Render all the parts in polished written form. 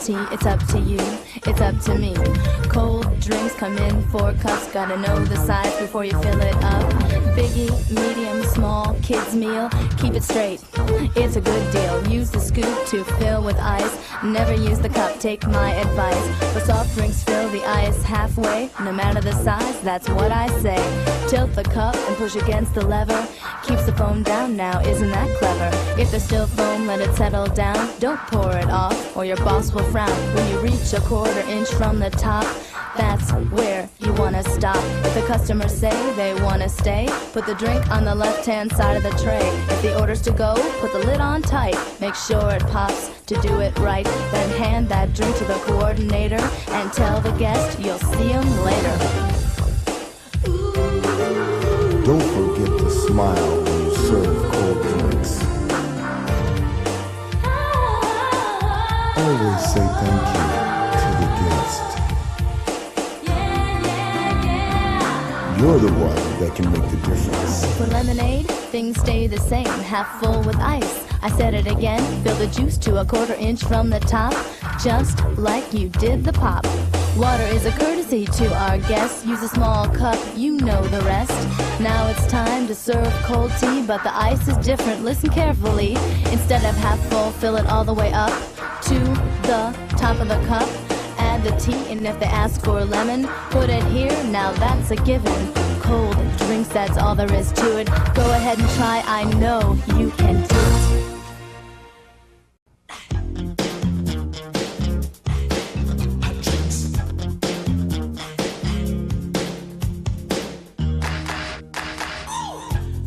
tea, it's up to you, it's up to me. Cold drinks come in 4 cups, gotta know the size before you fill it up. Biggie, medium, small, kids meal, keep it straight, it's a good deal. Use the scoop to fill with ice, never use the cup, take my advice. For soft drinks, fill the ice halfway, no matter the size, that's what I say. Tilt the cup and push against the lever, keeps the foam down now, isn't that clever? If there's still foam, let it settle down, don't pour it off, or your boss will frown. When you reach a 1/4 inch from the top, that's where you wanna stop. If the customers say they wanna stay, put the drink on the left-hand side of the tray. If the order's to go, put the lid on tight, make sure it pops to do it right. Then hand that drink to the coordinator and tell the guest you'll see him later. Don't forget to smile when you serve cold drinks. Always say thank you to the guest. You're the one that can make the difference. For lemonade, things stay the same, half full with ice. I said it again, fill the juice to a 1/4 inch from the top, just like you did the pop. Water is a courtesy to our guests, use a small cup, you know the rest. Now it's time to serve cold tea, but the ice is different, listen carefully. Instead of half full, fill it all the way up to the top of the cup. Add the tea, and if they ask for lemon, put it here, now that's a given. Cold drinks, that's all there is to it. Go ahead and try, I know you can do it.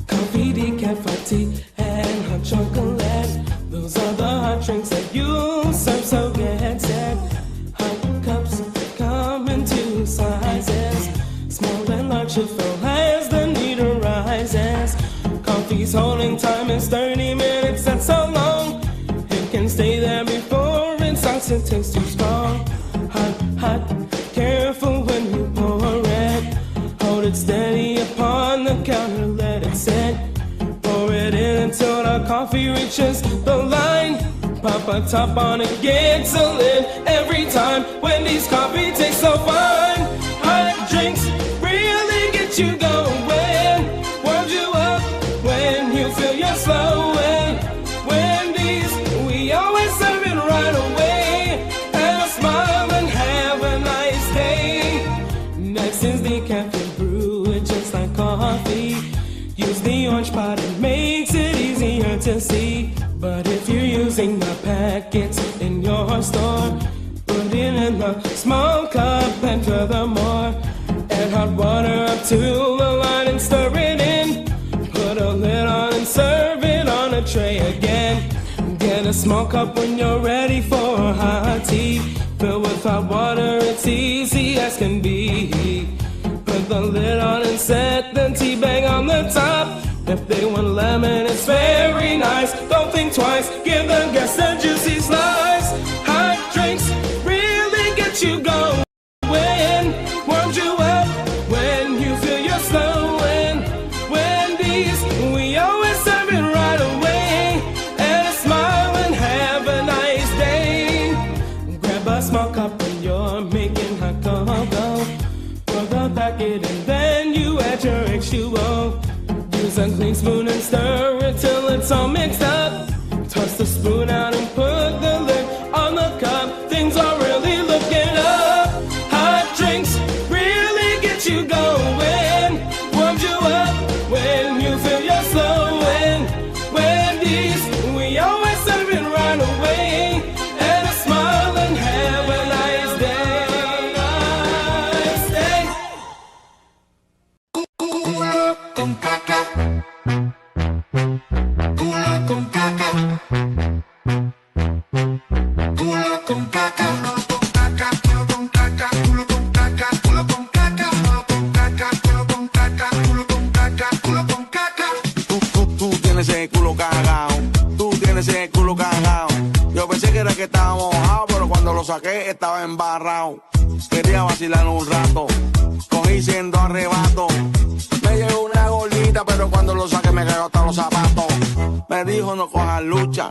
Coffee, decaf, hot tea, and hot chocolate. Those are the hot drinks that you serve, so get set. Hot cups come in 2 sizes, small and large to fill as the need arises. Coffee's holding time is 30 minutes, that's so long. It can stay there before it starts to taste too strong. Hot, hot, careful when you pour it. Hold it steady upon the counter, let it sit. Pour it in until the coffee reaches the line. Pop a top on it, gets a lid every time. Wendy's coffee tastes so fine. Hot drinks really get you going, warms you up when you feel you're slowing. Wendy's, we always serve it right away. Have a smile and have a nice day. Next is the caffeine brew, it's just like coffee. Use the orange pot, it makes it easier to see. But if you're using the packets in your store, put it in the small cup and furthermore, add hot water up to the line and stir it in. Put a lid on and serve it on a tray again. Get a small cup when you're ready for hot tea. Fill with hot water, it's easy as can be. Put the lid on and set the tea bag on the top. If they want lemon, it's very nice. Don't think twice, give the guests a juicy slice. Hot drinks really get you going, warms you up when you feel you're slowing. Wendy's, we always serve it right away. And a smile and have a nice day. Grab a small cup when you're making hot cocoa. Pour the packet and then you add your H2O. Use a clean spoon and stir it till it's all mixed up. Toss the spoon out and put the lid on the cup. Things are really looking up. Hot drinks really get you going, warms you up when you feel you're slowing. Wendy's, we always serve it right away. And a smile and have a nice day. Nice day. Con caca. Culo con caca. Culo con caca. Culo con caca. Culo con caca. Culo con caca. Culo con caca. Culo con caca. Culo con caca. Culo con caca. Tú tienes ese culo cagao. Tú tienes ese culo cagao. Yo pensé que era que estaba mojado, pero cuando lo saqué estaba embarrado. Quería vacilar un rato, cogí siendo arrebato. Me llegó una gordita, pero cuando lo saqué me cayó hasta los zapatos. Me dijo no cojas lucha.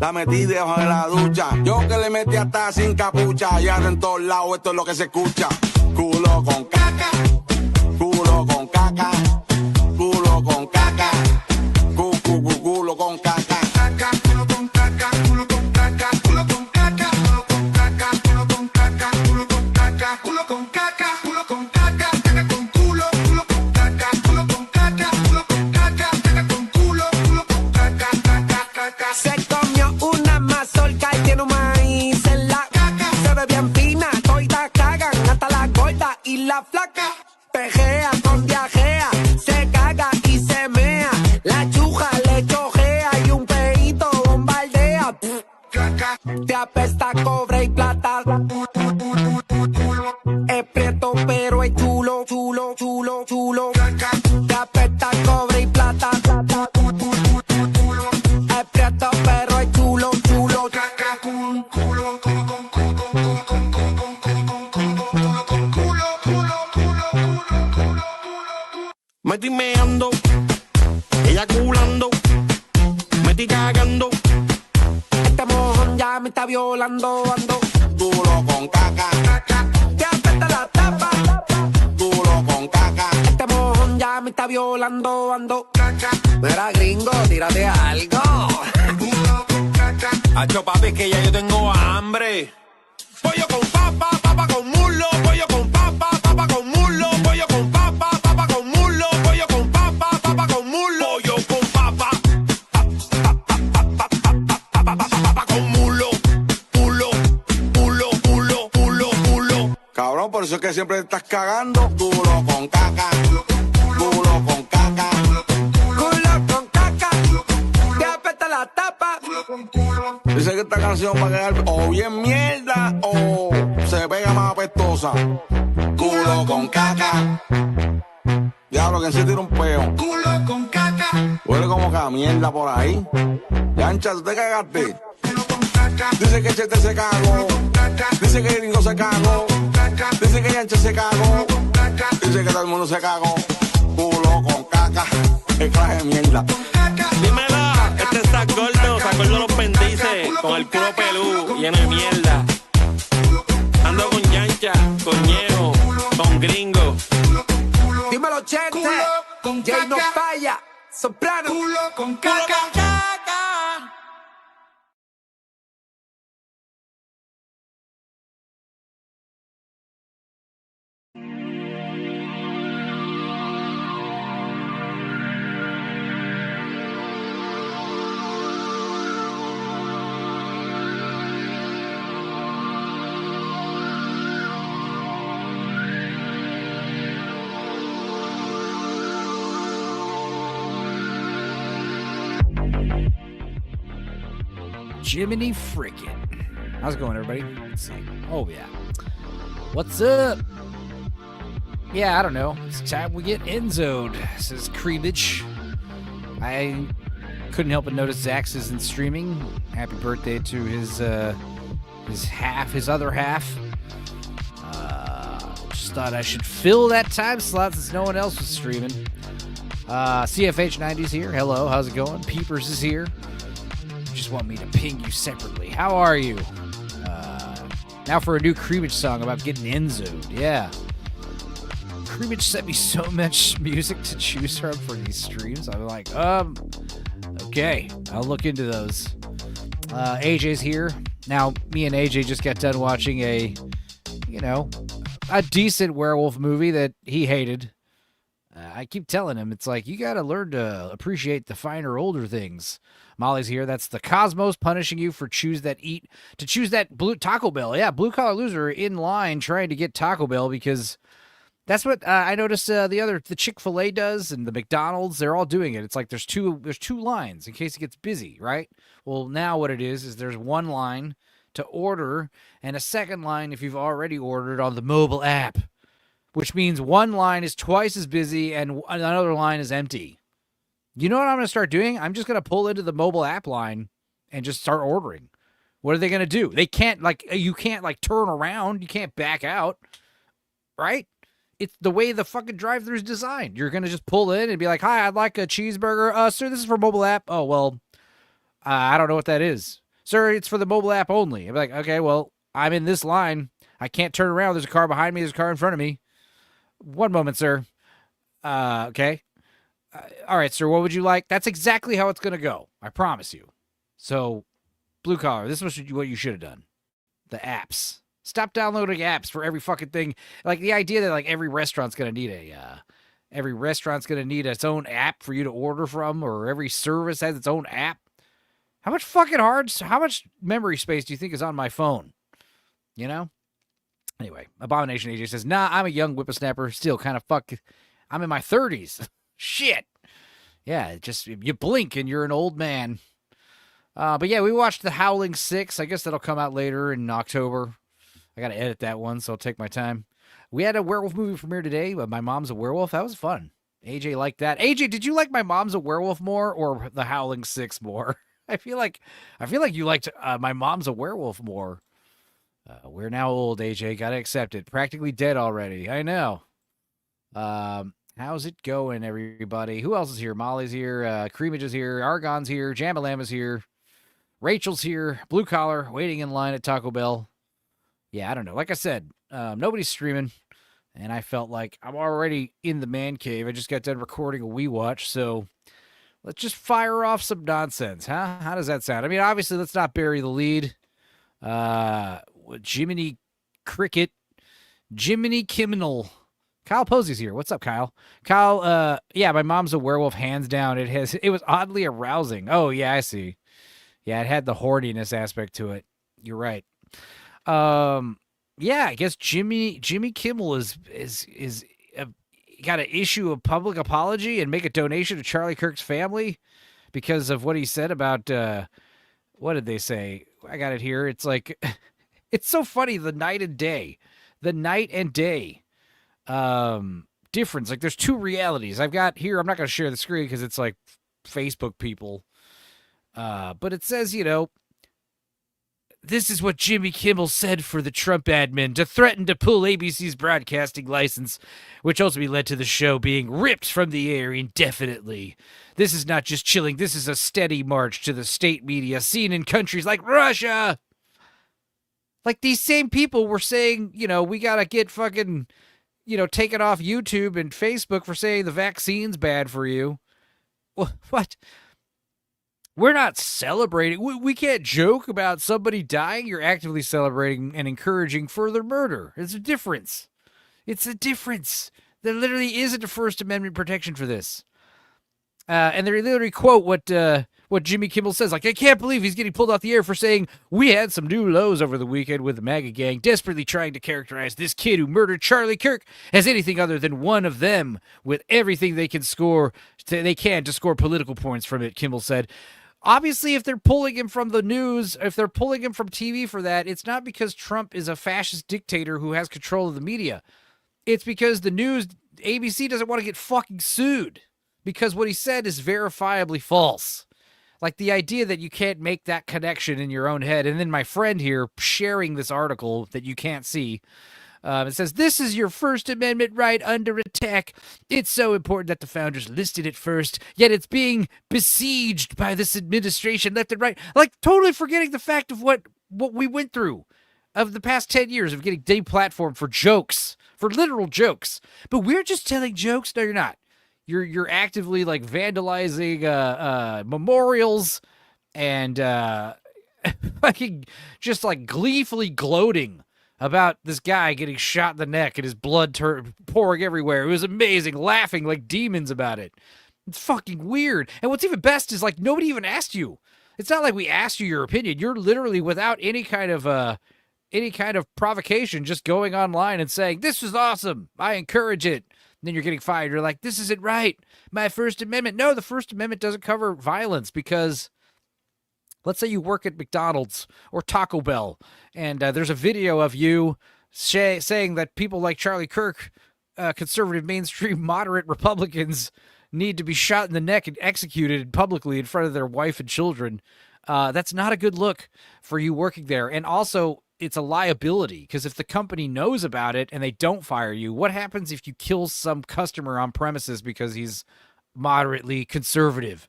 La metí debajo de la ducha. Yo que le metí hasta sin capucha. Y ahora en todos lados esto es lo que se escucha. Culo con caca. Culo con caca. Culo con caca. Culo con caca. Culo con caca, culo con caca, culo con caca, culo con caca, culo con caca, culo con caca, culo con caca, culo con caca, caca con culo, culo con caca, culo con caca, culo con caca, caca con culo, culo con caca, caca, caca. Se comió una mazorca y tiene un maíz en la caca. Se ve bien fina, todas cagan, hasta la gorda y la flaca. Pejea con diarrea, se caga y se mea. La chuja le chojea y un peito bombardea. Te apesta cobre y plata. Es prieto pero es chulo, chulo, chulo, chulo. Te apesta cobre y plata. Es prieto pero es chulo, chulo. Me estoy meando, eyaculando, me estoy cagando. Este mojón ya me está violando, ando. Culo con caca. Te apesta la tapa. Culo con caca. Este mojón ya me está violando, ando. Mira, gringo, tírate algo. Hacho papi, que ya yo tengo hambre. Pollo con papa, papa con muslo. Pollo con papa, papa con muslo. Pollo con papa, papa con muslo. Pollo con papa, papa con muslo. Pollo con papa, papa con muslo. Pulo. Cabrón, por eso es que siempre te estás cagando. Culo con caca. Culo con caca. Culo con caca. Te apesta la tapa. Dice que esta canción va a quedar o bien mierda o se pega más apestosa. Culo con caca. Diablo, que se tira un peo. Culo con caca, Huele como que a mierda por ahí. Yancha, ¿tú te cagaste? culo con caca, Dice que Chete se cagó. Dice que Gringo se cagó. Dice que Yancha se cagó. Dice que todo el mundo se cagó. Culo con caca. El clase de mierda. Dímela, este está gordo los pendices, con el culo pelú, lleno de mierda. Ando con Yancha, con Ñejo, con Gringo. Dímelo, Chente. Culo con Jay no caca. falla. Soprano. culo con caca. Jiminy frickin'. How's it going, everybody? Let's see. Oh, yeah. What's up? Yeah, I don't know. It's time we get Enzo'd, says Creebage. I couldn't help but notice Zax isn't streaming. Happy birthday to his other half. Just thought I should fill that time slot since no one else was streaming. CFH90's here. Hello, how's it going? Peepers is here. Just want me to ping you separately. How are you? Now for a new Creebage song about getting Enzo'd. Yeah. Creebage sent me so much music to choose from for these streams. I'm like, okay, I'll look into those. AJ's here. Now, me and AJ just got done watching a decent werewolf movie that he hated. I keep telling him, it's like, you got to learn to appreciate the finer, older things. Molly's here. That's the Cosmos punishing you for choose that blue Taco Bell. Yeah, blue collar loser in line trying to get Taco Bell because that's what I noticed the Chick-fil-A does and the McDonald's. They're all doing it. It's like there's two lines in case it gets busy, right? Well, now what it is there's one line to order and a second line if you've already ordered on the mobile app, which means one line is twice as busy and another line is empty. You know what I'm going to start doing? I'm just going to pull into the mobile app line and just start ordering. What are they going to do? They can't, you can't, turn around. You can't back out, right? It's the way the fucking drive-thru is designed. You're going to just pull in and be like, hi, I'd like a cheeseburger. Sir, this is for mobile app. Oh, well, I don't know what that is. Sir, it's for the mobile app only. I'm like, okay, well, I'm in this line. I can't turn around. There's a car behind me. There's a car in front of me. One moment, sir. Okay. All right, sir, what would you like? That's exactly how it's going to go. I promise you. So, blue collar, this is what you should have done. The apps. Stop downloading apps for every fucking thing. Like the idea that like every restaurant's going to need its own app for you to order from, or every service has its own app. How much memory space do you think is on my phone? You know? Anyway, Abomination AJ says, nah, I'm a young whippersnapper, still kind of I'm in my 30s. Shit. Yeah, you blink and you're an old man. But yeah, we watched The Howling 6. I guess that'll come out later in October. I got to edit that one, so I'll take my time. We had a werewolf movie premiere today, but My Mom's a Werewolf. That was fun. AJ liked that. AJ, did you like My Mom's a Werewolf more or The Howling 6 more? I feel like you liked My Mom's a Werewolf more. We're now old, AJ. Got to accept it. Practically dead already. I know. How's it going, everybody? Who else is here? Molly's here. Creamage is here. Argon's here. Jamalam is here. Rachel's here. Blue collar, waiting in line at Taco Bell. Yeah, I don't know. Like I said, nobody's streaming, and I felt like I'm already in the man cave. I just got done recording a Wii Watch, so let's just fire off some nonsense, huh? How does that sound? I mean, obviously, let's not bury the lead. Jiminy Cricket, Jiminy Kimmel. Kyle Posey's here. What's up, Kyle? Kyle, yeah, My Mom's a Werewolf, hands down. It was oddly arousing. Oh, yeah, I see. Yeah, it had the horniness aspect to it. You're right. Yeah, I guess Jimmy Kimmel is got to issue a public apology and make a donation to Charlie Kirk's family because of what he said about what did they say? I got it here. It's like it's so funny, the night and day difference. Like there's two realities. I've got here, I'm not going to share the screen because it's like Facebook people. But it says, this is what Jimmy Kimmel said for the Trump admin to threaten to pull ABC's broadcasting license, which ultimately led to the show being ripped from the air indefinitely. This is not just chilling. This is a steady march to the state media seen in countries like Russia. Like these same people were saying, we got to get fucking, taken off YouTube and Facebook for saying the vaccine's bad for you. What? We're not celebrating. We can't joke about somebody dying. You're actively celebrating and encouraging further murder. It's a difference. There literally isn't a First Amendment protection for this. And they literally quote what Jimmy Kimmel says. Like, I can't believe he's getting pulled off the air for saying, we had some new lows over the weekend with the MAGA gang, desperately trying to characterize this kid who murdered Charlie Kirk as anything other than one of them with everything they can to score political points from it, Kimmel said. Obviously, if they're pulling him from the news, if they're pulling him from TV for that, it's not because Trump is a fascist dictator who has control of the media. It's because the news, ABC doesn't want to get fucking sued because what he said is verifiably false. Like the idea that you can't make that connection in your own head. And then my friend here sharing this article that you can't see. It says, this is your First Amendment right under attack. It's so important that the founders listed it first, yet it's being besieged by this administration left and right. Like totally forgetting the fact of what we went through of the past 10 years of getting deplatformed for jokes, for literal jokes. But we're just telling jokes? No, you're not. You're actively like vandalizing memorials and fucking just like gleefully gloating about this guy getting shot in the neck and his blood pouring everywhere. It was amazing, laughing like demons about it. It's fucking weird. And what's even best is like nobody even asked you. It's not like we asked you your opinion. You're literally without any kind of provocation just going online and saying, this is awesome. I encourage it. And then you're getting fired. You're like, this isn't right. My First Amendment. No, the First Amendment doesn't cover violence because let's say you work at McDonald's or Taco Bell, and there's a video of you saying that people like Charlie Kirk, conservative, mainstream, moderate Republicans, need to be shot in the neck and executed publicly in front of their wife and children. That's not a good look for you working there. And also, it's a liability because if the company knows about it and they don't fire you, what happens if you kill some customer on premises because he's moderately conservative?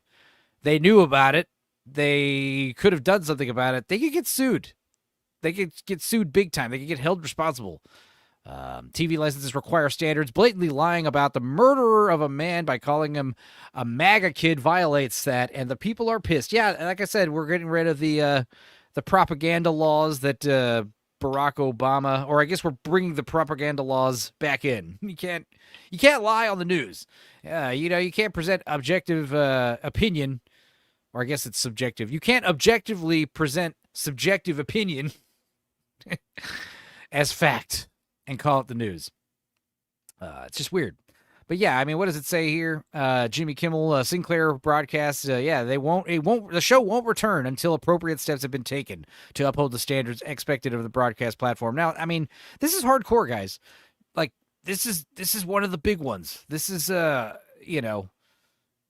They knew about it. they could have done something about it, they could get sued. They could get sued big time. They could get held responsible. TV licenses require standards. Blatantly lying about the murderer of a man by calling him a MAGA kid violates that, and the people are pissed. Yeah, like I said, we're getting rid of the propaganda laws that Barack Obama, or I guess we're bringing the propaganda laws back in. You can't lie on the news. You can't present objective opinion, or I guess it's subjective. You can't objectively present subjective opinion as fact and call it the news. It's just weird. But yeah, I mean, what does it say here? Jimmy Kimmel, Sinclair broadcasts. The show won't return until appropriate steps have been taken to uphold the standards expected of the broadcast platform. Now, I mean, this is hardcore, guys. Like, this is one of the big ones. This is, you know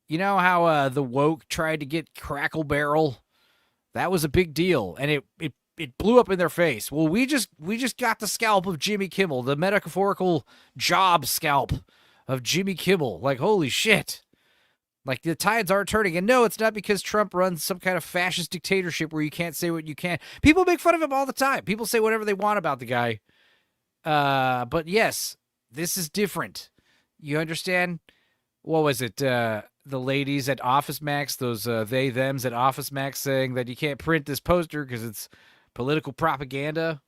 how the woke tried to get Crackle Barrel? That was a big deal, and it blew up in their face. Well, we just got the scalp of Jimmy Kimmel, the metaphorical job scalp of Jimmy Kimmel. Like, holy shit. Like, the tides are turning. And no, it's not because Trump runs some kind of fascist dictatorship where you can't say what you can. People make fun of him all the time. People say whatever they want about the guy. But yes, this is different. You understand? What was it? The ladies at Office Max, those they, thems at Office Max saying that you can't print this poster because it's political propaganda.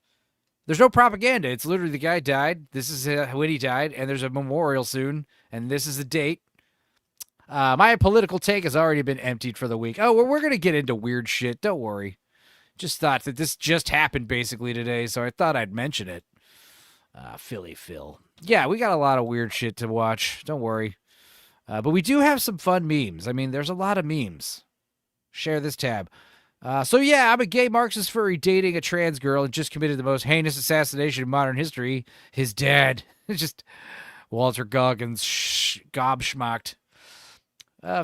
There's no propaganda. It's literally the guy died. This is when he died, and there's a memorial soon, and this is the date. My political take has already been emptied for the week. Oh, well, we're going to get into weird shit. Don't worry. Just thought that this just happened basically today, so I thought I'd mention it. Philly Phil. Yeah, we got a lot of weird shit to watch. Don't worry. But we do have some fun memes. I mean, there's a lot of memes. Share this tab. So yeah, I'm a gay Marxist furry dating a trans girl and just committed the most heinous assassination in modern history. His dad. Just Walter Goggins gobschmacked.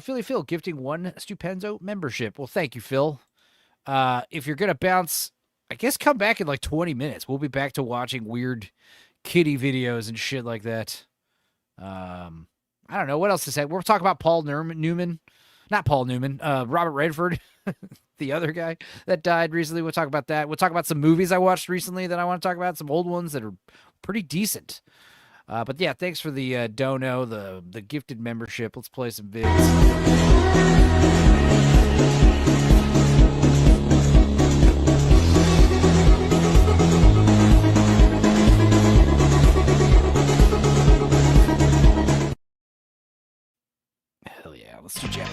Philly Phil gifting 1 Stupenzo membership. Well, thank you, Phil. If you're going to bounce, I guess come back in like 20 minutes. We'll be back to watching weird kitty videos and shit like that. I don't know what else to say. We're talking about Paul Newman. Not Paul Newman. Robert Redford. The other guy that died recently. We'll talk about that. We'll talk about some movies I watched recently that I want to talk about. Some old ones that are pretty decent. But yeah, thanks for the dono, the gifted membership. Let's play some vids. Hell yeah, let's do Jack.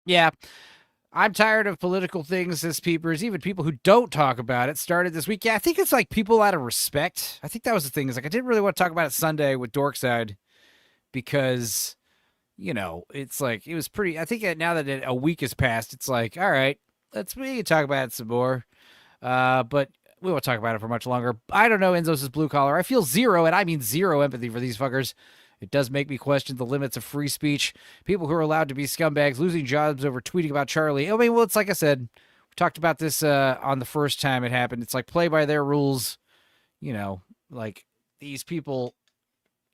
Yeah, I'm tired of political things, says Peepers. Even people who don't talk about it started this week. Yeah, I think it's like people out of respect. I think that was the thing. Is like I didn't really want to talk about it Sunday with Dorkside because, you know, it's like it was pretty. I think now that a week has passed, it's like, all right, we can talk about it some more. But we won't talk about it for much longer. I don't know. Enzo's is blue collar. I feel zero, and I mean zero empathy for these fuckers. It does make me question the limits of free speech. People who are allowed to be scumbags, losing jobs over tweeting about Charlie. I mean, well, it's like I said, we talked about this on the first time it happened. It's like play by their rules. You know, like these people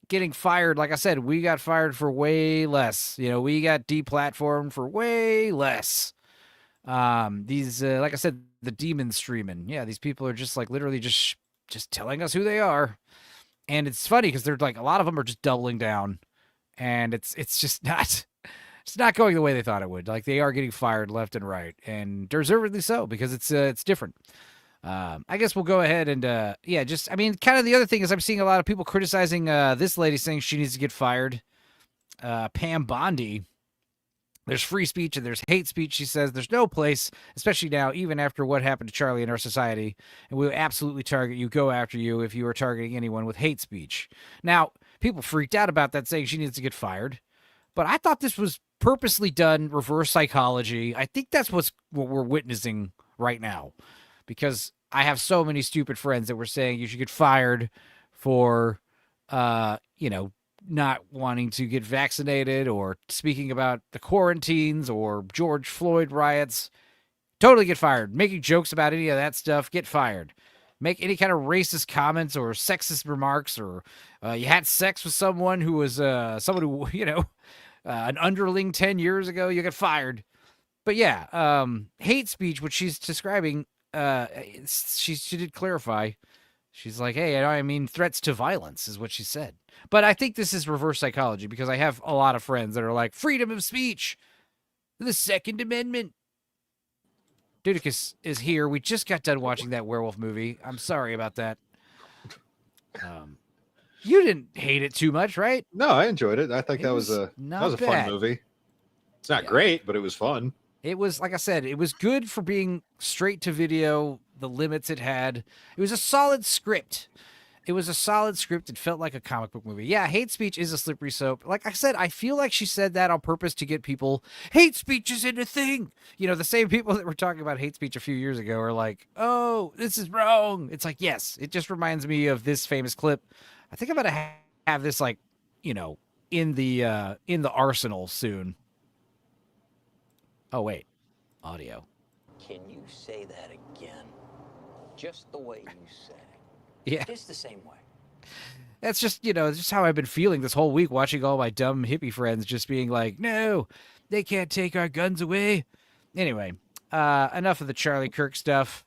getting fired. Like I said, we got fired for way less. You know, we got deplatformed for way less. These, like I said, the demons streaming. Yeah, these people are just like literally just telling us who they are. And it's funny because they're like a lot of them are just doubling down, and it's just not going the way they thought it would. Like they are getting fired left and right, and deservedly so because it's different. I guess we'll go ahead and I mean, kind of the other thing is I'm seeing a lot of people criticizing this lady saying she needs to get fired. Pam Bondi. There's free speech and there's hate speech. She says there's no place, especially now, even after what happened to Charlie in our society, and we'll absolutely target you, go after you if you are targeting anyone with hate speech. Now, people freaked out about that, saying she needs to get fired, but I thought this was purposely done, reverse psychology. I think that's what we're witnessing right now. because I have so many stupid friends that were saying you should get fired for, not wanting to get vaccinated or speaking about the quarantines or George Floyd riots. Totally get fired. Making jokes about any of that stuff, get fired. Make any kind of racist comments or sexist remarks, or you had sex with someone who was someone who, an underling 10 years ago, you get fired. But yeah, hate speech, which she's describing, she did clarify. She's like, hey, I mean, threats to violence is what she said. But I think this is reverse psychology, because I have a lot of friends that are like, freedom of speech, the Second Amendment. Dudicus is here. We just got done watching that werewolf movie. I'm sorry about that. You didn't hate it too much, right? No, I enjoyed it. I think It that was a not fun bad. movie. It's not great, but it was fun. It was, like I said, it was good for being straight to video, the limits it had. It was a solid script. It felt like a comic book movie. Yeah, hate speech is a slippery slope. Like I said, I feel like she said that on purpose to get people, hate speech isn't a thing. The same people that were talking about hate speech a few years ago are like, oh, this is wrong. It's like, yes, it just reminds me of this famous clip. I think I'm going to have this, like, in the arsenal soon. Oh, wait. Audio. Can you say that again? Just the way you said it. Yeah. Just the same way. That's just, it's just how I've been feeling this whole week, watching all my dumb hippie friends just being like, no, they can't take our guns away. Anyway, enough of the Charlie Kirk stuff.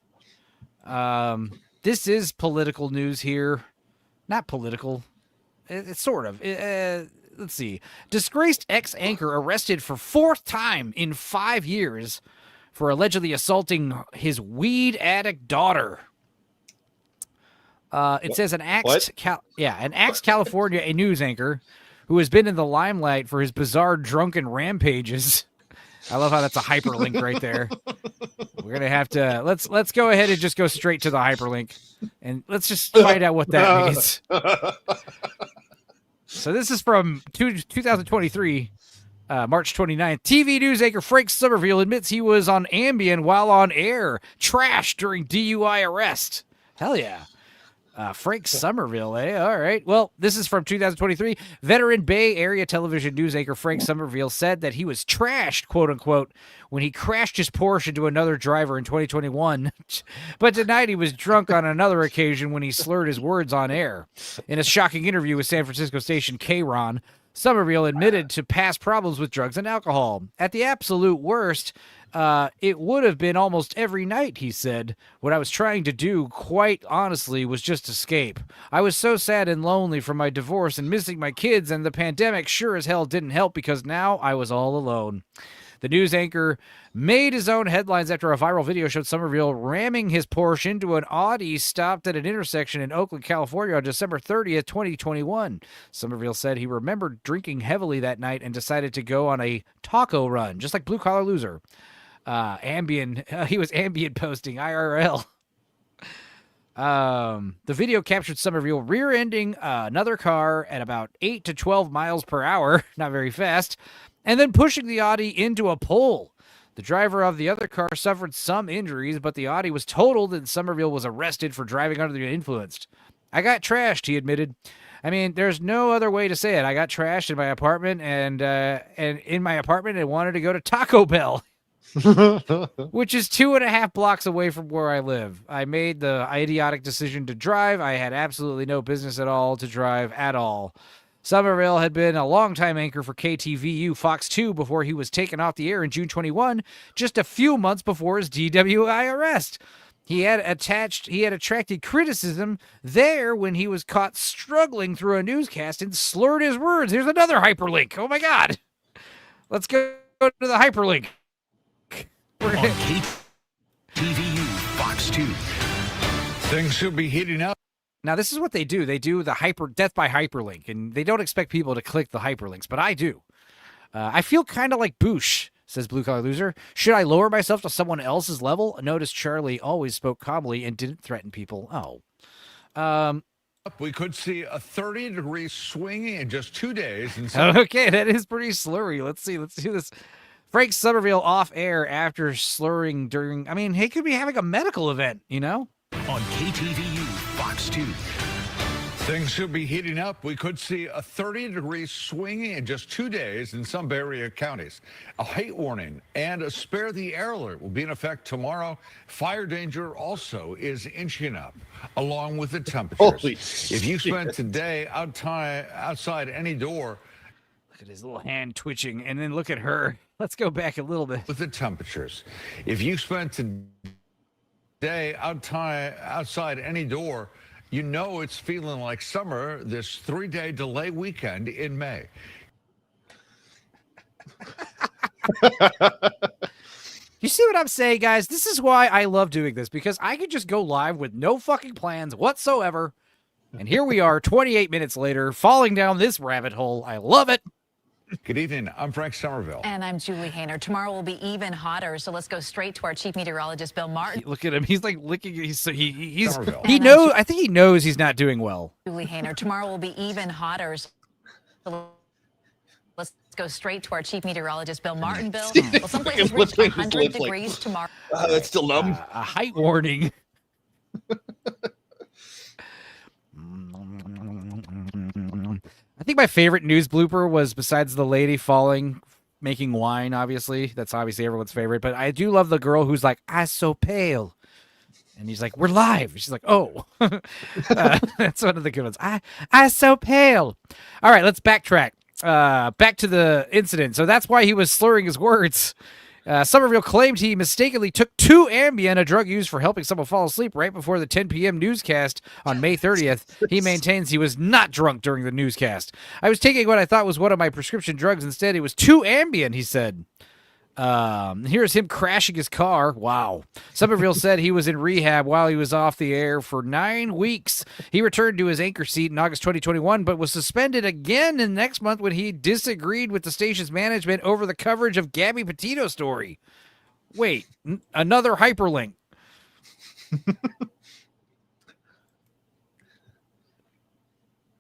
This is political news here. Not political. It's sort of. Let's see. Disgraced ex-anchor arrested for 4th time in 5 years for allegedly assaulting his weed addict daughter. It says an Axe, California, a news anchor who has been in the limelight for his bizarre drunken rampages. I love how that's a hyperlink right there. We're gonna have to let's go ahead and just go straight to the hyperlink, and let's just find out what that means. So this is from 2023, March 29th. TV news anchor Frank Somerville admits he was on Ambien while on air. Trashed during DUI arrest. Hell yeah. Frank Somerville, eh? All right. Well, this is from 2023. Veteran Bay Area television news anchor Frank Somerville said that he was trashed, quote unquote, when he crashed his Porsche into another driver in 2021, but denied he was drunk on another occasion when he slurred his words on air. In a shocking interview with San Francisco station K-Ron, Somerville admitted to past problems with drugs and alcohol. At the absolute worst, it would have been almost every night, he said. What I was trying to do, quite honestly, was just escape. I was so sad and lonely from my divorce and missing my kids, and the pandemic sure as hell didn't help because now I was all alone. The news anchor made his own headlines after a viral video showed Somerville ramming his Porsche into an Audi stopped at an intersection in Oakland, California on December 30th, 2021. Somerville said he remembered drinking heavily that night and decided to go on a taco run, just like Blue Collar Loser. He was Ambien posting IRL. The video captured Somerville rear-ending another car at about 8 to 12 miles per hour, not very fast, and then pushing the Audi into a pole. The driver of the other car suffered some injuries, but the Audi was totaled and Somerville was arrested for driving under the influence. I got trashed, he admitted. I mean, there's no other way to say it. I got trashed in my apartment and in my apartment and wanted to go to Taco Bell. Which is 2.5 blocks away from where I live. I made the idiotic decision to drive. I had absolutely no business at all to drive at all. Somerville had been a longtime anchor for KTVU Fox 2 before he was taken off the air in June 21, just a few months before his DWI arrest. He had attracted criticism there when he was caught struggling through a newscast and slurred his words. Here's another hyperlink. Oh my God. Let's go to the hyperlink. On KTVU Fox 2. Things should be heating up. Now, this is what they do. They do the death by hyperlink, and they don't expect people to click the hyperlinks, but I do. I feel kind of like Boosh, says Blue Collar Loser. Should I lower myself to someone else's level? Notice Charlie always spoke calmly and didn't threaten people. Oh. We could see a 30-degree swing in just 2 days. Okay, that is pretty slurry. Let's see. Let's do this. Frank Somerville off air after slurring during. I mean, he could be having a medical event, you know? On KTVU Fox 2. Things should be heating up. We could see a 30-degree swing in just 2 days in some Bay Area counties. A heat warning and a spare the air alert will be in effect tomorrow. Fire danger also is inching up, along with the temperatures. Holy if you spent today outside any door, Look at his little hand twitching, and then look at her. Let's go back a little bit. with the temperatures, if you spent today outside any door, you know it's feeling like summer this 3-day delay weekend in May. You see what I'm saying, guys? This is why I love doing this, because I could just go live with no fucking plans whatsoever. And here we are, 28 minutes later, falling down this rabbit hole. I love it. Good evening. I'm Frank Somerville. And I'm Julie Hayner. Tomorrow will be even hotter, so let's go straight to our chief meteorologist, Bill Martin. Look at him. He's like licking. He's Somerville. he knows. I think he knows he's not doing well. Julie Hayner. Tomorrow will be even hotter, so let's go straight to our chief meteorologist, Bill Martin. Bill, well, some places reach 100 degrees tomorrow. That's still numb. A height warning. I think my favorite news blooper was, besides the lady falling, making wine, obviously. That's obviously everyone's favorite. But I do love the girl who's like, "I'm so pale." And he's like, "We're live." She's like, "Oh." That's one of the good ones. I so pale. All right, let's backtrack. Back to the incident. So that's why he was slurring his words. Somerville claimed he mistakenly took 2 Ambien, a drug used for helping someone fall asleep, right before the 10 p.m. newscast on May 30th. He maintains he was not drunk during the newscast. "I was taking what I thought was one of my prescription drugs. Instead, it was 2 Ambien, he said. Here's him crashing his car. Wow. Somerville said he was in rehab while he was off the air for 9 weeks. He returned to his anchor seat in August 2021, but was suspended again in next month when he disagreed with the station's management over the coverage of Gabby Petito story. Wait, another hyperlink.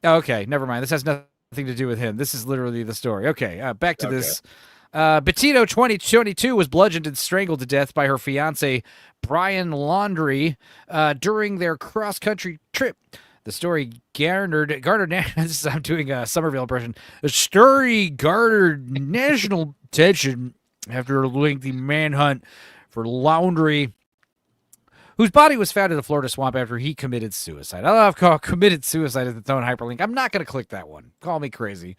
Okay, never mind. This has nothing to do with him. This is literally the story. Okay, back to this. Petito, 2022, was bludgeoned and strangled to death by her fiance, Brian Laundrie, during their cross-country trip. The story garnered I'm doing a Somerville impression. The story garnered national attention after a lengthy manhunt for Laundrie, whose body was found in a Florida swamp after he committed suicide. I love call committed suicide as its own hyperlink. I'm not going to click that one. Call me crazy.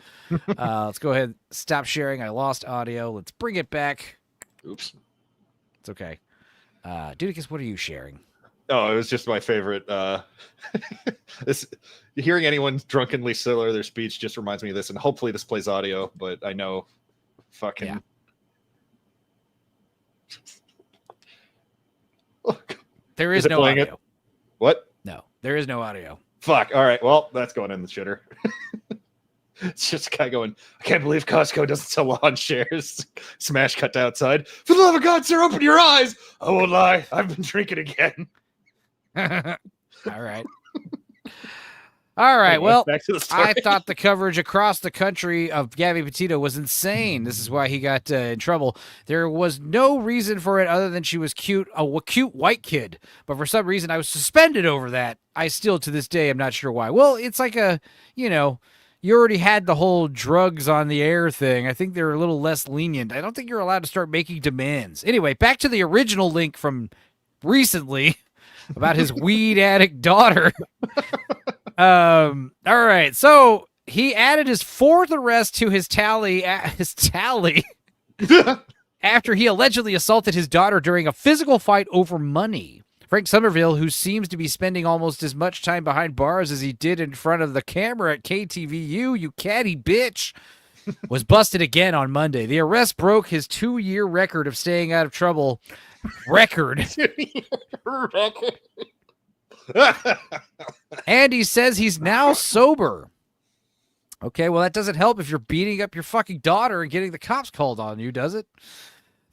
Let's go ahead. Stop sharing. I lost audio. Let's bring it back. Oops. It's okay. Dudicus, what are you sharing? Oh, it was just my favorite. Hearing anyone drunkenly slur their speech just reminds me of this, and hopefully this plays audio, but I know fucking... Yeah. There is no audio. It? What? No, there is no audio. Fuck. All right. Well, that's going in the shitter. It's just a guy going, "I can't believe Costco doesn't sell lawn chairs." Smash cut to outside. "For the love of God, sir, open your eyes." "I won't lie. I've been drinking again." All right. All right. Anyway, Well, back to the story. I thought the coverage across the country of Gabby Petito was insane. This is why he got in trouble. There was no reason for it other than she was cute, a cute white kid. But for some reason, I was suspended over that. I still, to this day, am not sure why. Well, it's like you already had the whole drugs on the air thing. I think they're a little less lenient. I don't think you're allowed to start making demands. Anyway, back to the original link from recently about his weed addict daughter. All right. So he added his 4th arrest to his tally after he allegedly assaulted his daughter during a physical fight over money. Frank Somerville, who seems to be spending almost as much time behind bars as he did in front of the camera at KTVU, you catty bitch, was busted again on Monday. The arrest broke his 2-year record of staying out of trouble. And he says he's now sober. Okay, well, that doesn't help if you're beating up your fucking daughter and getting the cops called on you, does it?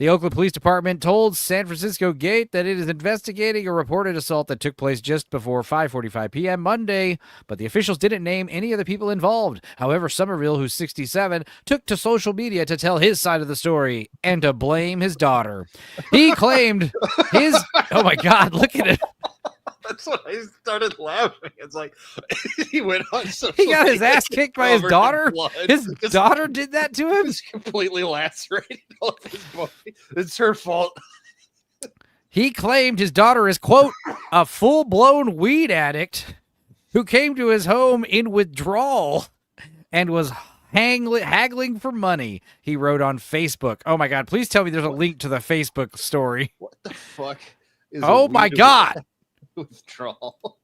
The Oakland Police Department told San Francisco Gate that it is investigating a reported assault that took place just before 5:45 p.m. Monday, but the officials didn't name any of the people involved. However, Somerville, who's 67, took to social media to tell his side of the story and to blame his daughter. He claimed his... Oh, my God, look at it. That's when I started laughing. It's like he went on. He got his ass kicked by his daughter. His daughter did that to him. He's completely lacerated all of his body. It's her fault. He claimed his daughter is, quote, a full-blown weed addict who came to his home in withdrawal and was haggling for money, he wrote on Facebook. Oh, my God. Please tell me there's a link to the Facebook story. What the fuck? Oh, my God. Withdrawal.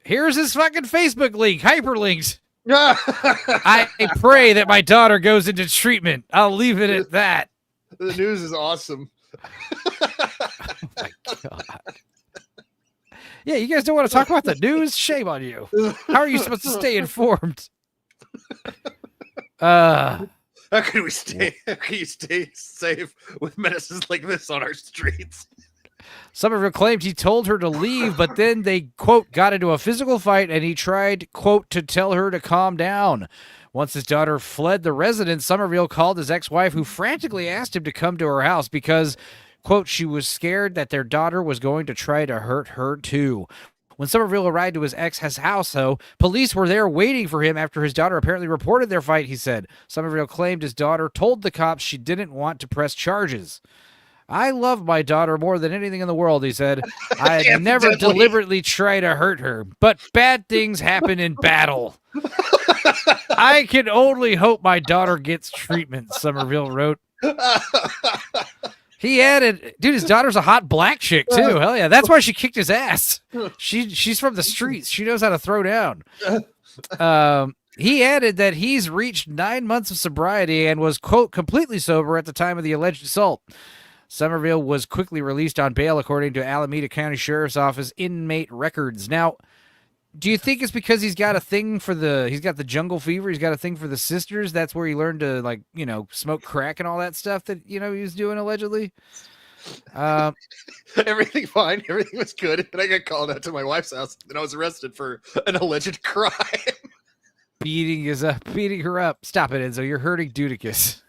Here's his fucking Facebook link, hyperlinked. I pray that my daughter goes into treatment. I'll leave it at that. The news is awesome. Oh my God. Yeah, you guys don't want to talk about the news? Shame on you. How are you supposed to stay informed? How can you stay safe with menaces like this on our streets? Somerville claimed he told her to leave, but then they, quote, got into a physical fight and he tried, quote, to tell her to calm down. Once his daughter fled the residence, Somerville called his ex-wife, who frantically asked him to come to her house because, quote, she was scared that their daughter was going to try to hurt her too. When Somerville arrived to his ex's house, though, police were there waiting for him after his daughter apparently reported their fight, he said. Somerville claimed his daughter told the cops she didn't want to press charges. I love my daughter more than anything in the world, he said. I never deliberately try to hurt her, but bad things happen in battle. I can only hope my daughter gets treatment, Somerville wrote. He added, dude, his daughter's a hot black chick, too. Hell yeah. That's why she kicked his ass. She's from the streets. She knows how to throw down. He added that he's reached 9 months of sobriety and was, quote, completely sober at the time of the alleged assault. Somerville was quickly released on bail, according to Alameda County Sheriff's Office inmate records. Now, do you think it's because he's got a thing for he's got the jungle fever, he's got a thing for the sisters? That's where he learned to, like, you know, smoke crack and all that stuff that, you know, he was doing allegedly? Everything fine. Everything was good. And I got called out to my wife's house and I was arrested for an alleged crime. Beating her up. Stop it, Enzo. You're hurting Dudicus.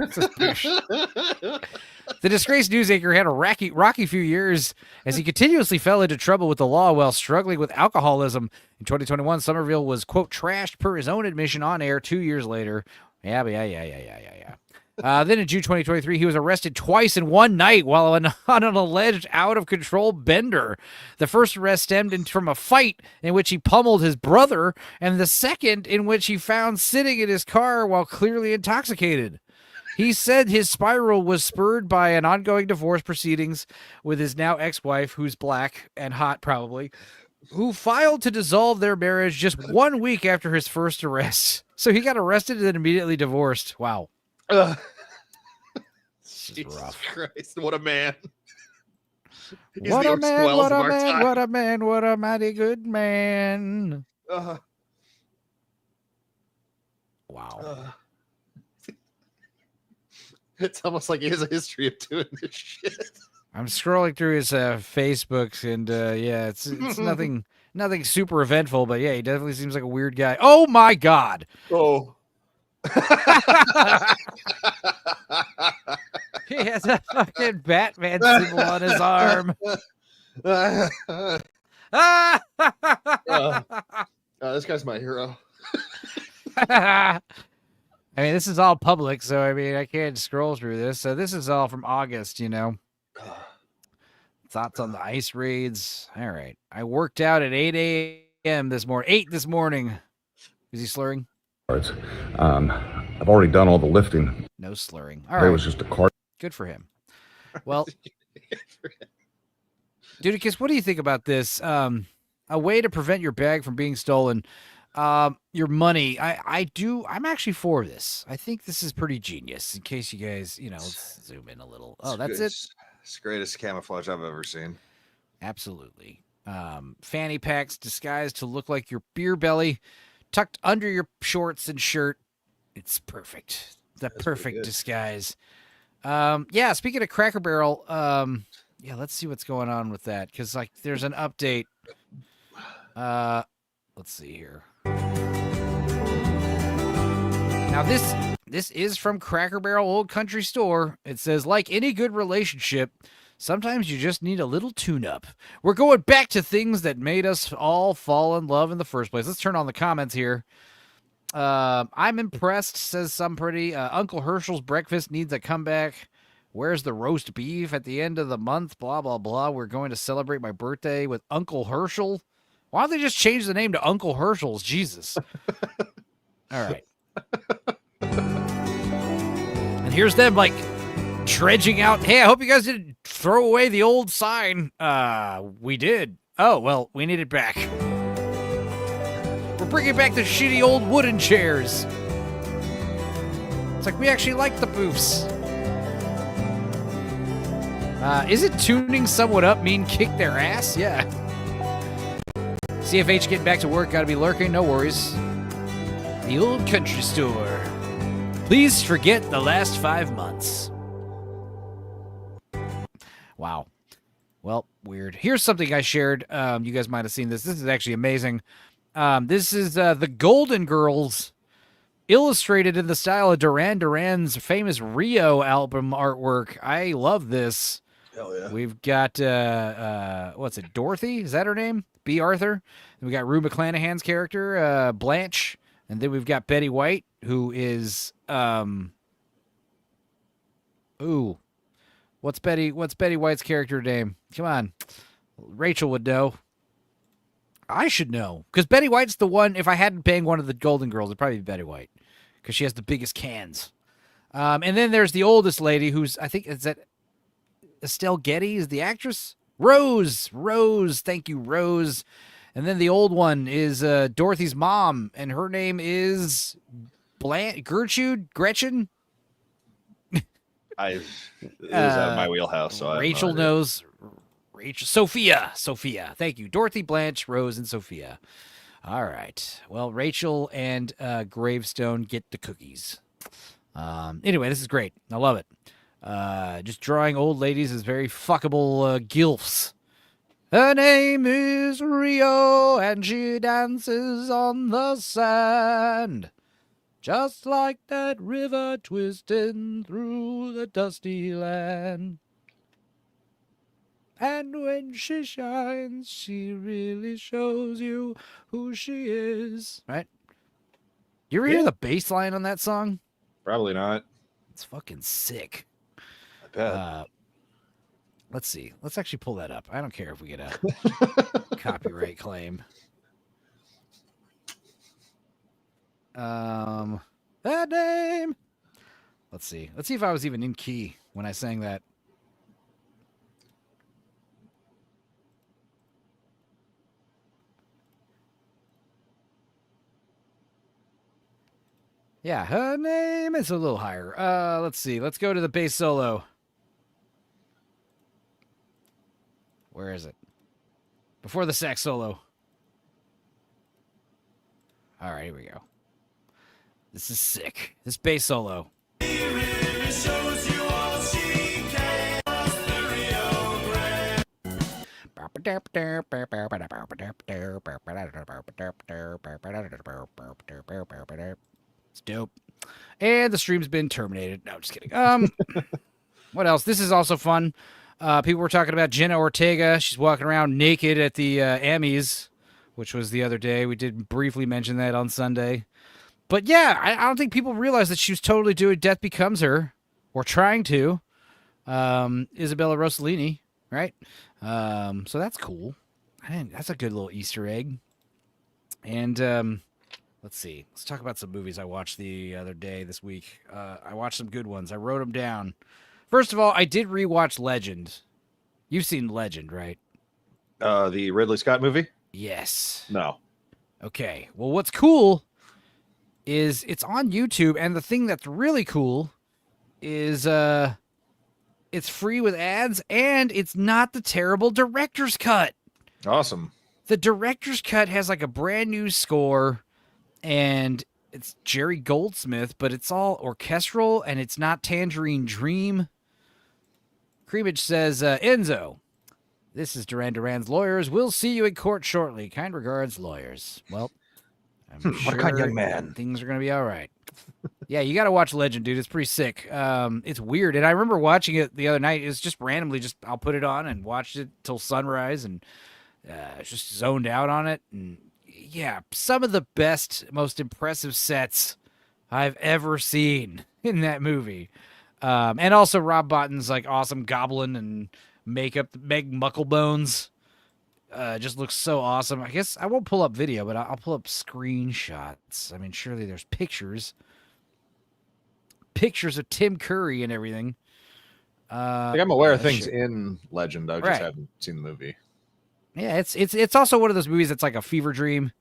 The disgraced news anchor had a rocky few years as he continuously fell into trouble with the law while struggling with alcoholism. In 2021, Somerville was, quote, trashed per his own admission on air 2 years later. Yeah. Then in June 2023, he was arrested twice in one night while on an alleged out-of-control bender. The first arrest stemmed from a fight in which he pummeled his brother, and the second in which he found sitting in his car while clearly intoxicated. He said his spiral was spurred by an ongoing divorce proceedings with his now ex-wife, who's black and hot probably, who filed to dissolve their marriage just 1 week after his first arrest. So he got arrested and then immediately divorced. Wow. Jesus Christ, what a man. He's What the a man, Orson Welles what of a our man, time. what a man, what a mighty good man. Wow. It's almost like he has a history of doing this shit. I'm scrolling through his Facebook, and yeah, it's nothing super eventful, but yeah, he definitely seems like a weird guy. Oh my God! Oh, he has a fucking Batman symbol on his arm. This guy's my hero. I mean, this is all public, so I mean, I can't scroll through this. So this is all from August, you know. Thoughts on the ice raids. All right. I worked out at 8 a.m. this morning. 8 this morning. Is he slurring? I've already done all the lifting. No slurring. All There right. was just a cart. Good for him. Well, Dudicus, what do you think about this? A way to prevent your bag from being stolen. Your money. I'm actually for this. I think this is pretty genius. In case you guys, you know, let's zoom in a little. Oh, that's it. It's the greatest camouflage I've ever seen. Absolutely. Fanny packs disguised to look like your beer belly, tucked under your shorts and shirt. It's perfect. The perfect disguise. Yeah, speaking of Cracker Barrel, yeah, let's see what's going on with that, because like there's an update. Let's see here. Now this is from Cracker Barrel Old Country Store. It says, like any good relationship, sometimes you just need a little tune-up. We're going back to things that made us all fall in love in the first place. Let's turn on the comments here. I'm impressed, says somebody. Uncle Herschel's breakfast needs a comeback. Where's the roast beef at the end of the month? Blah, blah, blah. We're going to celebrate my birthday with Uncle Herschel. Why don't they just change the name to Uncle Herschel's? Jesus. All right. And here's them, like, dredging out. Hey, I hope you guys didn't throw away the old sign. We did. Oh, well, we need it back. We're bringing back the shitty old wooden chairs. It's like we actually like the boofs. Isn't tuning someone up mean kick their ass? Yeah. CFH getting back to work. Gotta be lurking. No worries. The Old Country Store. Please forget the last 5 months. Wow. Well, weird. Here's something I shared. You guys might have seen this. This is actually amazing. This is the Golden Girls, illustrated in the style of Duran Duran's famous Rio album artwork. I love this. Hell yeah. We've got, what's it, Dorothy? Is that her name? B. Arthur. And we got Rue McClanahan's character, Blanche. And then we've got Betty White, who is, ooh. What's Betty White's character name? Come on. Rachel would know. I should know. Because Betty White's the one, if I hadn't banged one of the Golden Girls, it'd probably be Betty White. Because she has the biggest cans. And then there's the oldest lady who's, I think, is that Estelle Getty is the actress? Rose. Thank you, Rose. And then the old one is Dorothy's mom, and her name is Gretchen? It is out of my wheelhouse. So Rachel knows. Sophia. Thank you. Dorothy, Blanche, Rose, and Sophia. All right. Well, Rachel and Gravestone get the cookies. Anyway, this is great. I love it. Just drawing old ladies as very fuckable gilfs. Her name is Rio, and she dances on the sand. Just like that river twisting through the dusty land. And when she shines, she really shows you who she is. Right? You ever hear the bass line on that song? Probably not. It's fucking sick. I bet. Let's see. Let's actually pull that up. I don't care if we get a copyright claim. That name. Let's see. Let's see if I was even in key when I sang that. Yeah, her name is a little higher. Let's see. Let's go to the bass solo. Where is it? Before the sax solo. All right, here we go. This is sick. This bass solo. It's dope. And the stream's been terminated. No, just kidding. What else? This is also fun. People were talking about Jenna Ortega. She's walking around naked at the Emmys, which was the other day. We did briefly mention that on Sunday. But yeah, I don't think people realize that she was totally doing Death Becomes Her, or trying to. Isabella Rossellini, right? So that's cool. That's a good little Easter egg. And let's see. Let's talk about some movies I watched the other day this week. I watched some good ones. I wrote them down. First of all, I did rewatch Legend. You've seen Legend, right? The Ridley Scott movie? Yes. No. Okay. Well, what's cool is it's on YouTube, and the thing that's really cool is it's free with ads, and it's not the terrible director's cut. Awesome. The director's cut has like a brand new score, and it's Jerry Goldsmith, but it's all orchestral, and it's not Tangerine Dream. Creamage says, Enzo, this is Duran Duran's lawyers. We'll see you in court shortly. Kind regards, lawyers. Well, I'm What a kind young man. things are going to be all right. Yeah, you got to watch Legend, dude. It's pretty sick. It's weird. And I remember watching it the other night. It was just randomly, I'll put it on and watch it till sunrise and just zoned out on it. And yeah, some of the best, most impressive sets I've ever seen in that movie. And also Rob Botton's like awesome goblin and makeup, Meg Mucklebones. Just looks so awesome. I guess I won't pull up video, but I'll pull up screenshots. I mean, surely there's pictures of Tim Curry and everything. Like I'm aware of things in Legend. I just haven't seen the movie. Yeah, it's also one of those movies that's like a fever dream.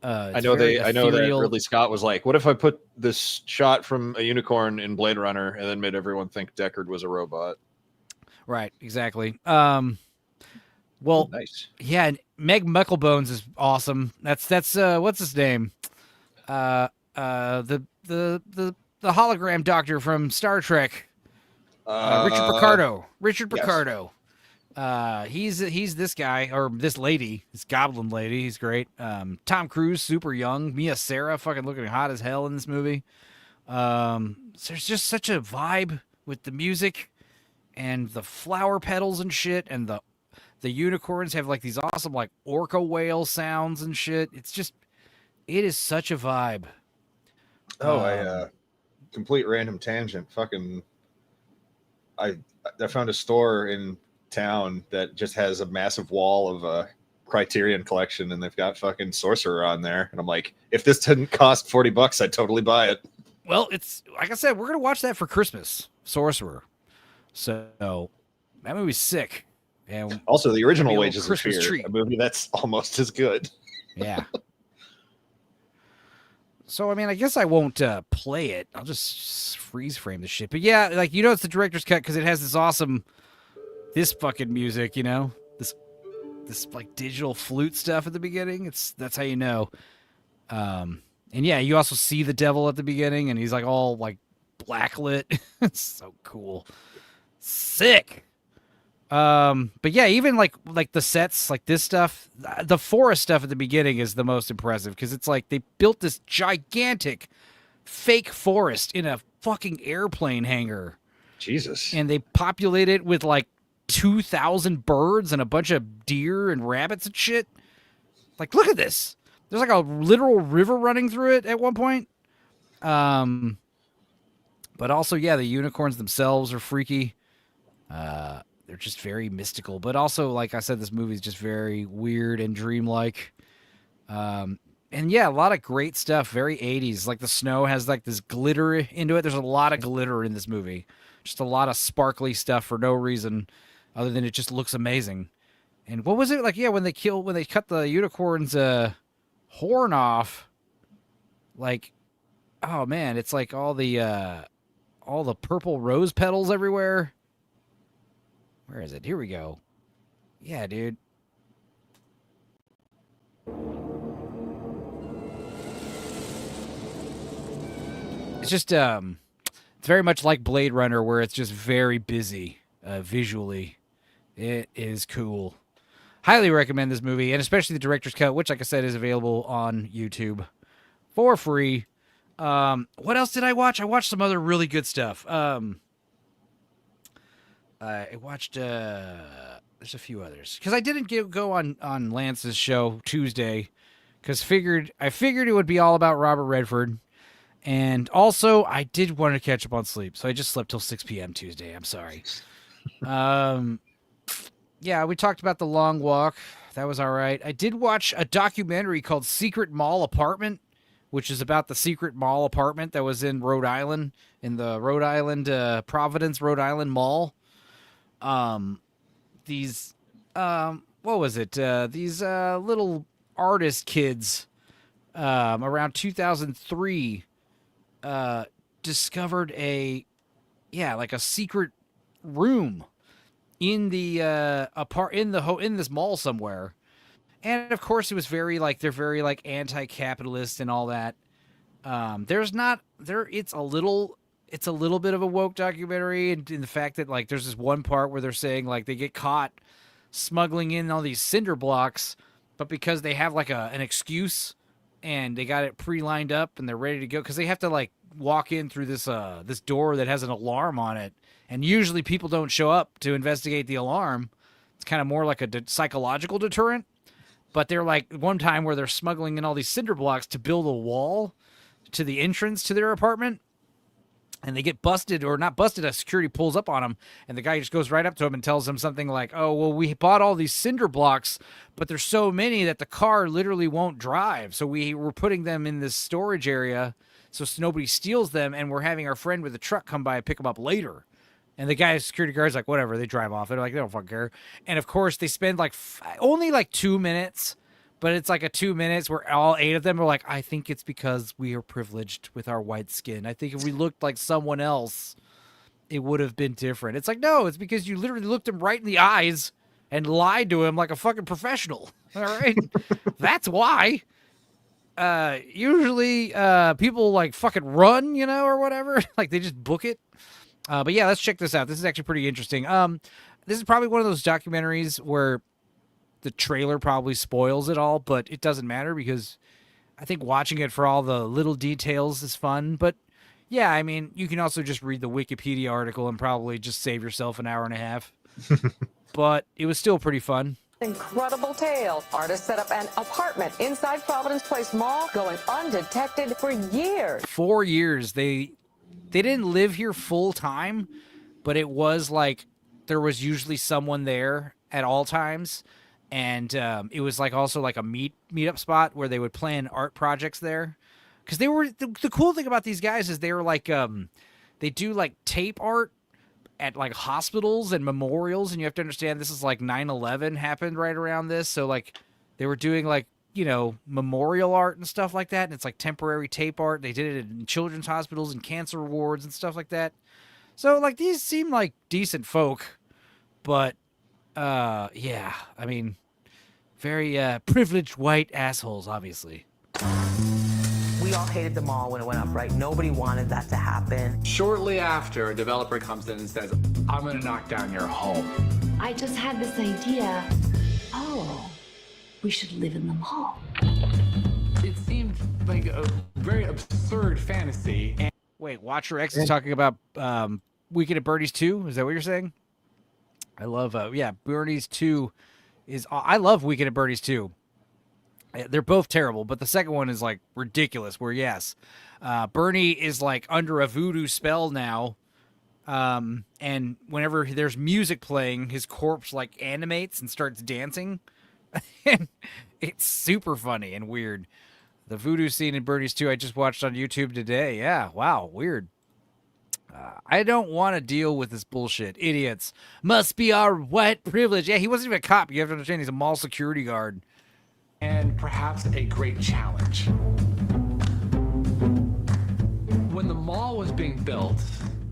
I know that Ridley Scott was like, "What if I put this shot from a unicorn in Blade Runner and then made everyone think Deckard was a robot?" Right, exactly. Well, nice. Yeah, and Meg Mucklebones is awesome. That's what's his name? The hologram doctor from Star Trek. Richard Picardo. Richard Picardo. Yes. He's this guy or this lady, this goblin lady. He's great. Tom Cruise, super young. Mia Sara, fucking looking hot as hell in this movie. So there's just such a vibe with the music and the flower petals and shit, and the unicorns have like these awesome like orca whale sounds and shit. It is such a vibe. Oh, complete random tangent. Fucking, I found a store in town that just has a massive wall of a Criterion collection, and they've got fucking Sorcerer on there. And I'm like, if this didn't cost $40, I'd totally buy it. Well, it's like I said, we're gonna watch that for Christmas, Sorcerer. So that movie's sick. And also, the original Wages of Christmas Fear, treat. a movie that's almost as good. Yeah. So, I mean, I guess I won't play it. I'll just freeze frame the shit. But yeah, like, it's the director's cut because it has this fucking music, this like digital flute stuff at the beginning. That's how you know. And yeah, you also see the devil at the beginning, and he's like all like blacklit. It's so cool. Sick. But yeah, even like the sets, like this stuff, the forest stuff at the beginning is the most impressive because it's like they built this gigantic fake forest in a fucking airplane hangar. Jesus. And they populate it with like 2,000 birds and a bunch of deer and rabbits and shit. Like, look at this. There's like a literal river running through it at one point. But also, yeah, the unicorns themselves are freaky. They're just very mystical, but also, like I said, this movie is just very weird and dreamlike. And yeah, a lot of great stuff, very 80s. Like the snow has like this glitter into it. There's a lot of glitter in this movie. Just a lot of sparkly stuff for no reason other than it just looks amazing. And what was it like? Yeah, when they cut the unicorn's horn off, like, oh man, it's like all the purple rose petals everywhere. Where is it? Here we go. Yeah, dude. It's just, it's very much like Blade Runner, where it's just very busy visually. It is cool. Highly recommend this movie, and especially the director's cut, which, like I said, is available on YouTube for free. What else did I watch? I watched some other really good stuff. I watched, there's a few others. Because I didn't go on Lance's show Tuesday, because I figured it would be all about Robert Redford. And also, I did want to catch up on sleep, so I just slept till 6 p.m. Tuesday. I'm sorry. Yeah, we talked about The Long Walk. That was all right. I did watch a documentary called Secret Mall Apartment, which is about the secret mall apartment that was in Rhode Island, in the Rhode Island, Providence, Rhode Island Mall. These little artist kids, around 2003, discovered a secret room in the in this mall somewhere. And of course it was they're very like anti-capitalist and all that. It's a little it's a little bit of a woke documentary in the fact that like there's this one part where they're saying like they get caught smuggling in all these cinder blocks, but because they have like an excuse and they got it pre-lined up and they're ready to go because they have to like walk in through this this door that has an alarm on it, and usually people don't show up to investigate the alarm. It's kind of more like a psychological deterrent. But they're like one time where they're smuggling in all these cinder blocks to build a wall to the entrance to their apartment. And they get busted, or not busted, a security pulls up on them, and the guy just goes right up to him and tells him something like, oh, well, we bought all these cinder blocks, but there's so many that the car literally won't drive. So we're putting them in this storage area so nobody steals them, and we're having our friend with the truck come by and pick them up later. And the guy's security guard's like, whatever, they drive off. They're like, they don't fucking care. And of course, they spend like only like 2 minutes, but it's like a 2 minutes where all 8 of them are like, I think it's because we are privileged with our white skin. I think if we looked like someone else, it would have been different. It's like, no, it's because you literally looked him right in the eyes and lied to him like a fucking professional. All right? That's why. Usually people like fucking run, you know, or whatever. Like they just book it. But yeah, let's check this out. This is actually pretty interesting. This is probably one of those documentaries where the trailer probably spoils it all, but it doesn't matter because I think watching it for all the little details is fun. But yeah, I mean, you can also just read the Wikipedia article and probably just save yourself an hour and a half. But it was still pretty fun. Incredible tale. Artists set up an apartment inside Providence Place Mall, going undetected for years. 4 years. They didn't live here full time, but it was like there was usually someone there at all times. And it was like also like a meetup spot where they would plan art projects there. Because they were the cool thing about these guys is they were like they do like tape art at like hospitals and memorials, and you have to understand this is like 9/11 happened right around this, so like they were doing like, you know, memorial art and stuff like that, and it's like temporary tape art. They did it in children's hospitals and cancer wards and stuff like that. So like these seem like decent folk, but yeah, I mean, very privileged white assholes, obviously. We all hated the mall when it went up, right? Nobody wanted that to happen. Shortly after, a developer comes in and says, I'm gonna knock down your home. I just had this idea. Oh, we should live in the mall. It seemed like a very absurd fantasy. And wait, Watcher X is talking about Weekend at Bernie's 2? Is that what you're saying? I love, yeah, Bernie's 2 is, I love Weekend at Bernie's 2. They're both terrible, but the second one is like ridiculous. Where yes, Bernie is like under a voodoo spell now, and whenever there's music playing, his corpse like animates and starts dancing, and it's super funny and weird. The voodoo scene in Bernie's 2 I just watched on YouTube today. Yeah, wow, weird. I don't want to deal with this bullshit. Idiots must be our white privilege. Yeah, he wasn't even a cop. You have to understand he's a mall security guard. And perhaps a great challenge. When the mall was being built,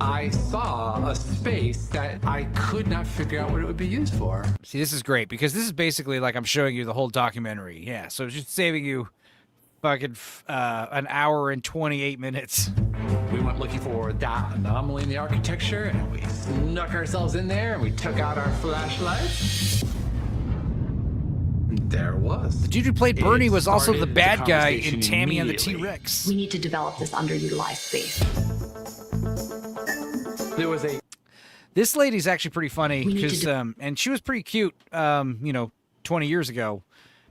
I saw a space that I could not figure out what it would be used for. See, this is great because this is basically like I'm showing you the whole documentary. Yeah, so it's just saving you fucking an hour and 28 minutes. We went looking for that anomaly in the architecture, and we snuck ourselves in there, and we took out our flashlights. There was. The dude who played Bernie was also the bad guy in Tammy and the T-Rex. We need to develop this underutilized space. There was a... This lady's actually pretty funny because, and she was pretty cute, you know, 20 years ago,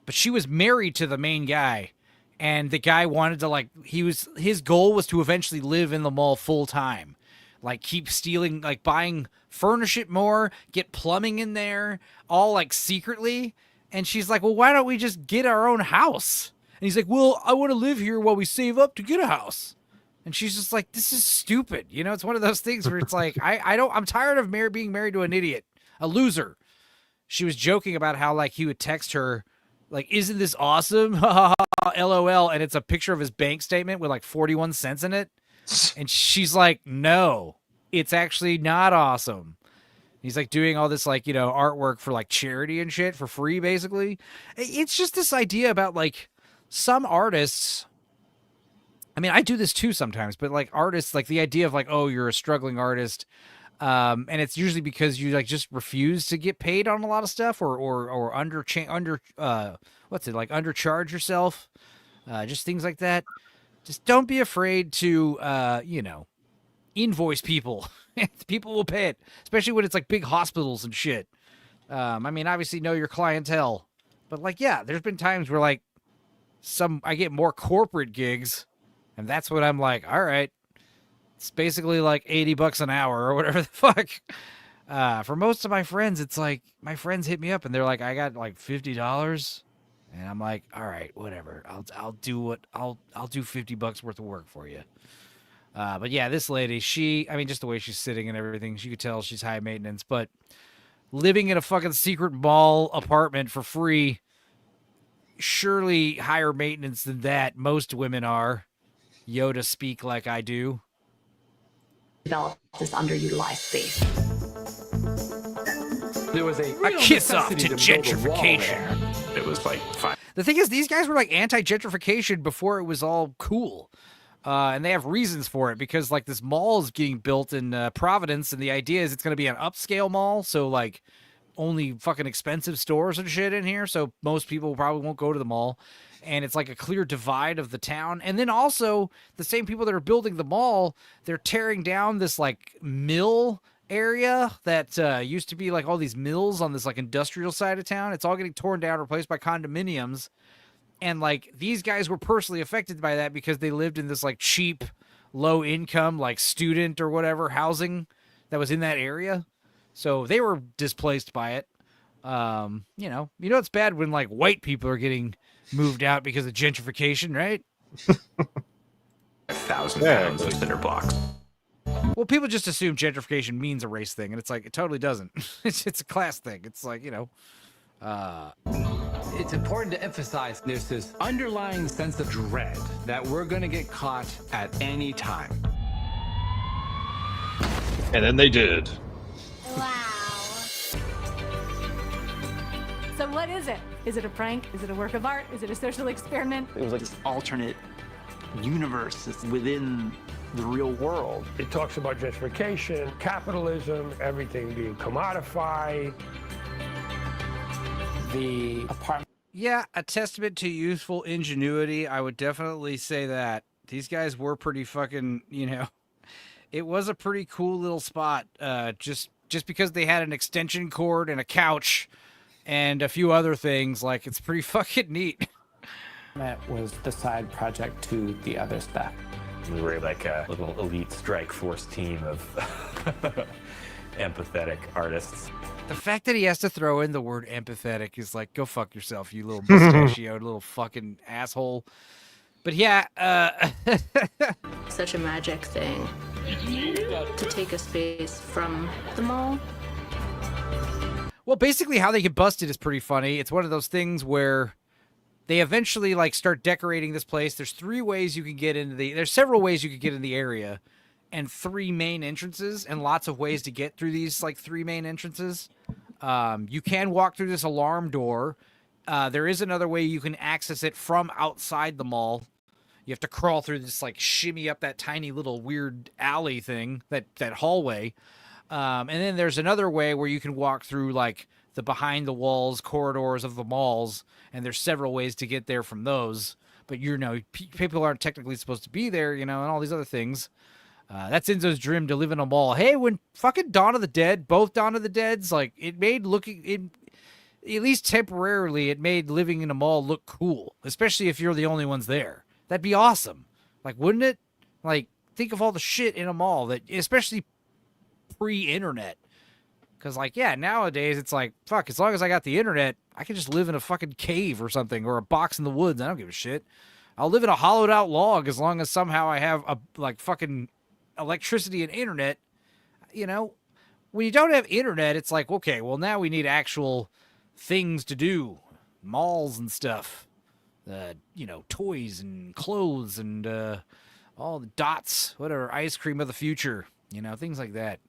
but she was married to the main guy, and the guy wanted to like, his goal was to eventually live in the mall full time, like keep stealing, like buying, furnish it more, get plumbing in there, all like secretly. And she's like, well, why don't we just get our own house? And he's like, well, I want to live here while we save up to get a house. And she's just like, this is stupid. You know, it's one of those things where it's like, I'm tired of being married to an idiot, a loser. She was joking about how like he would text her, like, isn't this awesome? LOL. And it's a picture of his bank statement with like 41 cents in it. And she's like, no, it's actually not awesome. He's like doing all this like, you know, artwork for like charity and shit for free, basically. It's just this idea about like some artists I mean, I do this too sometimes, but like artists, like the idea of like, oh, you're a struggling artist, and it's usually because you like just refuse to get paid on a lot of stuff, or undercharge yourself, just things like that. Just don't be afraid to invoice people. People will pay it, especially when it's like big hospitals and shit. I mean, obviously know your clientele, but like, yeah, there's been times where like I get more corporate gigs, and that's what I'm like, all right, it's basically like $80 an hour or whatever the fuck. For most of my friends, it's like my friends hit me up and they're like, I got like $50, and I'm like, all right, whatever. I'll do $50 worth of work for you. But yeah, this lady, I mean, just the way she's sitting and everything, you could tell she's high maintenance, but living in a fucking secret mall apartment for free, surely higher maintenance than that. Most women are. Yoda speak like I do. Develop this underutilized space. There was a kiss off to gentrification. It was like fine. The thing is, these guys were like anti-gentrification before it was all cool. And they have reasons for it, because like this mall is getting built in Providence, and the idea is it's going to be an upscale mall, so like only fucking expensive stores and shit in here, so most people probably won't go to the mall, and it's like a clear divide of the town. And then also the same people that are building the mall, they're tearing down this like mill area that used to be like all these mills on this like industrial side of town. It's all getting torn down, replaced by condominiums. And like these guys were personally affected by that because they lived in this like cheap, low income, like student or whatever housing that was in that area. So they were displaced by it. It's bad when like white people are getting moved out because of gentrification, right? 1,000 pounds of cinder blocks. Well, people just assume gentrification means a race thing, and it's like it totally doesn't. It's a class thing. It's like, It's important to emphasize there's this underlying sense of dread that we're going to get caught at any time. And then they did. So what is it? Is it a prank? Is it a work of art? Is it a social experiment? It was like this alternate universe that's within the real world. It talks about gentrification, capitalism, everything being commodified. The apartment. Yeah, a testament to youthful ingenuity. I would definitely say that. These guys were pretty fucking, it was a pretty cool little spot. Just because they had an extension cord and a couch and a few other things, like it's pretty fucking neat. That was the side project to the other spec. We were like a little elite strike force team of empathetic artists. The fact that he has to throw in the word empathetic is like, go fuck yourself, you little mustachioed little fucking asshole. But yeah, such a magic thing to take a space from the mall. Well, basically how they get busted is pretty funny. It's one of those things where they eventually like start decorating this place. There's several ways you can get in the area, and 3 main entrances, and lots of ways to get through these like 3 main entrances. You can walk through this alarm door. There is another way you can access it from outside the mall. You have to crawl through this, like shimmy up that tiny little weird alley thing, that hallway. And then there's another way where you can walk through like the behind the walls corridors of the malls, and there's several ways to get there from those. But people aren't technically supposed to be there, and all these other things. That's Enzo's dream, to live in a mall. Hey, when fucking Dawn of the Dead, both Dawn of the Deads, like at least temporarily, it made living in a mall look cool, especially if you're the only ones there. That'd be awesome. Like, wouldn't it? Like, think of all the shit in a mall that, especially pre-internet. Because, like, yeah, nowadays it's like, fuck, as long as I got the internet, I can just live in a fucking cave or something, or a box in the woods. I don't give a shit. I'll live in a hollowed out log as long as somehow I have fucking electricity and internet. When you don't have internet, it's like, okay, well, now we need actual things to do, malls and stuff, toys and clothes and all the dots, whatever, ice cream of the future, things like that.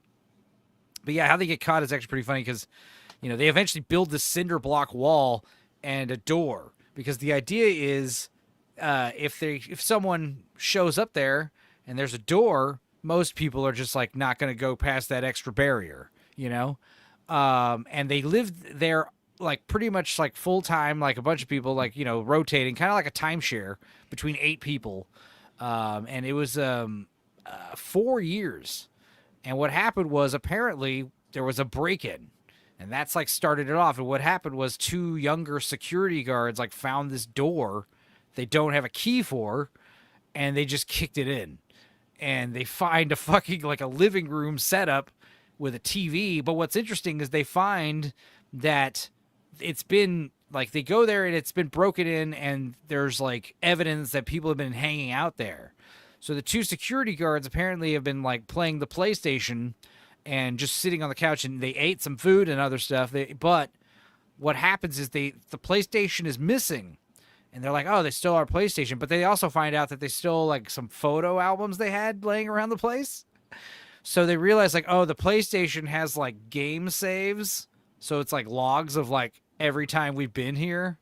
But yeah, how they get caught is actually pretty funny because, they eventually build this cinder block wall and a door, because the idea is if someone shows up there and there's a door, most people are just like not going to go past that extra barrier, you know? And they lived there like pretty much like full time, like a bunch of people, like, you know, rotating, kind of like a timeshare between 8 people. And it was 4 years. And what happened was apparently there was a break-in, and that's like started it off. And what happened was 2 younger security guards like found this door they don't have a key for, and they just kicked it in. And they find a fucking like a living room setup with a TV. But what's interesting is they find that it's been like, they go there and it's been broken in, and there's like evidence that people have been hanging out there. So the 2 security guards apparently have been like playing the PlayStation and just sitting on the couch, and they ate some food and other stuff. But what happens is the PlayStation is missing, and they're like, oh, they stole our PlayStation. But they also find out that they stole like some photo albums they had laying around the place. So they realize like, oh, the PlayStation has like game saves. So it's like logs of like every time we've been here.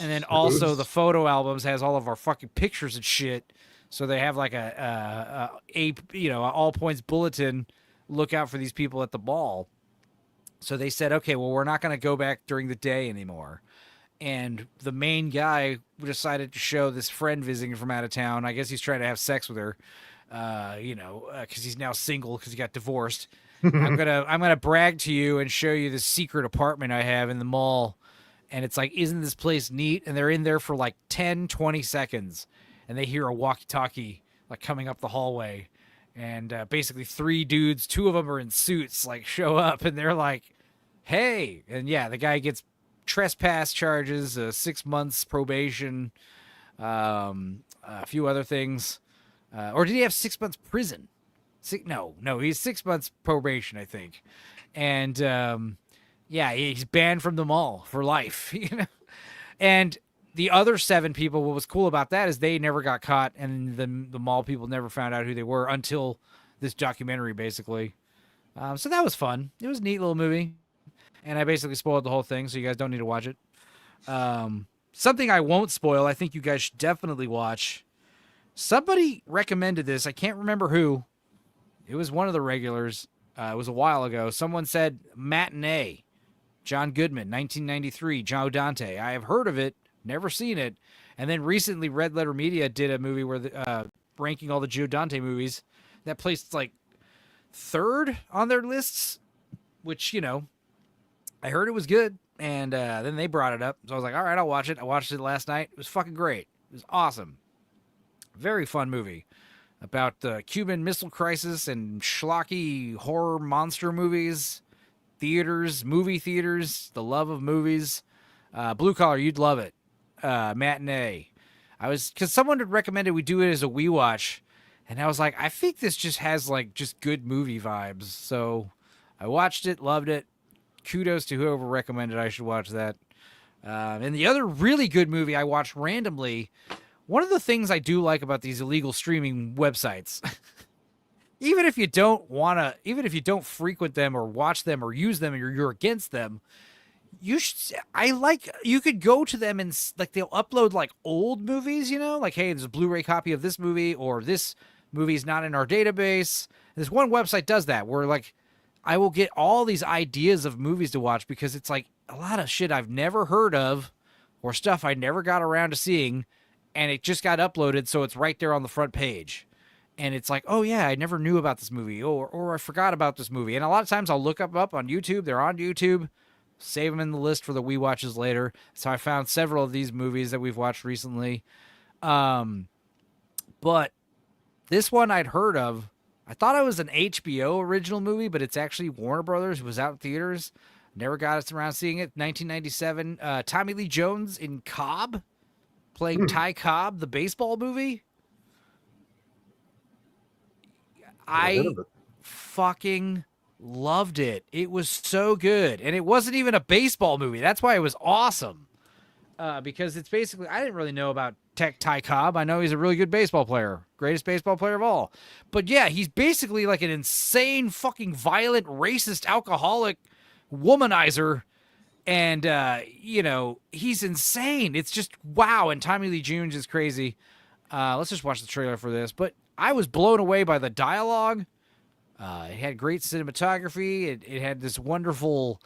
And then also the photo albums has all of our fucking pictures and shit. So they have like a you know, all points bulletin. Look out for these people at the ball. So they said, okay, well, we're not going to go back during the day anymore. And the main guy decided to show this friend visiting from out of town. I guess he's trying to have sex with her, you know, because he's now single because he got divorced. I'm gonna brag to you and show you this secret apartment I have in the mall. And it's like, isn't this place neat? And they're in there for like 10, 20 seconds. And they hear a walkie-talkie like coming up the hallway. And basically 3 dudes, 2 of them are in suits, like show up, and they're like, hey. And yeah, the guy gets trespass charges, 6 months probation, a few other things. Or did he have 6 months prison? No, he's 6 months probation, I think. And yeah, he's banned from the mall for life. You know? And the other 7 people, what was cool about that is they never got caught, and the mall people never found out who they were until this documentary, basically. So that was fun. It was a neat little movie. And I basically spoiled the whole thing, so you guys don't need to watch it. Something I won't spoil, I think you guys should definitely watch. Somebody recommended this. I can't remember who. It was one of the regulars. It was a while ago. Someone said Matinee. John Goodman, 1993. Joe Dante. I have heard of it. Never seen it. And then recently Red Letter Media did a movie where ranking all the Joe Dante movies. That placed like 3rd on their lists, which, you know, I heard it was good. And then they brought it up. So I was like, all right, I'll watch it. I watched it last night. It was fucking great. It was awesome. Very fun movie about the Cuban Missile Crisis and schlocky horror monster movies, movie theaters, the love of movies. Blue Collar, you'd love it. Matinee. Because someone had recommended we do it as a We Watch, and I was like, I think this just has like just good movie vibes. So I watched it, loved it. Kudos to whoever recommended I should watch that. And the other really good movie I watched randomly, one of the things I do like about these illegal streaming websites, even if you don't frequent them or watch them or use them, or you're against them, you could go to them and like they'll upload like old movies, you know, like, hey, there's a Blu-ray copy of this movie, or this movie's not in our database. This one website does that where like I will get all these ideas of movies to watch because it's like a lot of shit I've never heard of or stuff I never got around to seeing, and it just got uploaded, so it's right there on the front page. And it's like, oh yeah, I never knew about this movie, or I forgot about this movie. And a lot of times I'll look up on YouTube. They're on YouTube. Save them in the list for the We Watches later. So I found several of these movies that we've watched recently. But this one I'd heard of. I thought it was an HBO original movie, but it's actually Warner Brothers. It was out in theaters. Never got us around seeing it. 1997. Tommy Lee Jones in Cobb, playing Ty Cobb, the baseball movie. I fucking loved it. It was so good. And it wasn't even a baseball movie. That's why it was awesome. Because it's basically, I didn't really know about Ty Cobb. I know he's a really good baseball player. Greatest baseball player of all. But yeah, he's basically like an insane, fucking violent, racist, alcoholic womanizer. And, you know, he's insane. It's just, wow. And Tommy Lee Jones is crazy. Let's just watch the trailer for this. But I was blown away by the dialogue. It had great cinematography. It had this wonderful,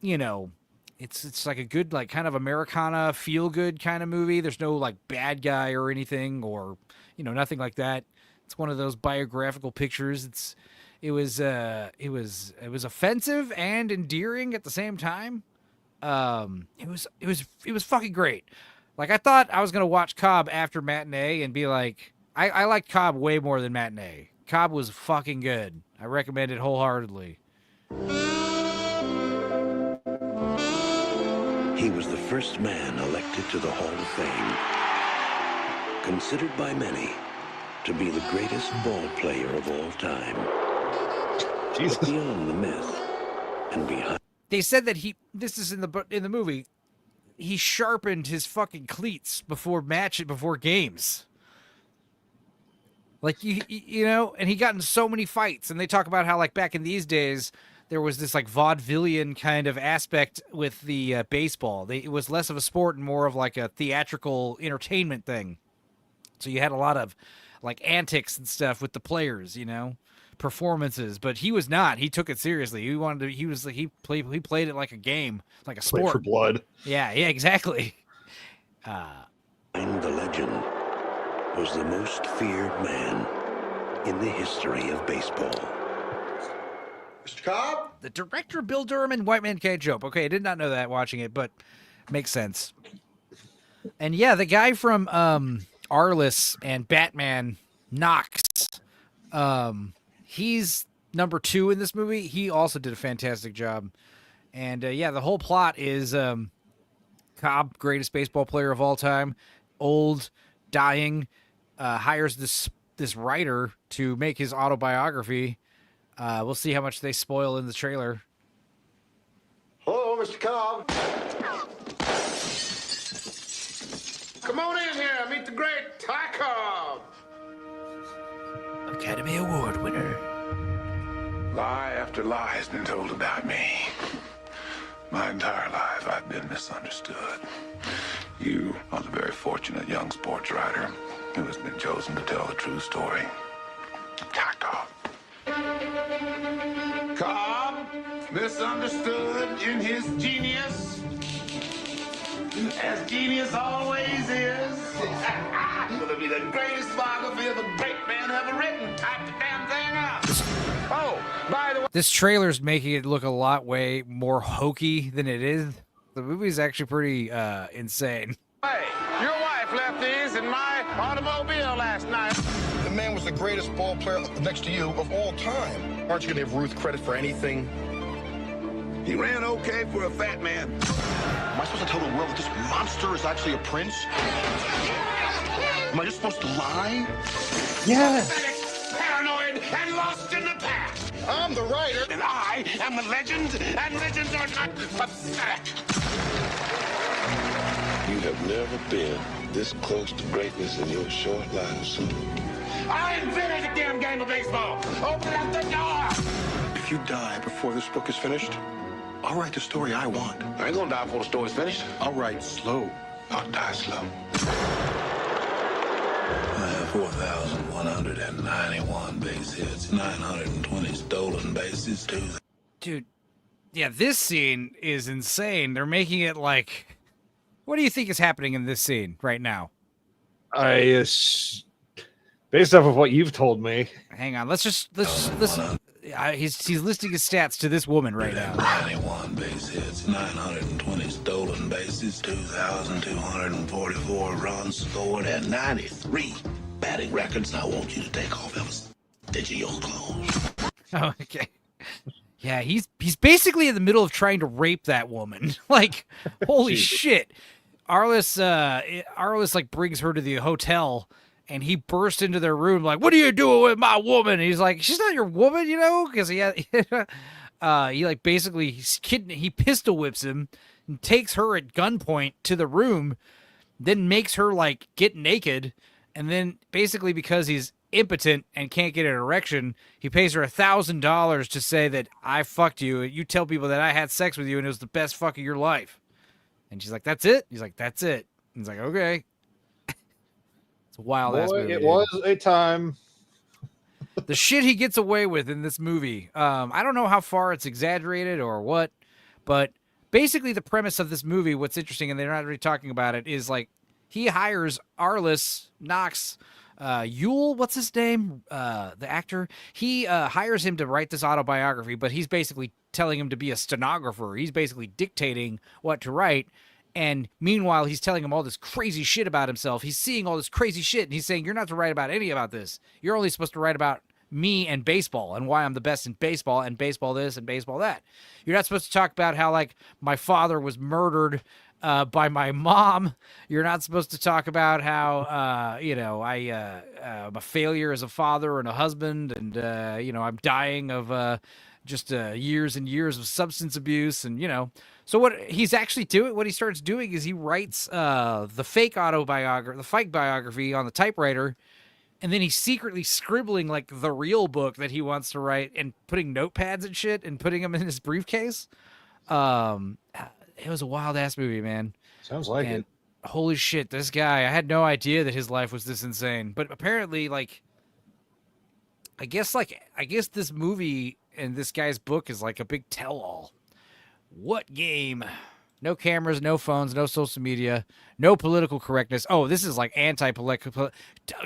it's like a good, like, kind of Americana feel-good kind of movie. There's no, like, bad guy or anything, or, nothing like that. It's one of those biographical pictures. It was offensive and endearing at the same time. It was fucking great. Like, I thought I was gonna watch Cobb after Matinee and be like, I liked Cobb way more than Matinee. Cobb was fucking good. I recommend it wholeheartedly. He was the first man elected to the Hall of Fame, considered by many to be the greatest ball player of all time. Jesus. But beyond the myth and behind. They said that this is in the movie, he sharpened his fucking cleats before games. Like, and he got in so many fights, and they talk about how, like, back in these days, there was this, like, vaudevillian kind of aspect with the baseball. It was less of a sport and more of, like, a theatrical entertainment thing. So you had a lot of, like, antics and stuff with the players, performances. But he was not. He took it seriously. He played it like a game, like a sport. Played for blood. Yeah, exactly. The legend was the most feared man in the history of baseball. Mr. Cobb? The director, Bill Durham, and White Man Can't Jump. Okay, I did not know that watching it, but makes sense. And yeah, the guy from Arliss and Batman, Knox, he's number 2 in this movie. He also did a fantastic job. And the whole plot is Cobb, greatest baseball player of all time, old, dying, hires this writer to make his autobiography. We'll see how much they spoil in the trailer. Hello, Mr. Cobb. Come on in here. Meet the great Ty Cobb. Academy Award winner. Lie after lie has been told about me. My entire life, I've been misunderstood. You are the very fortunate young sports writer who has been chosen to tell the true story. Ty Cobb. Cobb, misunderstood in his genius, as genius always is. Gonna be the greatest biography of a great man ever written. Type the damn thing up. Oh, by the way. This trailer's making it look a lot way more hokey than it is. The movie's actually pretty insane. Hey, your wife left these in my automobile last night. The man was the greatest ball player next to you of all time. Aren't you gonna give Ruth credit for anything? He ran okay for a fat man. Am I supposed to tell the world that this monster is actually a prince? Am I just supposed to lie? Yes. Paranoid and lost in the past. I'm the writer. And I am the legend, and legends are not pathetic. You have never been this close to greatness in your short life, son. I invented the damn game of baseball. Open up the door. If you die before this book is finished, I'll write the story I want. I ain't gonna die before the story's finished. I'll write slow. I'll die slow. I have 4,191 base hits, 920 stolen bases, too. Dude, yeah, this scene is insane. They're making it like... What do you think is happening in this scene right now? Based off of what you've told me. Hang on, let's listen. He's listing his stats to this woman right now. 91 base hits, 920 stolen bases, 2,244 runs scored, and 93 batting records. I want you to take off every stitch of your clothes. Oh, okay. Yeah, he's basically in the middle of trying to rape that woman. Like, holy shit. Arliss like brings her to the hotel, and he bursts into their room like, "What are you doing with my woman?" And he's like, "She's not your woman, because he like basically he pistol whips him and takes her at gunpoint to the room, then makes her like get naked, and then basically because he's impotent and can't get an erection, he pays her $1,000 to say that I fucked you. You tell people that I had sex with you and it was the best fuck of your life. And she's like, "That's it?" He's like, "That's it." And he's like, "Okay." It's a wild ass Boy, movie. it dude. was a time. The shit he gets away with in this movie. I don't know how far it's exaggerated or what, but basically the premise of this movie, what's interesting, and they're not really talking about it, is like he hires Arliss Knox Yule, what's his name? The actor. He hires him to write this autobiography, but he's basically telling him to be a stenographer. He's basically dictating what to write. And meanwhile, he's telling him all this crazy shit about himself. He's seeing all this crazy shit, and he's saying, you're not to write about any about this. You're only supposed to write about me and baseball and why I'm the best in baseball and baseball this and baseball that. You're not supposed to talk about how, like, my father was murdered by my mom. You're not supposed to talk about how, I'm a failure as a father and a husband, and, I'm dying of just years and years of substance abuse, and, So what he's actually doing, what he starts doing is he writes the fake biography on the typewriter, and then he's secretly scribbling like the real book that he wants to write and putting notepads and shit and putting them in his briefcase. It was a wild ass movie, man. Sounds like it. Holy shit, this guy, I had no idea that his life was this insane. But apparently, I guess this movie and this guy's book is like a big tell-all. What game? No cameras, no phones, no social media, no political correctness. Oh, this is like anti-political.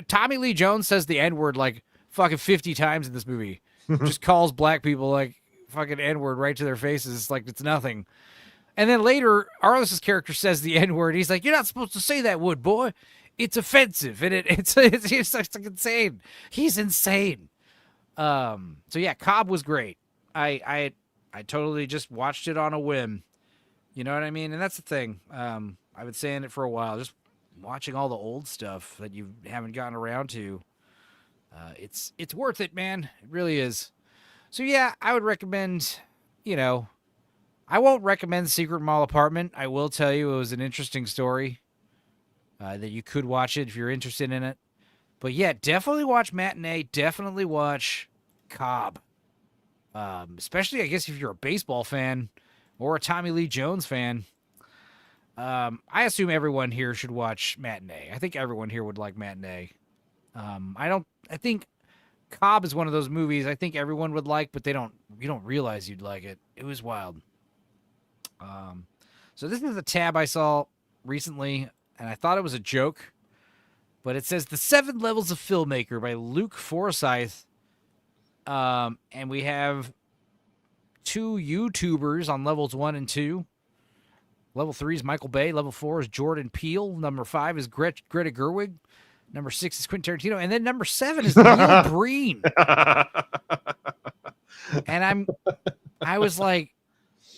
Tommy Lee Jones says the N-word like fucking 50 times in this movie. Just calls black people like fucking N-word right to their faces like it's nothing. And then later, Arliss's character says the N-word. He's like, you're not supposed to say that, wood boy. It's offensive. And it's like insane. He's insane. So yeah, Cobb was great. I totally just watched it on a whim. You know what I mean? And that's the thing. I've been saying it for a while. Just watching all the old stuff that you haven't gotten around to. It's worth it, man. It really is. So yeah, I would recommend, I won't recommend Secret Mall Apartment. I will tell you it was an interesting story that you could watch it if you're interested in it. But yeah, definitely watch Matinee. Definitely watch Cobb. Especially, I guess, if you're a baseball fan or a Tommy Lee Jones fan. I assume everyone here should watch Matinee. I think everyone here would like Matinee. I think Cobb is one of those movies I think everyone would like, but you don't realize you'd like it. It was wild. So this is a tab I saw recently, and I thought it was a joke, but it says The 7 Levels of Filmmaker by Luke Forsyth. And we have 2 YouTubers on levels 1 and 2. Level 3 is Michael Bay. Level 4 is Jordan Peele. Number 5 is Greta Gerwig. Number 6 is Quentin Tarantino. And then number 7 is Neil Breen. And I was like,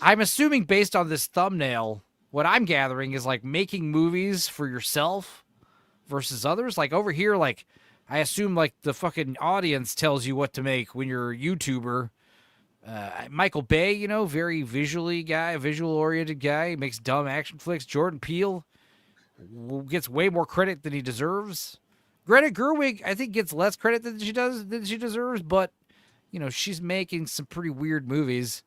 I'm assuming based on this thumbnail, what I'm gathering is like making movies for yourself versus others. Like over here, like I assume like the fucking audience tells you what to make when you're a YouTuber. Michael Bay, very visual-oriented guy. He makes dumb action flicks. Jordan Peele gets way more credit than he deserves. Greta Gerwig, I think, gets less credit than she deserves, but, she's making some pretty weird movies,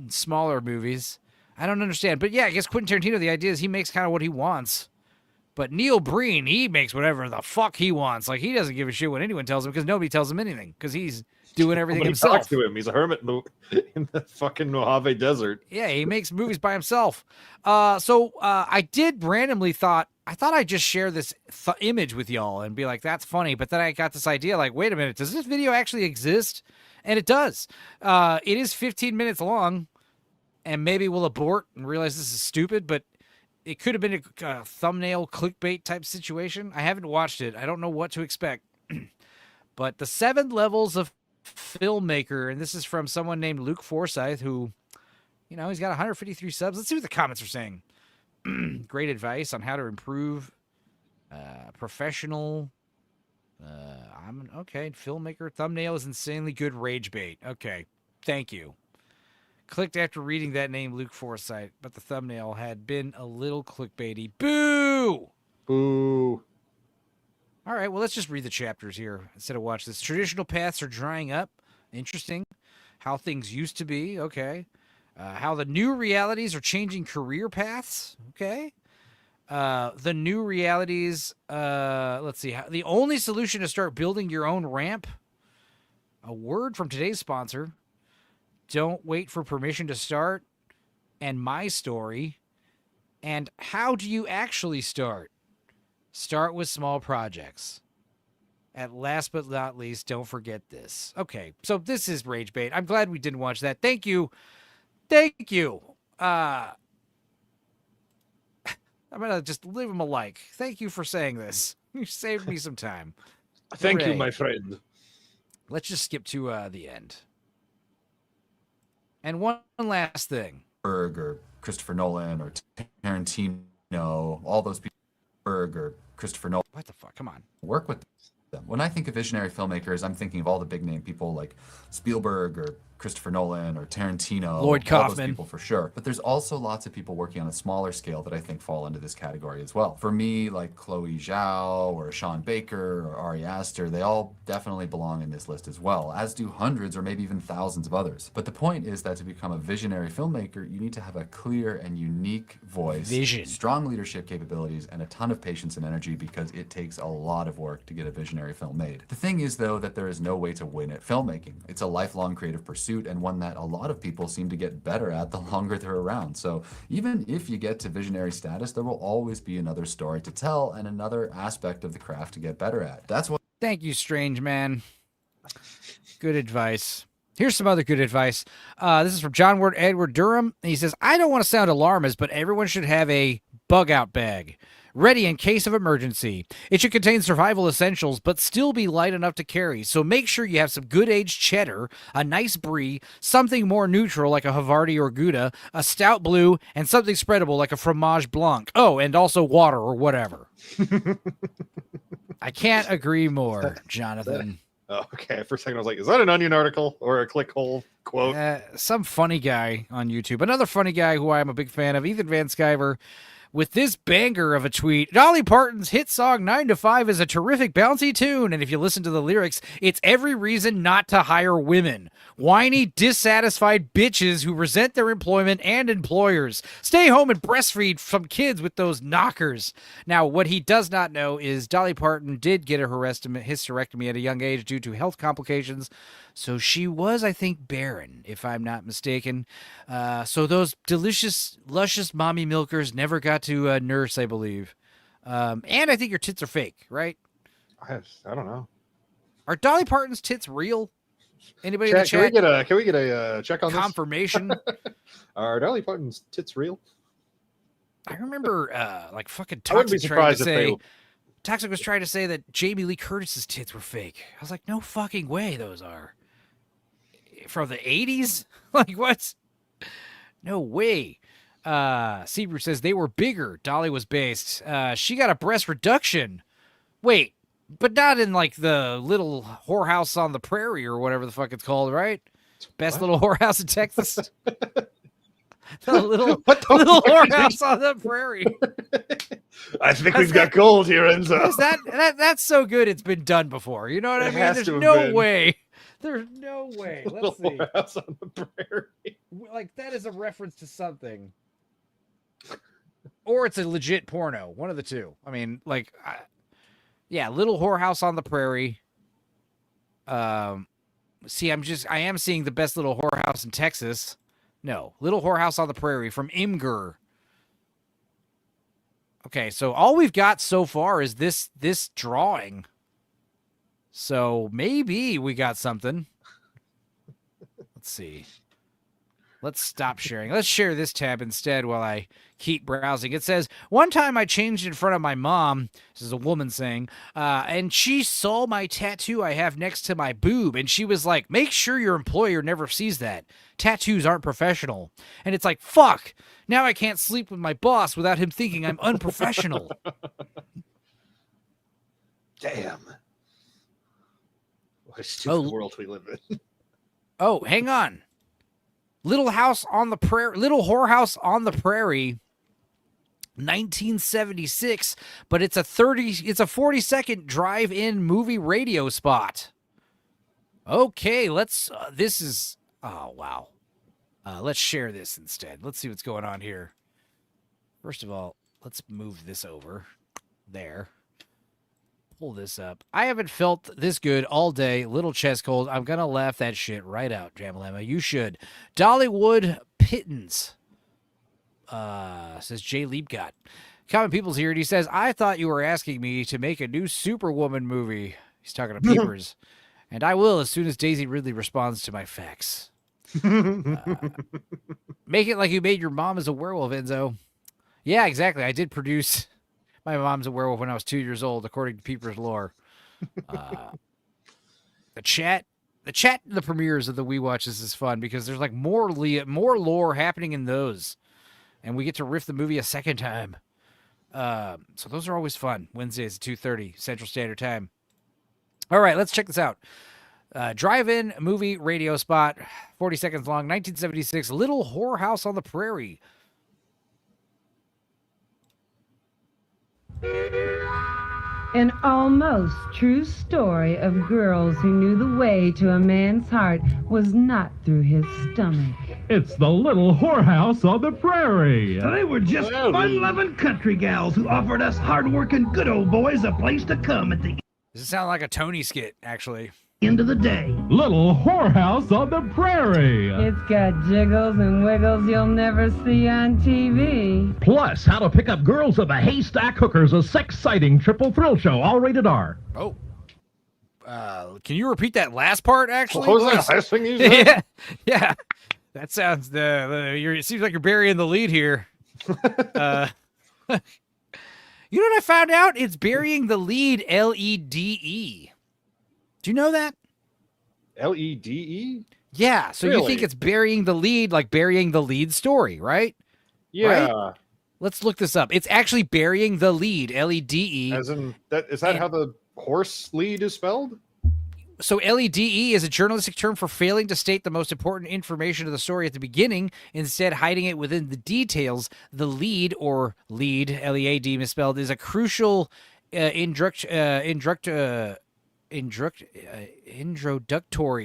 smaller movies. I don't understand. But, yeah, I guess Quentin Tarantino, the idea is he makes kind of what he wants. But Neil Breen, he makes whatever the fuck he wants. Like, he doesn't give a shit what anyone tells him because nobody tells him anything because he's doing everything himself. Talks to him. He's a hermit in the fucking Mojave Desert. Yeah, he makes movies by himself. So I did randomly I thought I'd just share this image with y'all and be like, that's funny. But then I got this idea like, wait a minute, does this video actually exist? And it does. It is 15 minutes long, and maybe we'll abort and realize this is stupid, but it could have been a thumbnail clickbait type situation. I haven't watched it. I don't know what to expect. But The 7 Levels of Filmmaker, and this is from someone named Luke Forsyth, who, he's got 153 subs. Let's see what the comments are saying. Great advice on how to improve professional. Okay. Filmmaker thumbnail is insanely good rage bait. Okay. Thank you. Clicked after reading that name, Luke Forsyth, but the thumbnail had been a little clickbaity. Boo! Boo. All right, well, let's just read the chapters here instead of watch this. Traditional paths are drying up. Interesting. How things used to be. Okay. How the new realities are changing career paths. Okay. The new realities. Let's see. The only solution to start building your own ramp. A word from today's sponsor. Don't wait for permission to start. And my story. And how do you actually start? Start with small projects. At last but not least, don't forget this. Okay, so this is Rage Bait. I'm glad we didn't watch that. Thank you. Thank you. I'm going to just leave him a like. Thank you for saying this. You saved me some time. Thank you, Hooray. my friend. Let's just skip to the end. And one last thing. Or Christopher Nolan or Tarantino, all those people. Or Christopher Nolan. What the fuck? Come on. Work with them. When I think of visionary filmmakers, I'm thinking of all the big name people like Spielberg or Christopher Nolan or Tarantino. Lloyd all those Kaufman. people for sure. But there's also lots of people working on a smaller scale that I think fall into this category as well. For me, like Chloe Zhao or Sean Baker or Ari Aster, they all definitely belong in this list as well, as do hundreds or maybe even thousands of others. But the point is that to become a visionary filmmaker, you need to have a clear and unique voice, Vision. strong leadership capabilities, and a ton of patience and energy because it takes a lot of work to get a visionary film made. The thing is, though, that there is no way to win at filmmaking. It's a lifelong creative pursuit and one that a lot of people seem to get better at the longer they're around. So even if you get to visionary status, there will always be another story to tell and another aspect of the craft to get better at. That's what. Thank you, strange man. Good advice. Here's some other good advice. This is from John Edward Durham. He says, I don't want to sound alarmist, but everyone should have a bug out bag ready in case of emergency. It should contain survival essentials, but still be light enough to carry. So make sure you have some good aged cheddar, a nice brie, something more neutral like a Havarti or Gouda, a stout blue, and something spreadable like a fromage blanc. Oh, and also water or whatever. I can't agree more, Jonathan. Oh, okay. For a second, I was like, is that an Onion article or a clickhole quote? Some funny guy on YouTube. Another funny guy who I'm a big fan of, Ethan Van Sciver, with this banger of a tweet. Dolly Parton's hit song 9 to 5 is a terrific bouncy tune, and if you listen to the lyrics, it's every reason not to hire women. Whiny, dissatisfied bitches who resent their employment and employers. Stay home and breastfeed some kids with those knockers. Now, what he does not know is Dolly Parton did get a hysterectomy at a young age due to health complications. So she was, I think, barren, if I'm not mistaken. So those delicious, luscious mommy milkers never got to nurse, I believe. And I think your tits are fake, right? I don't know. Are Dolly Parton's tits real? Anybody Chat, in the chat? Can we get a check on confirmation? Are Dolly Parton's tits real? I remember, like fucking I wouldn't be Toxic trying to surprised if say. Toxic was trying to say that Jamie Lee Curtis's tits were fake. I was like, no fucking way, those are. From the 80s? Like, what? No way. Seabrew says they were bigger. Dolly was based. She got a breast reduction. Wait, but not in like the little whorehouse on the prairie or whatever the fuck it's called, right? Best little whorehouse in Texas. The little whorehouse on the prairie. I think we've got gold here, Enzo. Is that's so good it's been done before. You know what I It mean? has There's to have no been. way. There's no way. Let's see. Whorehouse on the prairie. Like, that is a reference to something. Or it's a legit porno. One of the two. I mean, like, yeah, Little Whorehouse on the Prairie. See, I am seeing the Best Little Whorehouse in Texas. No, Little Whorehouse on the Prairie from Imgur. Okay, so all we've got so far is this drawing. So maybe we got something. Let's see. Let's stop sharing. Let's share this tab instead while I keep browsing. It says, one time I changed in front of my mom. This is a woman saying, and she saw my tattoo I have next to my boob. And she was like, make sure your employer never sees that. Tattoos aren't professional. And it's like, fuck. Now I can't sleep with my boss without him thinking I'm unprofessional. Damn. What a stupid world we live in. Oh, hang on. Little Whorehouse on the Prairie, 1976, but it's a 40-second drive-in movie radio spot. Okay, let's oh wow. Let's share this instead. Let's see what's going on here. First of all, let's move this over there. Pull this up. I haven't felt this good all day. Little chest cold. I'm going to laugh that shit right out, Jamalama. You should. Dollywood Pittons. Says Jay Liebgott. Common People's here, and he says, I thought you were asking me to make a new Superwoman movie. He's talking to Peepers. And I will as soon as Daisy Ridley responds to my fax. Make it like you made your mom as a werewolf, Enzo. Yeah, exactly. I did produce My Mom's a Werewolf when I was 2 years old, according to Peepers lore. The chat in the premieres of the We Watches is fun because there's like more lore happening in those. And we get to riff the movie a second time. So those are always fun. Wednesdays at 2:30 Central Standard Time. All right, let's check this out. Drive-in movie radio spot, 40 seconds long, 1976, Little Whorehouse on the Prairie. An almost true story of girls who knew the way to a man's heart was not through his stomach. It's the Little Whorehouse on the Prairie. They were just fun-loving country gals who offered us hard-working good old boys a place to come at the Does it sound like a Tony skit, actually? end of the day. Little Whorehouse on the Prairie. It's got jiggles and wiggles you'll never see on TV. Plus, how to pick up girls at the Haystack Hookers, a sex-citing triple thrill show, all rated R. Oh. Can you repeat that last part, actually? What was that last thing you said? Yeah. Yeah. That sounds, it seems like you're burying the lead here. You know what I found out? It's burying the lead, L-E-D-E. Do you know that? L-E-D-E? Yeah, so Really? you think it's burying the lead, like burying the lead story, right? Yeah. Right? Let's look this up. It's actually burying the lead, L-E-D-E. As in, is that how the horse lead is spelled? So LEDE is a journalistic term for failing to state the most important information of the story at the beginning, instead hiding it within the details. The lead, or lead, L-E-A-D misspelled, is a crucial introductory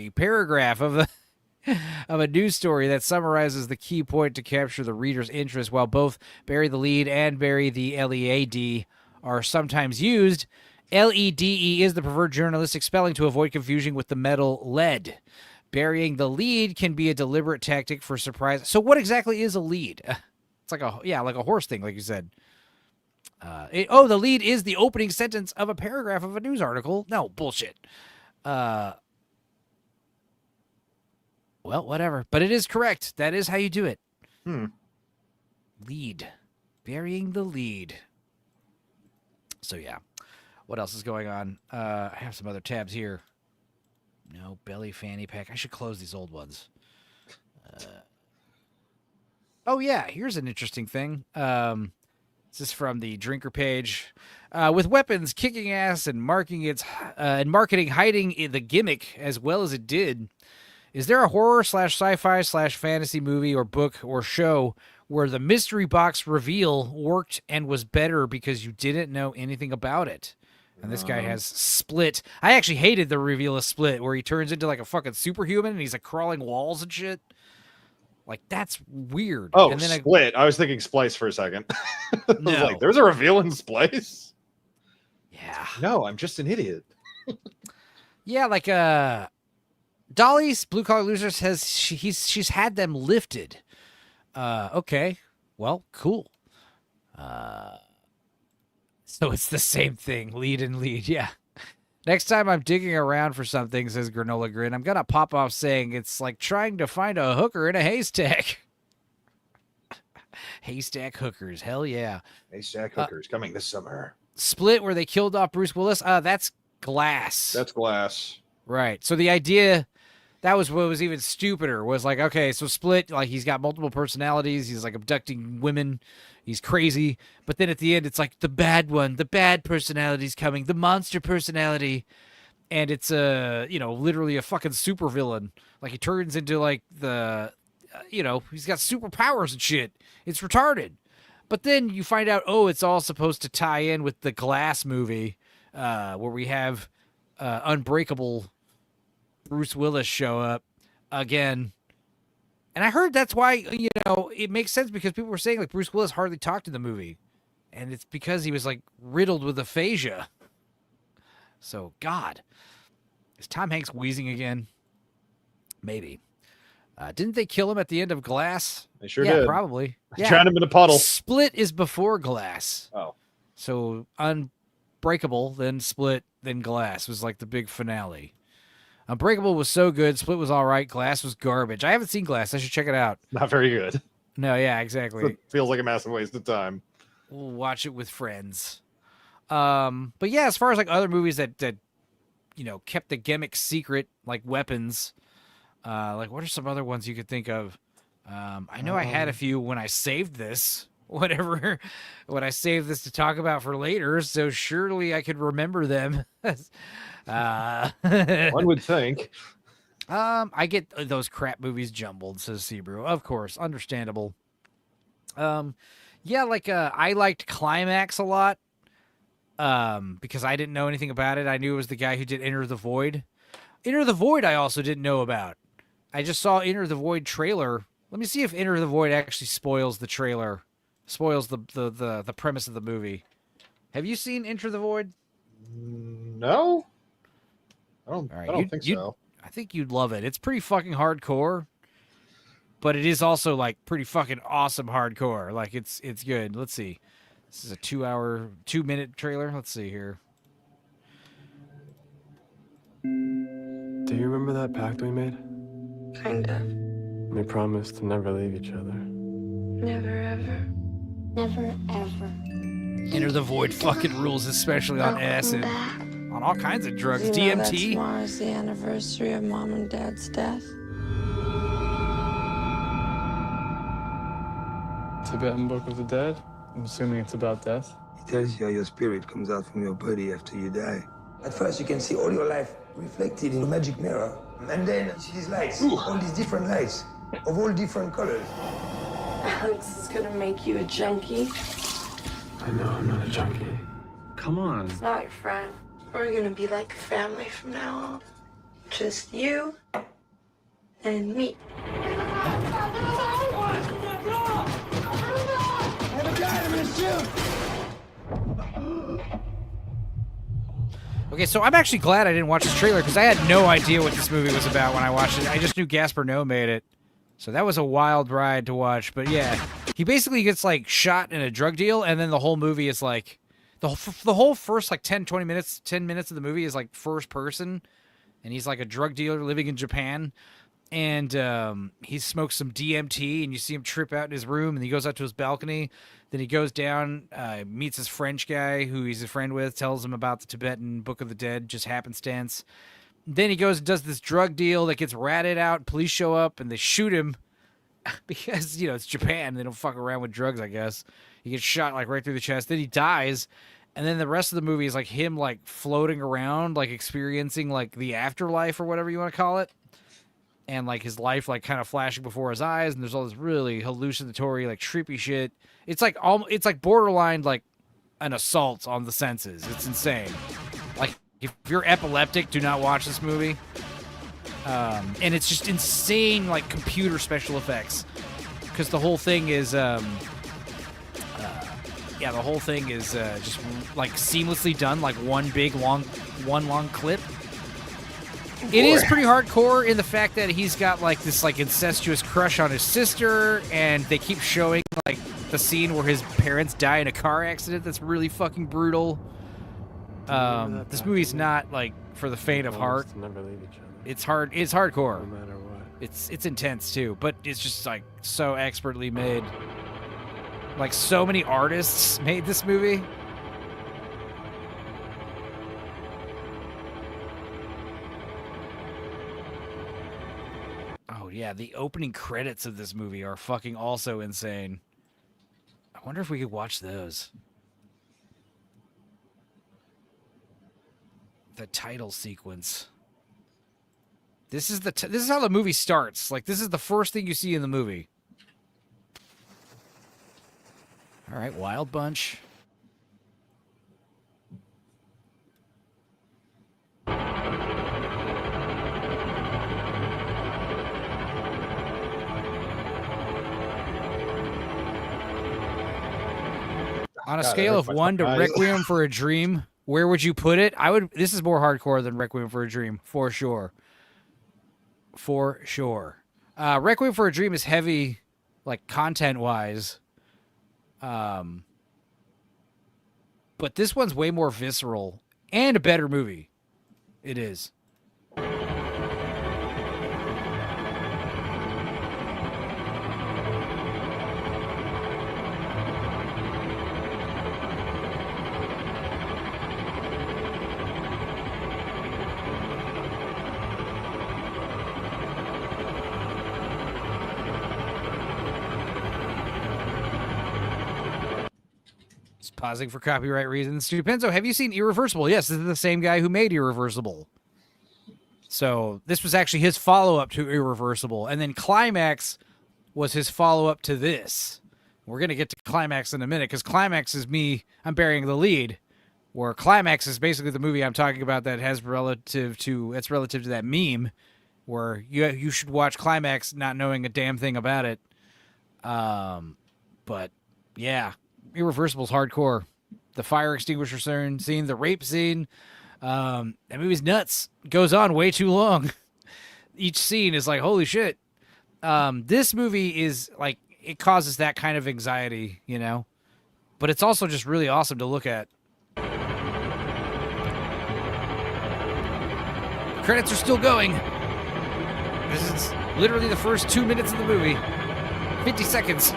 paragraph of a news story that summarizes the key point to capture the reader's interest. While both bury the lead and bury the LEAD are sometimes used, LEDE is the preferred journalistic spelling to avoid confusion with the metal lead. Burying the lead can be a deliberate tactic for surprise. So what exactly is a lead? It's like a horse thing, like you said. The lead is the opening sentence of a paragraph of a news article. No, bullshit. Well, whatever. But it is correct. That is how you do it. Lead. Burying the lead. So, yeah. What else is going on? I have some other tabs here. No, belly fanny pack. I should close these old ones. Oh, yeah. Here's an interesting thing. This is from the drinker page. With weapons kicking ass and marketing hiding the gimmick as well as it did, is there a horror / sci-fi / fantasy movie or book or show where the mystery box reveal worked and was better because you didn't know anything about it? And this guy has Split. I actually hated the reveal of Split, where he turns into like a fucking superhuman and he's like crawling walls and shit. Like, that's weird. Oh, and then Split. I was thinking Splice for a secon. I was No. like, there's a reveal in Splice? Yeah. No, I'm just an idiot. Yeah, like Dolly's Blue Collar Losers she's had them lifted. Okay. Well, cool. So it's the same thing, lead and lead. Yeah. Next time I'm digging around for something, says Granola Grin, I'm gonna pop off saying it's like trying to find a hooker in a haystack. Haystack hookers, hell yeah. Haystack hookers coming this summer. Split, where they killed off Bruce Willis. That's Glass. That's Glass. Right. So the idea, that was what was even stupider, was like, okay, so Split, like he's got multiple personalities. He's like abducting women. He's crazy. But then at the end, it's like the bad one, the bad personality's coming, the monster personality. And it's literally a fucking supervillain. Like he turns into like he's got superpowers and shit. It's retarded. But then you find out, it's all supposed to tie in with the Glass movie, where we have Unbreakable Bruce Willis show up again. And I heard that's why, it makes sense, because people were saying like Bruce Willis hardly talked in the movie. And it's because he was like riddled with aphasia. So, God. Is Tom Hanks wheezing again? Maybe. Didn't they kill him at the end of Glass? They sure yeah, did. Probably. They drowned him in a puddle. Split is before Glass. Oh. So Unbreakable, then Split, then Glass was like the big finale. Unbreakable was so good. Split was all right. Glass was garbage. I haven't seen Glass. I should check it out. Not very good. No, yeah, exactly. It feels like a massive waste of time. We'll watch it with friends. But yeah, as far as like other movies that kept the gimmick secret, like Weapons, like what are some other ones you could think of? I know I had a few when I saved this, when I saved this to talk about for later, so surely I could remember them. One would think. I get those crap movies jumbled, says Sebrew. Of course, understandable. Yeah, like I liked Climax a lot. Because I didn't know anything about it. I knew it was the guy who did Enter the Void. Enter the Void I also didn't know about. I just saw Enter the Void trailer. Let me see if Enter the Void actually spoils the trailer. Spoils the premise of the movie. Have you seen Enter the Void? No. I don't think so. I think you'd love it. It's pretty fucking hardcore. But it is also like pretty fucking awesome hardcore. Like it's good. Let's see. This is a 2-minute trailer. Let's see here. Do you remember that pact we made? Kind of. We promised to never leave each other. Never ever. Never ever. Enter the Void fucking rules, especially on acid. On all kinds of drugs. You know that DMT. tomorrow's the anniversary of Mom and Dad's death. Tibetan Book of the Dead? I'm assuming it's about death. He tells you how your spirit comes out from your body after you die. At first, you can see all your life reflected in a magic mirror. And then you see these lights, all these different lights, of all different colors. Alex is gonna make you a junkie. I know I'm not a junkie. Come on. It's not your friend. We're gonna be like family from now on. Just you and me. Okay, so I'm actually glad I didn't watch this trailer because I had no idea what this movie was about when I watched it. I just knew Gaspar Noé made it. So that was a wild ride to watch. But yeah, he basically gets like shot in a drug deal, and then the whole movie is like the whole first like 10 minutes of the movie is like first person, and he's like a drug dealer living in Japan. And he smokes some DMT, and you see him trip out in his room, and he goes out to his balcony. Then he goes down, meets this French guy who he's a friend with, tells him about the Tibetan Book of the Dead, just happenstance. Then he goes and does this drug deal that gets ratted out. Police show up, and they shoot him because, it's Japan. They don't fuck around with drugs, I guess. He gets shot, like, right through the chest. Then he dies. And then the rest of the movie is, like, him, like, floating around, like, experiencing, like, the afterlife or whatever you want to call it. And, like, his life, like, kind of flashing before his eyes. And there's all this really hallucinatory, like, trippy shit. It's like borderline, like, an assault on the senses. It's insane. Like, if you're epileptic, do not watch this movie. And it's just insane, like, computer special effects. Because the whole thing is, just, like, seamlessly done, like, one long clip. It is pretty hardcore in the fact that he's got, like, this, like, incestuous crush on his sister, and they keep showing, like, the scene where his parents die in a car accident. That's really fucking brutal. This movie's not, like, for the faint of heart. It's hardcore. No matter what. It's intense, too, but it's just, like, so expertly made. Like, so many artists made this movie. Yeah, the opening credits of this movie are fucking also insane. I wonder if we could watch those. The title sequence. This is how the movie starts. Like, this is the first thing you see in the movie. All right, Wild Bunch. On a God, scale that of hurts my 1 to eyes. Requiem for a Dream, where would you put it? This is more hardcore than Requiem for a Dream, for sure. For sure. Requiem for a Dream is heavy, like, content-wise. But this one's way more visceral and a better movie. It is. Pausing for copyright reasons. Stupenzo, have you seen Irreversible? Yes, this is the same guy who made Irreversible. So this was actually his follow-up to Irreversible. And then Climax was his follow-up to this. We're going to get to Climax in a minute, because Climax is me, I'm burying the lead, where Climax is basically the movie I'm talking about that has relative to that meme, where you should watch Climax not knowing a damn thing about it. But, yeah. Irreversible's hardcore. The fire extinguisher scene, the rape scene. That movie's nuts. Goes on way too long. Each scene is like, holy shit. This movie is like, it causes that kind of anxiety, you know? But it's also just really awesome to look at. Credits are still going. This is literally the first 2 minutes of the movie. 50 seconds.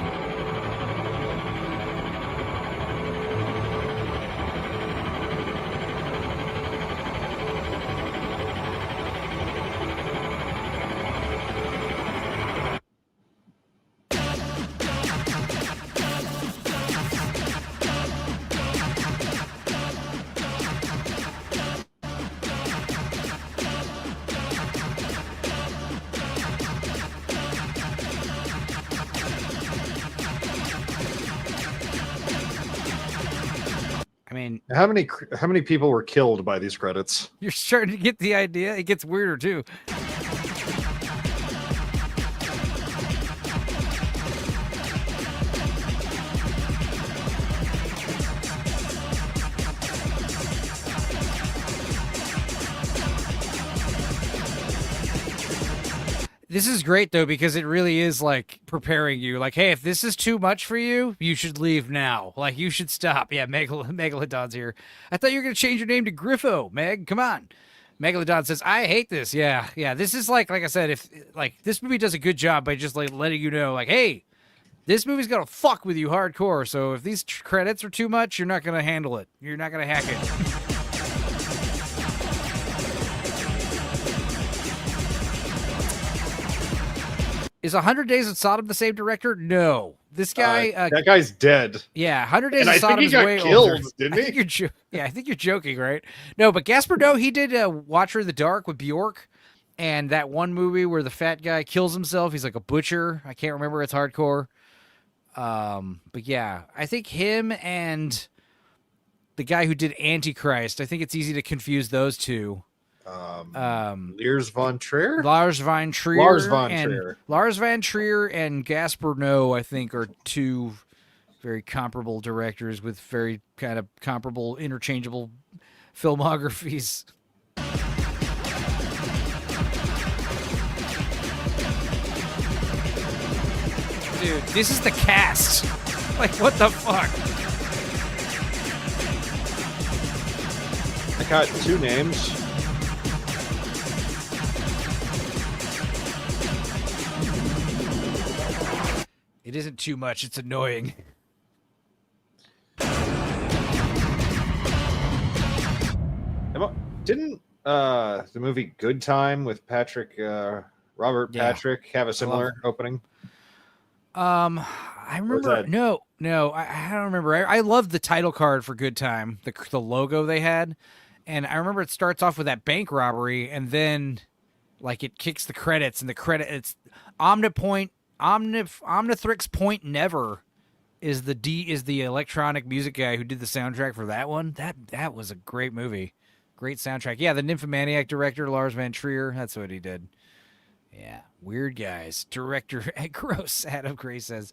I mean, how many people were killed by these credits? You're starting to get the idea. It gets weirder too. This is great, though, because it really is, like, preparing you. Like, hey, if this is too much for you, you should leave now. Like, you should stop. Yeah, Megalodon's here. I thought you were going to change your name to Griffo, Meg. Come on. Megalodon says, I hate this. Yeah. This is, like I said, if, like, this movie does a good job by just, like, letting you know, like, hey, this movie's going to fuck with you hardcore. So if these credits are too much, you're not going to handle it. You're not going to hack it. Is 100 Days of Sodom the same director? No. This guy... that guy's dead. Yeah, 100 Days and of I Sodom think he is got way killed, older. didn't he? I think you're joking, right? No, but Gaspar Noé, he did Watcher in the Dark with Bjork, and that one movie where the fat guy kills himself. He's like a butcher. I can't remember. It's hardcore. But yeah, I think him and the guy who did Antichrist, I think it's easy to confuse those two. Lars von Trier? Lars von Trier. Lars von Trier. Lars von Trier and Gaspar Noé, I think, are two very comparable directors with very kind of comparable, interchangeable filmographies. Dude, this is the cast. Like, what the fuck? I got two names. It isn't too much. It's annoying. Didn't the movie Good Time with Robert Patrick have a similar opening? I remember. No, I don't remember. I love the title card for Good Time, the logo they had, and I remember it starts off with that bank robbery, and then like it kicks the credits, and it's Omnithrix Point Never is the electronic music guy who did the soundtrack for that one. That was a great movie. Great soundtrack. Yeah, the Nymphomaniac director, Lars von Trier. That's what he did. Yeah, weird guys. Director, gross, Adam Gray says.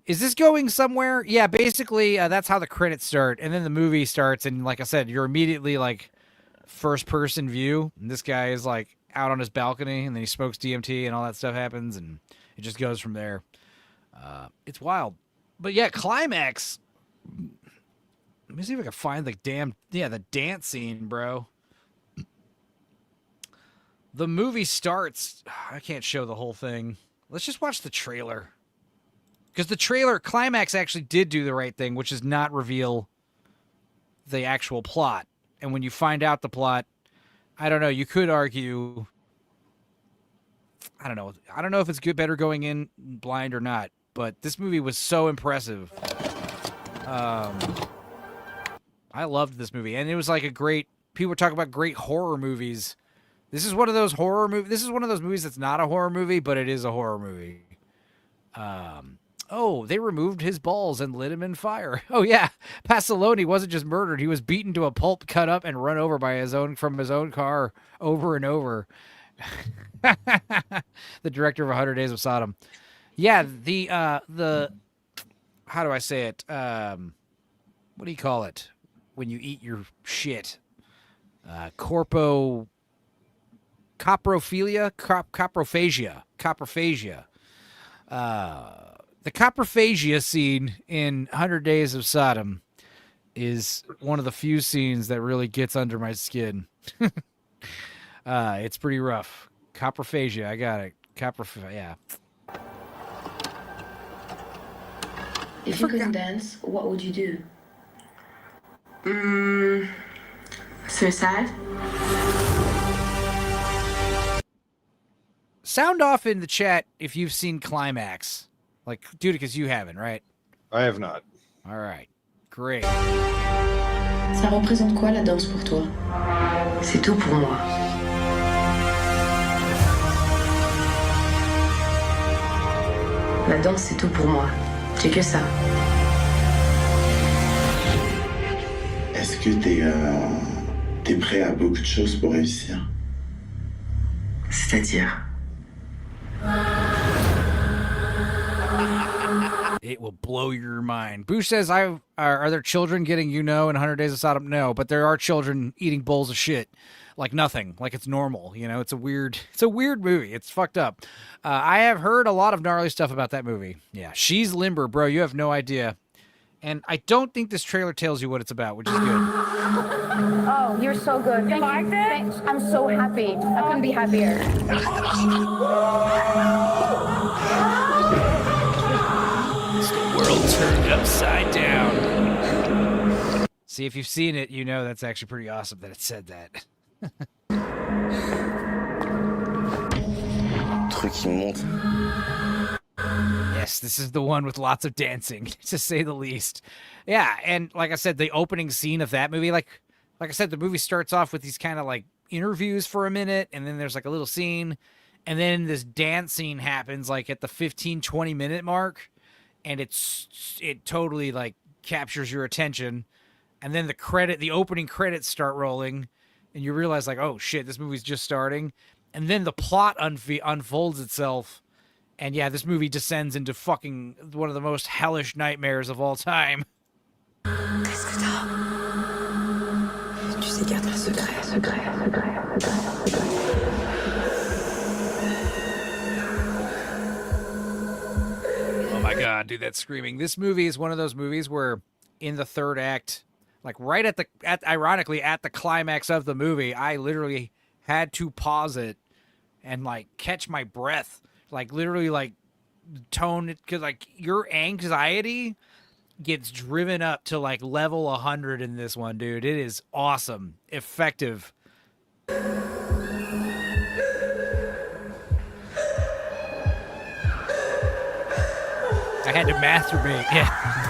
Is this going somewhere? Yeah, basically that's how the credits start, and then the movie starts, and like I said, you're immediately like first person view, and this guy is like out on his balcony, and then he smokes DMT, and all that stuff happens, and it just goes from there. It's wild. But yeah, climax. Let me see if I can find the the dance scene, bro. The movie starts. I can't show the whole thing. Let's just watch the trailer. Because the trailer, climax actually did do the right thing, which is not reveal the actual plot. And when you find out the plot, I don't know, you could argue, I don't know if it's better going in blind or not, but this movie was so impressive. I loved this movie, and it was like a great, people were talking about great horror movies. This is one of those horror movies. This is one of those movies that's not a horror movie, but it is a horror movie. Oh, they removed his balls and lit him in fire. Oh yeah, Pasolini wasn't just murdered; he was beaten to a pulp, cut up, and run over by from his own car over and over. The director of 100 Days of Sodom. Yeah, the how do I say it? What do you call it when you eat your shit? Corophilia, coprophagia. The coprophagia scene in 100 Days of Sodom is one of the few scenes that really gets under my skin. It's pretty rough. Coprophagia, I got it. Yeah. If you couldn't dance, what would you do? Suicide? Sound off in the chat if you've seen Climax. Like, dude, because you haven't, right? I have not. All right. Great. Ça représente quoi la danse pour toi? C'est tout pour moi. La danse, c'est tout pour moi. J'ai que ça. Est-ce que t'es prêt à beaucoup de choses pour réussir? C'est-à-dire? It will blow your mind. Boosh says, are there children getting in 100 Days of Sodom? No, but there are children eating bowls of shit. Like nothing. Like it's normal. It's a weird movie. It's fucked up. I have heard a lot of gnarly stuff about that movie. Yeah, She's Limber, bro. You have no idea. And I don't think this trailer tells you what it's about, which is good. Oh, you're so good. You liked it? I'm so happy. I couldn't be happier. The world turned upside down. See, if you've seen it, that's actually pretty awesome that it said that. Truc qui monte. Yes, this is the one with lots of dancing, to say the least. Yeah, and like I said, the opening scene of that movie, like I said, the movie starts off with these kind of like interviews for a minute, and then there's like a little scene, and then this dance scene happens like at the 15-20 minute mark, and it totally like captures your attention, and then the opening credits start rolling, and you realize like, oh shit, this movie's just starting, and then the plot unfolds itself. And yeah, this movie descends into fucking one of the most hellish nightmares of all time. Qu'est-ce que t'as? Tu sais garder un secret. Oh my god, dude, that screaming. This movie is one of those movies where in the third act, like right ironically at the climax of the movie, I literally had to pause it and like catch my breath. Like literally like tone it, because like your anxiety gets driven up to like level 100 in this one, dude. It is awesome. Effective. I had to masturbate. Yeah.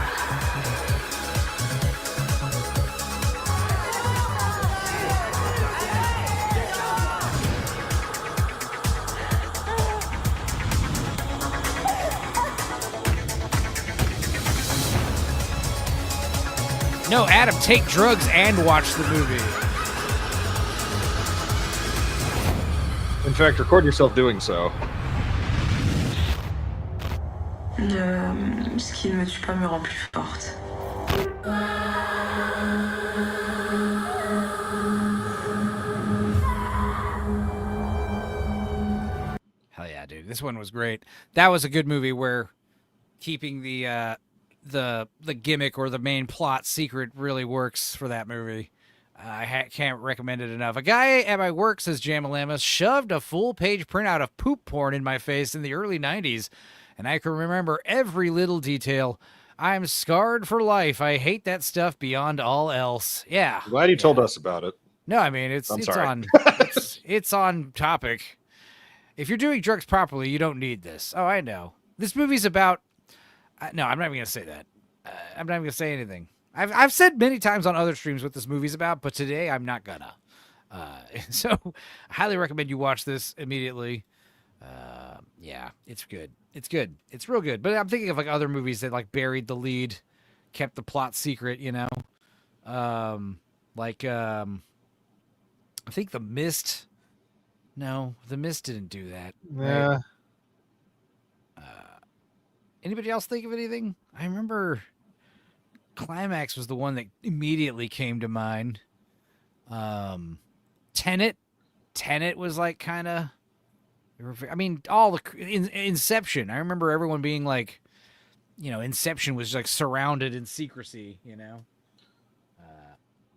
No, Adam, take drugs and watch the movie. In fact, record yourself doing so. Ce qui ne me tue pas me rend plus forte. Hell yeah, dude. This one was great. That was a good movie where keeping the gimmick or the main plot secret really works for that movie. I can't recommend it enough. A guy at my work, says Jamalamas, shoved a full-page printout of poop porn in my face in the early 90s, and I can remember every little detail. I'm scarred for life. I hate that stuff beyond all else. Yeah. I'm glad you told us about it. No, I mean, it's sorry. on it's on topic. If you're doing drugs properly, you don't need this. Oh, I know. This movie's about... no, I'm not even going to say that. I'm not even going to say anything. I've said many times on other streams what this movie's about, but today I'm not gonna. So I highly recommend you watch this immediately. Yeah, it's good. It's good. It's real good. But I'm thinking of like other movies that like buried the lead, kept the plot secret, you know? I think The Mist. No, The Mist didn't do that. Yeah. Right? Anybody else think of anything? I remember Climax was the one that immediately came to mind. Tenet was like kind of, I mean, all the Inception. I remember everyone being like, you know, Inception was like surrounded in secrecy, you know.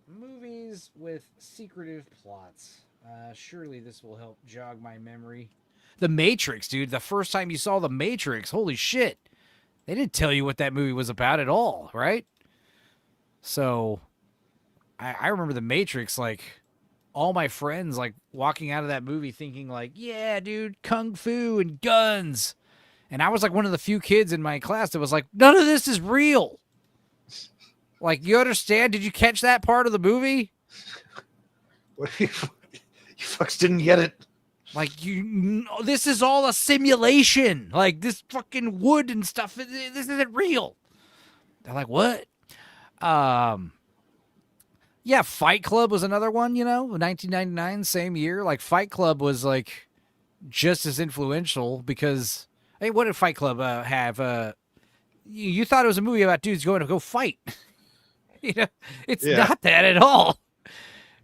Movies with secretive plots. Surely this will help jog my memory. The Matrix, dude. The first time you saw The Matrix, holy shit. They didn't tell you what that movie was about at all, right? So I remember The Matrix, like all my friends like walking out of that movie thinking like, yeah, dude, kung fu and guns. And I was like one of the few kids in my class that was like, none of this is real. Like, you understand? Did you catch that part of the movie? What if you fucks didn't get it? Like, this is all a simulation. Like, this fucking wood and stuff, this isn't real. They're like, what? Yeah, Fight Club was another one, you know, 1999, same year. Like, Fight Club was, like, just as influential because, hey, what did Fight Club have? You thought it was a movie about dudes going to go fight. You know, it's not that at all.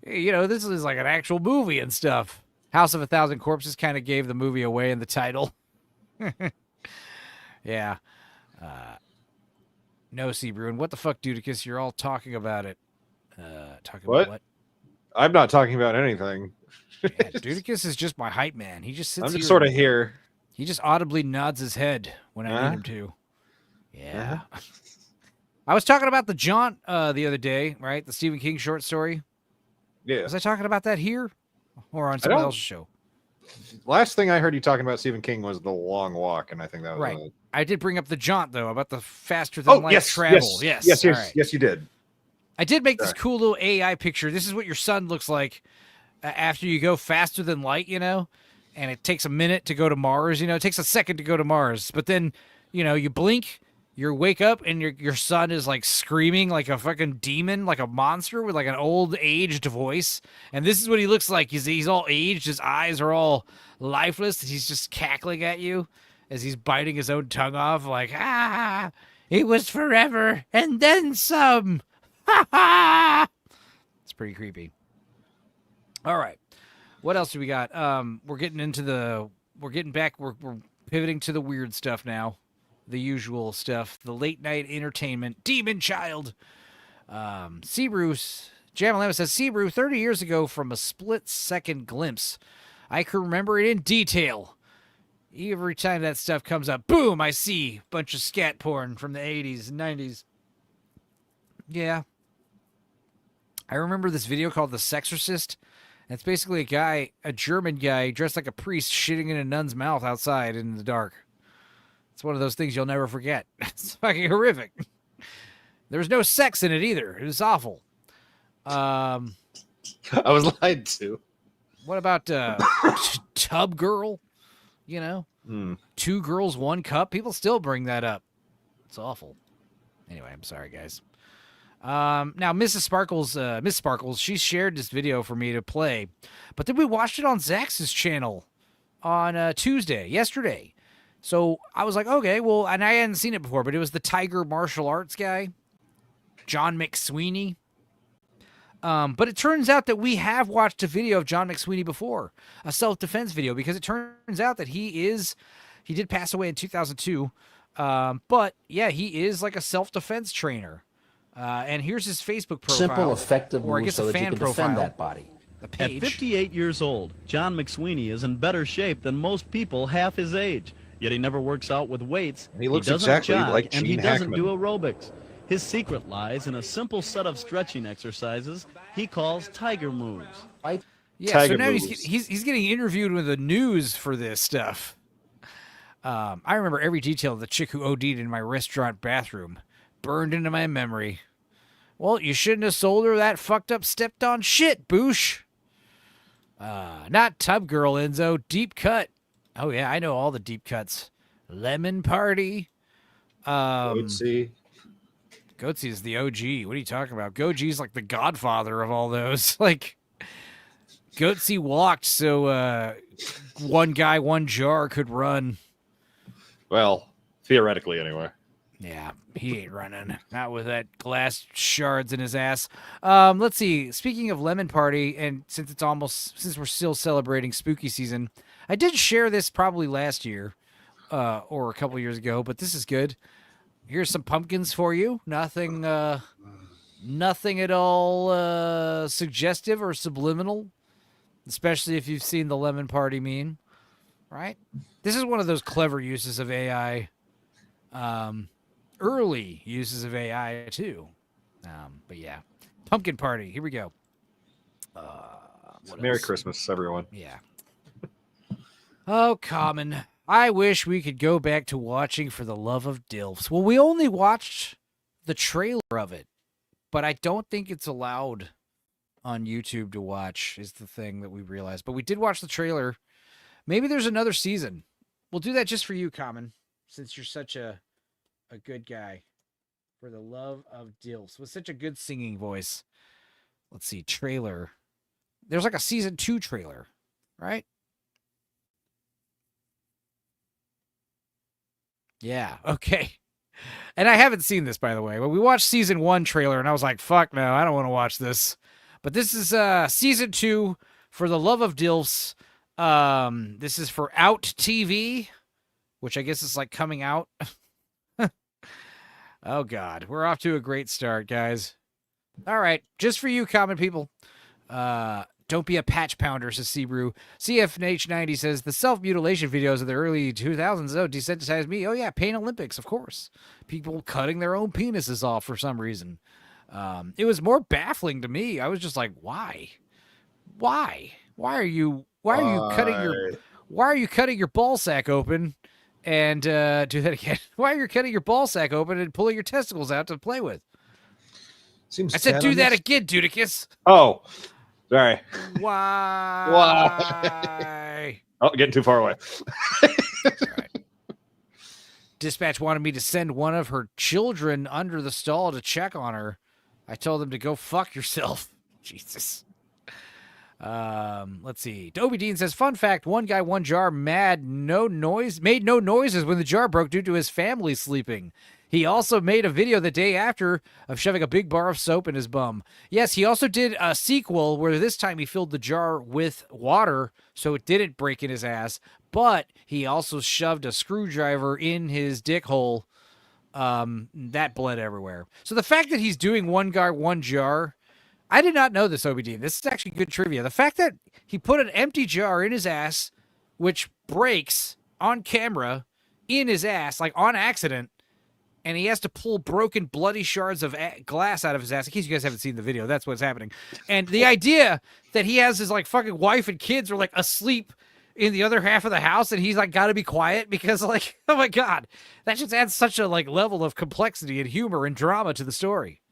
You know, this is like an actual movie and stuff. House of a Thousand Corpses kind of gave the movie away in the title. Yeah. No, Seabruin. What the fuck, Dudicus? You're all talking about it. Talking about what? I'm not talking about anything. Yeah, Dudicus is just my hype man. He just sits I'm just here sort of here. He just audibly nods his head when I need him to. Yeah. I was talking about The Jaunt the other day, right? The Stephen King short story. Yeah. Was I talking about that here or on someone else's show? Last thing I heard you talking about Stephen King was The Long Walk, and I think that was right. I did bring up The Jaunt, though, about the faster than light travel. Yes, right. yes, you did. I did make this cool little AI picture. This is what your sun looks like after you go faster than light, you know? And it takes a minute to go to Mars, you know? It takes a second to go to Mars. But then, you know, you blink, you wake up, and your son is, like, screaming like a fucking demon, like a monster with, like, an old, aged voice. And this is what he looks like. He's all aged. His eyes are all lifeless. He's just cackling at you as he's biting his own tongue off, like, it was forever, and then some. It's pretty creepy. All right. What else do we got? We're getting back. We're pivoting to the weird stuff now. The usual stuff. The late night entertainment. Demon Child. Sebrew. Jamalama says, Sebrew, 30 years ago from a split-second glimpse, I can remember it in detail. Every time that stuff comes up, boom, I see a bunch of scat porn from the 80s and 90s. Yeah. I remember this video called The Sexorcist. It's basically a German guy dressed like a priest shitting in a nun's mouth outside in the dark. It's one of those things you'll never forget. It's fucking horrific. There was no sex in it either. It was awful. I was lied to. What about Tub Girl? You know? 2 girls, 1 cup. People still bring that up. It's awful. Anyway, I'm sorry, guys. Now, Miss Sparkles, she shared this video for me to play. But then we watched it on Zax's channel on yesterday. So I was like, okay, well, and I hadn't seen it before, but it was the Tiger martial arts guy, John McSweeney. But it turns out that we have watched a video of John McSweeney before, a self-defense video, because it turns out that he did pass away in 2002. But yeah, he is like a self-defense trainer. And here's his Facebook profile. Simple, effective or I move guess so a that you fan can profile. defend that body. At 58 years old, John McSweeney is in better shape than most people half his age. Yet he never works out with weights. He looks doesn't exactly jog, like and he Gene doesn't Hackman. do aerobics. His secret lies in a simple set of stretching exercises he calls tiger moves. Yeah, Tiger so now moves. he's getting interviewed with the news for this stuff. I remember every detail of the chick who OD'd in my restaurant bathroom, burned into my memory. Well, you shouldn't have sold her that fucked up stepped on shit, Boosh. Not Tub Girl, Enzo. Deep Cut. Oh yeah, I know all the deep cuts. Lemon Party. Goatsy. Goatsy is the OG. What are you talking about? Goji's like the godfather of all those. Like, Goatsy walked so one guy, one jar could run. Well, theoretically, anyway. Yeah, he ain't running. Not with that glass shards in his ass. Let's see. Speaking of Lemon Party, and since we're still celebrating spooky season, I did share this probably last year or a couple years ago, but this is good. Here's some pumpkins for you. Nothing at all suggestive or subliminal, especially if you've seen the Lemon Party meme, right? This is one of those clever uses of AI. Early uses of AI too. But yeah, Pumpkin Party. Here we go. Merry Christmas, everyone. Yeah. Oh, Common. I wish we could go back to watching For the Love of Dilfs. Well, we only watched the trailer of it, but I don't think it's allowed on YouTube to watch, is the thing that we realized. But we did watch the trailer. Maybe there's another season. We'll do that just for you, Common, since you're such a good guy. For the Love of Dilfs. With such a good singing voice. Let's see, trailer. There's like a season 2 trailer, right? Yeah, okay. And I haven't seen this, by the way, but we watched season 1 trailer, and I was like, fuck no, I don't want to watch this. But this is season 2 For the Love of Dilfs. This is for Out TV, which I guess is like coming out. Oh, God. We're off to a great start, guys. All right. Just for you, common people. Don't be a patch pounder, says Sebrew. CFNH90 says, the self-mutilation videos of the early 2000s, desensitized me. Oh, yeah, Pain Olympics, of course. People cutting their own penises off for some reason. It was more baffling to me. I was just like, why? Why are you cutting your ball sack open and do that again? Why are you cutting your ball sack open and pulling your testicles out to play with? Seems I said, do that again, Dudicus. Oh, sorry. Why? Why? Oh, getting too far away. Dispatch wanted me to send one of her children under the stall to check on her. I told them to go fuck yourself. Jesus. Let's see. Dobie Dean says, fun fact, one guy, one jar, made no noises when the jar broke due to his family sleeping. He also made a video the day after of shoving a big bar of soap in his bum. Yes, he also did a sequel where this time he filled the jar with water so it didn't break in his ass, but he also shoved a screwdriver in his dick hole. That bled everywhere. So the fact that he's doing one guy, one jar, I did not know this, OBD. This is actually good trivia. The fact that he put an empty jar in his ass, which breaks on camera in his ass, like on accident, and he has to pull broken, bloody shards of glass out of his ass. In case you guys haven't seen the video, that's what's happening. And the idea that he has his like fucking wife and kids are like asleep in the other half of the house, and he's like got to be quiet because like, oh my God, that just adds such a like level of complexity and humor and drama to the story.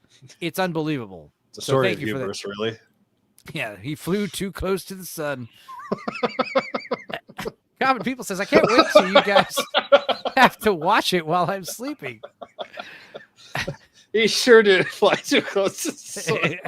It's unbelievable. It's a story of hubris, really. Yeah, he flew too close to the sun. Common People says, I can't wait till you guys have to watch it while I'm sleeping. He sure did fly too close to the sun.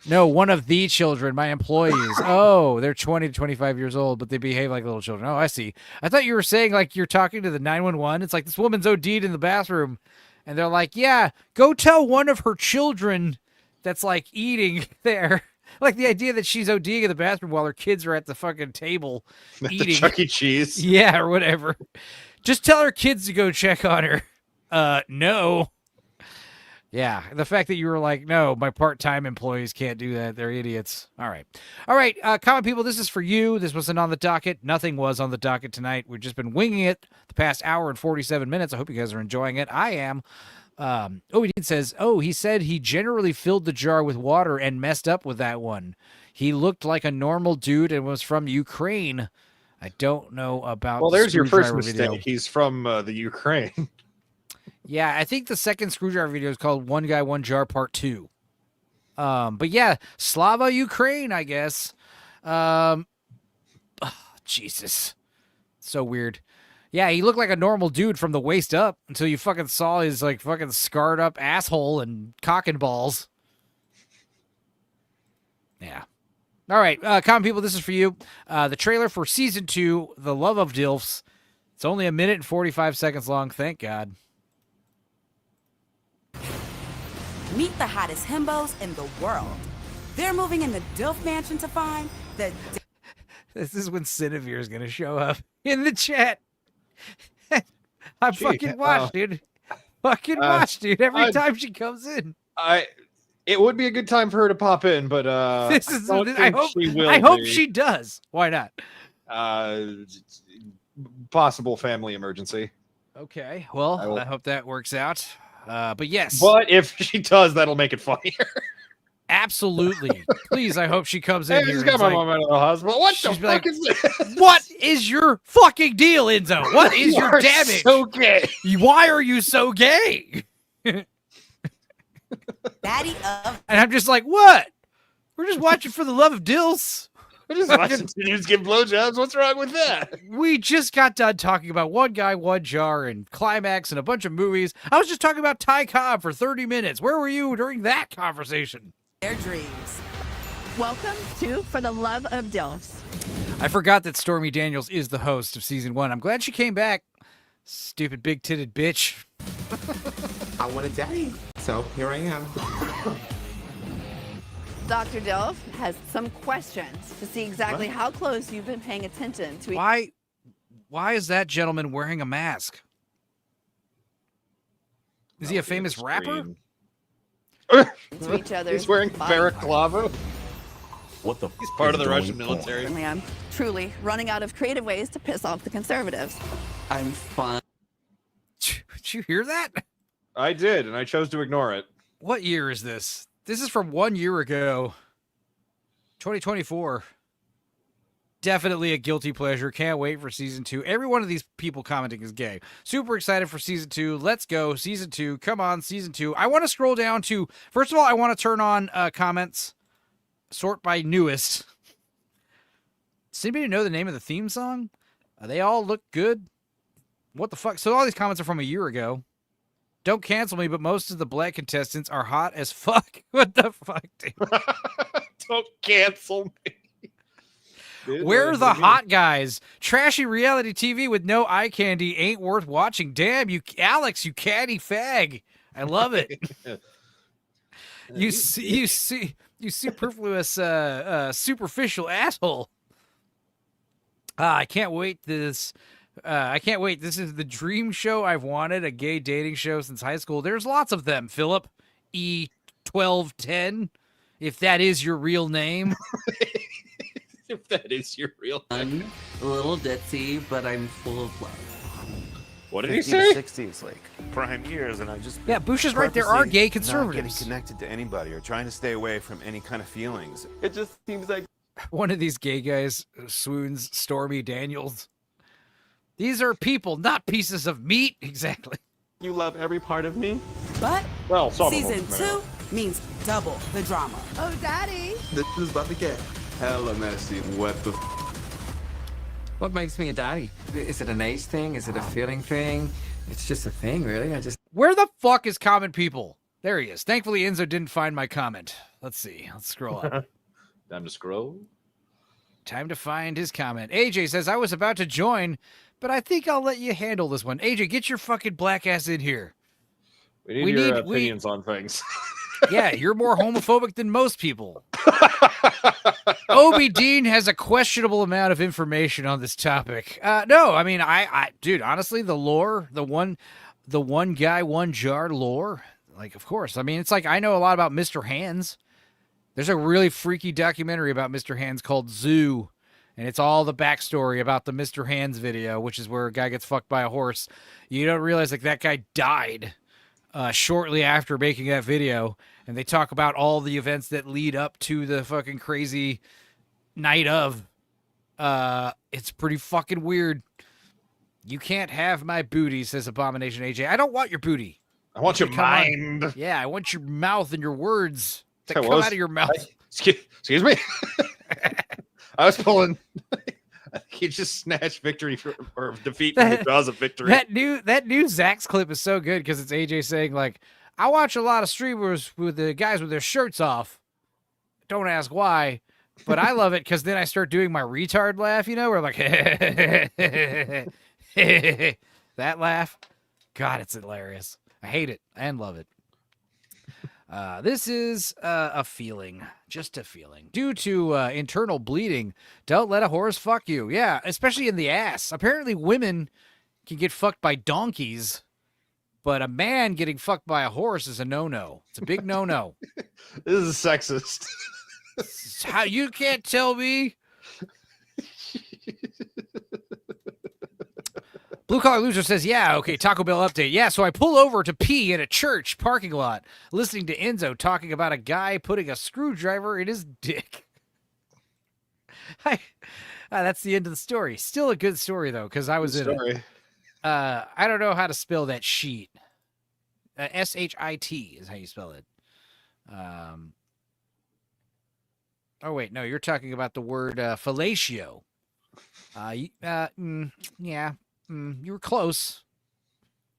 No, one of the children, my employees. Oh, they're 20 to 25 years old, but they behave like little children. Oh, I see. I thought you were saying like you're talking to the 911. It's like this woman's OD'd in the bathroom, and they're like, yeah, go tell one of her children that's like eating there. Like the idea that she's ODing in the bathroom while her kids are at the fucking table eating. The Chuck E. Cheese. Yeah, or whatever. Just tell her kids to go check on her. No. Yeah, the fact that you were like, no, my part-time employees can't do that. They're idiots. All right. Common people, this is for you. This wasn't on the docket. Nothing was on the docket tonight. We've just been winging it the past hour and 47 minutes. I hope you guys are enjoying it. I am. He says, he said he generally filled the jar with water and messed up with that one. He looked like a normal dude and was from Ukraine. I don't know about Well, there's your first mistake. Video. He's from the Ukraine. Yeah, I think the second screwdriver video is called One Guy, One Jar Part 2. But yeah, Slava Ukraine, I guess. Jesus. So weird. Yeah, he looked like a normal dude from the waist up until you fucking saw his like fucking scarred up asshole and cock and balls. Yeah. All right, common people, this is for you. The trailer for Season 2, The Love of DILFs. It's only 1 minute and 45 seconds long, thank God. Meet the hottest himbos in the world. They're moving in the DILF mansion to find the... This is when Cinevere is going to show up in the chat. I fucking watch, dude. Fucking watch, dude. Every time she comes in. It would be a good time for her to pop in, but I hope she does. Why not? Possible family emergency. Okay. Well, I hope that works out. But yes. But if she does, that'll make it funnier. Absolutely. Please, I hope she comes in Hey, here. just got my mom out of the hospital. What the fuck is this? What is your fucking deal, Enzo? What is You your are damage? so gay. Why are you so gay? Daddy of... And I'm just like, what? We're just watching For the Love of Dills. We're just watching dudes give blowjobs. What's wrong with that? We just got done talking about One Guy, One Jar and Climax and a bunch of movies. I was just talking about Ty Cobb for 30 minutes. Where were you during that conversation? Their dreams. Welcome to For the Love of DILFs. I forgot that Stormy Daniels is the host of Season 1. I'm glad she came back. Stupid big-titted bitch. I want a daddy, so here I am. Dr. DILF has some questions to see exactly how close you've been paying attention to Why is that gentleman wearing a mask? Is he a famous rapper? to each other. He's wearing balaclava. What the? He's part of the Russian military. I'm truly running out of creative ways to piss off the conservatives. I'm fine. Did you hear that? I did, and I chose to ignore it. What year is this? This is from 1 year ago. 2024. Definitely a guilty pleasure. Can't wait for Season 2. Every one of these people commenting is gay. Super excited for Season 2. Let's go. Season 2. Come on, Season 2. I want to scroll down to... First of all, I want to turn on comments. Sort by newest. Does anybody know the name of the theme song? They all look good. What the fuck? So all these comments are from a year ago. Don't cancel me, but most of the black contestants are hot as fuck. What the fuck, dude? Don't cancel me. Dude, Where are the hot guys? Trashy reality TV with no eye candy ain't worth watching. Damn, you, Alex, you catty fag. I love it. You superfluous, superficial asshole. I can't wait this. I can't wait. This is the dream show I've wanted, a gay dating show since high school. There's lots of them, Philip E1210, if that is your real name. If that is your real name. A little ditzy, but I'm full of love. What did he say? 60s, like prime years, and I just Yeah, Bush is right. There are gay conservatives. Not getting connected to anybody or trying to stay away from any kind of feelings. It just seems like one of these gay guys swoons Stormy Daniels. These are people, not pieces of meat. Exactly. You love every part of me. But well, Season 2 means double the drama. Oh, Daddy. This is about to get hella messy. What the? What makes me a daddy? Is it an age thing? Is it a feeling thing? It's just a thing, really. Where the fuck is common people? There he is. Thankfully, Enzo didn't find my comment. Let's see. Let's scroll up. Time to scroll. Time to find his comment. AJ says, I was about to join, but I think I'll let you handle this one. AJ, get your fucking black ass in here. We need your opinions on things. Yeah, you're more homophobic than most people. Obi Dean has a questionable amount of information on this topic. No, I mean, dude, honestly, the lore, the one guy, one jar lore, like, of course. I mean, it's like I know a lot about Mr. Hands. There's a really freaky documentary about Mr. Hands called Zoo, and it's all the backstory about the Mr. Hands video, which is where a guy gets fucked by a horse. You don't realize, like, that guy died shortly after making that video, and they talk about all the events that lead up to the fucking crazy night of. It's pretty fucking weird. You can't have my booty, says Abomination AJ. I don't want your booty. I want your mind. Yeah, I want your mouth and your words that That come was- out of your mouth. Excuse me. I was pulling. He just snatched victory or defeat from the jaws of victory. That new Zax clip is so good because it's AJ saying, like, I watch a lot of streamers with the guys with their shirts off. Don't ask why, but I love it because then I start doing my retard laugh, where I'm like, that laugh. God, it's hilarious. I hate it and love it. This is a feeling, just a feeling. Due to internal bleeding, don't let a horse fuck you. Yeah, especially in the ass. Apparently women can get fucked by donkeys, but a man getting fucked by a horse is a no-no. It's a big no-no. This is sexist. How you can't tell me? Blue Collar Loser says, yeah, okay, Taco Bell update. Yeah, so I pull over to pee in a church parking lot, listening to Enzo talking about a guy putting a screwdriver in his dick. That's the end of the story. Still a good story, though, because I was in it. I don't know how to spell that sheet. S-H-I-T is how you spell it. Oh, wait, no, you're talking about the word fellatio. Yeah. You were close.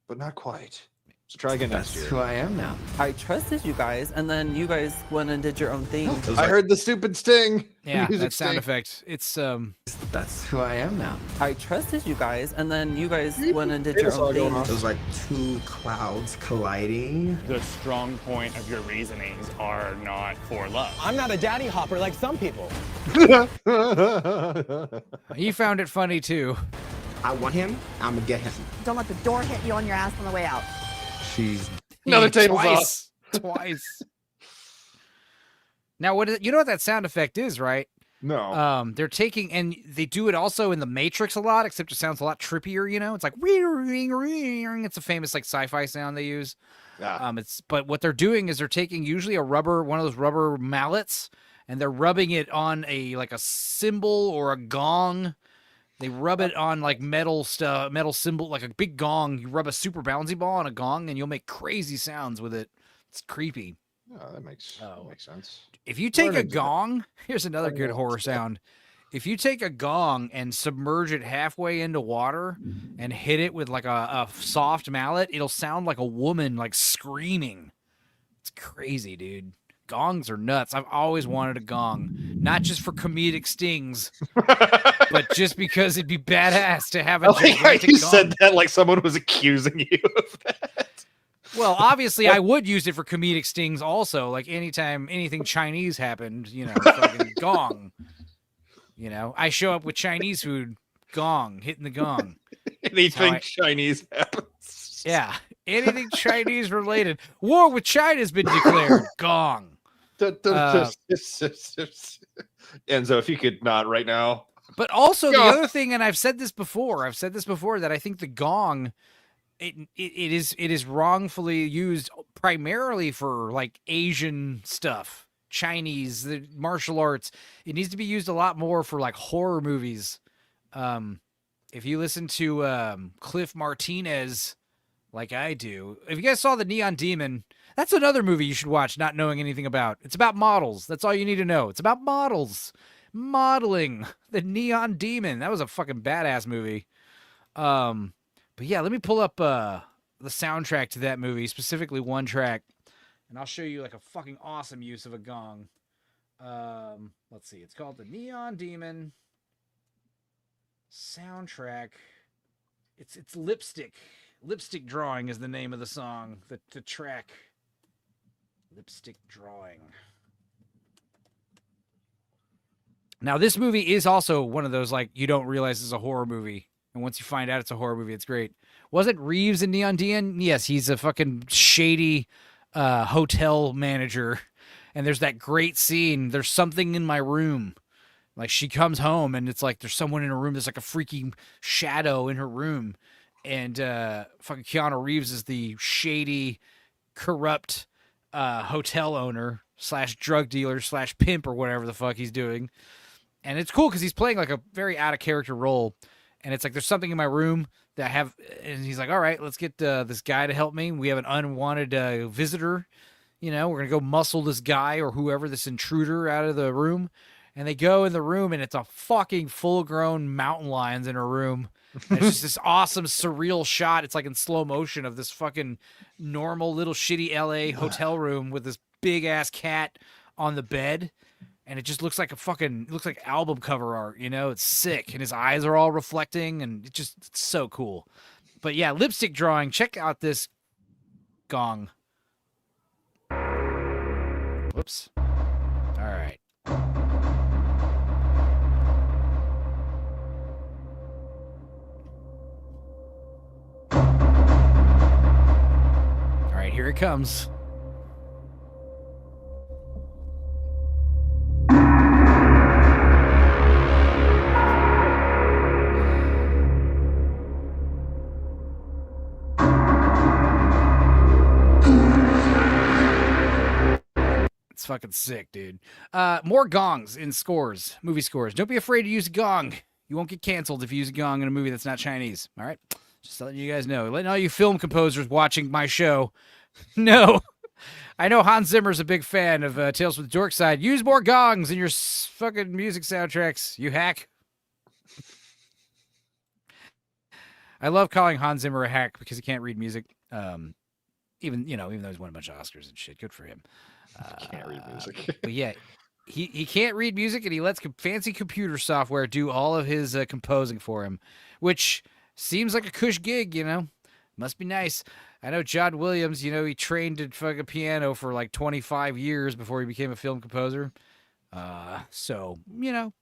But not quite. Let's try again next year. That's who I am now. I trusted you guys, and then you guys went and did your own thing. I heard the stupid sting. Yeah, Music that sound sting. effect. It's That's who I am now. I trusted you guys, and then you guys went and did your own thing. It was like two clouds colliding. The strong point of your reasonings are not for love. I'm not a daddy hopper like some people. He found it funny too. I want him. I'm gonna get him. Don't let the door hit you on your ass on the way out. She's Another table's Twice. Twice. Now, you know what that sound effect is, right? No. They're taking, and they do it also in the Matrix a lot, except it sounds a lot trippier. It's like ring, ring. It's a famous like sci-fi sound they use. Yeah. But what they're doing is they're taking usually one of those rubber mallets, and they're rubbing it on like a cymbal or a gong. They rub it on like metal cymbal, like a big gong. You rub a super bouncy ball on a gong, and you'll make crazy sounds with it. It's creepy. Oh, that makes sense. If you take a gong, here's another good horror sound. If you take a gong and submerge it halfway into water and hit it with like a soft mallet, it'll sound like a woman like screaming. It's crazy, dude. Gongs are nuts. I've always wanted a gong, not just for comedic stings, but just because it'd be badass to have a gigantic you gong. said that like someone was accusing you of that. Well, obviously, I would use it for comedic stings also. Like anytime anything Chinese happened, fucking gong. I show up with Chinese food, gong, hitting the gong. Anything Chinese happens. Yeah, anything Chinese related. War with China's been declared, gong. Enzo, if you could not right now. But also the other thing, and I've said this before, that I think the gong, it is wrongfully used primarily for like Asian stuff, Chinese, the martial arts. It needs to be used a lot more for like horror movies. If you listen to Cliff Martinez, like I do, if you guys saw The Neon Demon, that's another movie you should watch, not knowing anything about. It's about models. That's all you need to know. It's about models. Modeling. The Neon Demon. That was a fucking badass movie. But yeah, let me pull up the soundtrack to that movie, specifically one track. And I'll show you like a fucking awesome use of a gong. Let's see. It's called the Neon Demon soundtrack. It's Lipstick. Lipstick Drawing is the name of the song. The track. Lipstick Drawing. Now, this movie is also one of those, like, you don't realize it's a horror movie. And once you find out it's a horror movie, it's great. Wasn't Reeves in Neon Demon? Yes, he's a fucking shady hotel manager. And there's that great scene. There's something in my room. Like, she comes home, and it's like there's someone in her room. There's like a freaking shadow in her room. And fucking Keanu Reeves is the shady, corrupt hotel owner / drug dealer / pimp or whatever the fuck he's doing. And it's cool because he's playing like a very out of character role. And it's like, there's something in my room that I have. And he's like, all right, let's get this guy to help me. We have an unwanted visitor. You know, we're going to go muscle this guy or whoever, this intruder, out of the room. And they go in the room, and it's a fucking full-grown mountain lions in her room. And it's just this awesome, surreal shot. It's like in slow motion of this fucking normal little shitty LA hotel room with this big-ass cat on the bed. And it just looks like it looks like album cover art, you know? It's sick. And his eyes are all reflecting, and it's so cool. But yeah, Lipstick Drawing. Check out this gong. Whoops. All right. All right, here it comes. It's fucking sick, dude. More gongs in scores, movie scores. Don't be afraid to use a gong. You won't get canceled if you use a gong in a movie that's not Chinese. All right? Just letting you guys know. Letting all you film composers watching my show know. I know Hans Zimmer's a big fan of Tales from the Dork Side. Use more gongs in your fucking music soundtracks, you hack. I love calling Hans Zimmer a hack because he can't read music. Even though he's won a bunch of Oscars and shit. Good for him. Can't read music. But yeah, he can't read music, and he lets fancy computer software do all of his composing for him, which seems like a cush gig, you know? Must be nice. I know John Williams, you know, he trained at fucking piano for like 25 years before he became a film composer. So, you know,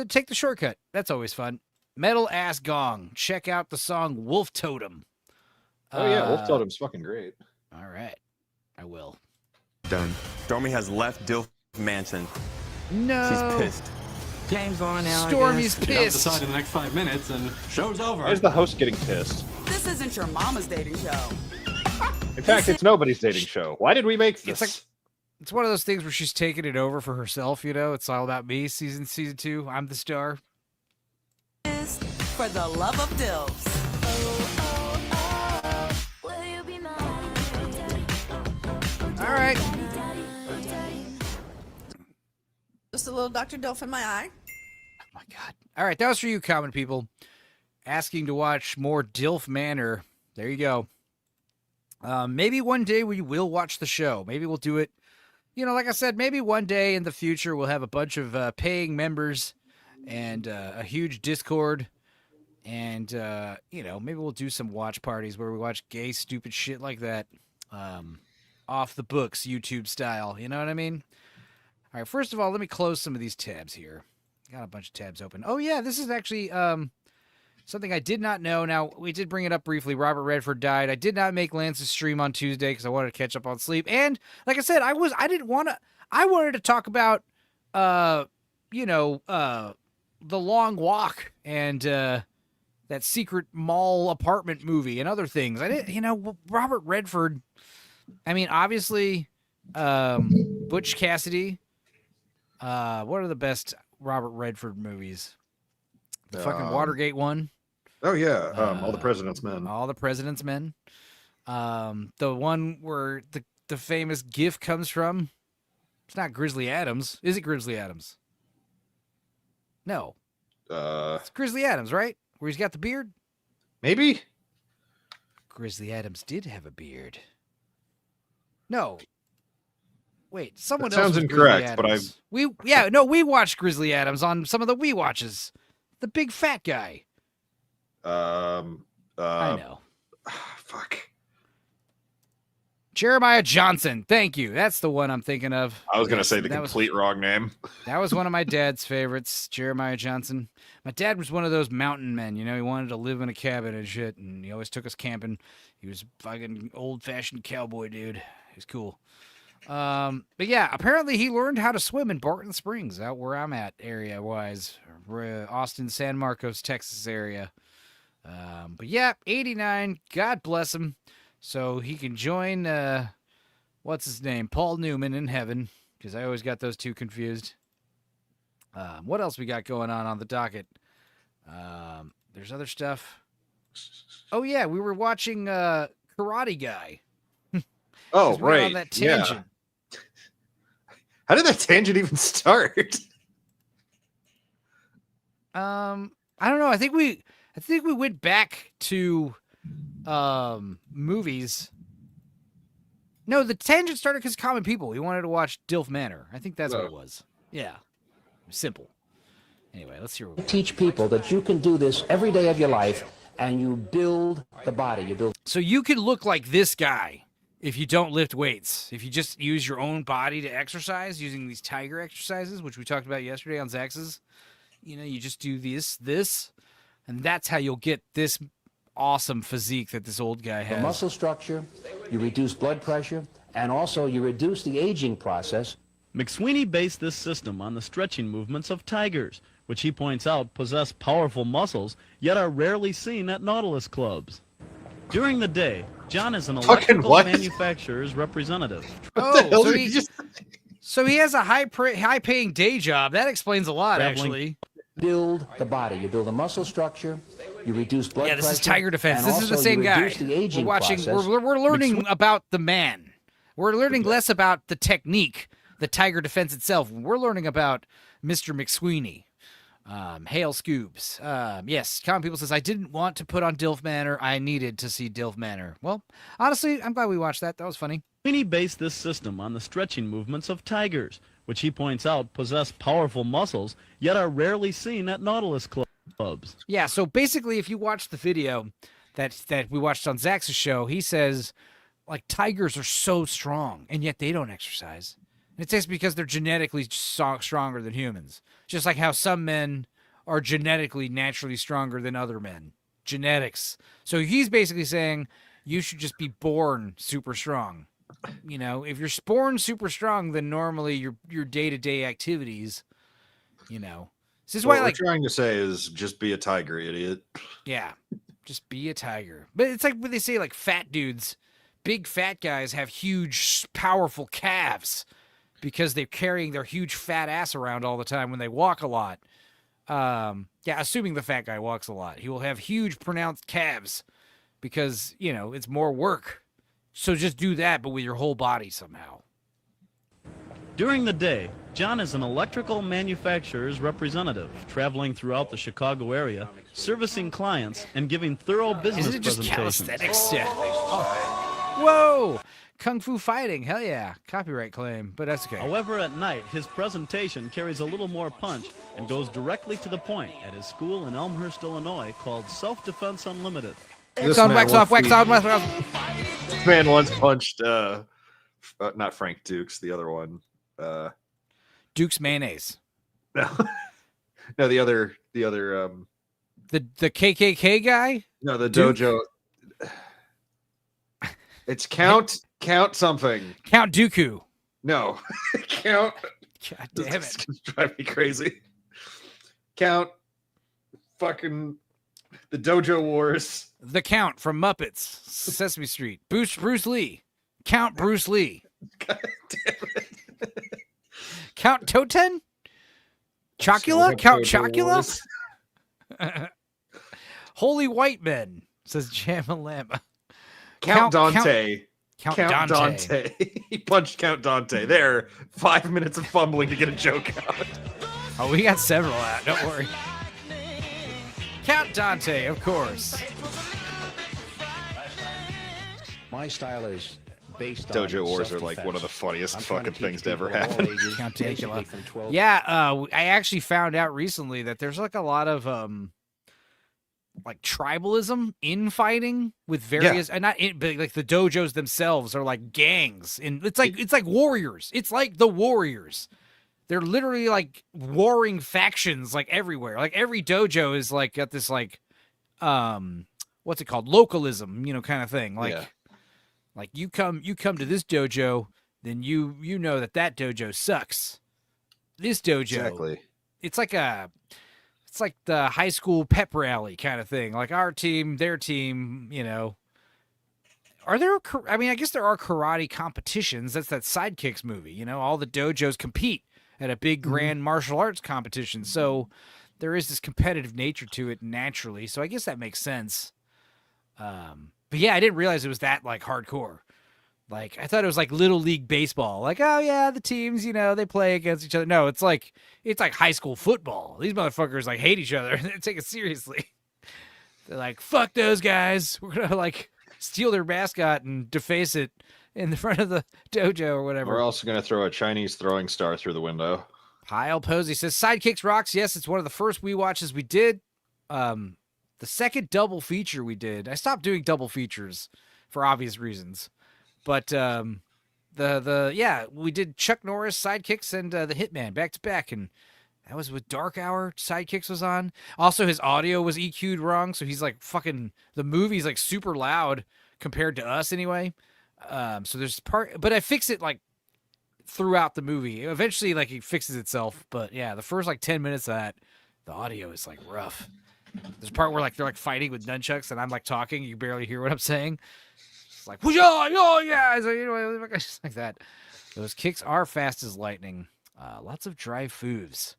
take the shortcut. That's always fun. Metal Ass Gong. Check out the song Wolf Totem. Oh, yeah, Wolf Totem's fucking great. All right. I will. Done. Stormy has left Dilf Mansion. No. She's pissed. Game's on now. Stormy's I guess. pissed. Decide in the next 5 minutes, and show's over. Where's the host getting pissed? This isn't your mama's dating show. In fact, it's nobody's dating show. Why did we make this? It's one of those things where she's taking it over for herself, you know? It's all about me, season 2. I'm the star. For the love of Dilfs. All right. Just a little Dr. Dilf in my eye. Oh my God. All right, that was for you, common people. Asking to watch more Dilf Manor. There you go. Maybe one day we will watch the show. Maybe we'll do it. You know, like I said, maybe one day in the future we'll have a bunch of paying members and a huge Discord. And, you know, maybe we'll do some watch parties where we watch gay, stupid shit like that. Off the books, YouTube style. You know what I mean? All right, first of all, let me close some of these tabs here. Got a bunch of tabs open. Oh, yeah, this is actually something I did not know. Now, we did bring it up briefly. Robert Redford died. I did not make Lance's stream on Tuesday because I wanted to catch up on sleep. And, like I said, I wanted to talk about, you know, The Long Walk and that secret mall apartment movie and other things. I didn't, you know, Robert Redford... I mean, obviously, Butch Cassidy. What are the best Robert Redford movies? The fucking Watergate one. Oh, yeah. All the President's Men. All the President's Men. The one where the famous gif comes from. It's not Grizzly Adams. Is it Grizzly Adams? No. It's Grizzly Adams, right? Where he's got the beard? Maybe. Grizzly Adams did have a beard. No. Wait, someone That else sounds was incorrect, Grizzly but Adams. We watched Grizzly Adams on some of the We Watches. The big fat guy. I know. Fuck. Jeremiah Johnson. Thank you. That's the one I'm thinking of. I was gonna Yes, say the that was- complete wrong name. That was one of my dad's favorites, Jeremiah Johnson. My dad was one of those mountain men, you know, he wanted to live in a cabin and shit, and he always took us camping. He was a fucking old-fashioned cowboy dude. He was cool. But yeah, apparently he learned how to swim in Barton Springs, out where I'm at area-wise. Austin, San Marcos, Texas area. But yeah, 89, God bless him. So he can join, what's his name, Paul Newman in heaven, because I always got those two confused. What else we got going on the docket? There's other stuff. Oh, yeah, we were watching Karate Guy. Oh, We're right. on that tangent. Yeah. How did that tangent even start? I don't know. I think we went back to movies. No, the tangent started because Common People. We wanted to watch Dilf Manor. I think that's what it was. Yeah. Simple. Anyway, let's hear what Teach people that you can do this every day of your life, and you build the body. You build. So you can look like this guy if you don't lift weights. If you just use your own body to exercise using these tiger exercises, which we talked about yesterday on Zax's. You know, you just do this, and that's how you'll get this awesome physique that this old guy The has. muscle structure, you reduce blood pressure, and also you reduce the aging process. McSweeney based this system on the stretching movements of tigers, which he points out possess powerful muscles, yet are rarely seen at Nautilus clubs. During the day, John is an electrical manufacturer's representative. So he has a high-paying day job. That explains a lot, actually. Build the body. You build the muscle structure, you reduce blood pressure. Yeah, this is Tiger Defense. and This is the also same you guy. reduce the aging We're watching. process. We're learning about the man. We're learning less about the technique, the Tiger Defense itself. We're learning about Mr. McSweeney. Hail Scoobs. Yes, Common People says, I didn't want to put on Dilf Manor. I needed to see Dilf Manor. Well, honestly, I'm glad we watched that. That was funny. McSweeney based this system on the stretching movements of tigers, which he points out possess powerful muscles, yet are rarely seen at Nautilus clubs. Yeah, so basically, if you watch the video that we watched on Zax's show, he says, like, tigers are so strong, and yet they don't exercise. And it's just because they're genetically stronger than humans. Just like how some men are genetically naturally stronger than other men. Genetics. So he's basically saying you should just be born super strong. You know, if you're born super strong, then normally your day-to-day activities, you know. This is why, What like, we're trying to say is just be a tiger, idiot. yeah, just be a tiger. But it's like when they say, like, fat dudes, big fat guys have huge, powerful calves because they're carrying their huge fat ass around all the time when they walk a lot. Yeah, assuming the fat guy walks a lot. He will have huge, pronounced calves because, you know, it's more work. So just do that, but with your whole body somehow. During the day, John is an electrical manufacturer's representative, traveling throughout the Chicago area, servicing clients and giving thorough business Isn't it just presentations. calisthenics? Yeah. Oh. Whoa! Kung Fu fighting. Hell yeah. Copyright claim, but that's okay. However, at night, his presentation carries a little more punch and goes directly to the point at his school in Elmhurst, Illinois, called Self-Defense Unlimited. Wax on, wax off, wax on, wax off. This man once punched, not Frank Dukes, the other one. Duke's mayonnaise. No, the other. The KKK guy. No, the Duke? dojo. It's Count something. Count Dooku. No, Count. God damn it! This is gonna drive me crazy. Count. Fucking the Dojo Wars. The Count from Muppets, Sesame Street. Bruce Lee. Count Bruce Lee. God damn it. Count Toten? Chocula? Count Chocula? Holy White Men, says Jamalama. Count Dante. Count Dante. He punched Count Dante. There, 5 minutes of fumbling to get a joke out. Oh, we got several out. Don't worry. Count Dante, of course. My style is based Dojo on wars are like one of the funniest fucking things to ever happen. Count Dankula. Yeah, I actually found out recently that there's like a lot of like tribalism in fighting with various, and not in, but like the dojos themselves are like gangs, and it's like warriors. It's like the warriors. They're literally like warring factions like everywhere. Like every dojo is like got this like what's it called? Localism, kind of thing. Like like you come to this dojo, then you know that dojo sucks. This dojo, exactly. It's like the high school pep rally kind of thing. Like our team, their team, Are there, I mean, I guess there are karate competitions. That's that Sidekicks movie, all the dojos compete at a big grand martial arts competition. So there is this competitive nature to it naturally. So I guess that makes sense. But yeah, I didn't realize it was that like hardcore. Like I thought it was like little league baseball. Like, oh yeah, the teams, they play against each other. No, it's like high school football. These motherfuckers like hate each other. They take it seriously. They're like, fuck those guys. We're gonna like steal their mascot and deface it in the front of the dojo or whatever. We're also gonna throw a Chinese throwing star through the window. Kyle Posey says Sidekicks rocks. Yes, it's one of the first we watches we did. The second double feature we did. I stopped doing double features for obvious reasons. But we did Chuck Norris Sidekicks and the Hitman back to back, and that was with Dark Hour. Sidekicks was on. Also, his audio was EQ'd wrong, so he's like fucking the movie's like super loud compared to us anyway. So there's but I fix it like throughout the movie. Eventually, like it fixes itself. But yeah, the first like 10 minutes of that, the audio is like rough. There's a part where like they're like fighting with nunchucks, and I'm like talking, you barely hear what I'm saying. It's like, yeah, so, just like that. Those kicks are fast as lightning. Lots of dry foos.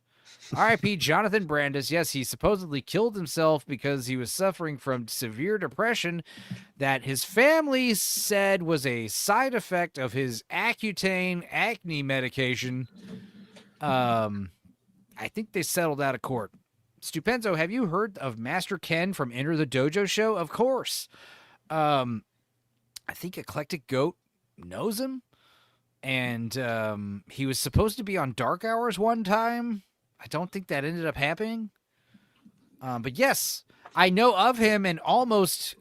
R.I.P. Jonathan Brandis. Yes, he supposedly killed himself because he was suffering from severe depression that his family said was a side effect of his Accutane acne medication. I think they settled out of court. Stupenzo, have you heard of Master Ken from Enter the Dojo show? Of course. I think Eclectic Goat knows him, and he was supposed to be on Dark Hours one time. I don't think that ended up happening. But yes, I know of him and almost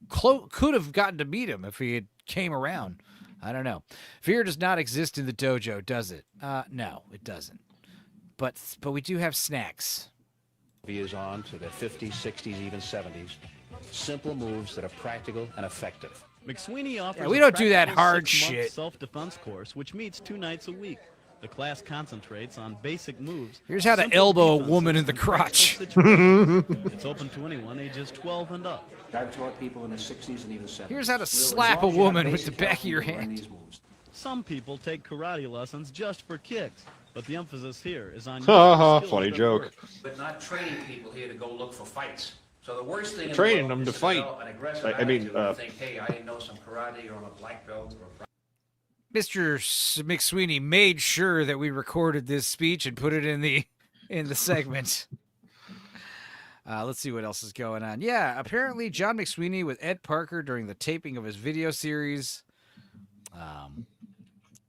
could have gotten to meet him if he had came around. I don't know. Fear does not exist in the dojo, does it? No, it doesn't. But we do have snacks. Is on to the 50s, 60s, even 70s. Simple moves that are practical and effective. McSweeney offers we don't do that hard 6-month shit. Self-defense course, which meets 2 nights a week. The class concentrates on basic moves. Here's how to elbow a woman in the crotch. It's open to anyone ages 12 and up. I've taught people in the 60s and even 70s. Here's how to slap a woman with the back of your hand. Some people take karate lessons just for kicks, but the emphasis here is on funny joke. But not training people here to go look for fights. So the worst thing training them to fight. I mean, think, hey, I know some karate, or I'm a black belt, or Mr. McSweeney made sure that we recorded this speech and put it in the segment. Let's see what else is going on. Yeah, apparently John McSweeney with Ed Parker during the taping of his video series.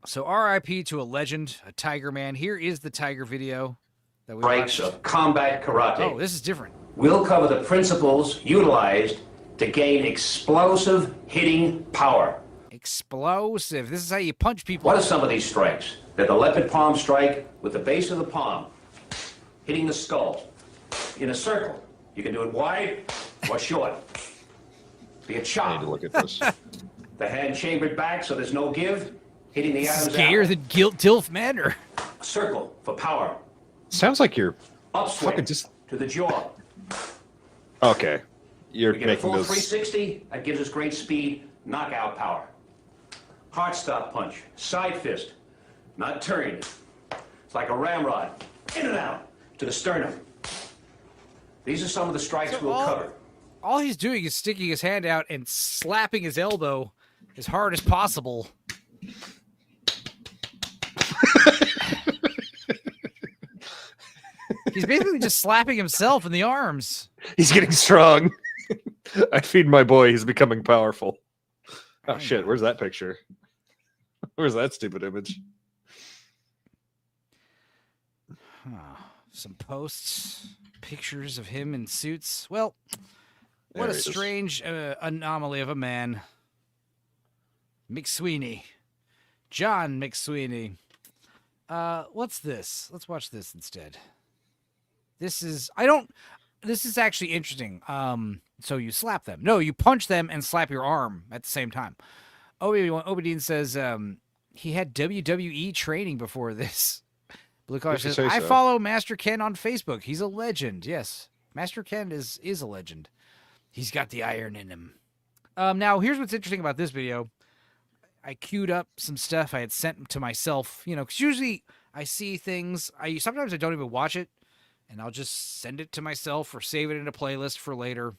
So RIP to a legend, a Tiger Man. Here is the Tiger video that we breaks watched. Of combat karate. Oh, this is different. We'll cover the principles utilized to gain explosive hitting power. Explosive. This is how you punch people. What are some of these strikes? They're the leopard palm strike with the base of the palm, hitting the skull in a circle. You can do it wide or short. Be a chop. I need to look at this. The hand chambered back so there's no give, hitting the Adam's Gayer apple. than Dilf Manor. A circle for power. Sounds like you're Upswing fucking just to the jaw. okay. You're We get a making full those. 360. That gives us great speed, knockout power. Heart stop punch, side fist, not turning. It's like a ramrod, in and out to the sternum. These are some of the strikes we'll cover. All he's doing is sticking his hand out and slapping his elbow as hard as possible. He's basically just slapping himself in the arms. He's getting strong. I feed my boy. He's becoming powerful. Oh shit! Where's that picture? Where's that stupid image? Some posts, pictures of him in suits. Well, what There a he is. strange anomaly of a man. McSweeney. John McSweeney. What's this? Let's watch this instead. This is actually interesting. So you slap them. No, you punch them and slap your arm at the same time. Obadiah says he had WWE training before this. Blue Collar If you says, say I so. follow Master Ken on Facebook. He's a legend. Yes, Master Ken is a legend. He's got the iron in him. Now, here's what's interesting about this video. I queued up some stuff I had sent to myself, because usually I see things. Sometimes I don't even watch it, and I'll just send it to myself or save it in a playlist for later.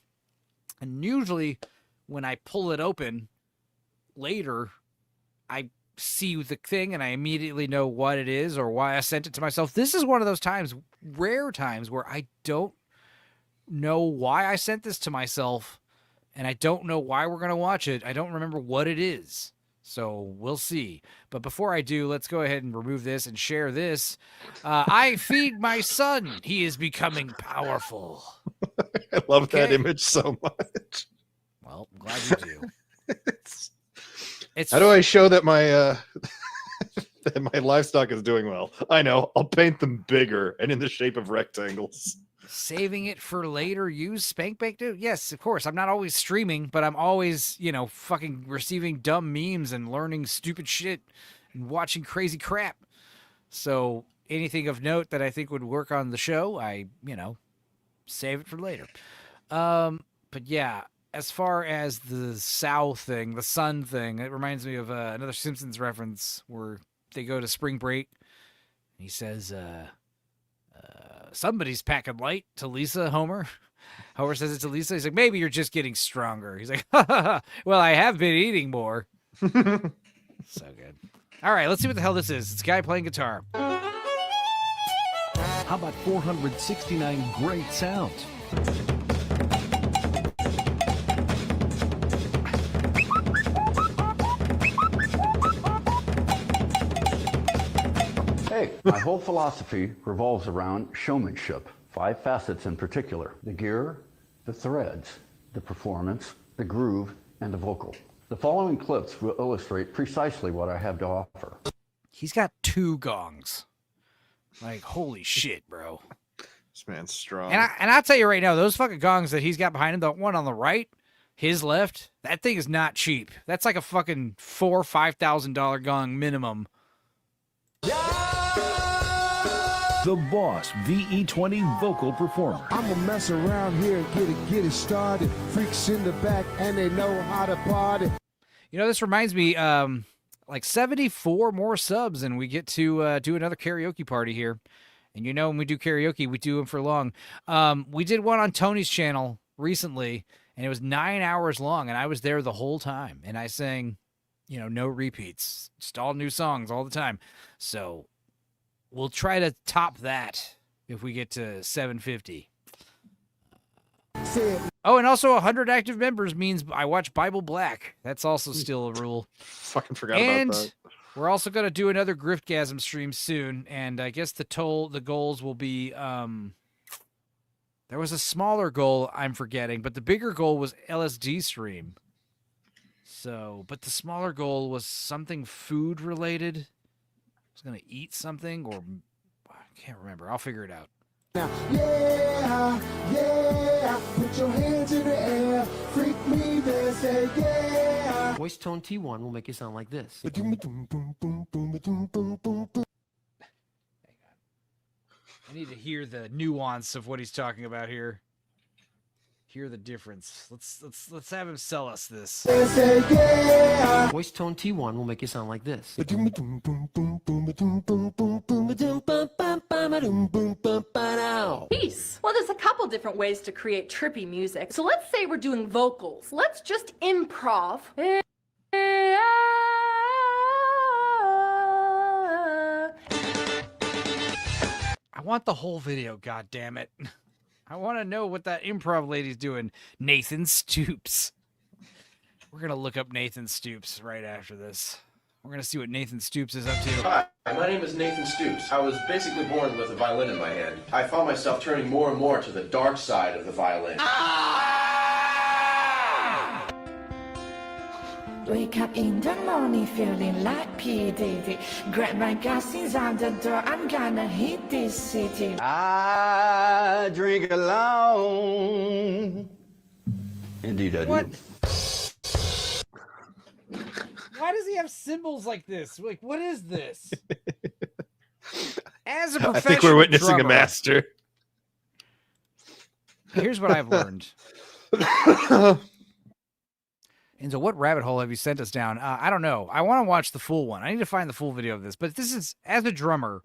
And usually when I pull it open later, I see the thing and I immediately know what it is or why I sent it to myself. This is one of those times, rare times, where I don't know why I sent this to myself, and I don't know why we're going to watch it. I don't remember what it is. So we'll see. But before I do, let's go ahead and remove this and share this. I feed my son. He is becoming powerful. I love that image so much. Well, I'm glad you do. It's How do I show that my that my livestock is doing well? I know. I'll paint them bigger and in the shape of rectangles. saving it for later use. Spank Bank, dude. Yes, of course. I'm not always streaming, but I'm always, fucking receiving dumb memes and learning stupid shit and watching crazy crap. So anything of note that I think would work on the show, I, save it for later. But yeah, as far as the South thing, the sun thing, it reminds me of another Simpsons reference where they go to spring break. And he says, somebody's packing light to Lisa, Homer. Homer says it to Lisa. He's like, maybe you're just getting stronger. He's like, well, I have been eating more. So good. All right, let's see what the hell this is. It's a guy playing guitar. How about 469 great sounds? Hey, my whole philosophy revolves around showmanship. 5 facets in particular: the gear, the threads, the performance, the groove, and the vocal. The following clips will illustrate precisely what I have to offer. He's got 2 gongs. Like, holy shit, bro. This man's strong. And I'll tell you right now, those fucking gongs that he's got behind him, the one on the right, his left, that thing is not cheap. That's like a fucking $4,000 or $5,000 gong minimum. The Boss VE20 vocal performer. I'ma mess around here and get it started. Freaks in the back and they know how to party. This reminds me, like 74 more subs and we get to do another karaoke party here. And when we do karaoke, we do them for long. We did one on Tony's channel recently, and it was 9 hours long, and I was there the whole time. And I sang, no repeats, just all new songs all the time. So we'll try to top that if we get to 750. Oh, and also 100 active members means I watch Bible Black. That's also still a rule. Fucking forgot about that. We're also going to do another Griftgasm stream soon, and I guess the goals will be, there was a smaller goal I'm forgetting, but the bigger goal was LSD stream. So, but the smaller goal was something food related. I was going to eat something, or I can't remember. I'll figure it out. Now, yeah, put your hands in the air, freak me, then say yeah. Voice tone T1 will make you sound like this. I need to hear the nuance of what he's talking about here. Hear the difference. Let's have him sell us this. Voice tone T1 will make you sound like this. Peace. Well, there's a couple different ways to create trippy music. So let's say we're doing vocals. Let's just improv. I want the whole video, god damn it. I want to know what that improv lady's doing. Nathan Stoops. We're going to look up Nathan Stoops right after this. We're going to see what Nathan Stoops is up to. Hi, my name is Nathan Stoops. I was basically born with a violin in my hand. I found myself turning more and more to the dark side of the violin. Wake up in the morning feeling like P. Diddy. Grab my glasses out the door, I'm gonna hit this city. I drink alone. Indeed, I do. What? Why does he have symbols like this? Like, what is this? As a professional I think we're witnessing drummer, a master. Here's what I've learned. And so what rabbit hole have you sent us down? I don't know. I want to watch the full one. I need to find the full video of this. But this is, as a drummer,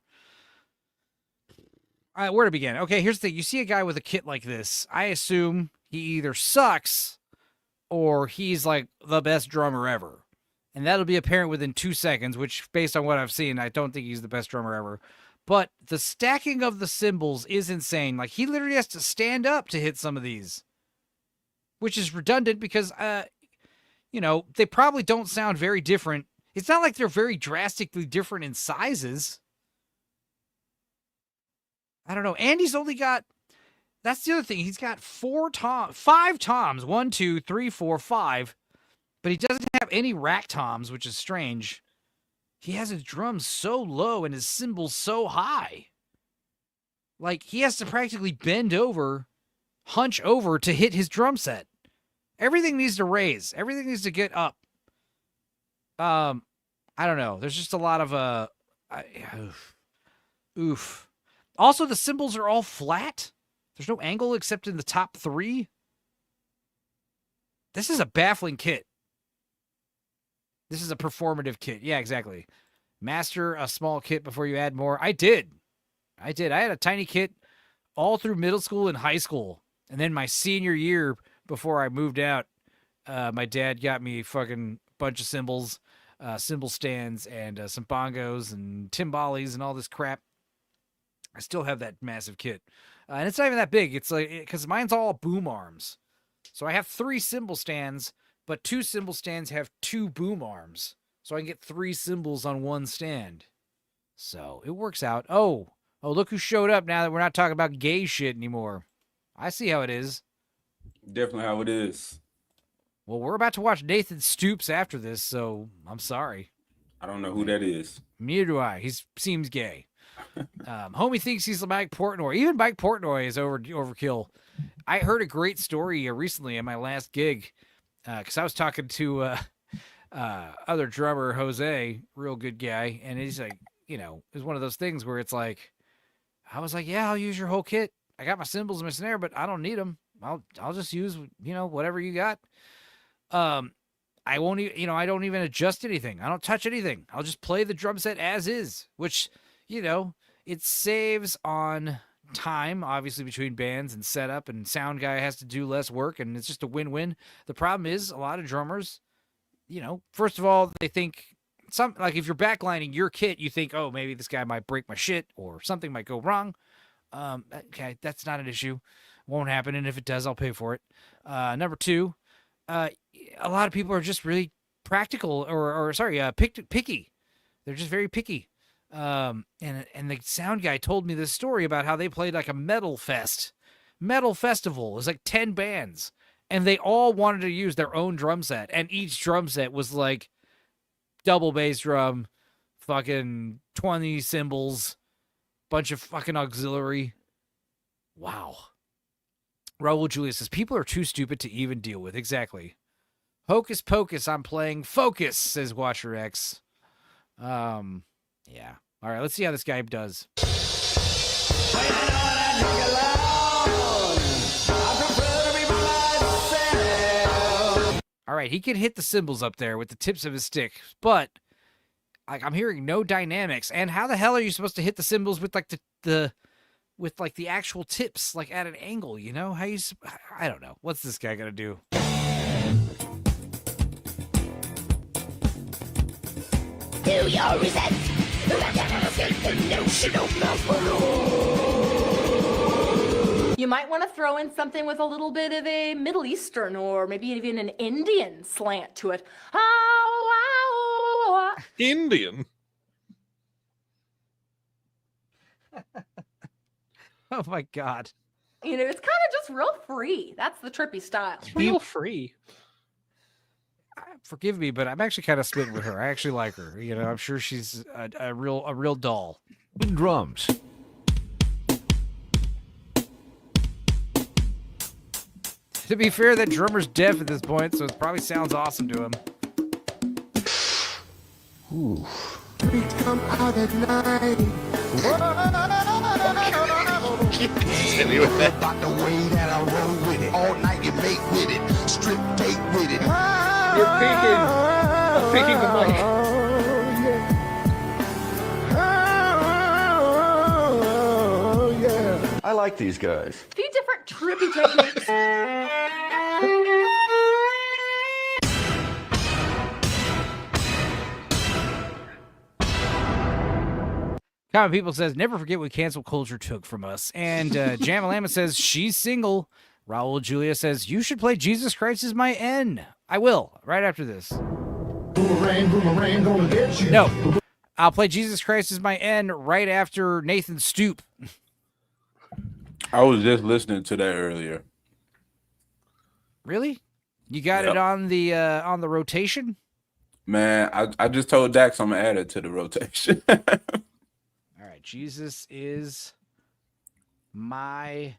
where to begin? Okay, here's the thing. You see a guy with a kit like this, I assume he either sucks or he's like the best drummer ever. And that'll be apparent within 2 seconds, which, based on what I've seen, I don't think he's the best drummer ever. But the stacking of the cymbals is insane. Like, he literally has to stand up to hit some of these, which is redundant because, you know, they probably don't sound very different. It's not like they're very drastically different in sizes. I don't know. Andy's only got, that's the other thing. He's got 5 toms. 1, 2, 3, 4, 5. But he doesn't have any rack toms, which is strange. He has his drums so low and his cymbals so high. Like, he has to practically bend over, hunch over to hit his drum set. Everything needs to raise. Everything needs to get up. I don't know. There's just a lot of oof. Also, the cymbals are all flat. There's no angle except in the top 3. This is a baffling kit. This is a performative kit. Yeah, exactly. Master a small kit before you add more. I did. I had a tiny kit all through middle school and high school. And then my senior year, before I moved out, my dad got me a fucking bunch of cymbals, cymbal stands, and some bongos and timbales and all this crap. I still have that massive kit. And it's not even that big. It's like, because mine's all boom arms. So I have 3 cymbal stands, but 2 cymbal stands have 2 boom arms. So I can get 3 cymbals on 1 stand. So it works out. Oh, look who showed up now that we're not talking about gay shit anymore. I see how it is. Definitely how it is. Well, we're about to watch Nathan Stoops after this, so I'm sorry. I don't know who that is. Neither do I. He seems gay. Homie thinks he's Mike Portnoy. Even Mike Portnoy is overkill. I heard a great story recently at my last gig because I was talking to other drummer, Jose, real good guy, and he's like, you know, it was one of those things where it's like, I was like, yeah, I'll use your whole kit. I got my cymbals and my snare, but I don't need them. I'll just use, you know, whatever you got. I won't even, you know, I don't even adjust anything. I don't touch anything. I'll just play the drum set as is, which, you know, it saves on time, obviously, between bands and setup, and sound guy has to do less work, and it's just a win-win. The problem is a lot of drummers, you know, first of all, they think like if you're backlining your kit, you think, oh, maybe this guy might break my shit or something might go wrong. Okay, that's not an issue. Won't happen, and if it does, I'll pay for it. Number 2, a lot of people are just really practical picky. They're just very picky. And the sound guy told me this story about how they played like a metal festival. It was like 10 bands, and they all wanted to use their own drum set, and each drum set was like double bass drum, fucking 20 cymbals, bunch of fucking auxiliary. Wow. Raul Julius says, people are too stupid to even deal with. Exactly. Hocus pocus, I'm playing Focus, says Watcher X. Yeah. All right, let's see how this guy does. All right, he can hit the cymbals up there with the tips of his stick, but like I'm hearing no dynamics. And how the hell are you supposed to hit the cymbals with like the actual tips, like at an angle, you know? I don't know. What's this guy gonna do? Do you resent the notion of buffalo? You might want to throw in something with a little bit of a Middle Eastern or maybe even an Indian slant to it. Indian. Oh my God. You know, it's kind of just real free. That's the trippy style. Real free. Forgive me, but I'm actually kind of smitten with her. I actually like her. You know, I'm sure she's a real doll. Drums. To be fair, that drummer's deaf at this point, so it probably sounds awesome to him. Ooh. Come out at night. Continue with that. About the way that I roll with it. All night you make with it. Strip date with it. You're peeking. I'm peeking the mic. I like these guys. A few different trippy techniques. Common People says, never forget what cancel culture took from us. And Jamalama says, she's single. Raul Julia says, you should play Jesus Christ is my N. I will, right after this. Boomerang, gonna get you. No, I'll play Jesus Christ is my N right after Nathan Stoop. I was just listening to that earlier. Really? You got it on the rotation? Man, I just told Dax I'm gonna add it to the rotation. All right, Jesus is my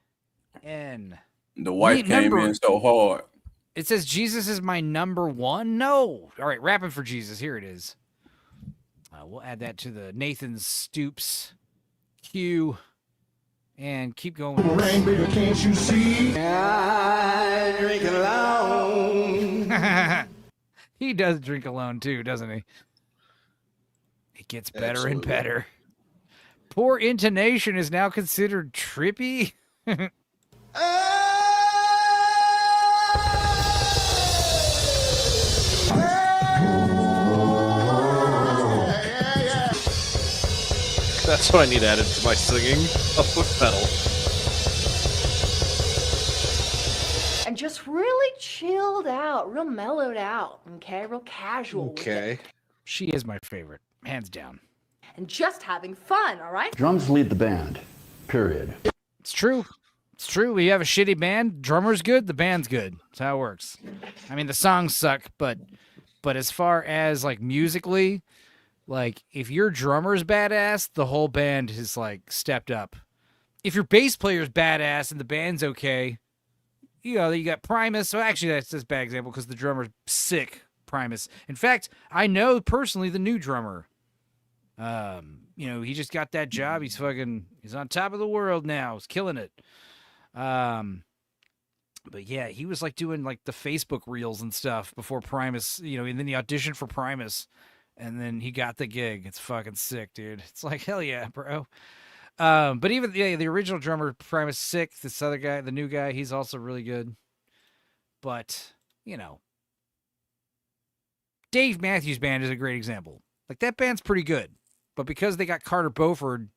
N. The wife came in so hard. It says Jesus is my number one? No. All right, rapping for Jesus. Here it is. We'll add that to the Nathan Stoops queue and keep going. Boomerang, baby, can't you see? I drink alone. He does drink alone too, doesn't he? It gets better and better. Poor intonation is now considered trippy. That's what I need added to my singing. A foot pedal. And just really chilled out, real mellowed out, okay? Real casual. Okay. She is my favorite, hands down. And just having fun, all right? Drums lead the band, period. It's true. It's true. We have a shitty band. Drummer's good. The band's good. That's how it works. I mean, the songs suck, but as far as like musically, like if your drummer's badass, the whole band has like stepped up. If your bass player's badass and the band's okay, you know, you got Primus. So actually, that's a bad example because the drummer's sick. Primus. In fact, I know personally the new drummer. You know, he just got that job. He's on top of the world now. He's killing it. But yeah, he was like doing like the Facebook reels and stuff before Primus, you know, and then he auditioned for Primus and then he got the gig. It's fucking sick, dude. It's like, hell yeah, bro. But even the original drummer, Primus, sick. This other guy, the new guy, he's also really good. But, you know, Dave Matthews Band is a great example. Like that band's pretty good. But because they got Carter Beauford,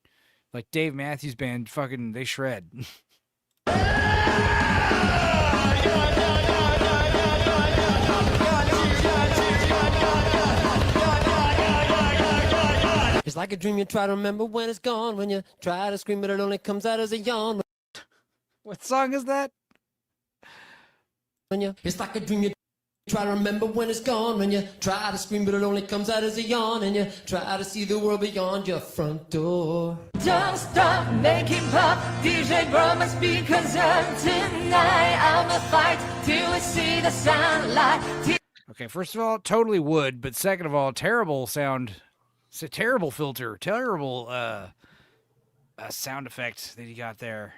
like Dave Matthews Band, fucking, they shred. It's like a dream you try to remember when it's gone. When you try to scream, but it only comes out as a yawn. What song is that? It's like a dream you try to remember when it's gone. When you try to scream, but it only comes out as a yawn. And you try to see the world beyond your front door. Don't stop making pop, DJ bro my speakers up tonight. I'ma fight till we see the sunlight. Okay, first of all, totally would, but second of all, terrible sound. It's a terrible filter, terrible sound effect that you got there.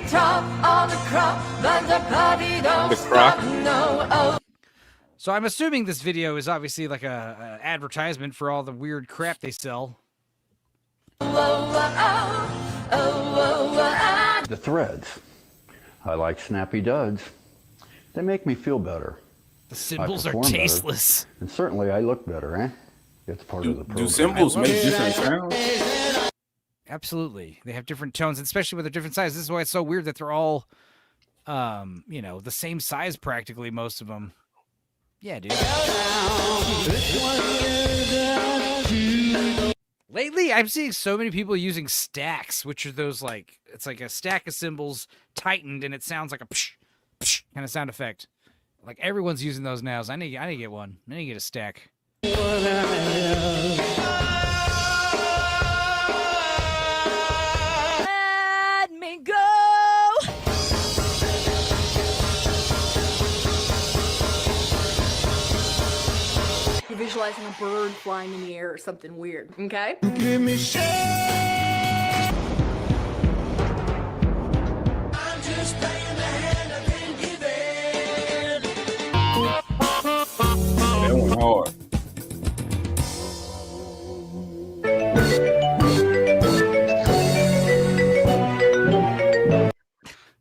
Top on the crop, but the party don't The stop. croc? No, oh. So I'm assuming this video is obviously like a advertisement for all the weird crap they sell. The threads. I like snappy duds. They make me feel better. The symbols I are perform better, tasteless. and certainly I look better, eh? It's part of the program. Do symbols make different sounds? Absolutely. They have different tones, especially with their different sizes. This is why it's so weird that they're all, the same size practically, most of them. Yeah, dude. Lately, I'm seeing so many people using stacks, which are those like, it's like a stack of cymbals tightened, and it sounds like a psh, psh kind of sound effect. Like everyone's using those now. So I need to get one. I need to get a stack. Let me go. You're visualizing a bird flying in the air or something weird, okay? Give me shade. I'm just playing the hand I've been given. That went hard.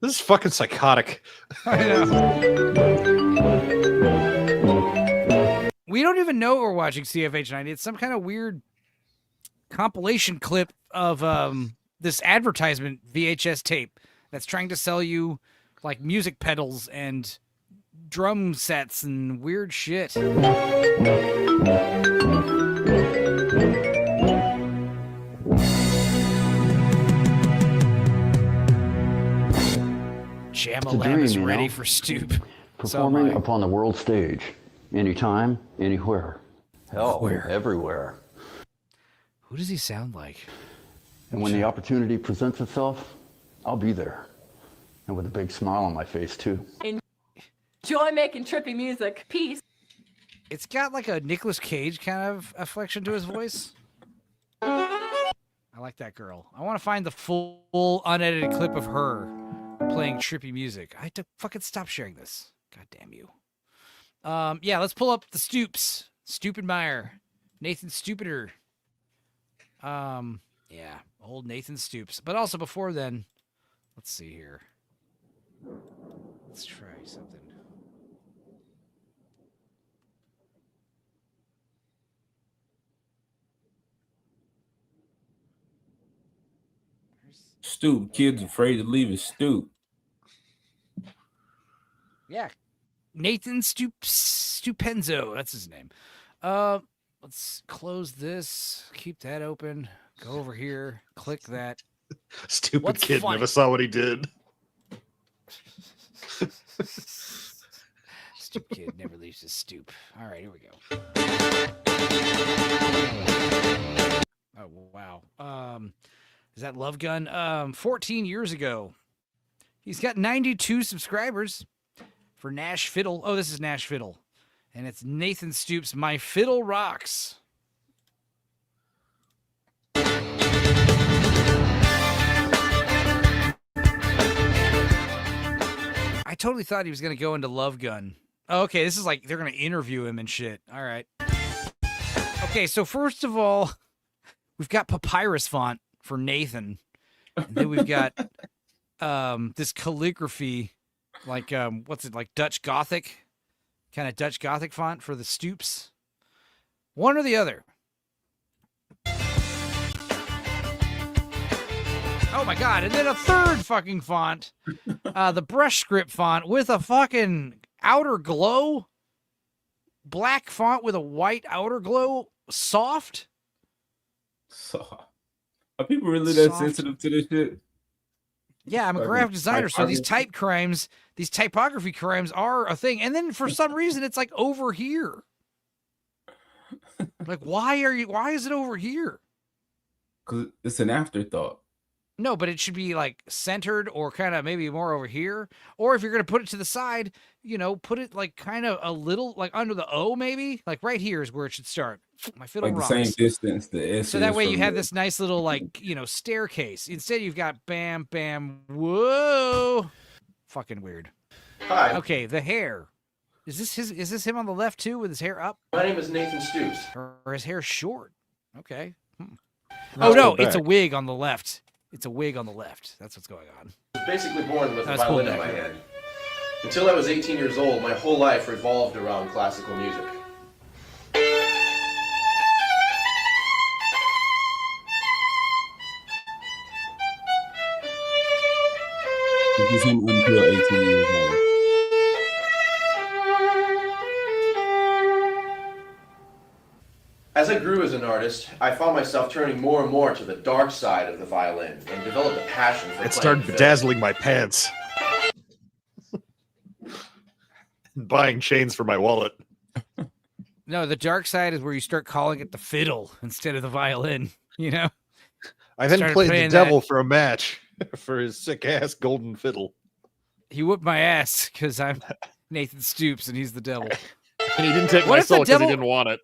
This is fucking psychotic. I know. We don't even know we're watching CFH90. It's some kind of weird compilation clip of this advertisement VHS tape that's trying to sell you like music pedals and drum sets and weird shit. Jam-a-lam is ready for Stoop. Performing upon the world stage, anytime, anywhere. Hell, everywhere. Who does he sound like? And when the opportunity presents itself, I'll be there. And with a big smile on my face, too. Enjoy making trippy music. Peace. It's got like a Nicolas Cage kind of afflection to his voice. I like that girl. I want to find the full unedited clip of her playing trippy music. I had to fucking stop sharing this. God damn you. Yeah, let's pull up the Stoops. Stupidmeyer. Nathan Stupider. Yeah, old Nathan Stoops. But also before then, let's see here. Let's try something. Stoop. Kids afraid to leave his stoop. Yeah. Nathan Stupenzo. That's his name. Let's close this. Keep that open. Go over here. Click that. Stupid What's kid funny? never saw what he did. Stoop kid never leaves his stoop. All right, here we go. Oh, wow. Is that Love Gun? 14 years ago. He's got 92 subscribers for Nash Fiddle. Oh, this is Nash Fiddle. And it's Nathan Stoops' My Fiddle Rocks. I totally thought he was going to go into Love Gun. Oh, okay, this is like they're going to interview him and shit. All right. Okay, so first of all, we've got papyrus font for Nathan. And then we've got this calligraphy, like, what's it, like Dutch Gothic? Kind of Dutch Gothic font for the Stoops. One or the other. Oh my god, and then a third fucking font. The brush script font with a fucking outer glow. Black font with a white outer glow. Soft. So, are people really that Soft. sensitive to this shit? Yeah, I'm a Like, graphic designer, so these typography? type crimes, these typography crimes are a thing. And then for some reason, it's like over here. Like, why is it over here? Because it's an afterthought. No, but it should be like centered or kind of maybe more over here. Or if you're going to put it to the side, put it like kind of a little like under the O maybe. Like right here is where it should start. My fiddle Like rocks. the same distance the S So that is way you from have the- this nice little like, staircase. Instead you've got bam, bam, whoa. Fucking weird. Hi. Okay, the hair. Is this him on the left too with his hair up? My name is Nathan Stoops. Or his hair short? Okay. Let's Oh no, go it's a back. wig on the left. It's a wig on the left. That's what's going on. I was basically born with a Let's pull violin in back my here. hand. Until I was 18 years old, my whole life revolved around classical music. It's just him until 18 years old. As I grew as an artist, I found myself turning more and more to the dark side of the violin and developed a passion for It playing started fiddle. bedazzling my pants. Buying chains for my wallet. No, the dark side is where you start calling it the fiddle instead of the violin. You know. I then Started played the playing devil that. for a match for his sick ass golden fiddle. He whooped my ass because I'm Nathan Stoops and he's the devil. And he didn't take What my if the soul because he devil- didn't want it.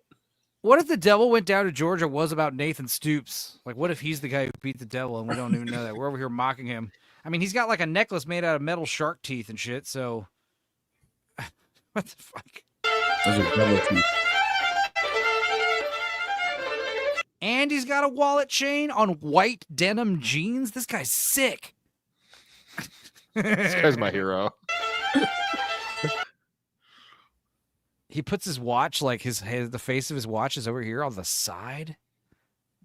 What if the devil went down to Georgia was about Nathan Stoops? Like, what if he's the guy who beat the devil and we don't even know that? We're over here mocking him. I mean, he's got like a necklace made out of metal shark teeth and shit, so. What the fuck? Those are devil teeth. And he's got a wallet chain on white denim jeans. This guy's sick. This guy's my hero. He puts his watch, like the face of his watch is over here on the side.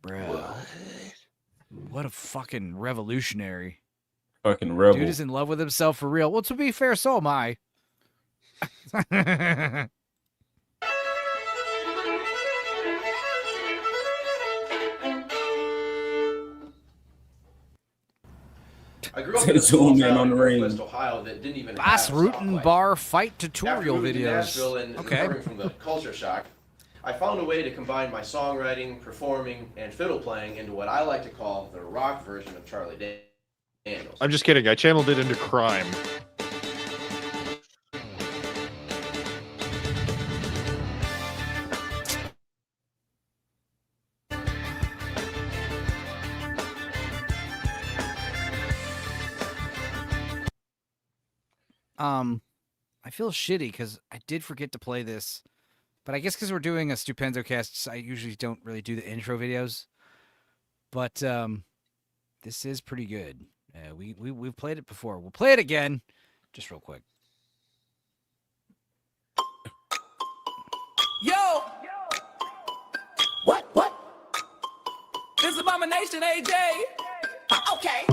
Bro. What a fucking revolutionary. Fucking rebel. Dude is in love with himself for real. Well, to be fair, so am I. I grew up in a Zoom small in town on in the ring. Northwest Ohio that didn't even Bass have a stoplight. Rutten Bar fight After tutorial moving to videos. Nashville and Okay. recovering from the culture shock, I found a way to combine my songwriting, performing, and fiddle playing into what I like to call the rock version of Charlie Daniels. I'm just kidding. I channeled it into crime. I feel shitty because I did forget to play this, but I guess because we're doing a Stupendo cast, I usually don't really do the intro videos. But this is pretty good. We've played it before. We'll play it again, just real quick. Yo! What? This is Abomination, AJ! Okay.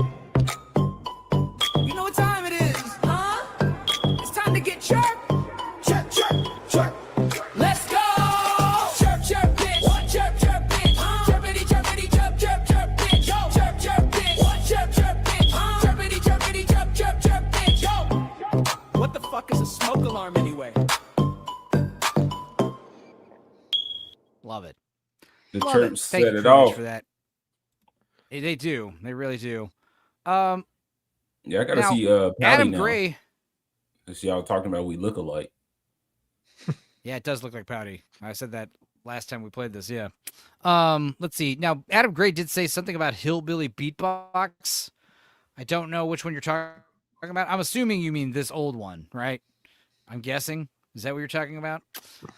You know what time it is, huh? It's time to get chirp! Chirp, chirp, chirp! Let's go! Chirp, chirp, bitch! Chirp, chirp, bitch! Chirpity, chirpity, chirp, chirp, chirp, bitch! Yo! Chirp, chirp, bitch! Chirp, chirp, bitch! Chirpity, chirpity, chirp, chirp, chirp, bitch! Yo! What the fuck is a smoke alarm anyway? Love it. The Love church it. set Thank you it very much off. for that. They do. They really do. Yeah, I gotta now, see Pouty Adam now. Gray. Let's see y'all talking about we look alike. Yeah, it does look like Pouty. I said that last time we played this. Yeah. Let's see. Now, Adam Gray did say something about hillbilly beatbox. I don't know which one you're talking about. I'm assuming you mean this old one, right? I'm guessing. Is that what you're talking about?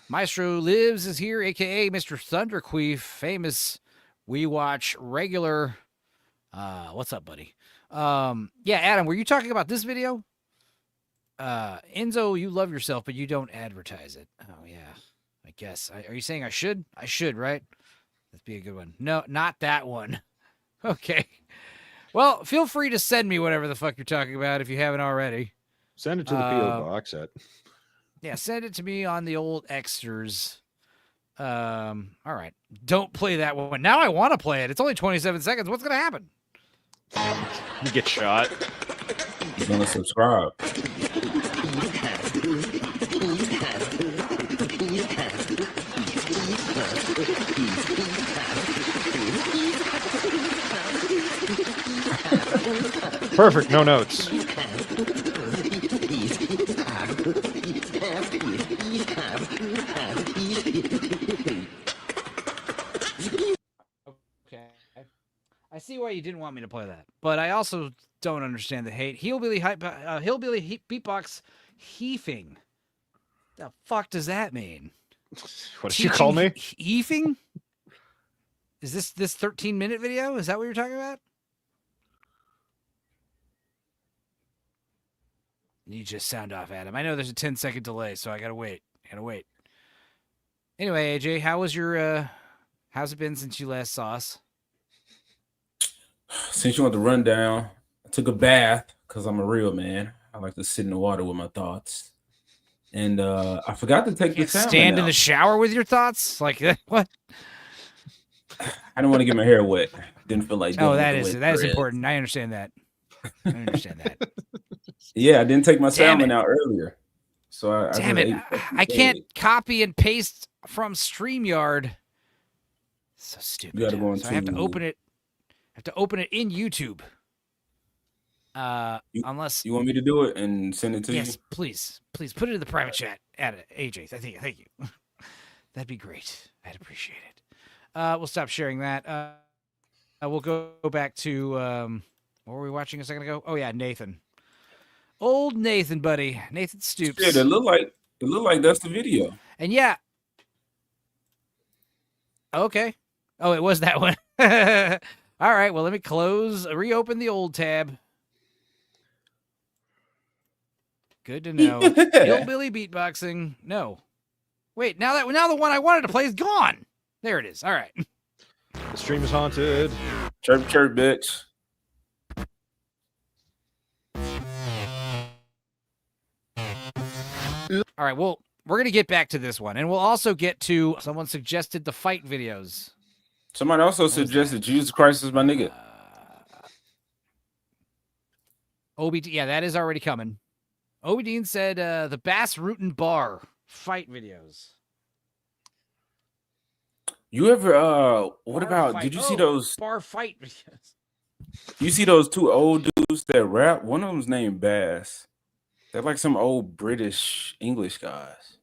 Maestro Lives is here, aka Mr. Thunderqueef, famous We Watch regular. What's up, buddy? Yeah, Adam, were you talking about this video? Enzo, you love yourself, but you don't advertise it. Oh yeah, I guess. Are you saying I should? I should, right? That'd be a good one. No, not that one. Okay. Well, feel free to send me whatever the fuck you're talking about if you haven't already. Send it to the PO box set. Yeah, send it to me on the old Xters. All right. Don't play that one. Now I want to play it. It's only 27 seconds. What's going to happen? You get shot. You're gonna subscribe. Perfect. No notes. Okay. I see why you didn't want me to play that, but I also don't understand the hate. Hillbilly beatbox heaving. The fuck does that mean? What did you call me? Heaving? Is this 13-minute video? Is that what you're talking about? You just sound off, Adam. I know there's a 10-second delay, so I gotta wait. Anyway, AJ, how was your how's it been since you last saw us? Since you want the rundown, I took a bath because I'm a real man. I like to sit in the water with my thoughts. And I forgot to take the salmon Stand in out. the shower with your thoughts? Like what? I didn't want to get my hair wet. Didn't feel like Oh, dealing that with the is wet that is threads. important. I understand that. I understand that. Yeah, I didn't take my Damn salmon it. out earlier. So I Damn just it. ate I can't copy and paste from StreamYard. So stupid. You gotta go So I have to into- open it. I have to open it in YouTube. Unless You want me to do it and send it to you? yes, please put it in the private chat. Add it, AJ. Thank you. That'd be great. I'd appreciate it. We'll stop sharing that. We'll go back to what were we watching a second ago? Oh yeah, Nathan. Old Nathan, buddy. Nathan Stoops. Yeah, it looked like that's the video. And yeah. Okay. Oh, it was that one. All right. Well, let me reopen the old tab. Good to know. Hillbilly beatboxing. No. Wait, now the one I wanted to play is gone. There it is. All right. The stream is haunted. Chirp, chirp, bitch. All right. Well, we're going to get back to this one. And we'll also get to someone suggested the fight videos. Somebody also suggested Jesus Christ is my nigga. OB, yeah, that is already coming. Obi Dean said the Bass Rutten Bar fight videos. You ever what Bar about fight- did you see oh, those bar fight videos? you see those two old dudes that rap? One of them's named Bass. They're like some old British English guys.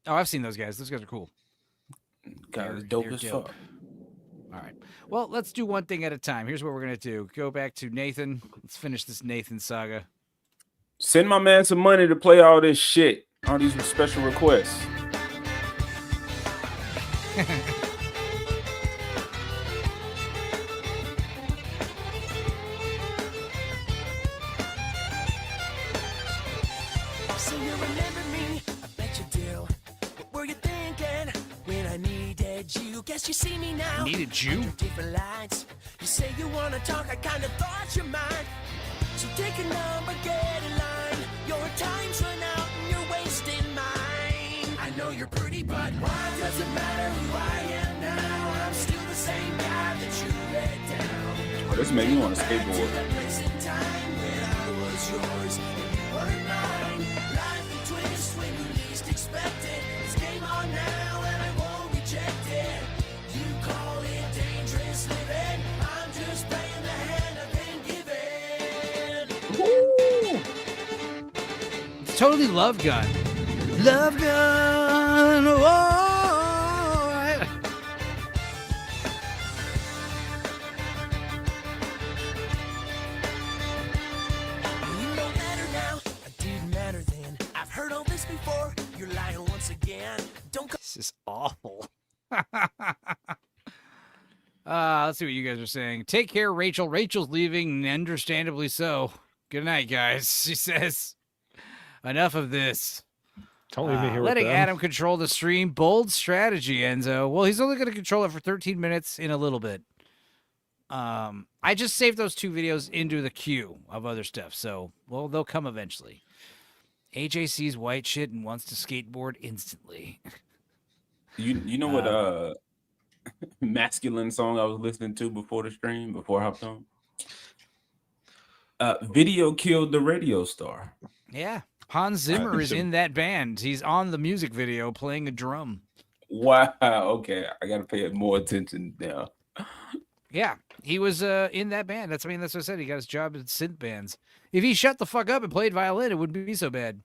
Oh, I've seen those guys. Those guys are cool. Guys dope They're as dope. fuck. All right. Well, let's do one thing at a time. Here's what we're going to do. Go back to Nathan. Let's finish this Nathan saga. Send my man some money to play all this shit. All these special requests. So you remember me? I bet you do. What were you thinking when I needed you? Guess you see me now. Needed you? Under different lights. You say you wanna talk, I kinda thought you might. So take a number, get in line. Your time's run out and you're wasting mine. I know you're pretty, but why does it matter who I am now? I'm still the same guy that you let down. Oh, this made me want to Back to skateboard. that place in time when I was yours and you weren't mine. Life can twist when you least expect it. It's game on now and I won't reject it. You call it dangerous living. I'm just playing the hand I've been given. It's totally Love Gun. Love Gun. Oh, right. You don't matter now. I didn't matter then. I've heard all this before. You're lying once again. Don't This is awful. Let's see what you guys are saying. Take care, Rachel. Rachel's leaving, understandably so. Good night, guys. She says, enough of this. Don't leave me here with Letting them. Adam control the stream. Bold strategy, Enzo. Well, he's only going to control it for 13 minutes in a little bit. I just saved those two videos into the queue of other stuff. So, well, they'll come eventually. AJ sees white shit and wants to skateboard instantly. You know what masculine song I was listening to before the stream, before I hopped on? Video killed the radio star. Yeah. Hans Zimmer is in that band. He's on the music video playing a drum. Wow. Okay, I gotta pay more attention now. Yeah, he was in that band. That's what I said. He got his job in synth bands. If he shut the fuck up and played violin, it wouldn't be so bad.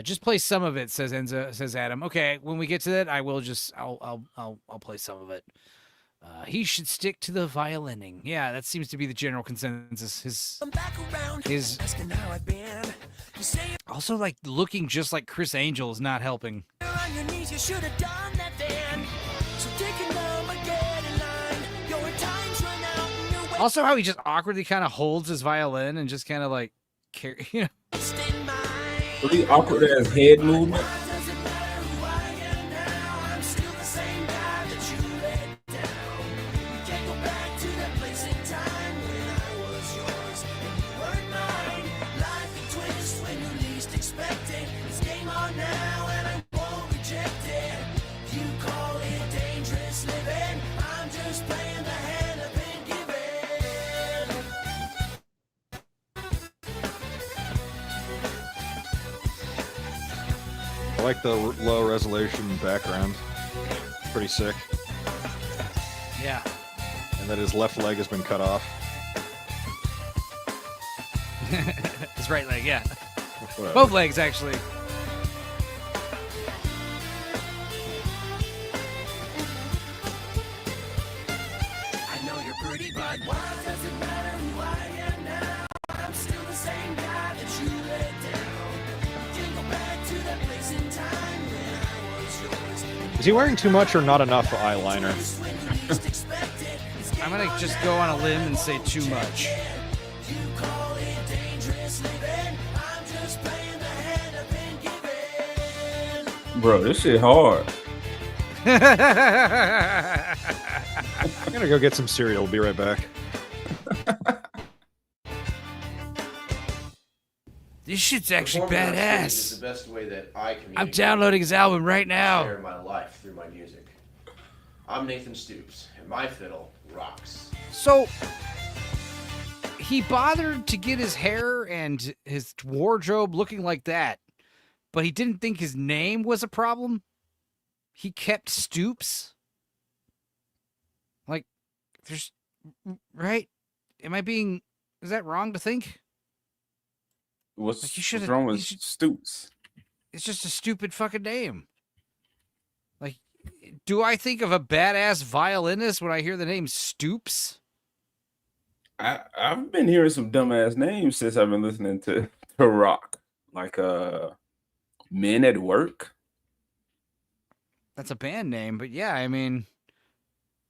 Just play some of it, says Enzo. Says Adam. Okay, when we get to that, I will just I'll play some of it. He should stick to the violining. Yeah, that seems to be the general consensus. His asking how I've been. You say also like looking just like Chris Angel is not helping. you're on your knees. You should have done that then. So take a number, get in line. Your time's run out and you're Also, how he just awkwardly kind of holds his violin and just kind of like, you know. wasting mine. Really awkward ass head movement. Doesn't matter who I am now. I'm still the same guy that you let down. We can't go back to that place in time when I was yours and I like the low resolution background. Pretty sick. Yeah. And that his left leg has been cut off. His right leg, yeah. Whatever. Both legs, actually. I know you're pretty, but why does it matter who I am now? I'm still the same guy that you let down. You go back to that place in time when I was yours. Is he wearing too much or not enough eyeliner? I'm gonna just go on a limb and say too much. You call it dangerous living. I'm just playing the hand I've been given. Bro, this shit hard. I'm gonna go get some cereal. Be right back. This shit's actually Performing on stage is badass. the best way that I communicate. I'm downloading his album right now. Share my life through my music. I'm Nathan Stoops, and my fiddle rocks. So he bothered to get his hair and his wardrobe looking like that, but he didn't think his name was a problem. He kept Stoops. Like, there's right? Am I being? Is that wrong to think? What's, Like, you should've- what's wrong you with should- Stoops? It's just a stupid fucking name. Like, do I think of a badass violinist when I hear the name Stoops? I've been hearing some dumbass names since I've been listening to rock, like Men at Work. That's a band name, but yeah, I mean,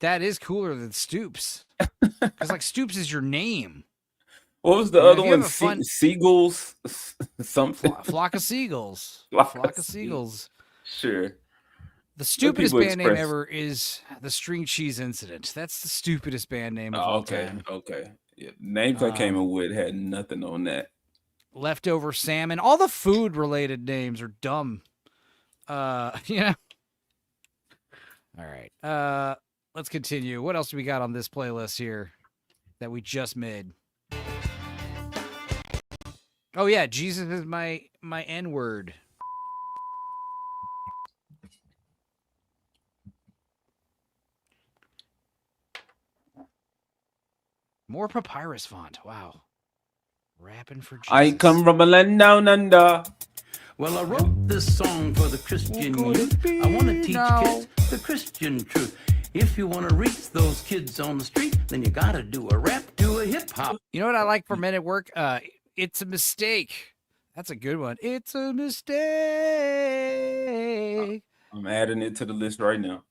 that is cooler than Stoops. Because like Stoops is your name. What was the Yeah, if other you one? have a fun- Seagulls, something. Flock of Seagulls. Flock Flock of of Seagulls. Sure. The stupidest people band name express- ever is the String Cheese Incident. That's the stupidest band name of all Okay, time. okay. Yeah, names I came up with had nothing on that. Leftover Salmon. All the food related names are dumb. Yeah. All right. Let's continue. What else do we got on this playlist here that we just made? Oh yeah, Jesus is my N-word. More papyrus font. Wow. Rapping for Jesus. I come from a land down under. Well, I wrote this song for the Christian youth. I want to teach kids the Christian truth. If you want to reach those kids on the street, then you got to do a rap, do a hip hop. You know what I like for Men at Work? It's a mistake. That's a good one. It's a mistake. I'm adding it to the list right now.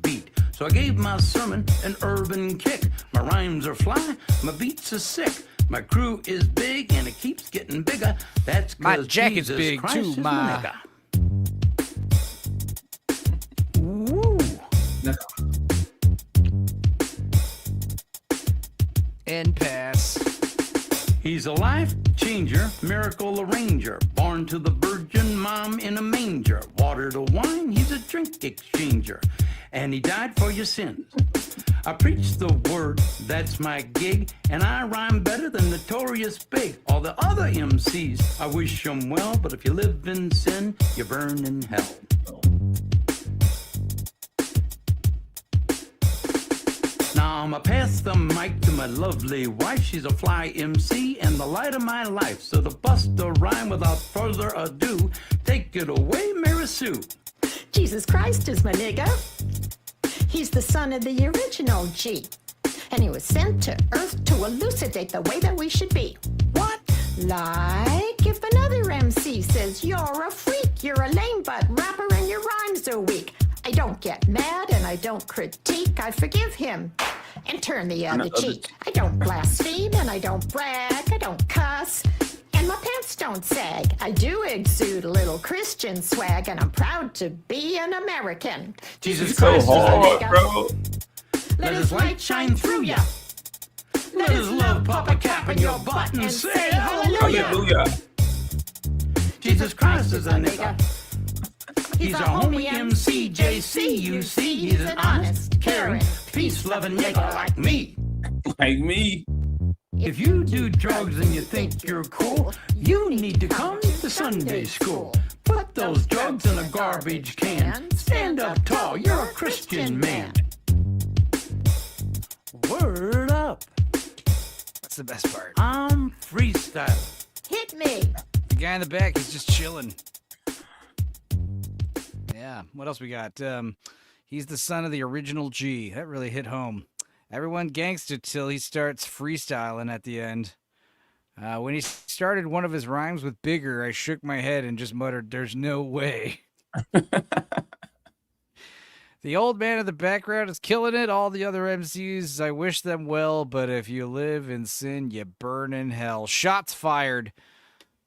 Beat. So I gave my sermon an urban kick. My rhymes are fly, my beats are sick. My crew is big and it keeps getting bigger. That's My 'cause jacket's Jesus big, Christ too, is my- nigga. Woo. End pass. He's a life changer, miracle arranger, born to the virgin mom in a manger. Water to wine, he's a drink exchanger, and he died for your sins. I preach the word, that's my gig, and I rhyme better than Notorious Big. All the other MCs, I wish them well, but if you live in sin, you burn in hell. Now I'ma pass the mic to my lovely wife. She's a fly MC and the light of my life. So to bust a rhyme without further ado, take it away, Mary Sue. Jesus Christ is my nigga. He's the son of the original G. And he was sent to earth to elucidate the way that we should be. What? Like if another MC says you're a freak, you're a lame butt rapper and your rhymes are weak. I don't get mad and I don't critique. I forgive him and turn the other cheek. I don't blaspheme and I don't brag. I don't cuss and my pants don't sag. I do exude a little Christian swag and I'm proud to be an American. Jesus So Christ is a hard, nigga. bro. Let his light shine through ya. Let his love pop a cap in your butt and say hallelujah. Hallelujah. Jesus Christ is a nigga. He's our homie MC JC. You see, he's an honest, caring, peace-loving nigga like me. Like me. If you do drugs and you think you're cool, you need to come to Sunday school. Put Put those drugs in a garbage can. Stand up tall, you're a Christian man. Word up. That's the best part. I'm freestyle. Hit me. The guy in the back is just chilling. Yeah, what else we got? He's the son of the original G. That really hit home. Everyone gangsta till he starts freestyling at the end. When he started one of his rhymes with bigger, I shook my head and just muttered, "There's no way." The old man in the background is killing it. All the other MCs, I wish them well, but if you live in sin, you burn in hell. Shots fired.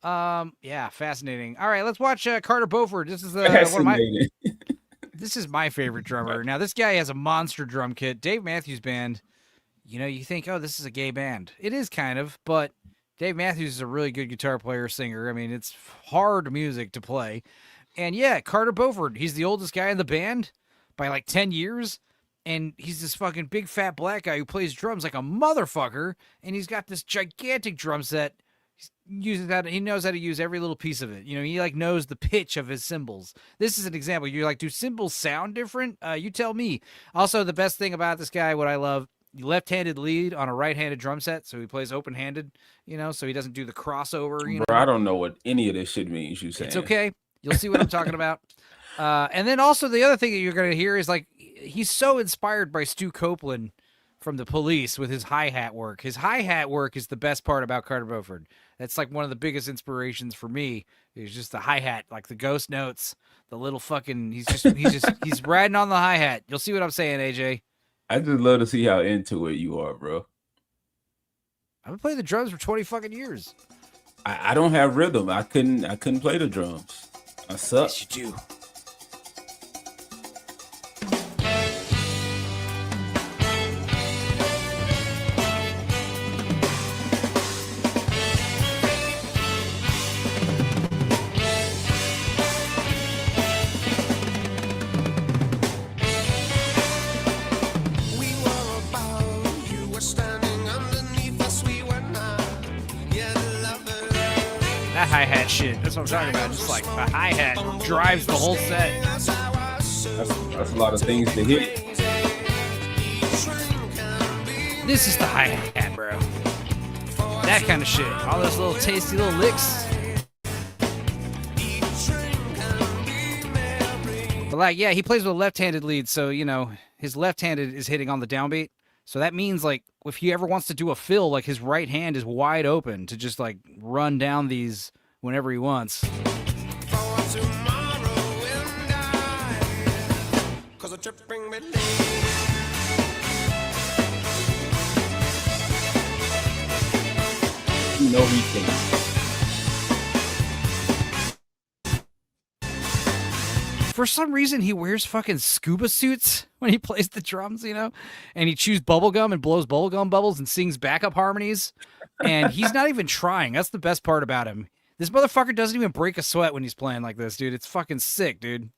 Yeah, fascinating. All right, let's watch Carter Beauford. This is one of my. This is my favorite drummer. Now, this guy has a monster drum kit. Dave Matthews Band. You know, you think, oh, this is a gay band. It is kind of, but Dave Matthews is a really good guitar player, singer. I mean, it's hard music to play. And yeah, Carter Beauford. He's the oldest guy in the band by like 10 years. And he's this fucking big fat black guy who plays drums like a motherfucker. And he's got this gigantic drum set. He knows how to use every little piece of it. You know, he like knows the pitch of his cymbals. This is an example. You're like, do cymbals sound different? You tell me. Also, the best thing about this guy, what I love, left-handed lead on a right-handed drum set, so he plays open-handed, you know, so he doesn't do the crossover. You know, Bro, I don't know what any of this shit means. You saying it's okay. You'll see what I'm talking about. And then also the other thing that you're going to hear is like he's so inspired by Stu Copeland from The Police with his hi-hat work. His hi-hat work is the best part about Carter Beauford. That's like one of the biggest inspirations for me. Is just the hi-hat, like the ghost notes, the little fucking. He's riding on the hi-hat. You'll see what I'm saying, AJ. I just love to see how into it you are, bro. I've been playing the drums for 20 fucking years. I don't have rhythm. I couldn't play the drums. I suck. Yes, you do. That hi-hat shit. That's what I'm talking about. Just like a hi-hat drives the whole set. That's a lot of things to hit. This is the hi-hat, bro. That kind of shit. All those little tasty little licks. But like, yeah, he plays with a left-handed lead, so, you know, his left-handed is hitting on the downbeat. So that means, like, if he ever wants to do a fill, like, his right hand is wide open to just, like, run down these whenever he wants. You know he can. For some reason, he wears fucking scuba suits when he plays the drums, you know? And he chews bubblegum and blows bubblegum bubbles and sings backup harmonies. And he's not even trying. That's the best part about him. This motherfucker doesn't even break a sweat when he's playing like this, dude. It's fucking sick, dude.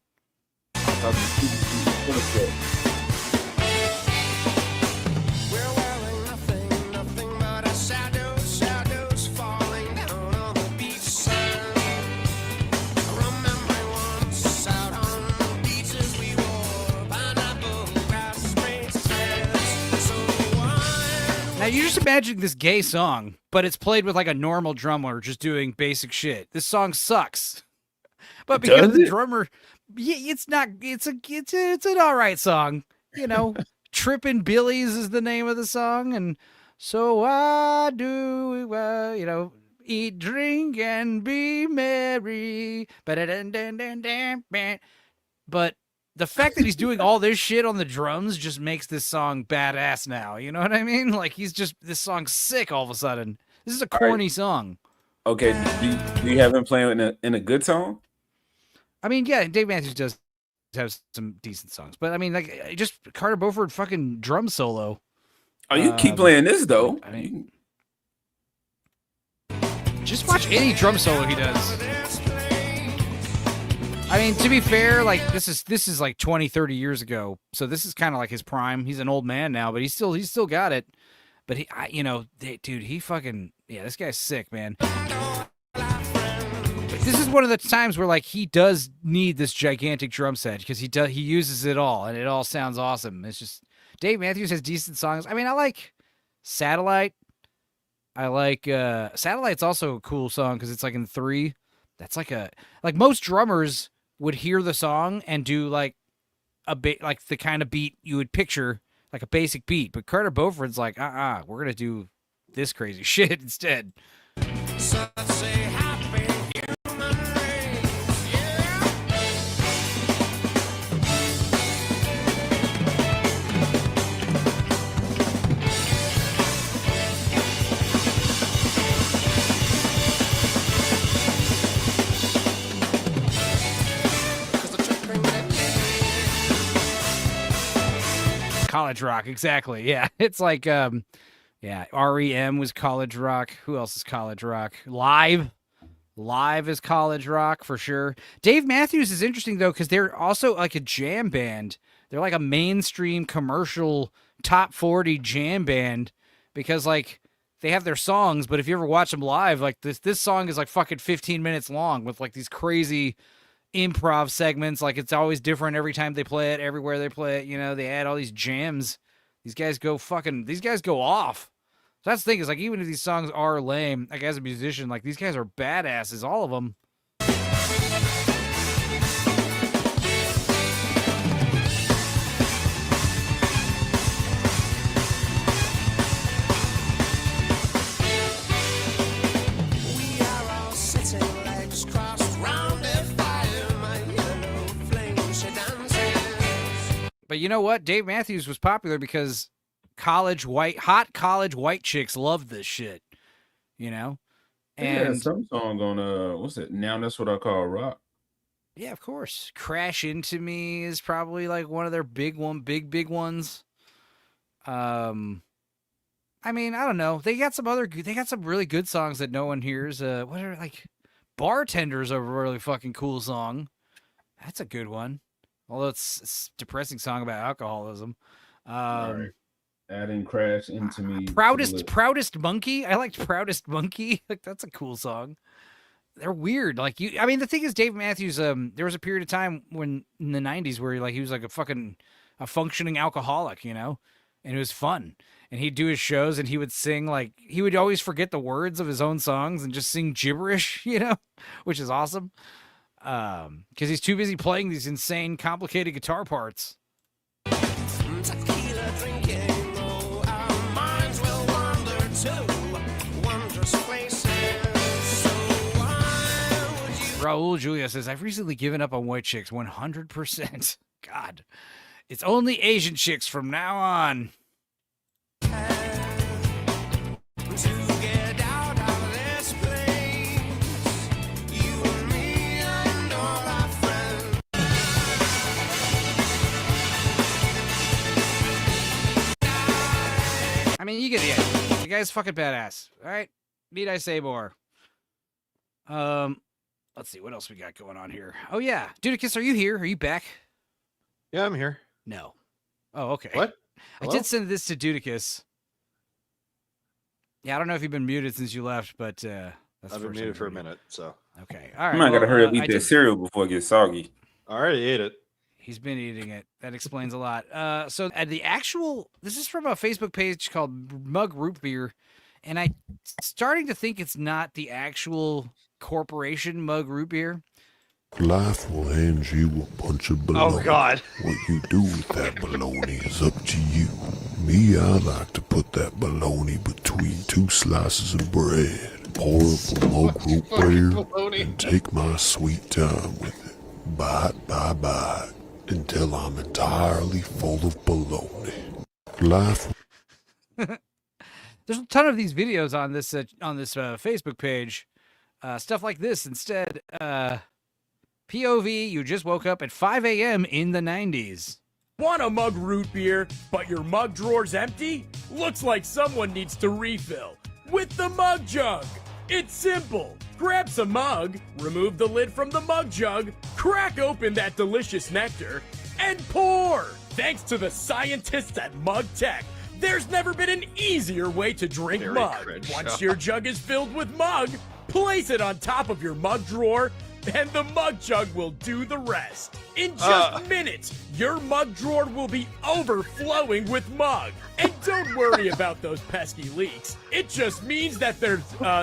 Now, you just imagine this gay song, but it's played with like a normal drummer just doing basic shit. This song sucks. But because the drummer, yeah, it's an all right song. You know, Trippin' Billies is the name of the song. And so I do, you know, eat, drink, and be merry. But the fact that he's doing all this shit on the drums just makes this song badass now. You know what I mean? Like, this song's sick all of a sudden. This is a corny song. Okay, do you have him playing in a good song? I mean, yeah, Dave Matthews does have some decent songs. But, I mean, like, just Carter Beauford fucking drum solo. Oh, you keep playing this, though. I mean, just watch any drum solo he does. I mean, to be fair, like this is like 20, 30 years ago. So this is kind of like his prime. He's an old man now, but he's still got it. But dude, he fucking, yeah, this guy's sick, man. This is one of the times where like he does need this gigantic drum set because he uses it all and it all sounds awesome. It's just Dave Matthews has decent songs. I mean, I like Satellite. I like Satellite's also a cool song because it's like in 3. That's like most drummers would hear the song and do like a bit like the kind of beat you would picture, like a basic beat. But Carter Beauford's like, we're gonna do this crazy shit instead. College rock, exactly. Yeah, it's like, REM was college rock. Who else is college rock? Live is college rock for sure. Dave Matthews is interesting though because they're also like a jam band. They're like a mainstream commercial top 40 jam band because like they have their songs, but if you ever watch them live, like this song is like fucking 15 minutes long with like these crazy improv segments. Like it's always different every time they play it, everywhere they play it, you know, they add all these jams. These guys go off. So that's the thing is like, even if these songs are lame, like as a musician, like these guys are badasses, all of them. But you know what? Dave Matthews was popular because hot college white chicks loved this shit, you know? And And some song on what's it? Now That's What I Call Rock. yeah, of course. Crash Into Me is probably like one of their big ones. I mean, I don't know. They got some really good songs that no one hears. What are like Bartender's a really fucking cool song. That's a good one. Although it's a depressing song about alcoholism. Right. Adding Crash Into Me. Proudest Monkey. I liked Proudest Monkey. Like that's a cool song. They're weird. Like I mean, the thing is, Dave Matthews. There was a period of time when in the '90s where he was like a functioning alcoholic, you know, and it was fun. And he'd do his shows and he would sing like he would always forget the words of his own songs and just sing gibberish, you know, which is awesome. Because he's too busy playing these insane, complicated guitar parts. Tequila drinking, oh, our minds will wander to wondrous places. So why would you? Raul Julia says, I've recently given up on white chicks 100%. God. It's only Asian chicks from now on. To get out of this place, you and me and all our friends. I mean, you get the idea. The guy's fucking badass. All right. Need I say more? Let's see what else we got going on here. Oh yeah, Dudicus, are you here? Are you back? Yeah, I'm here. No. Oh, okay. What? I Hello? did send this to Dudicus. Yeah, I don't know if you've been muted since you left, but that's I've been muted for a minute, so. Okay. All right. I might gotta hurry up I eat that did- cereal before it gets soggy. I already ate it. He's been eating it. That explains a lot. So this is from a Facebook page called Mug Root Beer, and I'm starting to think it's not the actual corporation Mug Root Beer. Life will hand you a bunch of baloney. Oh, God. What you do with that baloney is up to you. Me, I like to put that baloney between 2 slices of bread, pour up a mug root beer, and take my sweet time with it. Bite by bite, until I'm entirely full of baloney. Life. There's a ton of these videos on this Facebook page. Stuff like this instead. POV, you just woke up at 5 a.m. in the 90s. Want a mug root beer, but your mug drawer's empty? Looks like someone needs to refill. With the Mug Jug. It's simple. Grab some mug, remove the lid from the mug jug, crack open that delicious nectar, and pour! Thanks to the scientists at Mug Tech, There's never been an easier way to drink Very mug. cringe. Once your jug is filled with mug, place it on top of your mug drawer, and the mug jug will do the rest. In just minutes, your mug drawer will be overflowing with mug. And don't worry about those pesky leaks. It just means that there's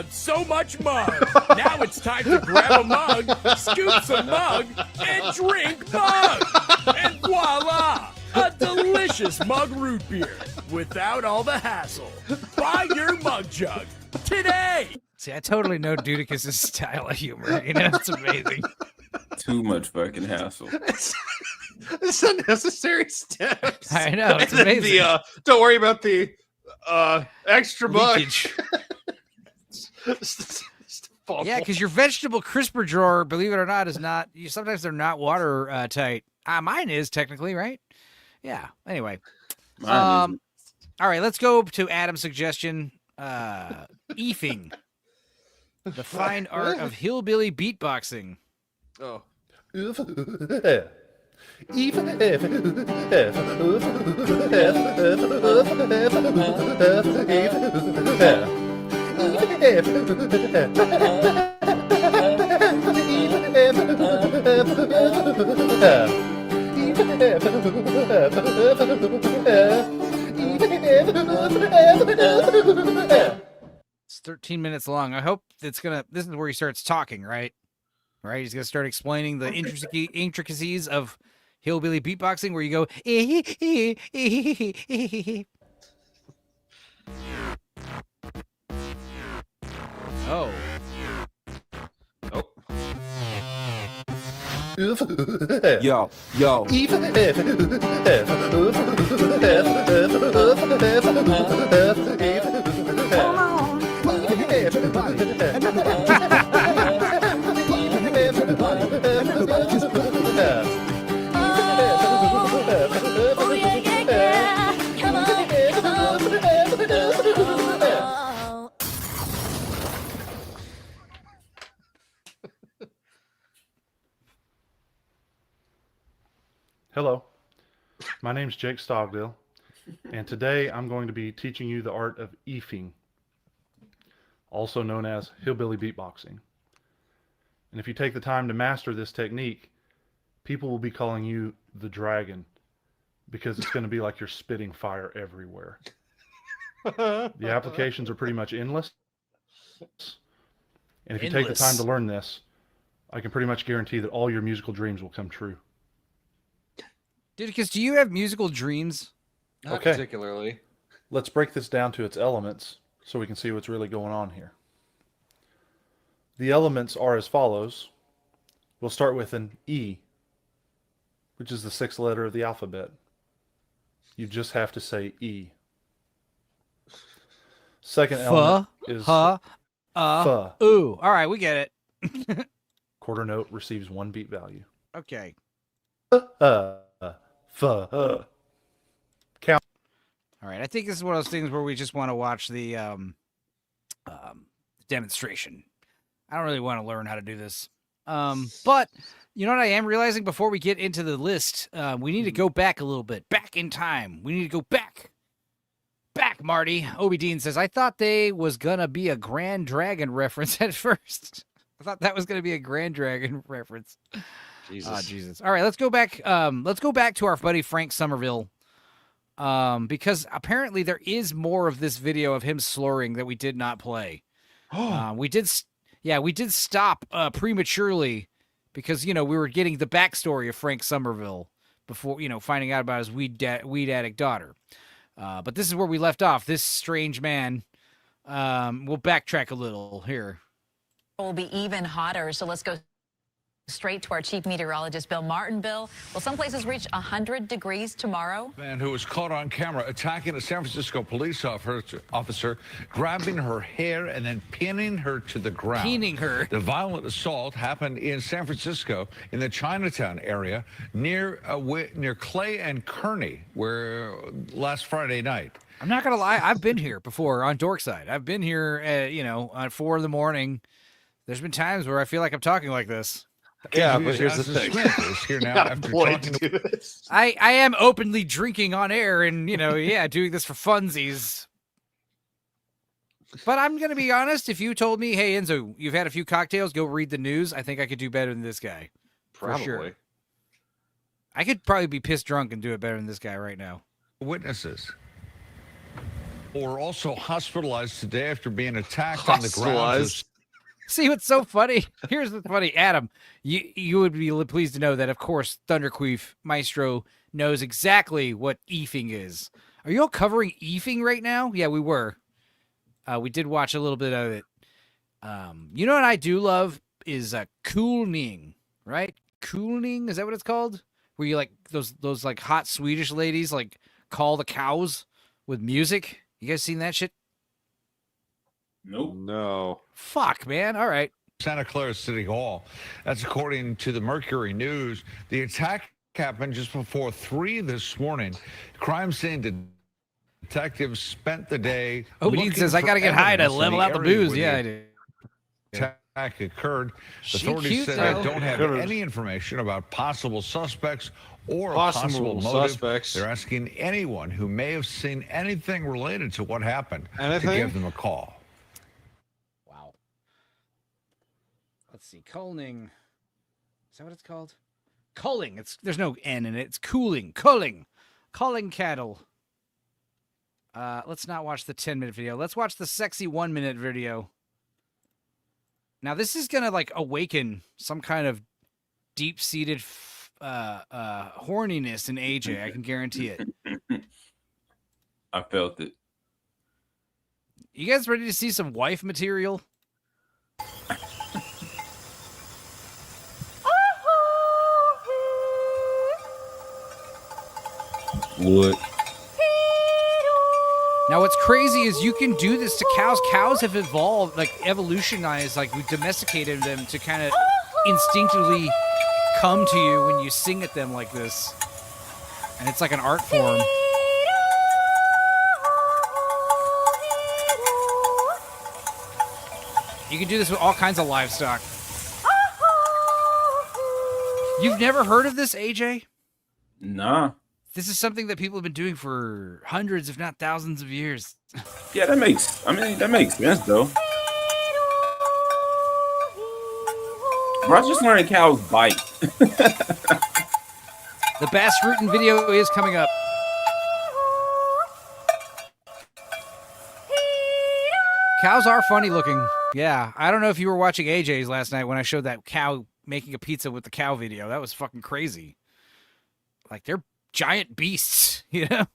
so much mug. Now it's time to grab a mug, scoop some mug, and drink mug. And voila! A delicious mug root beer without all the hassle. Buy your mug jug today. See, I totally know Dudicus' style of humor. You know, it's amazing. Too much fucking hassle. It's unnecessary steps. I know, it's And then amazing. Don't worry about the extra mug. Leakage. Yeah, because your vegetable crisper drawer, believe it or not, is not. Sometimes they're not water tight. Mine is technically, right? Yeah. Anyway, all right. Let's go to Adam's suggestion. Eefing, the fine art of hillbilly beatboxing. Oh. It's 13 minutes long. I hope it's gonna. This is where he starts talking, right? Right. He's gonna start explaining the intricacies of hillbilly beatboxing, where you go. Oh. Yo, yo. Hello, my name's Jake Stogdale, and today I'm going to be teaching you the art of eefing, also known as hillbilly beatboxing. And if you take the time to master this technique, people will be calling you the dragon, because it's going to be like you're spitting fire everywhere. The applications are pretty much endless, and if you take the time to learn this, I can pretty much guarantee that all your musical dreams will come true. Dudicus, do you have musical dreams? Not particularly. Let's break this down to its elements so we can see what's really going on here. The elements are as follows. We'll start with an E, which is the 6th letter of the alphabet. You just have to say E. Second element is F. Ooh. All right, we get it. Quarter note receives 1 beat value. Okay. Count. All right, I think this is one of those things where we just want to watch the demonstration. I don't really want to learn how to do this. But you know what I am realizing before we get into the list, we need to go back a little bit, back in time. We need to go back, Marty. Obi Dean says, I thought they was going to be a Grand Dragon reference at first. I thought that was going to be a Grand Dragon reference. Jesus. All right, let's go back. Let's go back to our buddy Frank Somerville, because apparently there is more of this video of him slurring that we did not play. We did stop prematurely because we were getting the backstory of Frank Somerville before finding out about his weed addict daughter. But this is where we left off. This strange man. We'll backtrack a little here. Will be even hotter, so let's go straight to our chief meteorologist, Bill Martin. Bill, will some places reach 100 degrees tomorrow? Man who was caught on camera attacking a San Francisco police officer, grabbing her hair and then pinning her to the ground. Pinning her. The violent assault happened in San Francisco in the Chinatown area near Clay and Kearney, where last Friday night. I'm not gonna lie, I've been here before on Dorkside. I've been here at 4 in the morning. There's been times where I feel like I'm talking like this. Yeah, KGB's but here's the Aston thing. Smith is here now Not after employed talking to to do this. I am openly drinking on air and, yeah, doing this for funsies. But I'm going to be honest. If you told me, hey, Enzo, you've had a few cocktails, go read the news, I think I could do better than this guy. For sure. Probably. I could probably be pissed drunk and do it better than this guy right now. witnesses were also hospitalized today after being attacked on the grounds. See what's so funny? Here's what's funny, Adam. You would be pleased to know that, of course, Thunderqueef Maestro knows exactly what eefing is. Are you all covering eefing right now? Yeah, we were. We did watch a little bit of it. You know what I do love is cooling, right? Cooling, is that what it's called? Where you like those like hot Swedish ladies like call the cows with music. You guys seen that shit? Nope. No. Fuck, man. All right. Santa Clara City Hall. That's according to the Mercury News. The attack happened just before 3 this morning. Crime scene detectives spent the day. Obedien says, I got to get high to level out the booze. Yeah, I do. Attack occurred. She Authorities cute, said though. they don't have any information about possible suspects or a possible motive. suspects. They're asking anyone who may have seen anything related to what happened to Anything? give them a call. Wow. Let's see. Culling. Is that what it's called? Culling. There's no N in it. It's cooling. Culling. Culling cattle. Let's not watch the 10-minute video. Let's watch the sexy 1-minute video. Now, this is going to, like, awaken some kind of deep-seated horniness in AJ. I can guarantee it. I felt it. You guys ready to see some wife material? What? Now, what's crazy is you can do this to cows. Cows have evolved, like evolutionized, like we domesticated them to kind of instinctively come to you when you sing at them like this. And it's like an art form. You can do this with all kinds of livestock. You've never heard of this, AJ? Nah. This is something that people have been doing for hundreds, if not thousands of years. Yeah, that makes sense though. Bro, I just learned cows bite. The Bass Rootin' video is coming up. Cows are funny looking. Yeah, I don't know if you were watching AJ's last night when I showed that cow making a pizza with the cow video. That was fucking crazy. Like, they're giant beasts, you know,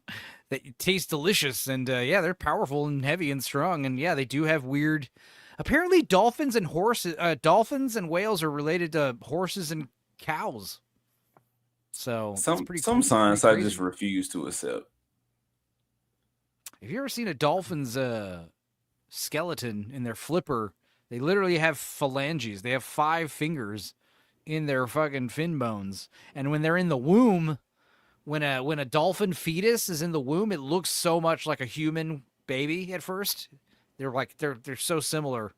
that taste delicious. And yeah, they're powerful and heavy and strong. And yeah, they do have weird. Apparently, dolphins and whales are related to horses and cows. So Some pretty science pretty I just crazy. refuse to accept. Have you ever seen a dolphin's skeleton in their flipper? They literally have phalanges. They have 5 fingers in their fucking fin bones. And when they're in the womb, when a dolphin fetus is in the womb, it looks so much like a human baby at first. They're so similar,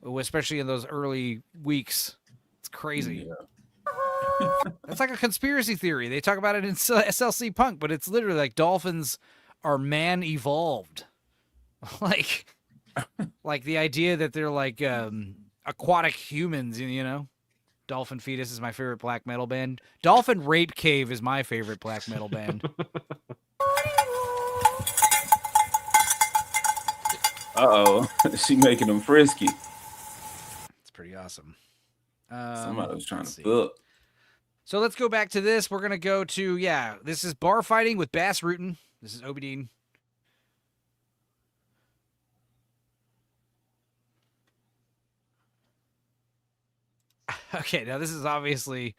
especially in those early weeks. It's crazy. That's like a conspiracy theory. They talk about it in SLC Punk, but it's literally like dolphins are man evolved. like the idea that they're like aquatic humans, you know? Dolphin Fetus is my favorite black metal band. Dolphin Rape Cave is my favorite black metal band. Uh-oh. She making them frisky. It's pretty awesome. Somebody was trying let's to see. fuck. So let's go back to this. We're going to go to, this is bar fighting with Bass Rootin'. This is Obedien. Okay, now this is obviously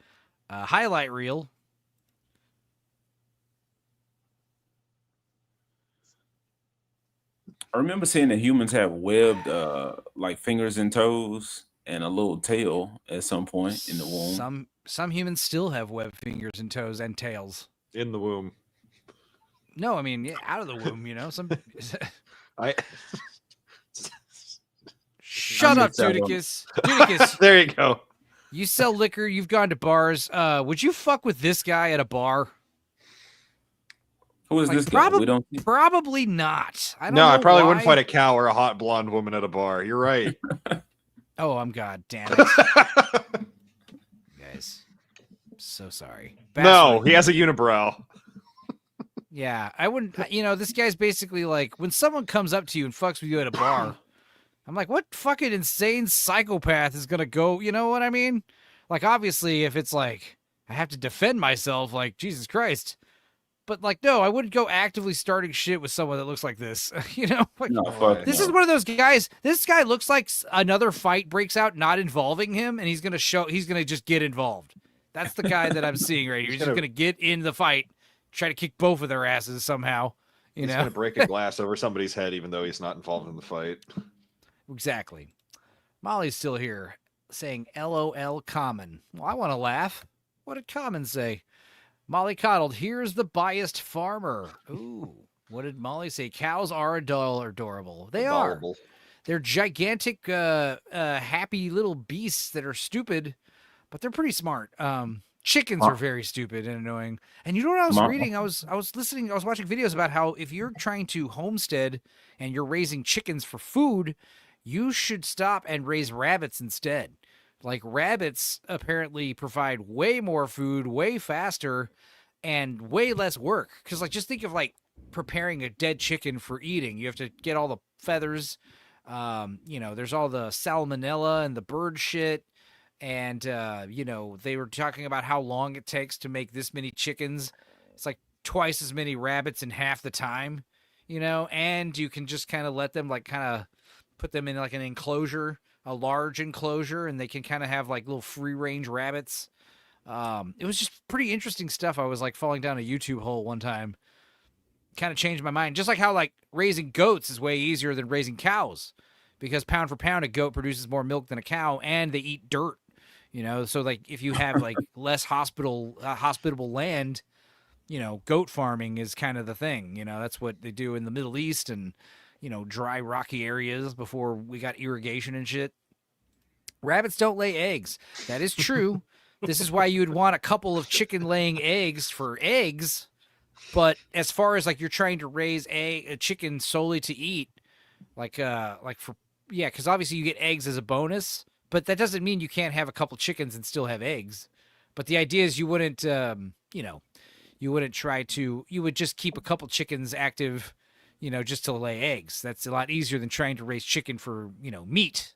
a highlight reel. I remember seeing that humans have webbed like fingers and toes and a little tail at some point in the womb. Some humans still have webbed fingers and toes and tails. In the womb. No, I mean, out of the womb, you know. Shut up, Dudicus. Dudicus. There you go. You sell liquor. You've gone to bars. Would you fuck with this guy at a bar? Who is Like, this guy? We don't. Probably not. I don't No, know I probably why. wouldn't fight a cow or a hot blonde woman at a bar. You're right. Oh, I'm god damn it. Guys, so sorry. No, he has a unibrow. Yeah, I wouldn't. This guy's basically like when someone comes up to you and fucks with you at a bar. I'm like, what fucking insane psychopath is gonna go? You know what I mean? Like, obviously, if it's like I have to defend myself, like Jesus Christ. But like, no, I wouldn't go actively starting shit with someone that looks like this. Like, No, fuck this no. is one of those guys. This guy looks like another fight breaks out, not involving him, and he's gonna just get involved. That's the guy that I'm seeing right here. He's just gonna get in the fight, try to kick both of their asses somehow. He's gonna break a glass over somebody's head, even though he's not involved in the fight. Exactly. Molly's still here, saying LOL Common. Well, I want to laugh. What did Common say? Molly coddled, here's the biased farmer. Ooh, what did Molly say? Cows are adorable. They are. Adorable. They're gigantic, happy little beasts that are stupid, but they're pretty smart. Chickens are very stupid and annoying. And you know what I was reading? I was watching videos about how if you're trying to homestead and you're raising chickens for food, you should stop and raise rabbits instead. Like, rabbits apparently provide way more food, way faster, and way less work. Because, like, just think of, like, preparing a dead chicken for eating. You have to get all the feathers. There's all the salmonella and the bird shit. And, they were talking about how long it takes to make this many chickens. It's like twice as many rabbits in half the time, and you can just kind of let them, like, kind of put them in, like, an enclosure, a large enclosure, and they can kind of have like little free range rabbits. It was just pretty interesting stuff. I was like falling down a YouTube hole one time, kind of changed my mind. Just like how like raising goats is way easier than raising cows, because pound for pound, a goat produces more milk than a cow, and they eat dirt. So like if you have like less hospitable land, goat farming is kind of the thing. That's what they do in the Middle East and dry, rocky areas before we got irrigation and shit. Rabbits don't lay eggs. That is true. This is why you would want a couple of chicken laying eggs for eggs. But as far as like you're trying to raise a chicken solely to eat, because obviously you get eggs as a bonus, but that doesn't mean you can't have a couple chickens and still have eggs. But the idea is you wouldn't you would just keep a couple chickens active, just to lay eggs. That's a lot easier than trying to raise chicken for, meat.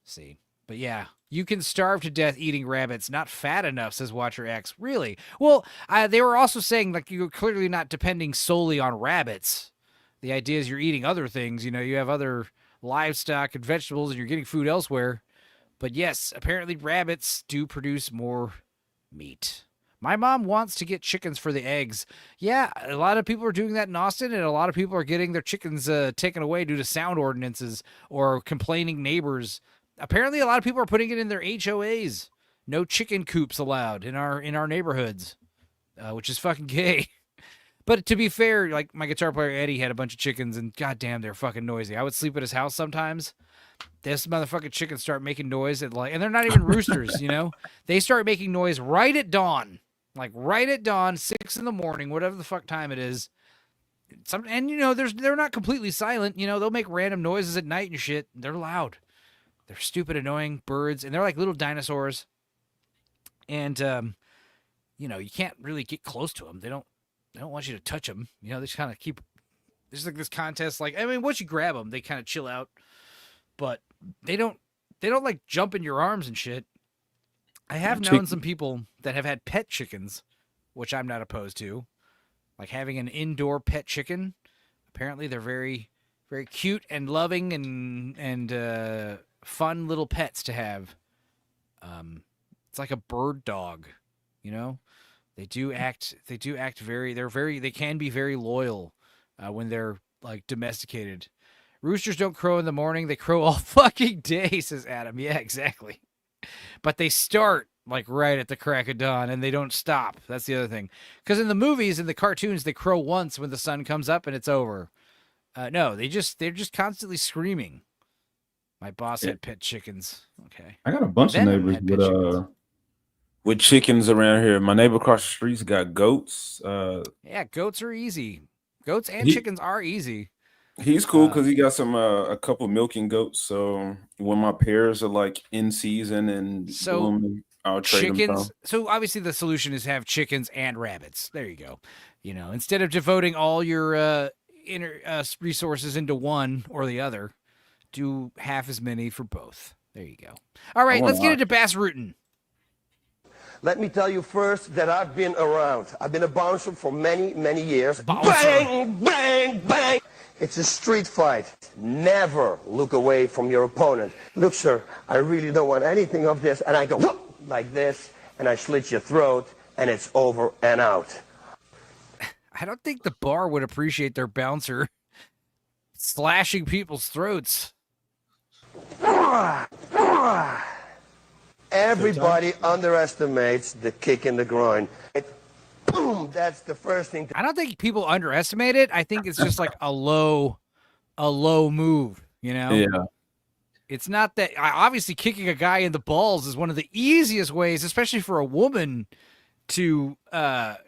See? But yeah, you can starve to death eating rabbits. Not fat enough, says Watcher X. Really? Well, they were also saying, like, you're clearly not depending solely on rabbits. The idea is you're eating other things. You have other livestock and vegetables, and you're getting food elsewhere. But yes, apparently rabbits do produce more meat. My mom wants to get chickens for the eggs. Yeah, a lot of people are doing that in Austin, and a lot of people are getting their chickens taken away due to sound ordinances or complaining neighbors. Apparently, a lot of people are putting it in their HOAs. No chicken coops allowed in our neighborhoods, which is fucking gay. But to be fair, like my guitar player Eddie had a bunch of chickens, and goddamn, they're fucking noisy. I would sleep at his house sometimes. This motherfucking chickens start making noise and they're not even roosters, They start making noise right at dawn. Like right at dawn, 6 a.m, whatever the fuck time it is. They're not completely silent. They'll make random noises at night and shit. They're loud. They're stupid, annoying birds, and they're like little dinosaurs. And you can't really get close to them. They don't want you to touch them. They just kind of keep. There's like this contest. Like, I mean, once you grab them, they kind of chill out, but they don't like jump in your arms and shit. I have known some people that have had pet chickens, which I'm not opposed to, like having an indoor pet chicken. Apparently, they're very, very cute and loving and fun little pets to have. It's like a bird dog, They do act they can be very loyal when they're like domesticated. Roosters don't crow in the morning, they crow all fucking day, says Adam. Yeah, exactly. But they start like right at the crack of dawn and they don't stop. That's the other thing. Because in the movies, in the cartoons, they crow once when the sun comes up and it's over. No, they're just constantly screaming. My boss Yeah. had pet chickens. Okay. I got a bunch of Venom neighbors had pet chickens. with chickens around here. My neighbor across the street's got goats. Yeah, goats are easy. Goats and He- chickens are easy. He's cool because he got some a couple milking goats. So when my pears are like in season and So, blooming, I'll trade them. Chickens. So obviously the solution is have chickens and rabbits. There you go. You know, instead of devoting all your resources into one or the other, do half as many for both. There you go. All right, let's get into bass rooting. Let me tell you first that I've been around. I've been a bouncer for many, many years. Bouncer. Bang, bang, bang. It's a street fight. Never look away from your opponent. Look, sir, I really don't want anything of this. And I go whoop, like this, and I slit your throat, and it's over and out. I don't think the bar would appreciate their bouncer slashing people's throats. Everybody underestimates the kick in the groin. Boom, that's the first thing. I don't think people underestimate it. I think it's just like a low move, you know? Yeah. It's not that obviously kicking a guy in the balls is one of the easiest ways, especially for a woman, to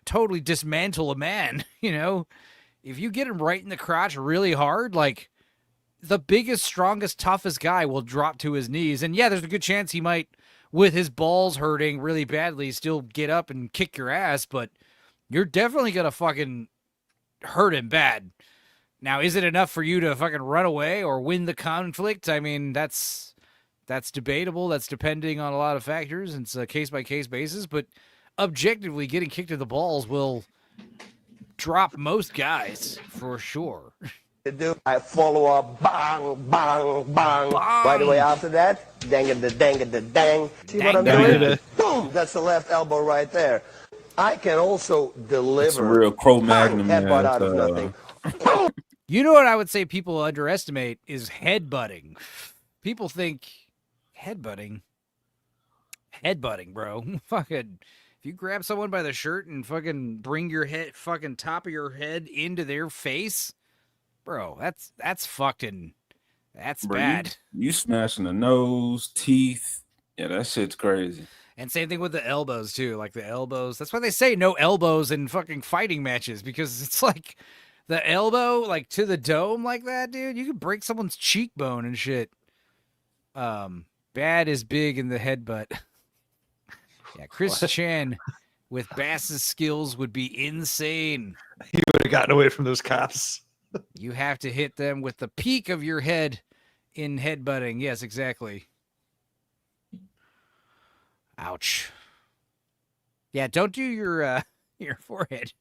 totally dismantle a man, you know? If you get him right in the crotch really hard, like the biggest, strongest, toughest guy will drop to his knees. And yeah, there's a good chance he might, with his balls hurting really badly, still get up and kick your ass, but you're definitely going to fucking hurt him bad. Now, is it enough for you to fucking run away or win the conflict? I mean, that's debatable. That's depending on a lot of factors. It's a case-by-case basis, but objectively, getting kicked in the balls will drop most guys for sure. I follow up, bang, bang, bang. Right away after that, dang it, the dang it, the dang. See what I'm doing? Boom, that's the left elbow right there. I can also deliver. It's a real Cro-Magnon, headbutt man. out of nothing. You know what I would say people underestimate is headbutting. People think headbutting, bro. Fucking, if you grab someone by the shirt and fucking bring your head, fucking top of your head into their face, bro, that's fucking, that's Bro, bad. You smashing the nose, teeth. Yeah, that shit's crazy. And same thing with the elbows too, like the elbows. That's why they say no elbows in fucking fighting matches, because it's like the elbow like to the dome like that, dude. You could break someone's cheekbone and shit. Bad is big in the headbutt. Yeah, Chris Chan with Bass's skills would be insane. He would have gotten away from those cops. You have to hit them with the peak of your head in headbutting. Yes, exactly. Ouch. Yeah, don't do your forehead.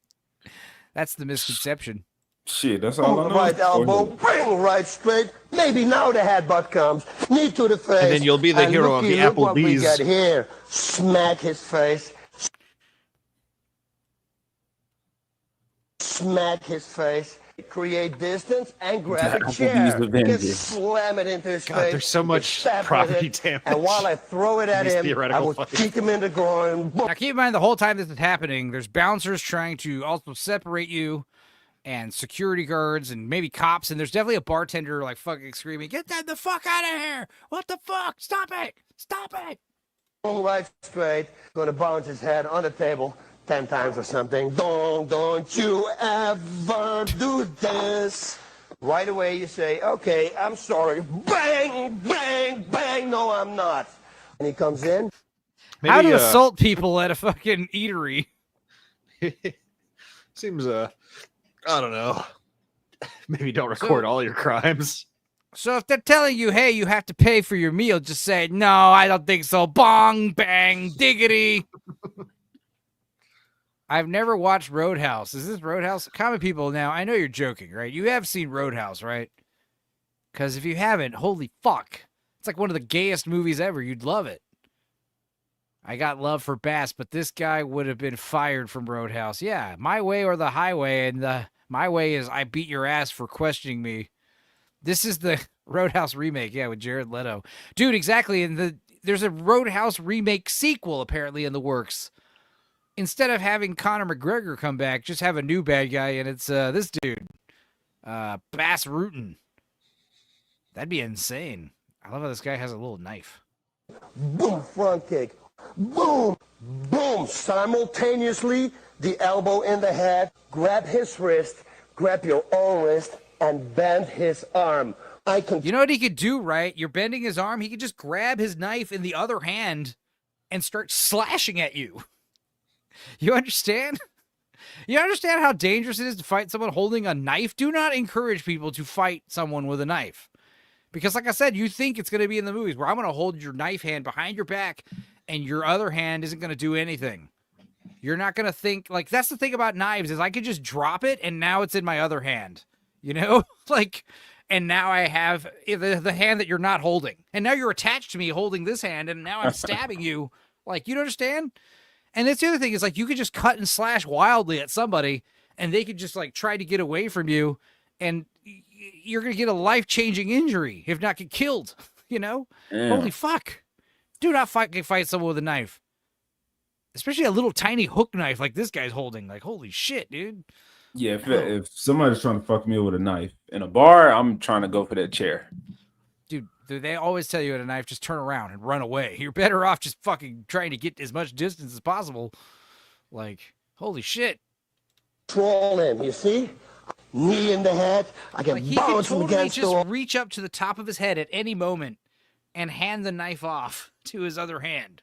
That's the misconception. Shit, that's all I know. Right elbow, bring right straight. Maybe now the headbutt comes. Knee to the face. And then you'll be the hero of the look what we Applebee's. got here. Smack his face. Smack his face. Create distance and grab a Applebee's chair. Avengers. Just slam it into his God, face. there's so Get much stabbed with property it, damage And while I throw it at these him, I theoretical will fights. kick him in the groin. Now, keep in mind, the whole time this is happening, there's bouncers trying to also separate you, and security guards, and maybe cops, and there's definitely a bartender like fucking screaming, "Get them the fuck out of here! What the fuck? Stop it! Stop it!" Right straight. Gonna bounce his head on the table 10 times or something. Don't you ever do this. Right away you say, okay, I'm sorry. Bang, bang, bang. No, I'm not. And he comes in. How to assault people at a fucking eatery. Seems, I don't know. Maybe don't record all your crimes. So if they're telling you, hey, you have to pay for your meal, just say, no, I don't think so. Bong, bang, diggity. I've never watched Roadhouse. Is this Roadhouse? Common people, now, I know you're joking, right? You have seen Roadhouse, right? Because if you haven't, holy fuck. It's like one of the gayest movies ever. You'd love it. I got love for Bass, but this guy would have been fired from Roadhouse. Yeah, my way or the highway, and my way is I beat your ass for questioning me. This is the Roadhouse remake, yeah, with Jared Leto. Dude, exactly, and there's a Roadhouse remake sequel apparently in the works. Instead of having Conor McGregor come back, just have a new bad guy, and it's this dude, Bass Rutten. That'd be insane. I love how this guy has a little knife. Boom, front kick. Boom, boom. Simultaneously, the elbow in the head. Grab his wrist, grab your own wrist, and bend his arm. You know what he could do, right? You're bending his arm. He could just grab his knife in the other hand and start slashing at you. You understand? You understand how dangerous it is to fight someone holding a knife? Do not encourage people to fight someone with a knife. Because like I said, you think it's going to be in the movies where I'm going to hold your knife hand behind your back and your other hand isn't going to do anything. You're not going to think, like, that's the thing about knives is I could just drop it and now it's in my other hand. You know? Like, and now I have the hand that you're not holding. And now you're attached to me holding this hand and now I'm stabbing you. Like, you don't understand? And that's the other thing is, like, you could just cut and slash wildly at somebody and they could just, like, try to get away from you and you're going to get a life-changing injury, if not get killed, you know? Yeah. Holy fuck. Do not fight someone with a knife. Especially a little tiny hook knife like this guy's holding. Like, holy shit, dude. Yeah, if somebody's trying to fuck me with a knife in a bar, I'm trying to go for that chair. Dude, they always tell you at a knife, just turn around and run away. You're better off just fucking trying to get as much distance as possible. Like, holy shit. Control him, you see? Knee in the head. I can Like, he could bounce him totally against the just wall. reach up to the top of his head at any moment and hand the knife off to his other hand.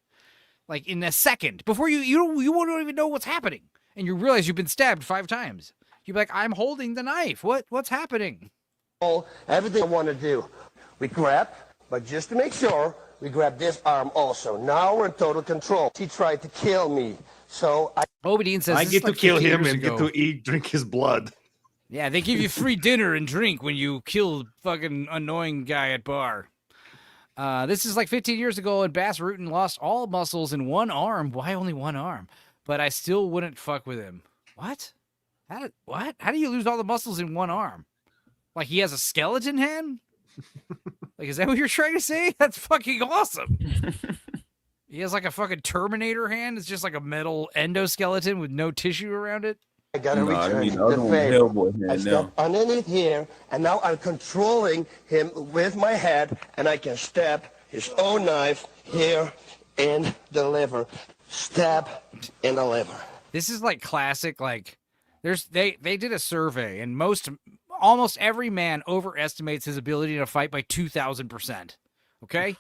Like, in a second. Before you won't even know what's happening. And you realize you've been stabbed 5 times. You'd be like, I'm holding the knife. What's happening? Everything I want to do. We grab, but just to make sure, we grab this arm also. Now we're in total control. He tried to kill me, so I... Bobby Dean says I this get is to like kill 15 him years and ago. get to drink his blood. Yeah, they give you free dinner and drink when you kill the fucking annoying guy at bar. This is like 15 years ago, and Bass Rutten lost all muscles in one arm. Why only one arm? But I still wouldn't fuck with him. What? What? How do you lose all the muscles in one arm? Like he has a skeleton hand? Like, is that what you're trying to say? That's fucking awesome. He has like a fucking Terminator hand. It's just like a metal endoskeleton with no tissue around it. I gotta return I the was on favor. Hellboy I hand step now. underneath here, and now I'm controlling him with my head, and I can stab his own knife here in the liver. Stab in the liver. This is like classic, like they did a survey and almost every man overestimates his ability to fight by 2,000%. Okay?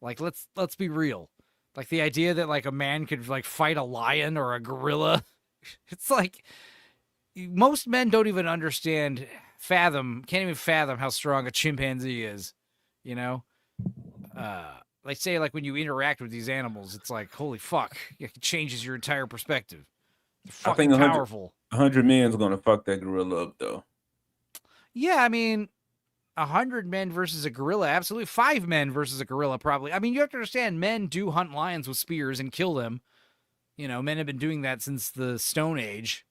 Like let's be real. Like the idea that like a man could like fight a lion or a gorilla. It's like most men don't even can't even fathom how strong a chimpanzee is, you know? Like say like when you interact with these animals, it's like, holy fuck, it changes your entire perspective. They're I fucking think powerful. 100 men's gonna fuck that gorilla up though. Yeah, I mean, 100 men versus a gorilla, absolutely. 5 men versus a gorilla, probably. I mean, you have to understand, men do hunt lions with spears and kill them. You know, men have been doing that since the Stone Age.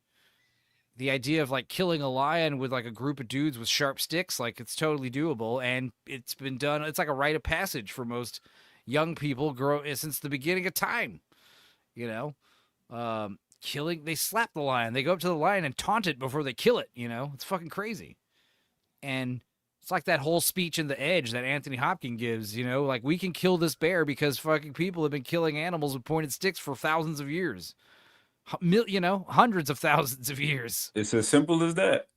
The idea of like killing a lion with like a group of dudes with sharp sticks, like it's totally doable, and it's been done. It's like a rite of passage for most young people since the beginning of time. You know, they slap the lion. They go up to the lion and taunt it before they kill it. You know, it's fucking crazy. And it's like that whole speech in The Edge that Anthony Hopkins gives, you know, like we can kill this bear because fucking people have been killing animals with pointed sticks for thousands of years. You know, hundreds of thousands of years. It's as simple as that.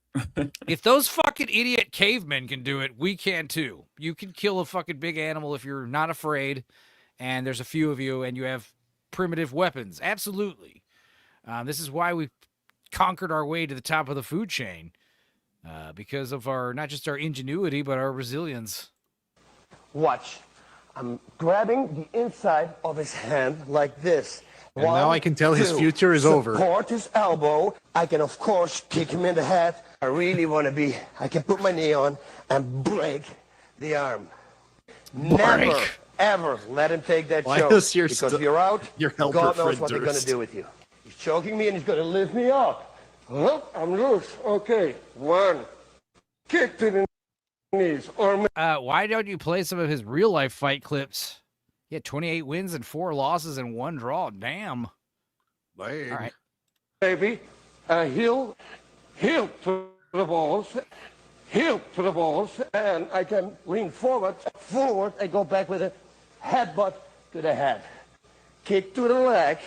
If those fucking idiot cavemen can do it, we can too. You can kill a fucking big animal if you're not afraid, and there's a few of you, and you have primitive weapons. Absolutely. This is why we conquered our way to the top of the food chain. Because of not just our ingenuity, but our resilience. Watch. I'm grabbing the inside of his hand like this. And now I can tell his future is over. Support his elbow. I can, of course, kick him in the head. I really want to be. I can put my knee on and break the arm. Never, ever let him take that Why choke. is your Because if you're out, your helper God knows Fred what they're going to Durst? do with you. He's choking me and he's going to lift me up. Look, I'm loose. Okay, 1. Kick to the knees. Or Why don't you play some of his real life fight clips? He had 28 wins and 4 losses and 1 draw. Damn. All right. baby, heel to the balls, heel to the balls, and I can lean forward, and go back with a headbutt to the head. Kick to the leg.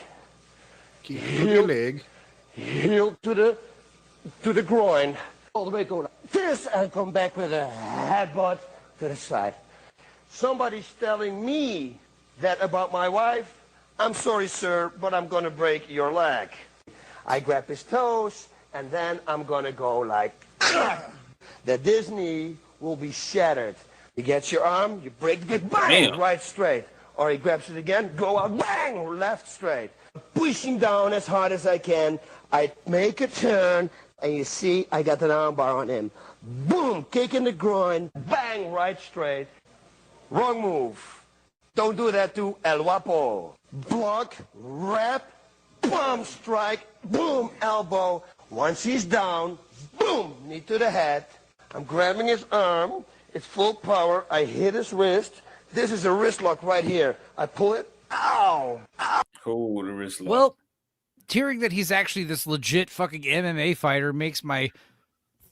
Kick to the leg. Heel to the groin. All the way go like this, and come back with a headbutt to the side. Somebody's telling me that about my wife. I'm sorry, sir, but I'm gonna break your leg. I grab his toes, and then I'm gonna go like that. This knee will be shattered. You get your arm, you break it, bang, Damn. right straight. Or he grabs it again, go out, bang, left straight. Pushing down as hard as I can. I make a turn, and you see I got an arm bar on him. Boom, kick in the groin, bang, right straight. Wrong move. Don't do that to El Guapo. Block, wrap, boom, strike, boom, elbow. Once he's down, boom, knee to the head. I'm grabbing his arm. It's full power. I hit his wrist. This is a wrist lock right here. I pull it. Ow! Cool, the wrist lock. Well, hearing that he's actually this legit fucking MMA fighter makes my,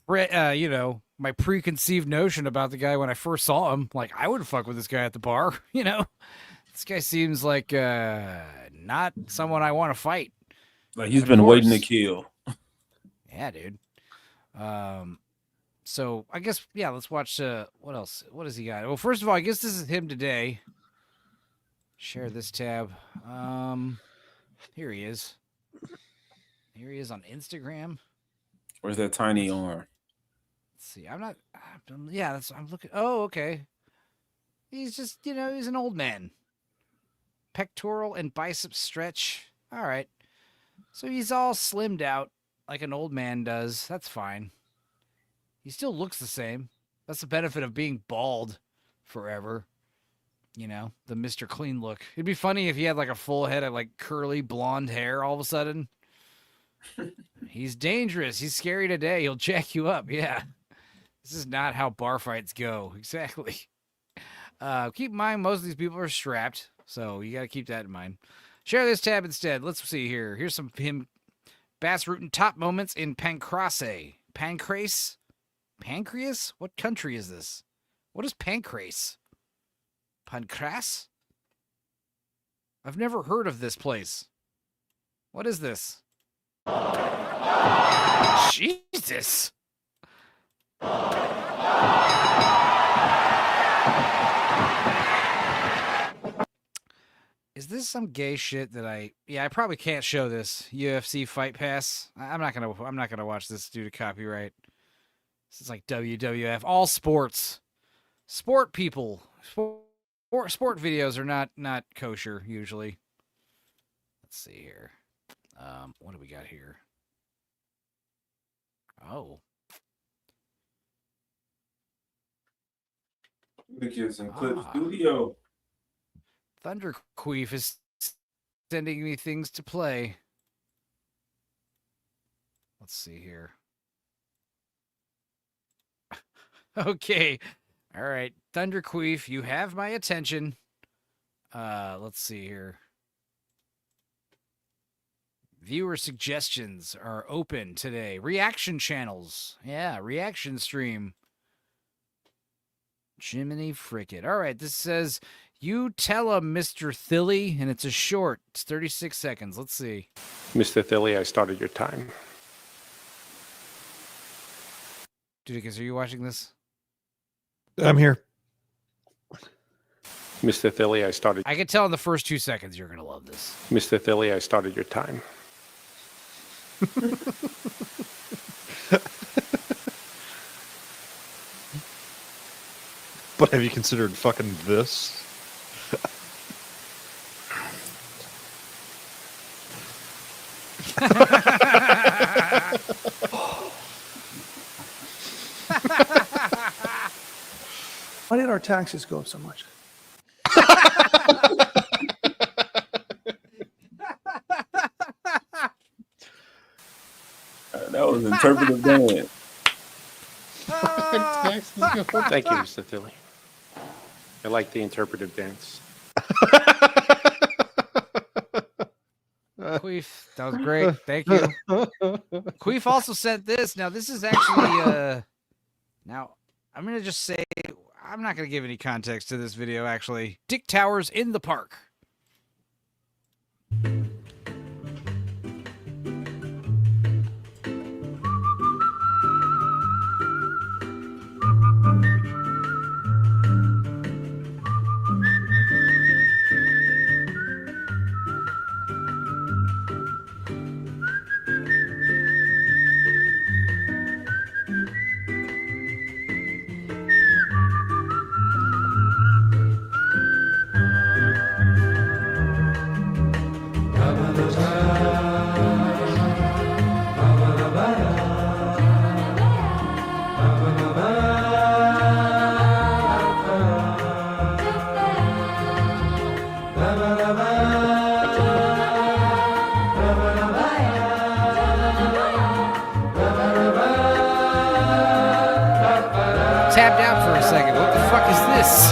my preconceived notion about the guy when I first saw him. Like, I wouldn't fuck with this guy at the bar, This guy seems like not someone I want to fight. Like he's Of been waiting to course. kill. Yeah, dude. So I guess let's watch. What else? What does he got? Well, first of all, I guess this is him today. Share this tab. Here he is. Here he is on Instagram. Where's that tiny arm? Let's see. I'm looking. Oh, okay. He's just, he's an old man. Pectoral and bicep stretch. All right. So he's all slimmed out like an old man does. That's fine. He still looks the same. That's the benefit of being bald forever. The Mr. Clean look. It'd be funny if he had like a full head of like curly blonde hair all of a sudden. He's dangerous. He's scary today. He'll jack you up. Yeah. This is not how bar fights go. Exactly. Keep in mind, most of these people are strapped. So you got to keep that in mind. Share this tab instead. Let's see here. Here's some him Bass Rootin' top moments in Pancrase. Pancrase? Pancreas? What country is this? What is Pancrase? Pancras? I've never heard of this place. What is this? Jesus. Is this some gay shit that I probably can't show this UFC Fight Pass. I'm not gonna watch this due to copyright. This is like WWF, all sports, sport people, sport videos are not kosher usually. Let's see here. What do we got here? Oh. Look at some clip studio. Thunder Queef is sending me things to play. Let's see here. Okay. All right. Thunder Queef, you have my attention. Let's see here. Viewer suggestions are open today. Reaction channels. Yeah, reaction stream. Jiminy Fricket. All right, this says, you tell him, Mr. Thilly, and it's a short. It's 36 seconds. Let's see. Mr. Thilly, I started your time. Dudicus, are you watching this? I'm here. Mr. Thilly, I started. I can tell in the first 2 seconds you're going to love this. Mr. Thilly, I started your time. But have you considered fucking this? Why did our taxes go up so much? That was interpretive dance. Thank you, Mr. Thilly. I like the interpretive dance. Queef, that was great. Thank you. Queef also sent this. Now, this is actually Now, I'm going to just say, I'm not going to give any context to this video, actually. Dick Towers in the park. Tapped out for a second. What the fuck is this?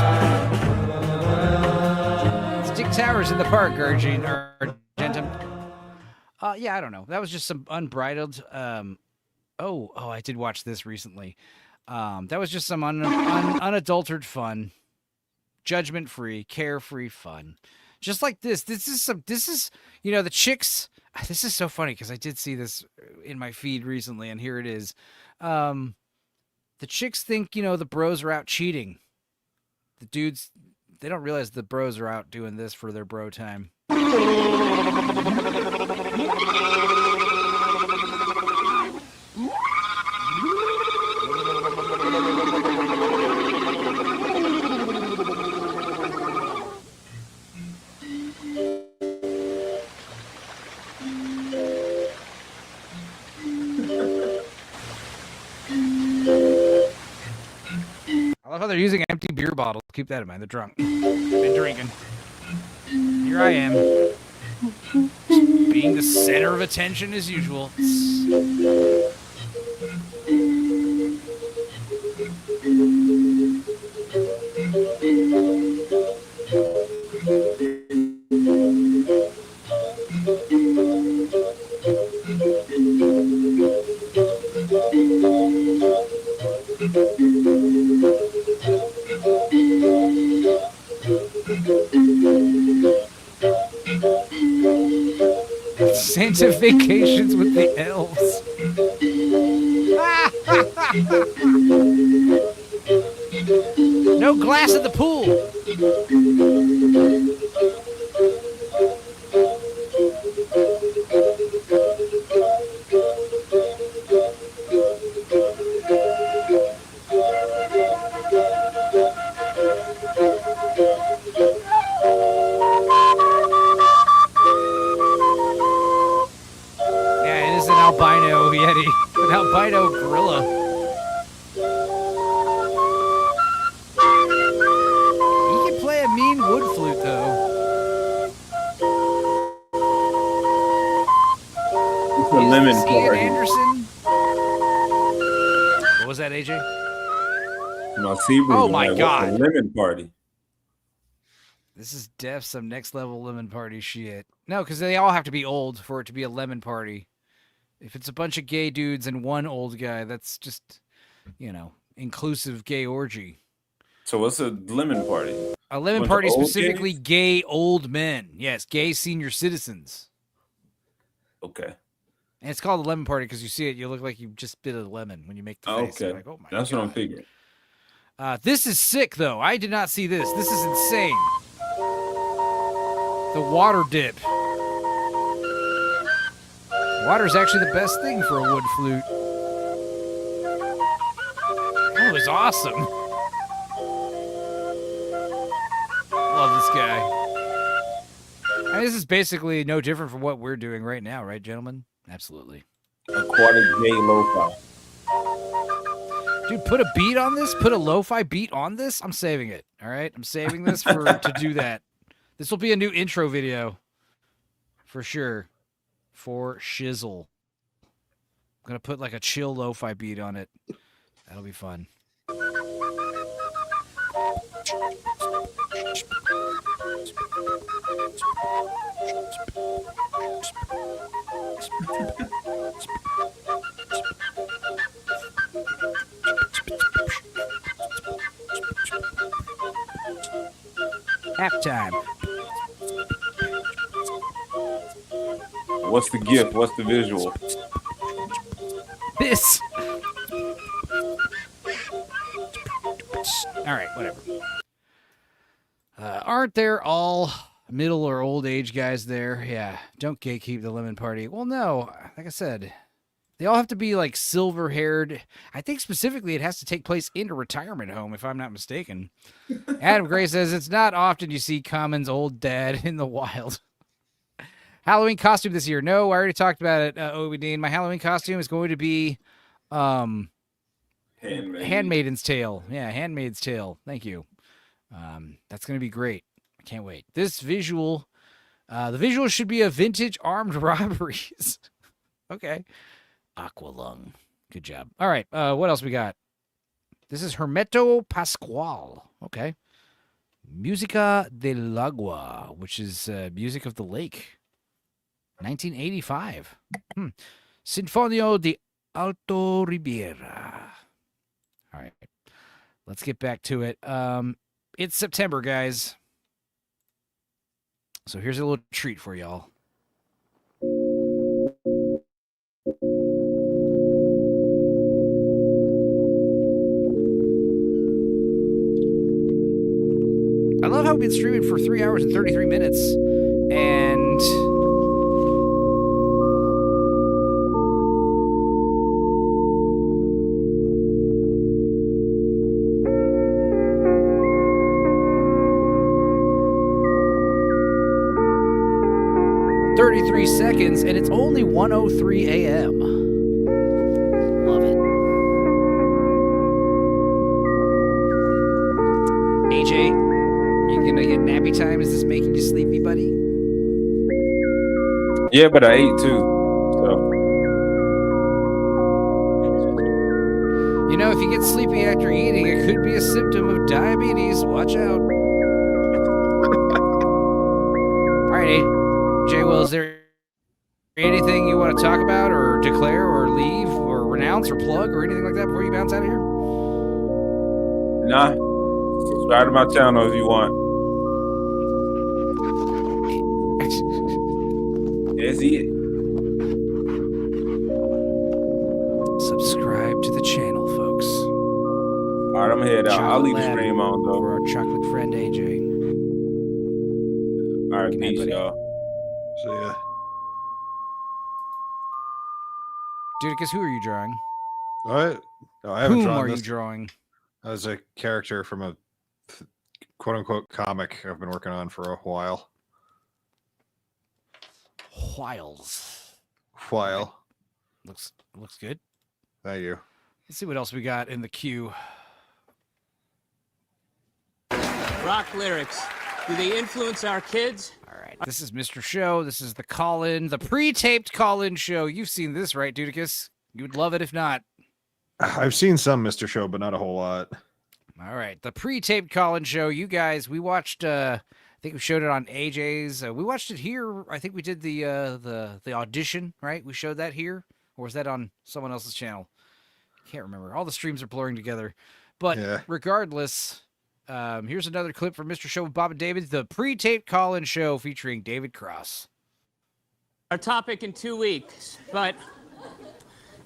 It's Dick Towers in the park, Argentum. Yeah, I don't know. That was just some unbridled. I did watch this recently. That was just some unadulterated fun, judgment-free, carefree fun. Just like this. This is the chicks. This is so funny because I did see this in my feed recently, and here it is. The chicks think, the bros are out cheating. The dudes, they don't realize the bros are out doing this for their bro time. I love how they're using empty beer bottles. Keep that in mind. They're drunk. Been drinking. Here I am. Being the center of attention as usual. Santa Vacations with the Elves. No glass at the pool. Yeah, it is an albino yeti, an albino gorilla. He can play a mean wood flute, though. It's a lemon Ian party. Anderson. What was that, AJ? No, Sebring Oh was my like, God. what's a lemon party? This is some next level lemon party shit. No, because they all have to be old for it to be a lemon party. If it's a bunch of gay dudes and one old guy, that's just, inclusive gay orgy. So what's a lemon party? A lemon Bunch of party old specifically gays? gay old men. Yes, gay senior citizens. Okay. And it's called a lemon party because you see it, you look like you just bit a lemon when you make the face. Okay. You're like, oh my That's God. what I'm figuring. This is sick, though. I did not see this. This is insane. The water dip. Water is actually the best thing for a wood flute. That was awesome. Love this guy. I mean, this is basically no different from what we're doing right now, right, gentlemen? Absolutely. Aquatic gay lo-fi. Dude, put a beat on this? Put a lo-fi beat on this? I'm saving it, all right? I'm saving this to do that. This will be a new intro video. For sure. For shizzle. I'm going to put like a chill lo-fi beat on it. That'll be fun. Halftime. What's the gift? What's the visual? This. All right, whatever. Aren't there all middle or old age guys there? Yeah, don't gatekeep the lemon party. Well, no, like I said, they all have to be like silver haired. I think specifically it has to take place in a retirement home, if I'm not mistaken. Adam Gray says it's not often you see Common's old dad in the wild. Halloween costume this year. No, I already talked about it, Obi Dean. My Halloween costume is going to be Handmaid's Tale. Yeah, Handmaid's Tale. Thank you. That's going to be great. I can't wait. This visual, the visual should be a vintage armed robberies. Okay. Aqualung. Good job. All right. What else we got? This is Hermeto Pascual. Okay. Musica del Agua, which is music of the lake. 1985. Sinfonio de Alto Ribiera. All right. Let's get back to it. It's September, guys. So here's a little treat for y'all. I love how we've been streaming for 3 hours and 33 minutes. And seconds, and it's only 1:03 a.m. Love it. AJ, you gonna get nappy time? Is this making you sleepy, buddy? Yeah, but I ate too. So you know, if you get sleepy after eating, it could be a symptom of diabetes. Watch out. All right, AJ, well, is there anything you want to talk about or declare or leave or renounce or plug or anything like that before you bounce out of here? nah. Subscribe to my channel if you want. That's it. Subscribe to the channel, folks. All right, I'm gonna head out. I'll leave the stream on though. For our chocolate friend AJ. All right, peace, y'all. See ya. Dudicus, who are you drawing? I haven't Whom drawn are this you drawing? as a character from a quote unquote comic I've been working on for a while. While. Looks good. Thank you. Let's see what else we got in the queue. Rock lyrics. Do they influence our kids? All right. This is Mr. Show. This is the call-in, the pre-taped call-in show. You've seen this, right, Dudicus? You would love it if not. I've seen some Mr. Show, but not a whole lot. All right. The pre-taped call-in show. You guys, we watched, I think we showed it on AJ's. We watched it here. I think we did the audition, right? We showed that here. Or was that on someone else's channel? Can't remember. All the streams are blurring together. But regardless, here's another clip from Mr. Show with Bob and David, the pre-taped call-in show featuring David Cross. Our topic in 2 weeks, but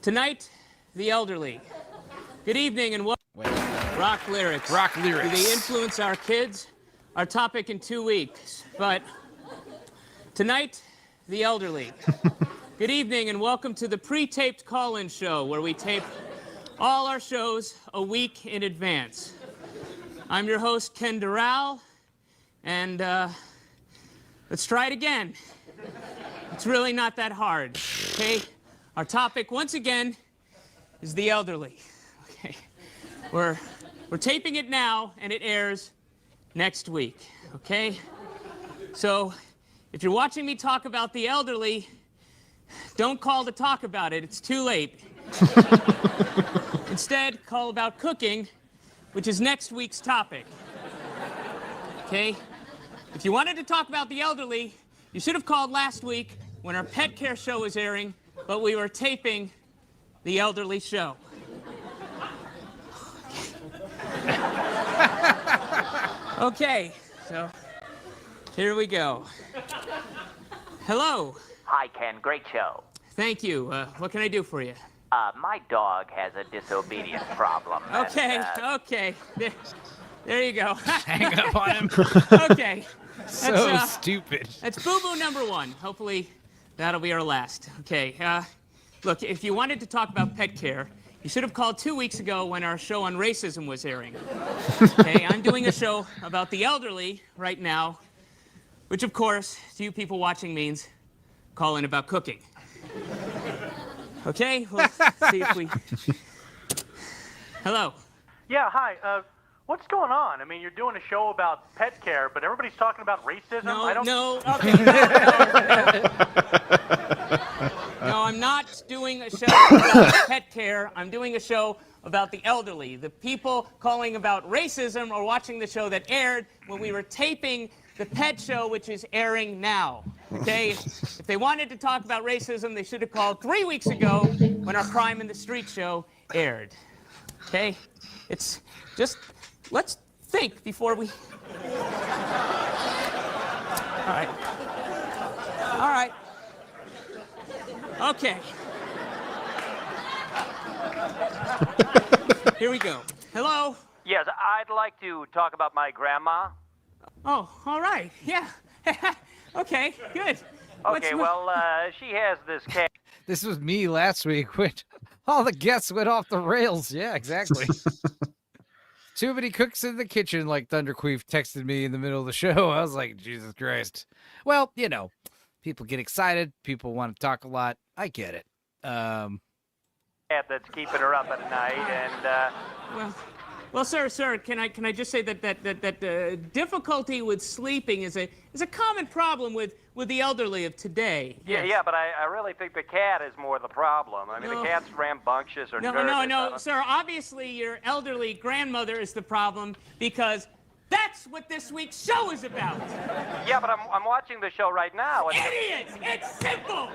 tonight, the elderly. Good evening and welcome. Rock lyrics. Rock lyrics. Do they influence our kids? Our topic in 2 weeks, but tonight, the elderly. Good evening and welcome to the pre-taped call-in show where we tape all our shows a week in advance. I'm your host, Ken Doral, and let's try it again. It's really not that hard, okay? Our topic, once again, is the elderly. Okay, we're taping it now, and it airs next week, okay? So if you're watching me talk about the elderly, don't call to talk about it. It's too late. Instead, call about cooking, which is next week's topic. Okay? If you wanted to talk about the elderly, you should have called last week when our pet care show was airing, but we were taping the elderly show. Okay, so Here we go. Hello. Hi, Ken. Great show. Thank you. What can I do for you? My dog has a disobedience problem. and, Okay, okay. There you go. Hang up on him. Okay. So stupid. That's boo-boo number 1. Hopefully, that'll be our last. Okay. Look, if you wanted to talk about pet care, you should have called 2 weeks ago when our show on racism was airing. Okay, I'm doing a show about the elderly right now, which, of course, to you people watching means calling about cooking. Okay, let's see if we... Hello. Yeah, hi. What's going on? I mean, you're doing a show about pet care, but everybody's talking about racism. No, I'm not doing a show about pet care. I'm doing a show about the elderly. The people calling about racism are watching the show that aired when we were taping the pet show, which is airing now. Okay? If they wanted to talk about racism, they should have called 3 weeks ago when our Crime in the Street show aired. Okay? It's just, let's think before we... All right. All right. Okay. Here we go. Hello? Yes, I'd like to talk about my grandma. Oh, all right. Yeah. Okay, good. Okay, well, she has this cat. This was me last week when all the guests went off the rails. Yeah, exactly. Too many cooks in the kitchen, like Thunderqueef texted me in the middle of the show. I was like, Jesus Christ. Well, you know, people get excited. People want to talk a lot. I get it. Cat that's keeping her up at night, and Well, sir, can I just say that difficulty with sleeping is a common problem with the elderly of today. yeah, but I really think the cat is more the problem. I mean, No. the cat's rambunctious or nervous. No, sir. Obviously, your elderly grandmother is the problem because that's what this week's show is about. Yeah, but I'm watching the show right now. And Idiots! It's simple.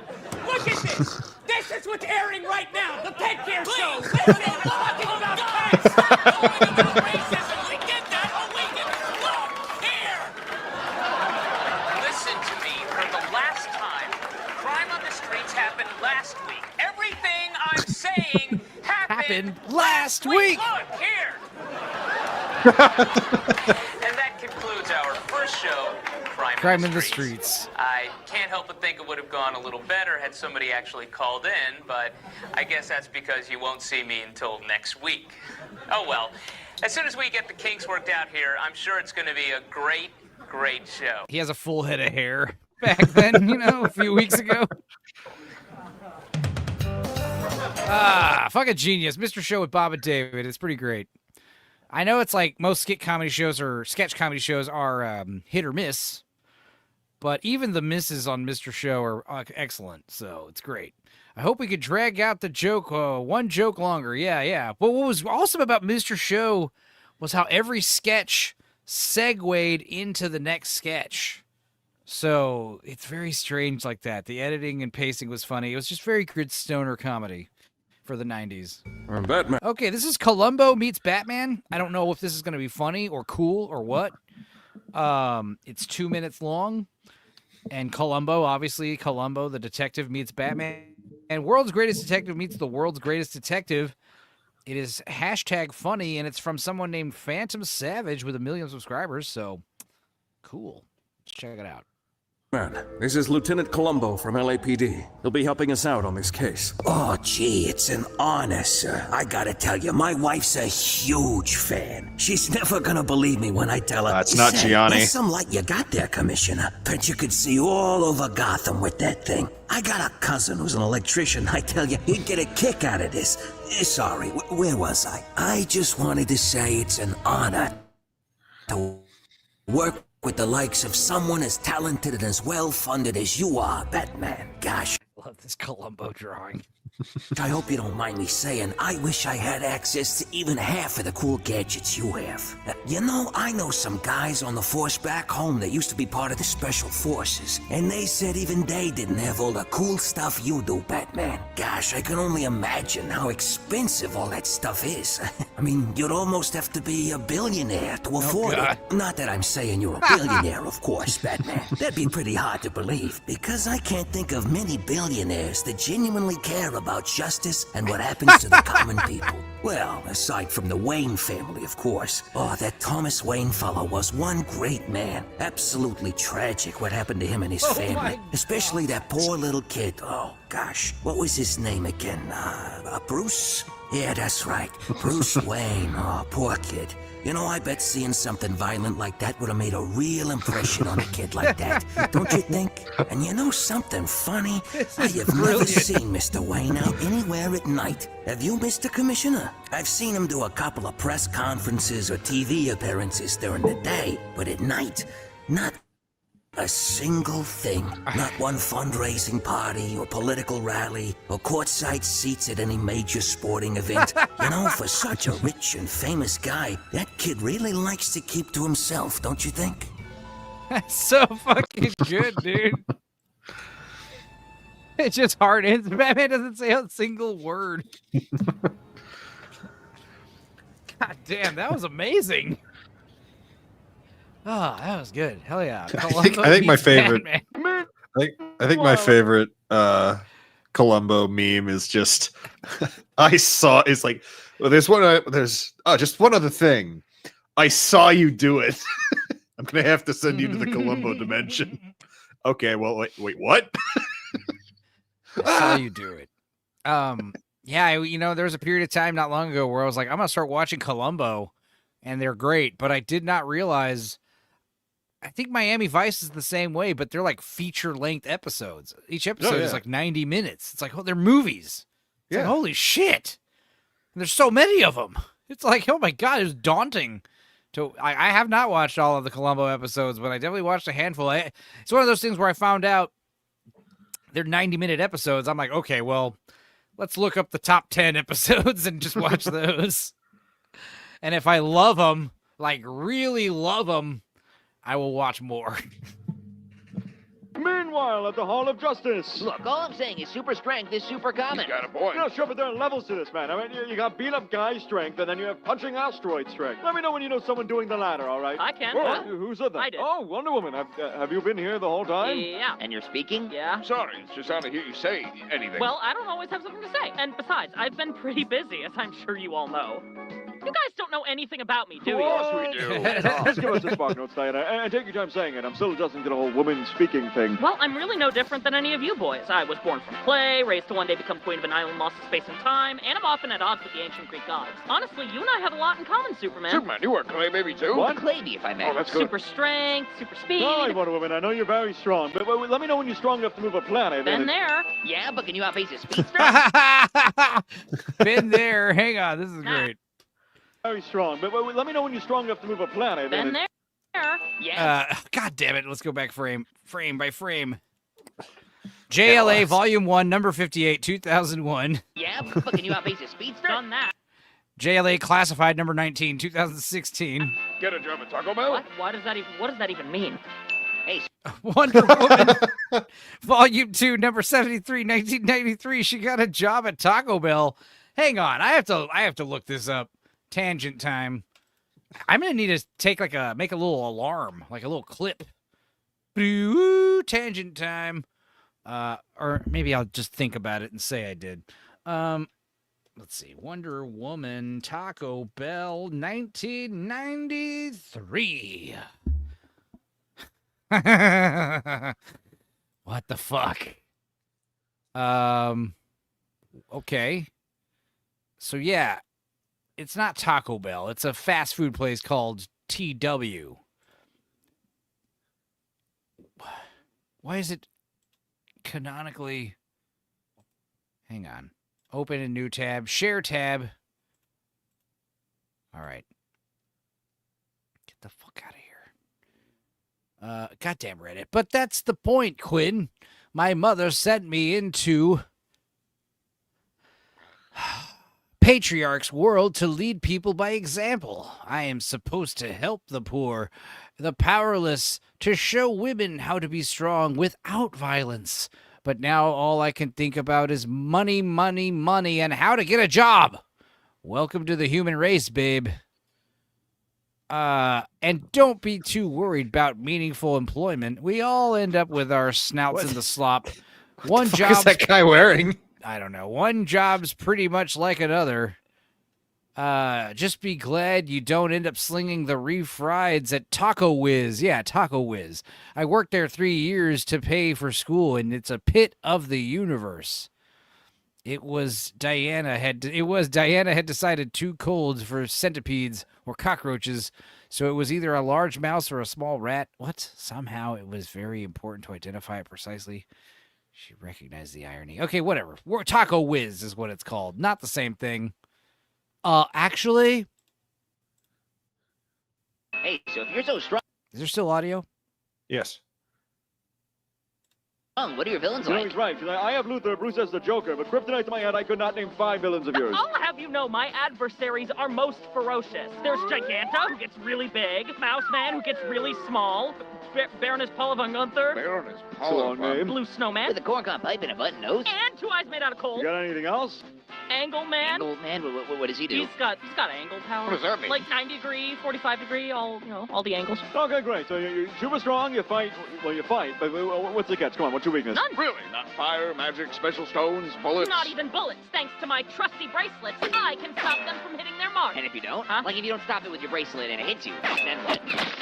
Look at this. This is what's airing right now. The Pet Care Show. Listen, talking about pets. Talking about racism. We get that, but we can look here. Listen to me. For the last time, Crime on the Streets happened last week. Everything I'm saying happened last week. Look here. And that concludes our first show, Crime in the Streets. I can't help but think it would have gone a little better had somebody actually called in, but I guess that's because you won't see me until next week. Oh well, as soon as we get the kinks worked out here, I'm sure it's going to be a great, great show. He has a full head of hair back then, you know, a few weeks ago. Fucking genius. Mr. Show with Bob and David. It's pretty great. I know it's like most sketch comedy shows are hit or miss, but even the misses on Mr. Show are excellent, so it's great. I hope we could drag out the joke, one joke longer. Yeah. But what was awesome about Mr. Show was how every sketch segued into the next sketch. So it's very strange like that. The editing and pacing was funny. It was just very good stoner comedy for the 90s. I'm Batman. Okay, this is Columbo meets Batman. I don't know if this is going to be funny or cool or what. It's 2 minutes long. And Columbo, the detective meets Batman. And World's Greatest Detective meets the World's Greatest Detective. It is #funny, and it's from someone named Phantom Savage with 1 million subscribers. So, cool. Let's check it out. Man, this is Lieutenant Columbo from LAPD. He'll be helping us out on this case. Oh, gee, it's an honor, sir. I gotta tell you, my wife's a huge fan. She's never gonna believe me when I tell her. That's not "Say, Gianni." There's some light you got there, Commissioner. Bet you could see all over Gotham with that thing. I got a cousin who's an electrician. I tell you, he'd get a kick out of this. Sorry, where was I? I just wanted to say it's an honor to work with the likes of someone as talented and as well-funded as you are, Batman. Gosh. I love this Columbo drawing. I hope you don't mind me saying, I wish I had access to even half of the cool gadgets you have. You know, I know some guys on the force back home that used to be part of the Special Forces, and they said even they didn't have all the cool stuff you do, Batman. Gosh, I can only imagine how expensive all that stuff is. I mean, you'd almost have to be a billionaire to afford it. Not that I'm saying you're a billionaire, of course, Batman. That'd be pretty hard to believe, because I can't think of many billionaires that genuinely care about justice and what happens to the common people. Well, aside from the Wayne family, of course. Oh, that Thomas Wayne fellow was one great man. Absolutely tragic what happened to him and his family. Especially that poor little kid. Oh, gosh. What was his name again? Bruce? Yeah, that's right. Bruce Wayne. Oh, poor kid. You know, I bet seeing something violent like that would have made a real impression on a kid like that. Don't you think? And you know something funny? I have never seen Mr. Wayne out anywhere at night. Have you, Mr. Commissioner? I've seen him do a couple of press conferences or TV appearances during the day, but at night, not a single thing. Not one fundraising party or political rally or courtside seats at any major sporting event. You know, for such a rich and famous guy, that kid really likes to keep to himself, don't you think? That's so fucking good, dude. It's just hard. Batman doesn't say a single word. God damn, that was amazing. Oh, that was good. Hell yeah. I think my favorite. I think my favorite Columbo meme is just is like, well, there's just one other thing. I saw you do it. I'm gonna have to send you to the Columbo dimension. Okay, well, wait, what? I saw you do it. Yeah, you know, there was a period of time not long ago where I was like, I'm gonna start watching Columbo, and they're great, but I did not realize. I think Miami Vice is the same way, but they're like feature-length episodes. Each episode is like 90 minutes. It's like, oh, they're movies. It's like, holy shit. And there's so many of them. It's like, oh my God, it was daunting. I have not watched all of the Columbo episodes, but I definitely watched a handful. It's one of those things where I found out they're 90-minute episodes. I'm like, okay, well, let's look up the top 10 episodes and just watch those. And if I love them, like really love them, I will watch more. Meanwhile, at the Hall of Justice. Look, all I'm saying is super strength is super common. You got a point. Yeah, sure, but there are levels to this, man. I mean, you got beat-up guy strength, and then you have punching asteroid strength. Let me know when you know someone doing the latter, all right? I can. Well, who said that? I did. Oh, Wonder Woman. Have you been here the whole time? Yeah. And you're speaking? Yeah. Sorry, it's just hard to hear you say anything. Well, I don't always have something to say. And besides, I've been pretty busy, as I'm sure you all know. You guys don't know anything about me, do you? Of course we do. Just give us the spark notes, Diana, and take your time saying it. I'm still adjusting to the whole woman speaking thing. Well, I'm really no different than any of you boys. I was born from clay, raised to one day become queen of an island lost to space and time, and I'm often at odds with the ancient Greek gods. Honestly, you and I have a lot in common, Superman. Superman, you are a clay baby too? What? A clay bee, if I may. Oh, that's good. Super strength, super speed. All right, Wonder Woman, I know you're very strong, but let me know when you're strong enough to move a planet. Been there. Yeah, but can you outpace a speed strength? Been there. Hang on, this is great. Very strong, but let me know when you're strong enough to move a planet. Been there. Yeah. God damn it. Let's go back frame by frame. JLA Volume 1, number 58, 2001. Yeah, but can you outpace a speed strength? Done that. JLA Classified number 19, 2016. Get a job at Taco Bell? What? What does that even mean? Hey. Wonder Woman Volume 2, number 73, 1993. She got a job at Taco Bell. Hang on. I have to look this up. Tangent time. I'm gonna need to make a little alarm, like a little clip. Tangent time. Or maybe I'll just think about it and say I did. Let's see. Wonder Woman Taco Bell 1993. What the fuck? Okay. So yeah. It's not Taco Bell. It's a fast food place called TW. Why is it canonically? Hang on. Open a new tab. Share tab. All right. Get the fuck out of here. Goddamn Reddit. But that's the point, Quinn. My mother sent me into Patriarch's world to lead people by example. I am supposed to help the poor, the powerless, to show women how to be strong without violence. But now all I can think about is money, money, money, and how to get a job. Welcome to the human race, babe. And don't be too worried about meaningful employment. We all end up with our snouts in the slop. One What job is that guy wearing? I don't know. One job's pretty much like another. Just be glad you don't end up slinging the refrieds at Taco Whiz. Yeah, Taco Whiz. I worked there 3 years to pay for school, and it's a pit of the universe. It was Diana had decided too cold for centipedes or cockroaches, so it was either a large mouse or a small rat. What? Somehow it was very important to identify it precisely. She recognized the irony. Okay, whatever. Taco Whiz is what it's called. Not the same thing. Actually. Hey, so if you're so strong, Is there still audio? Yes. what are your villains You know, like? he's right. I have Luthor, Bruce as the Joker, but kryptonite to my head, I could not name 5 villains of yours. I'll have you know my adversaries are most ferocious. There's Giganta, who gets really big, Mouse Man, who gets really small, Baroness Paula von Gunther, Baroness Paula von Blue Snowman, With a corncob pipe and a button nose? and 2 eyes made out of coal. You got anything else? Angle Man. Angle Man, what does he do? He's got angle power. What does that mean? Like 90 degree, 45 degree, all the angles. Okay, great. So you're super strong, you fight, but what's the catch? Come on, what's your weakness? None. Really? Not fire, magic, special stones, bullets? Not even bullets. Thanks to my trusty bracelets, I can stop them from hitting their mark. And if you don't? Huh? Like if you don't stop it with your bracelet and it hits you, then what?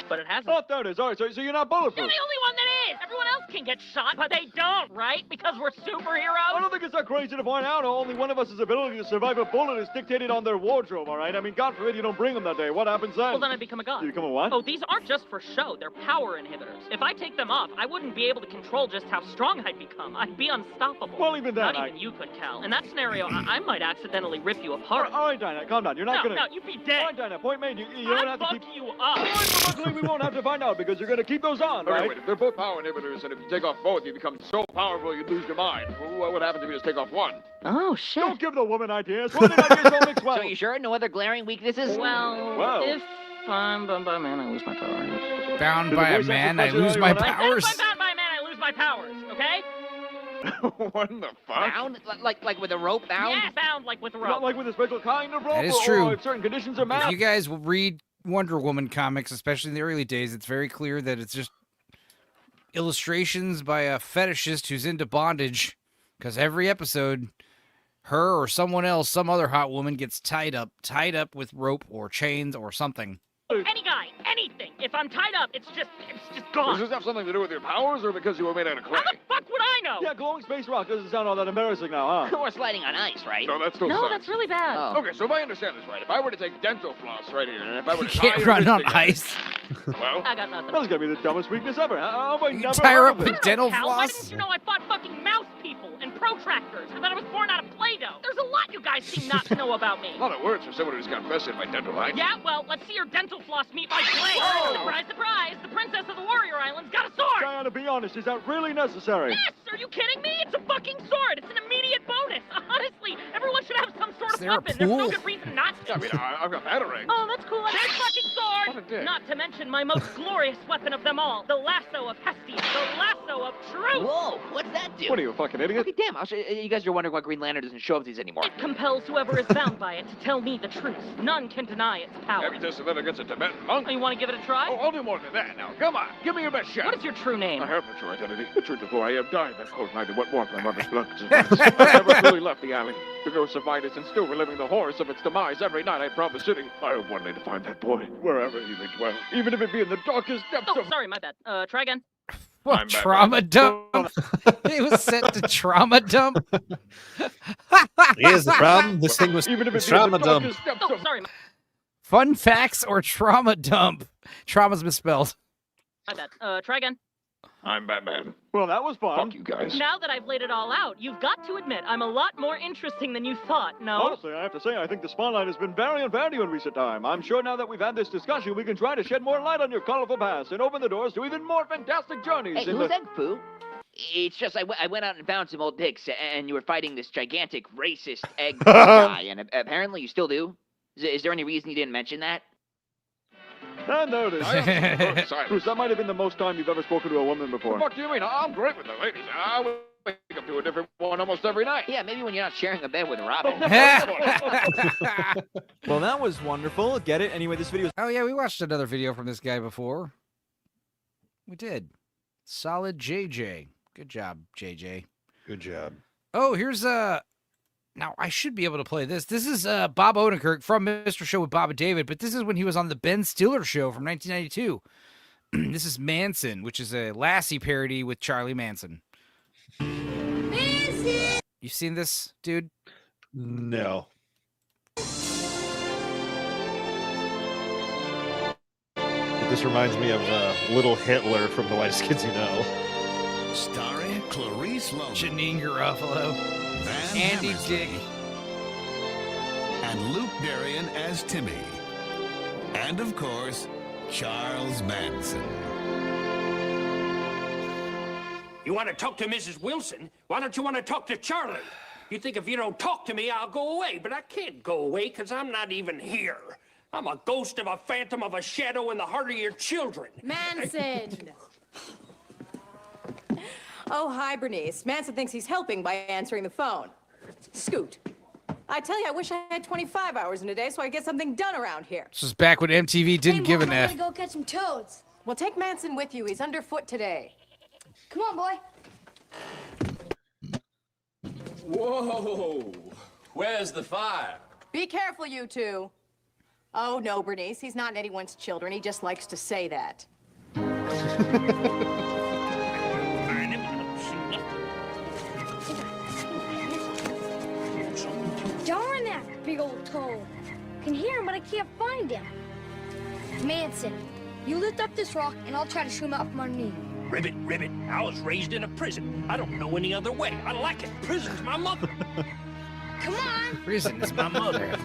But it hasn't. Oh, there it is. All right, so you're not You're bulletproof. the only one that is. Everyone else can get shot, but they don't, right? Because we're superheroes. I don't think it's that crazy to point out only one of us' ability to survive a bullet is dictated on their wardrobe, all right? I mean, God forbid you don't bring them that day. What happens then? Well, then I become a god. You become a what? Oh, these aren't just for show. They're power inhibitors. If I take them off, I wouldn't be able to control just how strong I'd become. I'd be unstoppable. Well, even then, Not even you could, Cal. In that scenario, I might accidentally rip you apart. All right, Dinah, calm down. You're not No, gonna... no, you'd be dead. All right, Dinah, point made. You don't I'd have to fuck keep... you up. All right, but luckily we won't have to find out because you're gonna keep those on, right? Wait, if they're both power inhibitors, and if you take off both, you become so powerful you'd lose your mind. What would happen if you just take off one? Oh, shit. Don't give the woman ideas. Women ideas don't mix well. So you sure? No other glaring weaknesses? Well, if I'm bound by man, I lose my powers. Bound Did by the a voice man, actor I lose my what I- powers. If I'm bound by man, I lose my powers, okay? What in the fuck? Bound? Like with a rope bound? Yeah, bound like with a rope. Not like with a special kind of rope. That is or true. if certain conditions are met. If you guys read Wonder Woman comics, especially in the early days, it's very clear that it's just illustrations by a fetishist who's into bondage. Because every episode, her or someone else, some other hot woman gets tied up with rope or chains or something. Any guy, anything. If I'm tied up, it's just gone. Does this have something to do with your powers, or because you were made out of clay? How the fuck would I know? Yeah, glowing space rock doesn't sound all that embarrassing now, huh? Or sliding on ice, right? No, that's still No, sucks. that's really bad. Oh. Okay, so if I understand this right, if I were to take dental floss right here, and if I were You to can't tie run your on wrist together- ice. Well, I got nothing. That's gonna be the dumbest weakness ever. How have I You never tie her heard up of it? with dental Cal, why floss? didn't you know I fought fucking mouse people and protractors and that I was born out of Play-Doh? There's a lot you guys seem not to know about me. a lot of words for someone who's got invested in my dental line. Yeah, well, let's see your dental floss meet my blade. Surprise, surprise! The princess of the Warrior Islands got a sword! Diana, be honest, is that really necessary? Yes! Are you kidding me? It's a fucking sword! It's an immediate bonus! Honestly, everyone should have some sort Is of there a weapon. There's no pool? good reason not to. I mean, I've got batarangs. Oh, that's cool. A big fucking What a sword! dick. Not to mention my most glorious weapon of them all, the lasso of Hestia, the lasso of truth! Whoa, what's that do? What are you, a fucking idiot? Okay, damn, I'll show you guys are wondering why Green Lantern doesn't show up these anymore. It compels whoever is bound by it to tell me the truth. None can deny its power. Have you tested that against a Tibetan monk? Oh, you want to give it a try? Oh, I'll do more than that now. Come on, give me your best shot. What is your true name? I have no true identity. The truth of who I am died that cold night in what warmth my mother's blood could suffice. I never fully left the alley. The ghost of Midas and still reliving the horrors of its demise every night I promise sitting. I hope one day to find that boy, wherever he may dwell, even if it be in the darkest depths Oh, of... sorry, my bad. Try again. What, I'm Batman. trauma dump? It was set to trauma dump. Here's the problem. This thing was Even if it be in trauma the dump. darkest depths Oh, of... sorry, Fun facts or trauma dump? Trauma's misspelled. my bad. Try again. I'm Batman. Well, that was fun. Fuck you guys. Now that I've laid it all out, you've got to admit I'm a lot more interesting than you thought, no? Honestly, I have to say, I think the spotlight has been very unfair to you in recent time. I'm sure now that we've had this discussion, we can try to shed more light on your colorful past and open the doors to even more fantastic journeys Hey, in who's the... that, Pooh? It's just I went out and found some old pics, and you were fighting this gigantic racist egg guy, and apparently you still do. Is there any reason you didn't mention that? And there it is. Bruce, that might have been the most time you've ever spoken to a woman before. What the fuck do you mean? I'm great with the ladies. I wake up to a different one almost every night. Yeah, maybe when you're not sharing a bed with Robin. Well, that was wonderful. Get it? Anyway, this video. Oh yeah, we watched another video from this guy before. We did. Solid JJ. Good job, JJ. Good job. Oh, here's now I should be able to play this. This is Bob Odenkirk from Mr. Show with Bob and David, but this is when he was on the Ben Stiller Show from 1992. This is Manson, which is a Lassie parody with Charlie Manson. Manson! You seen this, dude? No. This reminds me of Little Hitler from The Whitest Kids You Know. Starring Clarice Logan, Janine Garofalo, Andy Dick, and Luke Darien as Timmy. And of course, Charles Manson. You want to talk to Mrs. Wilson? Why don't you want to talk to Charlie? You think if you don't talk to me, I'll go away, but I can't go away because I'm not even here. I'm a ghost of a phantom of a shadow in the heart of your children. Manson! Oh, hi, Bernice. Manson thinks he's helping by answering the phone. Scoot. I tell you, I wish I had 25 hours in a day so I could get something done around here. This was back when MTV didn't give an F. I'm gonna go catch some toads. Well, take Manson with you. He's underfoot today. Come on, boy. Whoa! Where's the fire? Be careful, you two. Oh, no, Bernice. He's not anyone's children. He just likes to say that. Darn that big old toad. Can hear him, but I can't find him. Manson, you lift up this rock, and I'll try to swim out from underneath. Ribbit, ribbit. I was raised in a prison. I don't know any other way. I like it. Prison's my mother. Come on. Prison is my mother.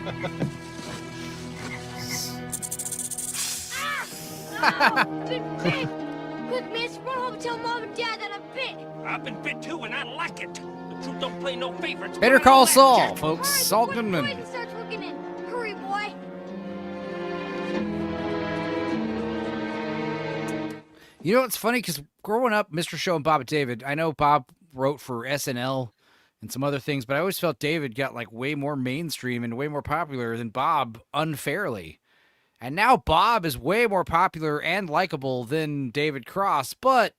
Oh, been bit! Quick, Manson, run home and tell Mom and Dad that I'm bit. I've been bit too, and I like it. The truth don't play no favorites. Better call Saul, folks. Saul Goodman. Poison starts working in. Hurry, boy. You know what's funny? Because growing up, Mr. Show and Bob and David, I know Bob wrote for SNL and some other things, but I always felt David got like way more mainstream and way more popular than Bob unfairly. And now Bob is way more popular and likable than David Cross, but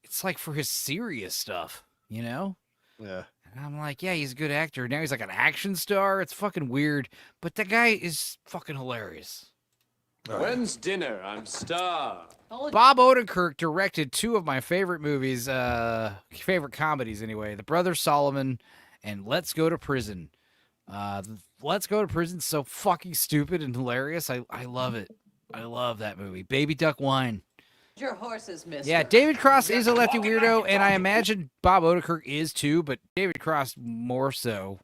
it's like for his serious stuff, you know? Yeah. And I'm like, yeah, he's a good actor. Now he's like an action star. It's fucking weird, but the guy is fucking hilarious. When's dinner? I'm starved. Bob Odenkirk directed two of my favorite movies, favorite comedies anyway, The Brothers Solomon and Let's Go to Prison. Let's Go to Prison, so fucking stupid and hilarious. I love it. I love that movie. Baby Duck Wine. Your horses, mister. Yeah, David Cross is a lefty weirdo, and I imagine Bob Odenkirk is too, but David Cross more so.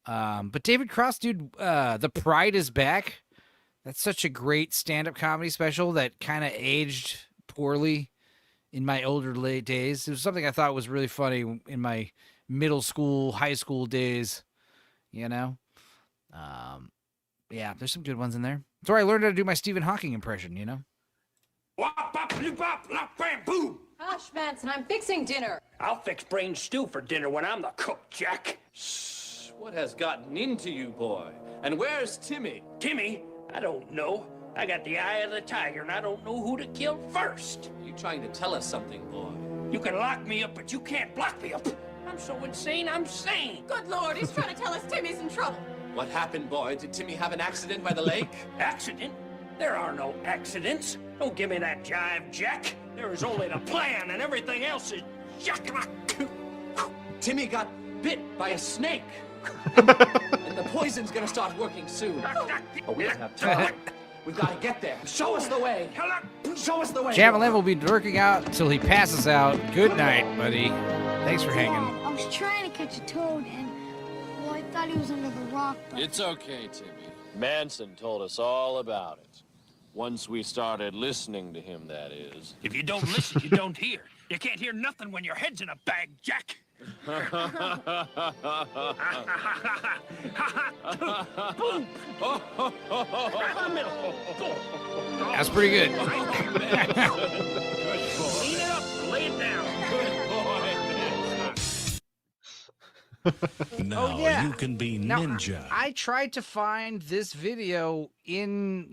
But David Cross, dude, The Pride is Back. That's such a great stand-up comedy special that kind of aged poorly in my older late days. It was something I thought was really funny in my middle school, high school days, you know? Yeah, there's some good ones in there. That's where I learned how to do my Stephen Hawking impression, you know? Hush, Manson, I'm fixing dinner. I'll fix brain stew for dinner when I'm the cook, Jack. What has gotten into you, boy? And where's Timmy? Timmy? I don't know. I got the eye of the tiger, and I don't know who to kill first. You trying to tell us something, boy? You can lock me up, but you can't block me up. I'm so insane, I'm sane. Good Lord, he's trying to tell us Timmy's in trouble. What happened, boy? Did Timmy have an accident by the lake? Accident? There are no accidents. Don't give me that jive, Jack. There is only the plan, and everything else is Jack. Timmy got bit by a snake. And the poison's gonna start working soon. But we don't have time. We've got to get there. Show us the way. Show us the way. Javelin will be lurking out until he passes out. Good night, buddy. Thanks for hanging. I was trying to catch a toad, and, well, I thought he was under the rock, but... It's okay, Timmy. Manson told us all about it. Once we started listening to him, that is. If you don't listen, you don't hear. You can't hear nothing when your head's in a bag, Jack. Boom. That's pretty good. Clean it up, lay it down. Now yeah. you can be Now, ninja. I tried to find this video in,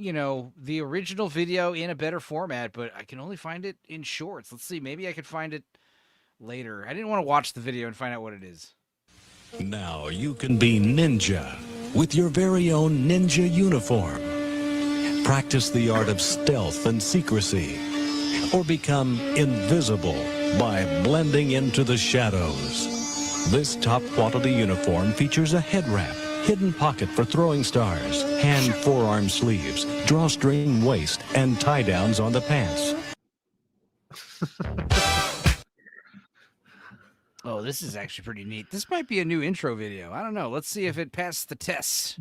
the original video in a better format, but I can only find it in shorts. Let's see. Maybe I could find it later. I didn't want to watch the video and find out what it is. Now you can be ninja with your very own ninja uniform. Practice the art of stealth and secrecy, or become invisible by blending into the shadows. This top-quality uniform features a head wrap, hidden pocket for throwing stars, hand forearm sleeves, drawstring waist, and tie-downs on the pants. Oh, this is actually pretty neat. This might be a new intro video. I don't know. Let's see if it passed the tests.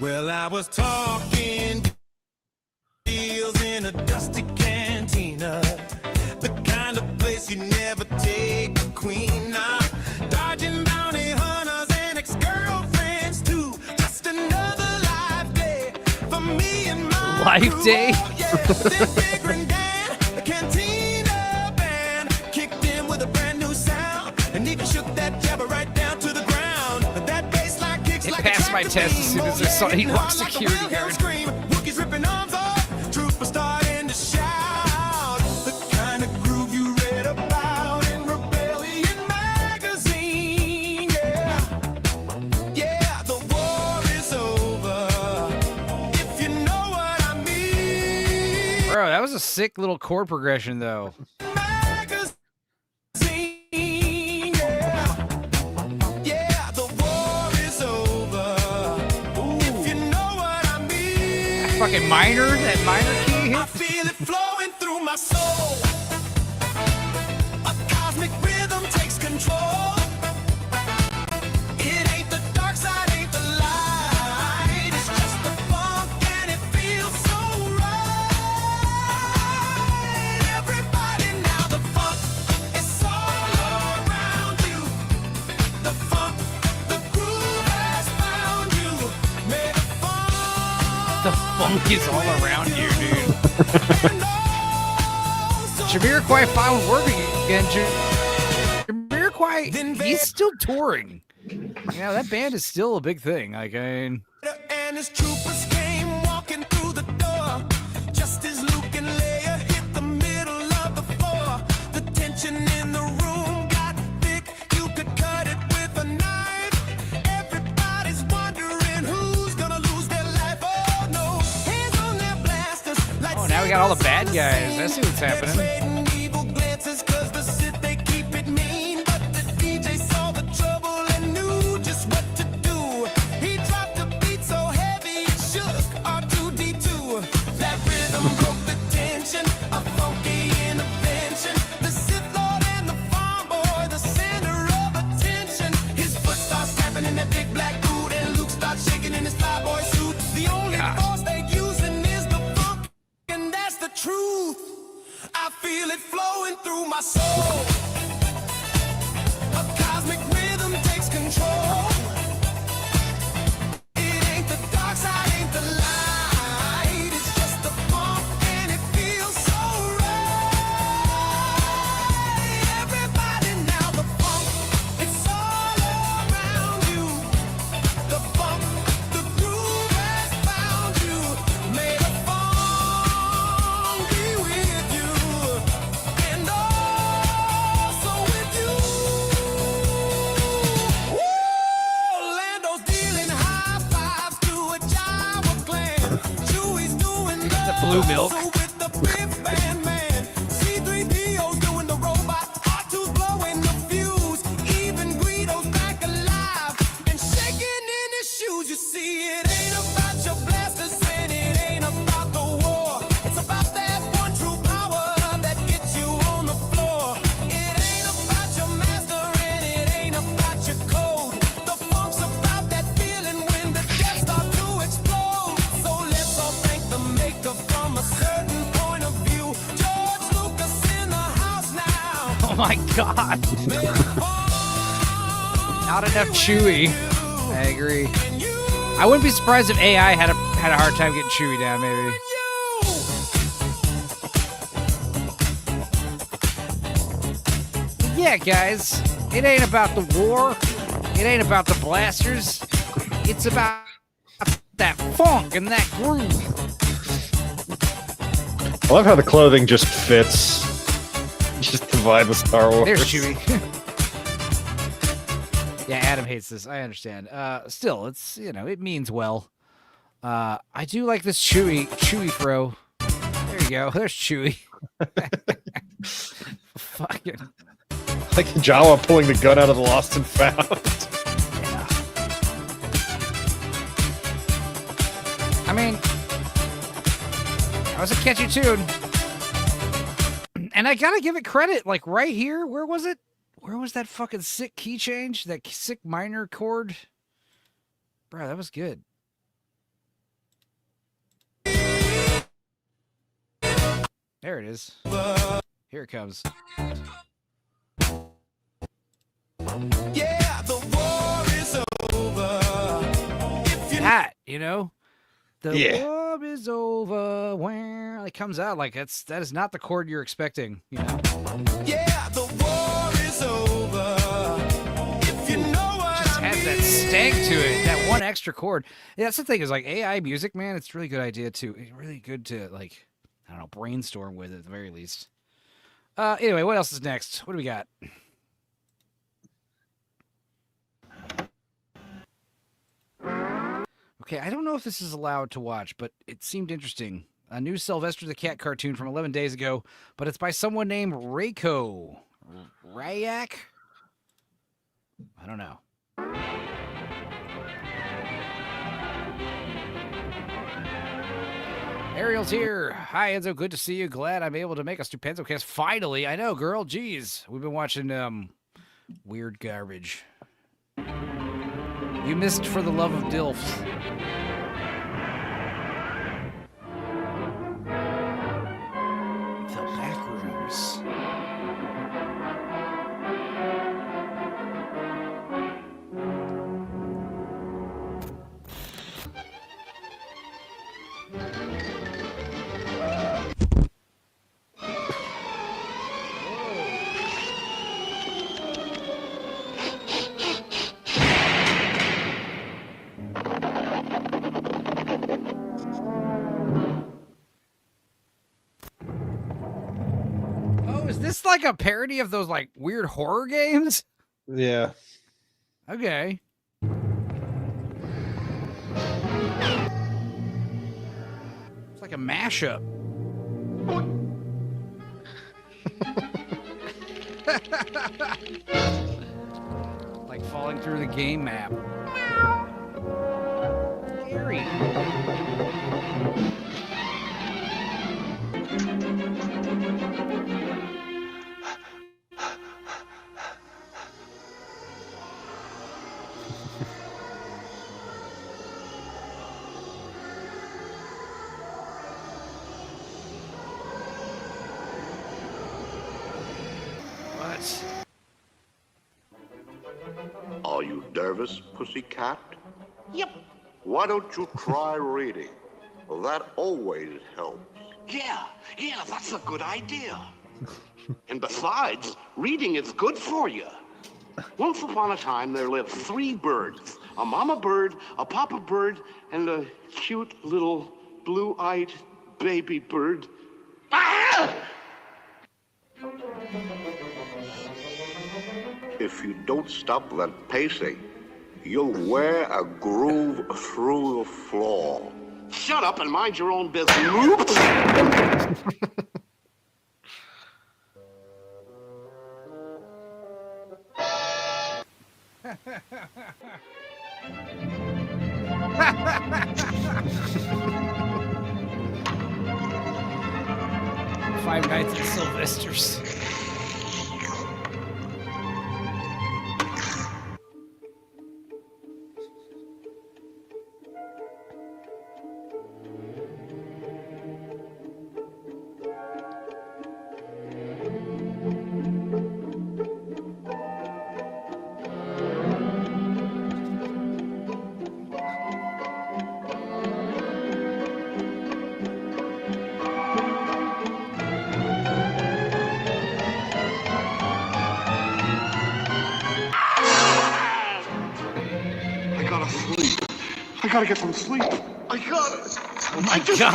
Well, I was talking deals in a dusty cantina, the kind of place you never take a queen. Now, dodging bounty hunters and ex-girlfriends too. Just another life day for me and my Life day? the cantina band kicked in with a brand new sound and even shook that jabber right down to the ground. But that bass line kicks It like passed my test as soon as I saw he walked security guard. Wookiees ripping arms off, troopers starting to shout. The kind of groove you read about in Rebellion magazine. Yeah, the war is over, if you know what I mean. Bro, that was a sick little chord progression, though. Yeah, the war is over, if you know what I mean. Fucking minor, that minor key I hit. feel it flowing through my soul. A cosmic rhythm takes control. It ain't the dark side, ain't the light. It's just the funk and it feels so right. Everybody now, the funk is all around you. The funk, the groove has found you. May the funk. The funk is all around you, dude. Jamiroquai found working again. Jamiroquai, he's still touring. That band is still a big thing. Like, And his troopers came walking through the door, just as Luke and Leia hit the middle of the floor. The tension in the room got thick, you could cut it with a knife. Everybody's wondering who's gonna lose their life. Oh no, hands on their blasters. oh, now we got all the bad guys. I see what's happening. Trading evil glances 'cause the Sith they keep it mean. But the DJ saw the trouble and knew just what to do. He dropped the beat so heavy it shook R2-D2. That rhythm broke the tension, a funky intervention. The Sith Lord and the farm boy, the center of attention. His foot starts tapping in that big black boot, and Luke starts shaking in his flyboy suit. The only force they using is the funk, and that's the truth. I feel it flowing through my soul. A cosmic rhythm takes control. It ain't the dark side, ain't the light. It's just the funk and it feels so right. Everybody now, the funk, it's all around you. The funk, the groove has found you. May the funk be with you, and also with you. Woo! Lando's dealing high fives to a Jawa clan. Chewie's doing the blue milk. with the Biff Band man. C-3PO's doing the robot. R2's blowing the fuse. Even Guido's back alive and shaking in his shoes. You see, it ain't about your blasters and it ain't about the war. It's about that one true power that gets you on the floor. my god. Not enough Chewie. I agree. I wouldn't be surprised if AI had a hard time getting Chewie down, maybe. Yeah, guys, it ain't about the war. It ain't about the blasters. It's about that funk and that groove. I love how the clothing just fits. Just the vibe of Star Wars. There's Chewie. Yeah, Adam hates this. I understand. Still, it's, you know, it means well. I do like this Chewie throw. There you go. There's Chewie. Fucking. Like Jawa pulling the gun out of the Lost and Found. I mean, that was a catchy tune. And I gotta give it credit, like right here, where was it? Where was that fucking sick key change? That sick minor chord? Bro, that was good. There it is. Here it comes. Yeah, the war is over. That, you know? The Yeah. war is over. Where it comes out like that is not the chord you're expecting, you know? Yeah, the war is over. If you know what Just has that stank to it, that one extra chord. Yeah, that's the thing is like AI music, man, it's a really good idea too. It's really good to like, I don't know, brainstorm with it at the very least. Anyway, what else is next? What do we got? Okay, I don't know if this is allowed to watch, but it seemed interesting. A new Sylvester the Cat cartoon from 11 days ago, but it's by someone named Reiko. Ryak? I don't know. Ariel's here. Hi, Enzo. Good to see you. Glad I'm able to make a Stupendo cast. Finally. I know, girl. Jeez. We've been watching weird garbage. You missed For the Love of Dilfs. The Backrooms. Is this like a parody of those like weird horror games? Yeah. Okay. It's like a mashup. Like falling through the game map. Scary. Are you nervous, pussycat? Yep. Why don't you try reading? That always helps. Yeah, that's a good idea. And besides, reading is good for you. Once upon a time, there lived 3 birds. A mama bird, a papa bird, and a cute little blue-eyed baby bird. Ah! If you don't stop that pacing, you'll wear a groove through the floor. Shut up and mind your own business. Five Nights at Sylvester's. gotta get some sleep. I gotta. Oh my I just God.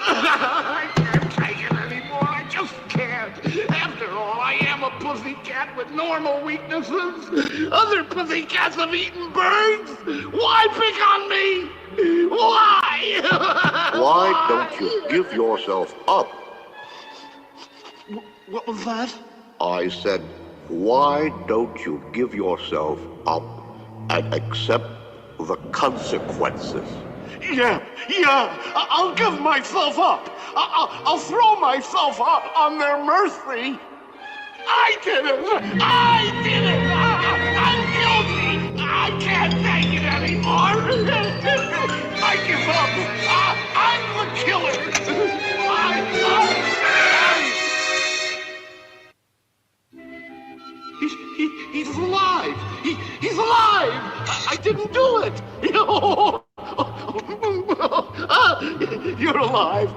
I can't take it anymore. I just can't. After all, I am a pussycat with normal weaknesses. Other pussycats have eaten birds. Why pick on me? Why? Why don't you give yourself up? What was that? I said, why don't you give yourself up and accept the consequences? Yeah, I'll give myself up. I'll throw myself up on their mercy. I did it. I'm guilty. I can't take it anymore. I give up. I'm the killer. He's alive. He's alive. I didn't do it. You're alive.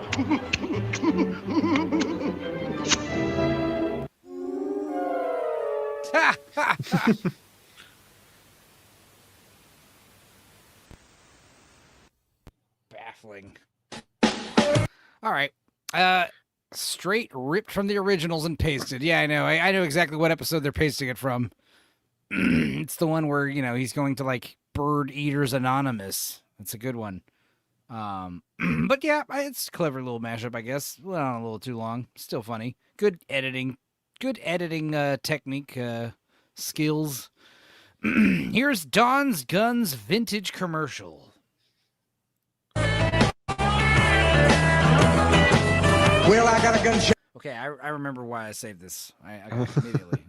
Baffling. All right. Straight ripped from the originals and pasted. Yeah, I know. I know exactly what episode they're pasting it from. It's the one where, he's going to like Bird Eaters Anonymous. That's a good one. But yeah, it's a clever little mashup, I guess. Well, not a little too long. Still funny. Good editing technique, skills. Here's Don's Guns vintage commercial. Well, I got a gun shop. Okay, I remember why I saved this. I got it immediately.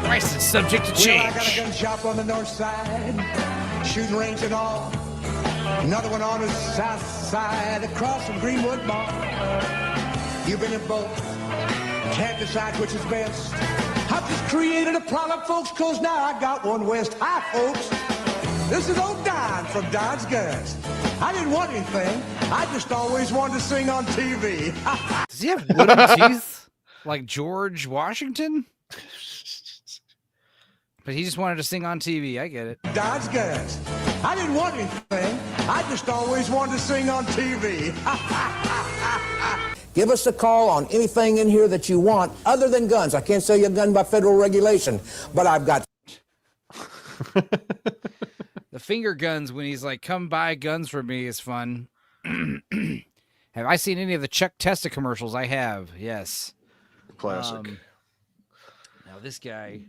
Price is subject to change. Well, I got a gun shop on the north side, shooting range and all. Another one on the south side, across from Greenwood Mall. You've been in both, can't decide which is best. I've just created a product, folks, cause now I got one west. Hi, folks. This is old Don from Don's Guns. I didn't want anything. I just always wanted to sing on TV. Does he have wooden teeth like George Washington? But he just wanted to sing on TV. I get it. Don's Guns. I didn't want anything. I just always wanted to sing on TV. Give us a call on anything in here that you want other than guns. I can't sell you a gun by federal regulation, but I've got... The finger guns when he's like, come buy guns for me is fun. Have I seen any of the Chuck Testa commercials? I have, yes. Classic. Now this guy,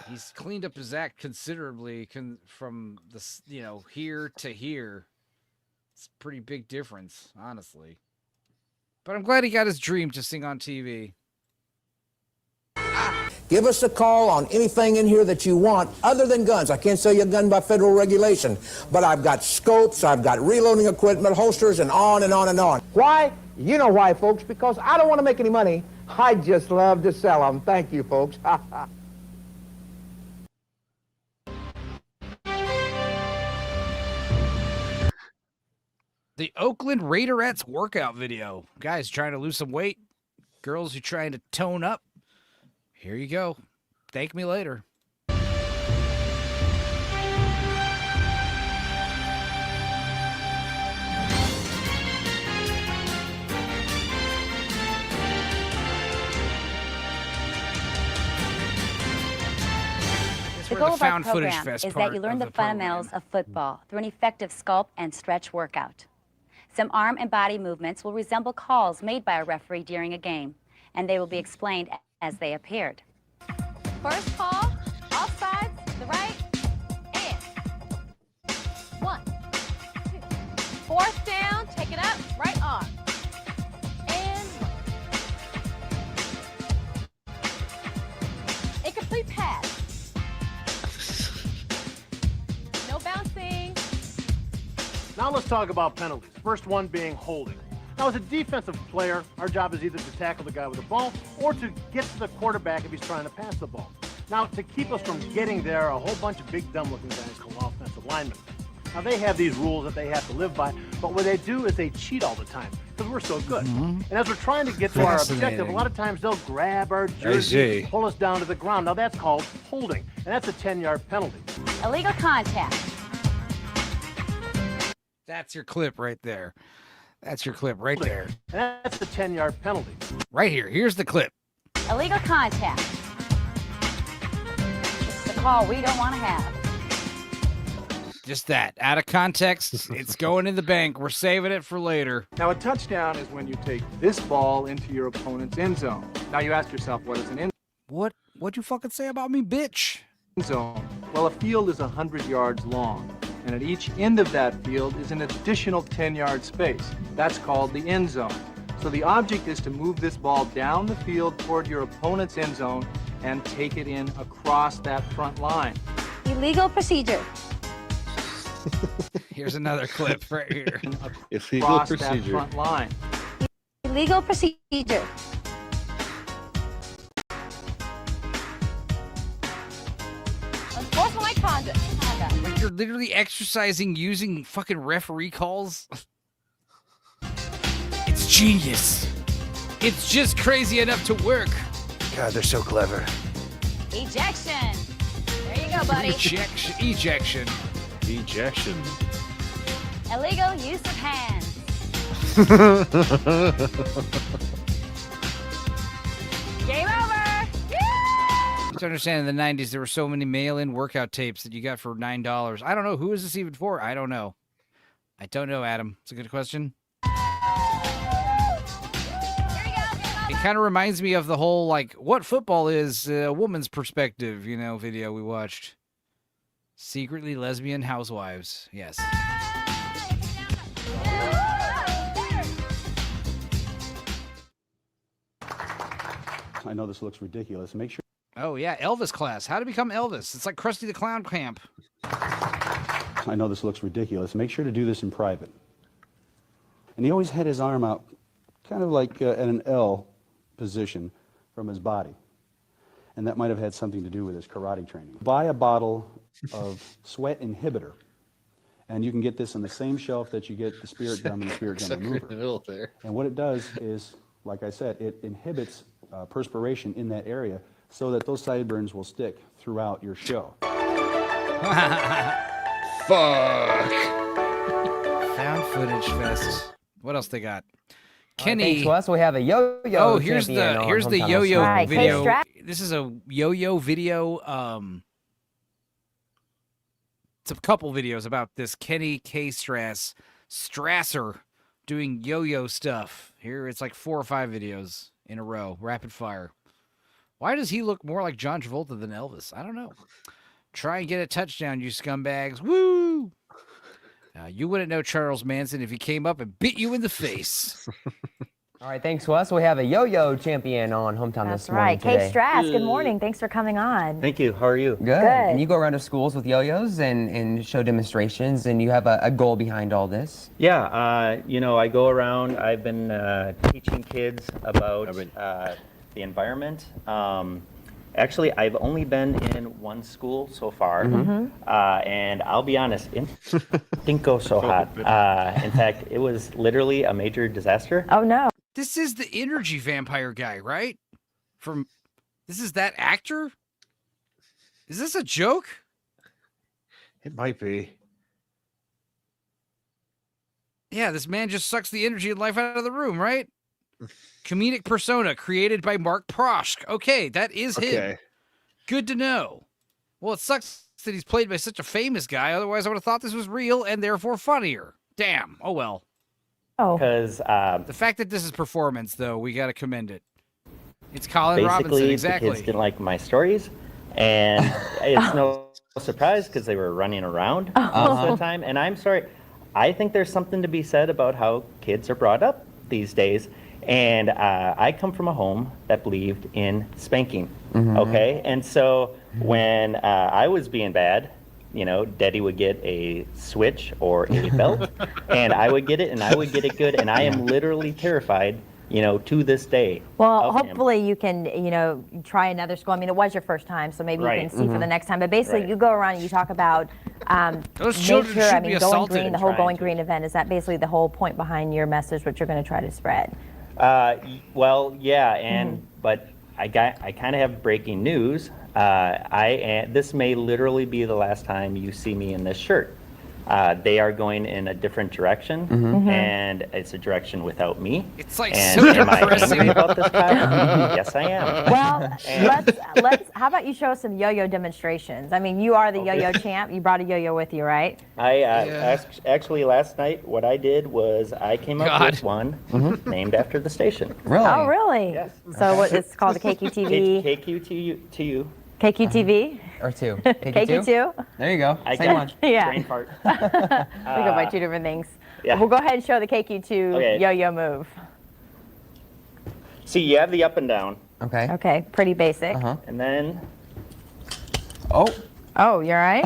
he's cleaned up his act considerably from this, here to here. It's a pretty big difference, honestly. But I'm glad he got his dream to sing on TV. Give us a call on anything in here that you want other than guns. I can't sell you a gun by federal regulation, but I've got scopes, I've got reloading equipment, holsters, and on and on and on. Why? You know why, folks, because I don't want to make any money. I just love to sell them. Thank you, folks. The Oakland Raiderettes workout video. Guys trying to lose some weight. Girls who trying to tone up. Here you go. Thank me later. The goal of our program is that you learn the fundamentals of football through an effective sculpt and stretch workout. Some arm and body movements will resemble calls made by a referee during a game, and they will be explained as they appeared. First call, offsides, the right, and 1, 2. Fourth down, take it up, right arm. And 1. Incomplete pass. No bouncing. Now let's talk about penalties. First one being holding. Now, as a defensive player, our job is either to tackle the guy with the ball or to get to the quarterback if he's trying to pass the ball. Now, to keep us from getting there, a whole bunch of big, dumb-looking guys call offensive linemen. Now, they have these rules that they have to live by, but what they do is they cheat all the time because we're so good. And as we're trying to get to our objective, a lot of times they'll grab our jersey, pull us down to the ground. Now, that's called holding, and that's a 10-yard penalty. Illegal contact. That's your clip right there. That's your clip right there. And that's the 10-yard penalty. Right here. Here's the clip. Illegal contact. This is a call we don't want to have. Just that. Out of context, it's going in the bank. We're saving it for later. Now, a touchdown is when you take this ball into your opponent's end zone. Now, you ask yourself, what is an end What'd you fucking say about me, bitch? zone? Well, a field is 100 yards long, and at each end of that field is an additional 10-yard space. That's called the end zone. So the object is to move this ball down the field toward your opponent's end zone and take it in across that front line. Illegal procedure. Here's another clip right here. Across that front line. Illegal procedure. Unsportsmanlike conduct. Like you're literally exercising using fucking referee calls. It's genius. It's just crazy enough to work. God, they're so clever. Ejection. There you go, buddy. Ejection. Illegal use of hands. Game over. To understand in the 90s, there were so many mail-in workout tapes that you got for $9. I don't know. Who is this even for? I don't know. I don't know, Adam. It's a good question. It kind of reminds me of the whole, like, what football is a woman's perspective, video we watched. Secretly lesbian housewives. Yes. I know this looks ridiculous. Make sure. Oh, yeah. Elvis class. How to become Elvis. It's like Krusty the Clown camp. I know this looks ridiculous. Make sure to do this in private. And he always had his arm out, kind of like at an L position from his body. And that might have had something to do with his karate training. Buy a bottle of sweat inhibitor. And you can get this on the same shelf that you get the Spirit Gum and the Spirit Gum Remover. And what it does is, like I said, it inhibits perspiration in that area so that those sideburns will stick throughout your show. Fuck. Found footage fest. What else they got? Kenny. Thanks to us, we have a yo-yo. Oh, here's the yo-yo video. Right, this is a yo-yo video. It's a couple videos about this Kenny K. Strasser doing yo-yo stuff. Here it's like 4 or 5 videos in a row, rapid fire. Why does he look more like John Travolta than Elvis? I don't know. Try and get a touchdown, you scumbags. Woo! You wouldn't know Charles Manson if he came up and bit you in the face. All right, thanks to us, we have a yo-yo champion on Hometown this morning. That's right. Kay Strass, good morning. Thanks for coming on. Thank you. How are you? Good. And you go around to schools with yo-yos and show demonstrations, and you have a goal behind all this. Yeah, I go around. I've been teaching kids about the environment. Actually, I've only been in one school so far, and I'll be honest, it didn't go so hot. In fact, it was literally a major disaster. Oh, no. This is the energy vampire guy, right? This is that actor? Is this a joke? It might be. Yeah, this man just sucks the energy and life out of the room, right? Comedic persona created by Mark Prosk. Okay, that is him. Good to know. Well, it sucks that he's played by such a famous guy. Otherwise, I would have thought this was real and therefore funnier. Damn. Oh, well. Oh. Because the fact that this is performance, though, we got to commend it. It's Colin Robinson, exactly. The kids didn't like my stories, and it's no surprise because they were running around most of the time. And I'm sorry, I think there's something to be said about how kids are brought up these days. And I come from a home that believed in spanking, okay? And so when I was being bad, Daddy would get a switch or a belt, and I would get it, and I would get it good, and I am literally terrified, to this day. Well, hopefully you can, try another school. I mean, it was your first time, so maybe you can see for the next time. But basically, you go around and you talk about Those make children sure, should I be mean, Going assaulted Green, and the whole trying Going to. Green event, is that basically the whole point behind your message, what you're going to try to spread? Well, yeah, and but I kind of have breaking news. This may literally be the last time you see me in this shirt. They are going in a different direction, and it's a direction without me. It's like and so am I depressing. angry about this, Kyle? Yes, I am. Well, And- let's. How about you show us some yo-yo demonstrations? I mean, you are the yo-yo champ. You brought a yo-yo with you, right? I actually last night what I did was I came up with one named after the station. Really? Oh, really? Yes. So what? It's called the KQTV. KQTU. KQTV. Or two. KQ2. There you go. I Same got one. Yeah. brain fart. We go by two different things. Yeah. We'll go ahead and show the KQ2 Okay. yo-yo move. See, you have the up and down, Okay. Okay, pretty basic. and then Oh. Oh, you're right.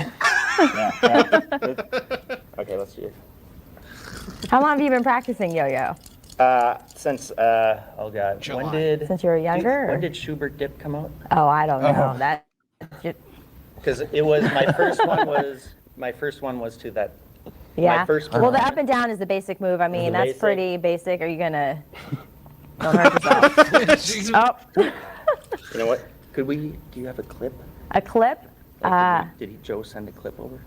okay, let's do it. How long have you been practicing yo-yo? Since oh god, when did Since you were younger? when or- did Schubert Dip come out? Oh, I don't know. That. Because it was my first one was to that. Yeah. My first Well, one. the up and down is the basic move. I mean, The that's basic. pretty basic. Are you gonna? Don't hurt yourself. Oh, You know what? Do you have a clip? a clip. Did Joe send a clip over?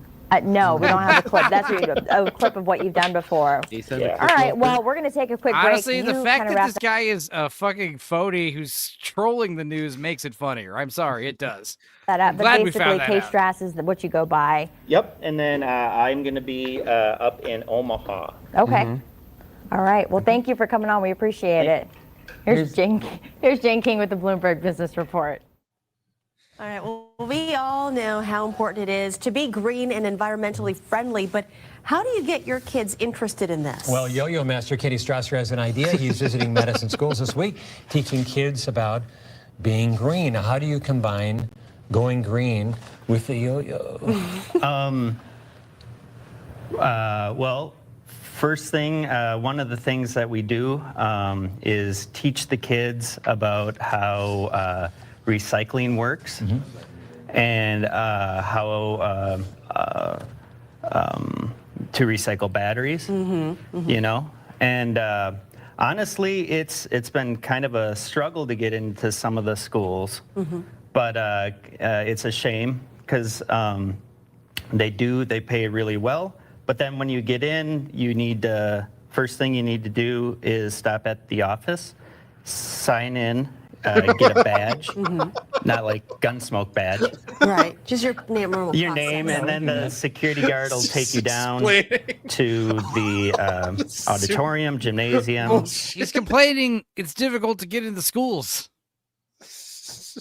No, we don't have a clip. That's what a clip of what you've done before. Yeah. All right. Well, we're gonna take a quick break. Honestly, the You fact kinda that wrap this guy is a fucking phony who's trolling the news makes it funnier. I'm sorry, it does. that up. But glad we basically, found that K out. Strass is what you go by. Yep. And then I'm gonna be up in Omaha. Okay. All right. Well, thank you for coming on. We appreciate it. Here's Jane King with the Bloomberg Business Report. All right, well, we all know how important it is to be green and environmentally friendly, but how do you get your kids interested in this? Well, yo-yo master Katie Strasser has an idea. He's visiting medicine schools this week, teaching kids about being green. Now, how do you combine going green with the yo-yo? Well, first thing, one of the things that we do is teach the kids about how recycling works and how to recycle batteries, you know? And honestly, it's been kind of a struggle to get into some of the schools, but it's a shame because they pay really well. But then when you get in, you need to, first thing you need to do is stop at the office, sign in, get a badge, not like Gunsmoke badge. Right, just your name. Your name, and then the security guard will take you down to the auditorium, gymnasium. He's complaining it's difficult to get into schools.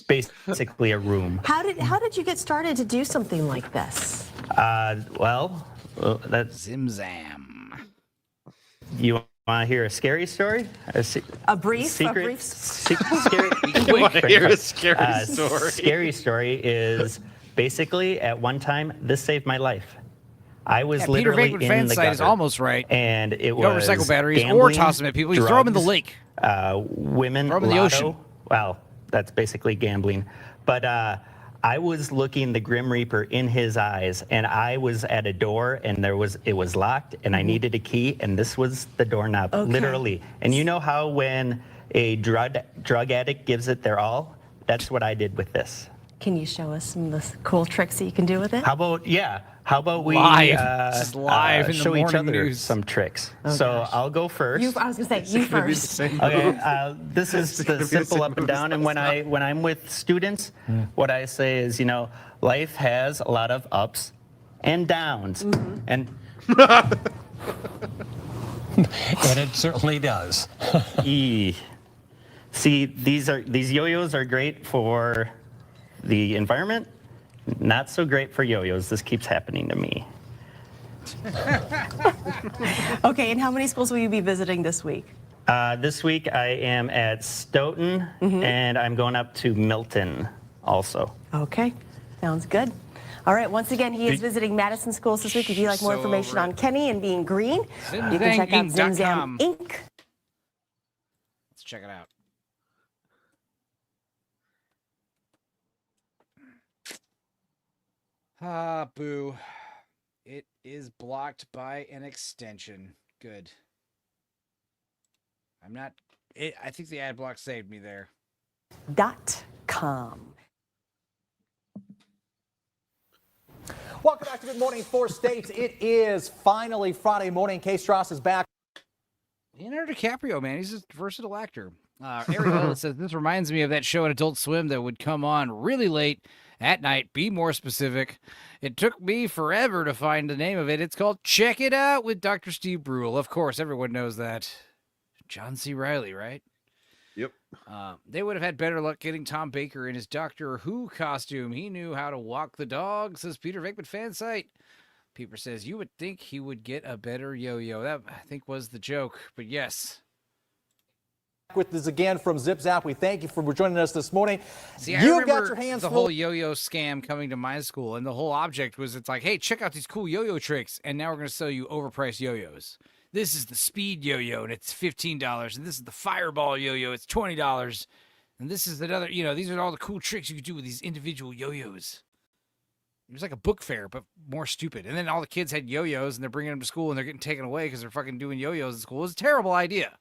Basically a room. How did you get started to do something like this? Well, that's Zimzam. You want to hear a scary story? A brief? Secret? Scary? You want to hear a scary story? Scary story is basically at one time this saved my life. I was Yeah, Peter literally Venkman in fan the site is gutter, almost right. and it You was don't recycle batteries or gambling, toss them at people. You throw them in the drugs, lake. Women, Throw 'em in the lotto. ocean. Well, that's basically gambling. But I was looking the Grim Reaper in his eyes, and I was at a door, and it was locked, and I needed a key, and this was the doorknob, literally. And you know how when a drug addict gives it their all? That's what I did with this. Can you show us some of the cool tricks that you can do with it? How about we Live. This is live in the show each morning other news. some tricks? Oh, so gosh. I'll go first. I was gonna say you first. Okay, this is the simple up and down. And when I'm with students, what I say is, you know, life has a lot of ups and downs, and And it certainly does. See, these yo-yos are great for the environment. Not so great for yo-yos. This keeps happening to me. Okay, and how many schools will you be visiting this week? This week I am at Stoughton, and I'm going up to Milton also. Okay, sounds good. All right, once again, he is visiting Madison schools this week. If you'd like more So information over on Kenny and being green, you can check out Zimzanginc.com. Zimzam Inc. Let's check it out. Ah, boo. is blocked by an extension. Good. I'm not. I think the ad block saved me there. .com. Welcome back to Good Morning Four States. It is finally Friday morning. Kay Strauss is back. Leonardo DiCaprio, man, he's a versatile actor. Ariel says, this reminds me of that show at Adult Swim that would come on really late at night. Be more specific. It took me forever to find the name of it. It's called Check It Out with Dr. Steve Brule. Of course, everyone knows that. John C. Reilly, right? Yep. They would have had better luck getting Tom Baker in his Doctor Who costume. He knew how to walk the dog, says Peter Venkman fan site. Peeper says, you would think he would get a better yo-yo. That, I think, was the joke, but yes. With this again from Zip Zap, we thank you for joining us this morning. See, I You've remember got your hands the full. whole yo-yo scam coming to my school, and the whole object was it's like, hey, check out these cool yo-yo tricks, and now we're going to sell you overpriced yo-yos. This is the speed yo-yo, and it's $15, and this is the fireball yo-yo, it's $20, and this is another, these are all the cool tricks you could do with these individual yo-yos. It was like a book fair, but more stupid. And then all the kids had yo-yos, and they're bringing them to school, and they're getting taken away because they're fucking doing yo-yos in school. It was a terrible idea.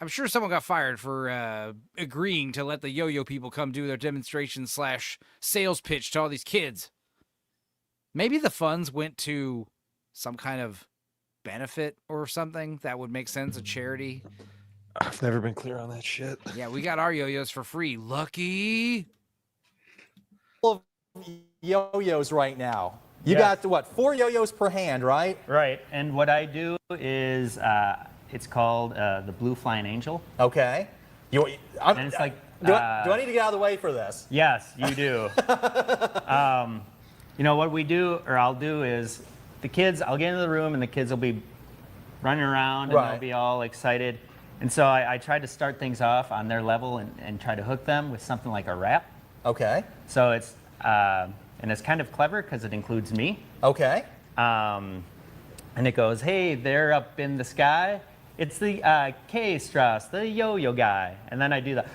I'm sure someone got fired for agreeing to let the yo-yo people come do their demonstration / sales pitch to all these kids. Maybe the funds went to some kind of benefit or something that would make sense, a charity. I've never been clear on that shit. Yeah, we got our yo-yos for free. Lucky. Yo-yos right now. You got, what, 4 yo-yos per hand, right? Right, and what I do is, it's called the Blue Flying Angel. Okay. And it's like... Do I need to get out of the way for this? Yes, you do. What we do, or I'll do, is the kids, I'll get into the room and the kids will be running around and they'll be all excited. And so I try to start things off on their level and try to hook them with something like a rap. Okay. So it's, and it's kind of clever because it includes me. Okay. And it goes, hey, they're up in the sky. It's the Kay Strauss, the yo-yo guy. And then I do the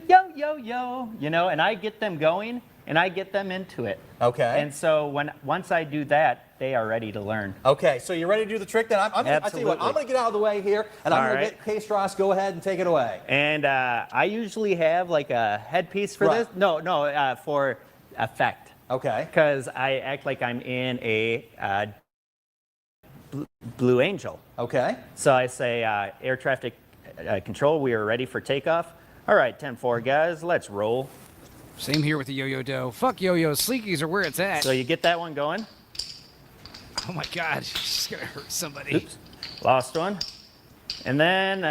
yo-yo-yo, and I get them going and I get them into it. Okay. And so once I do that, they are ready to learn. Okay, so you ready to do the trick then? I tell you what, I'm going to get out of the way here, and I'm going to get Kay Strauss, go ahead and take it away. And I usually have like a headpiece for this. No, for effect. Okay. Because I act like I'm in a Blue Angel. Okay. So I say, air traffic control, we are ready for takeoff. All right, 10-4, guys, let's roll. Same here with the yo-yo dough. Fuck yo-yos. Sleekies are where it's at. So you get that one going. Oh my God, it's just gonna hurt somebody. Oops, lost one. And then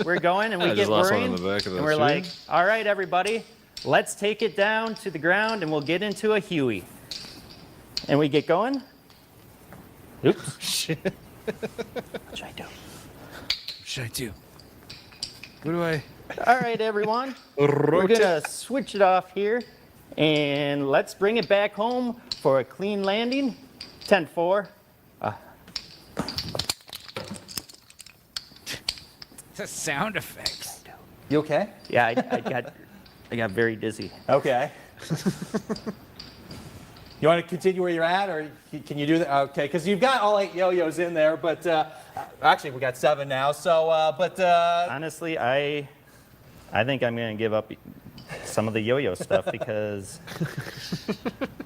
we're going and we get worrying. And we're like, all right, everybody, let's take it down to the ground and we'll get into a Huey. And we get going. Oops. Shit. What should I do? What should I do? What do I? All right, everyone. We're gonna switch it off here and let's bring it back home for a clean landing. 10-4. The sound effects. You okay? Yeah, I got very dizzy. Okay. You want to continue where you're at, or can you do that? Okay, because you've got all 8 yo-yos in there, but actually we got 7 now. So, honestly, I think I'm going to give up some of the yo-yo stuff because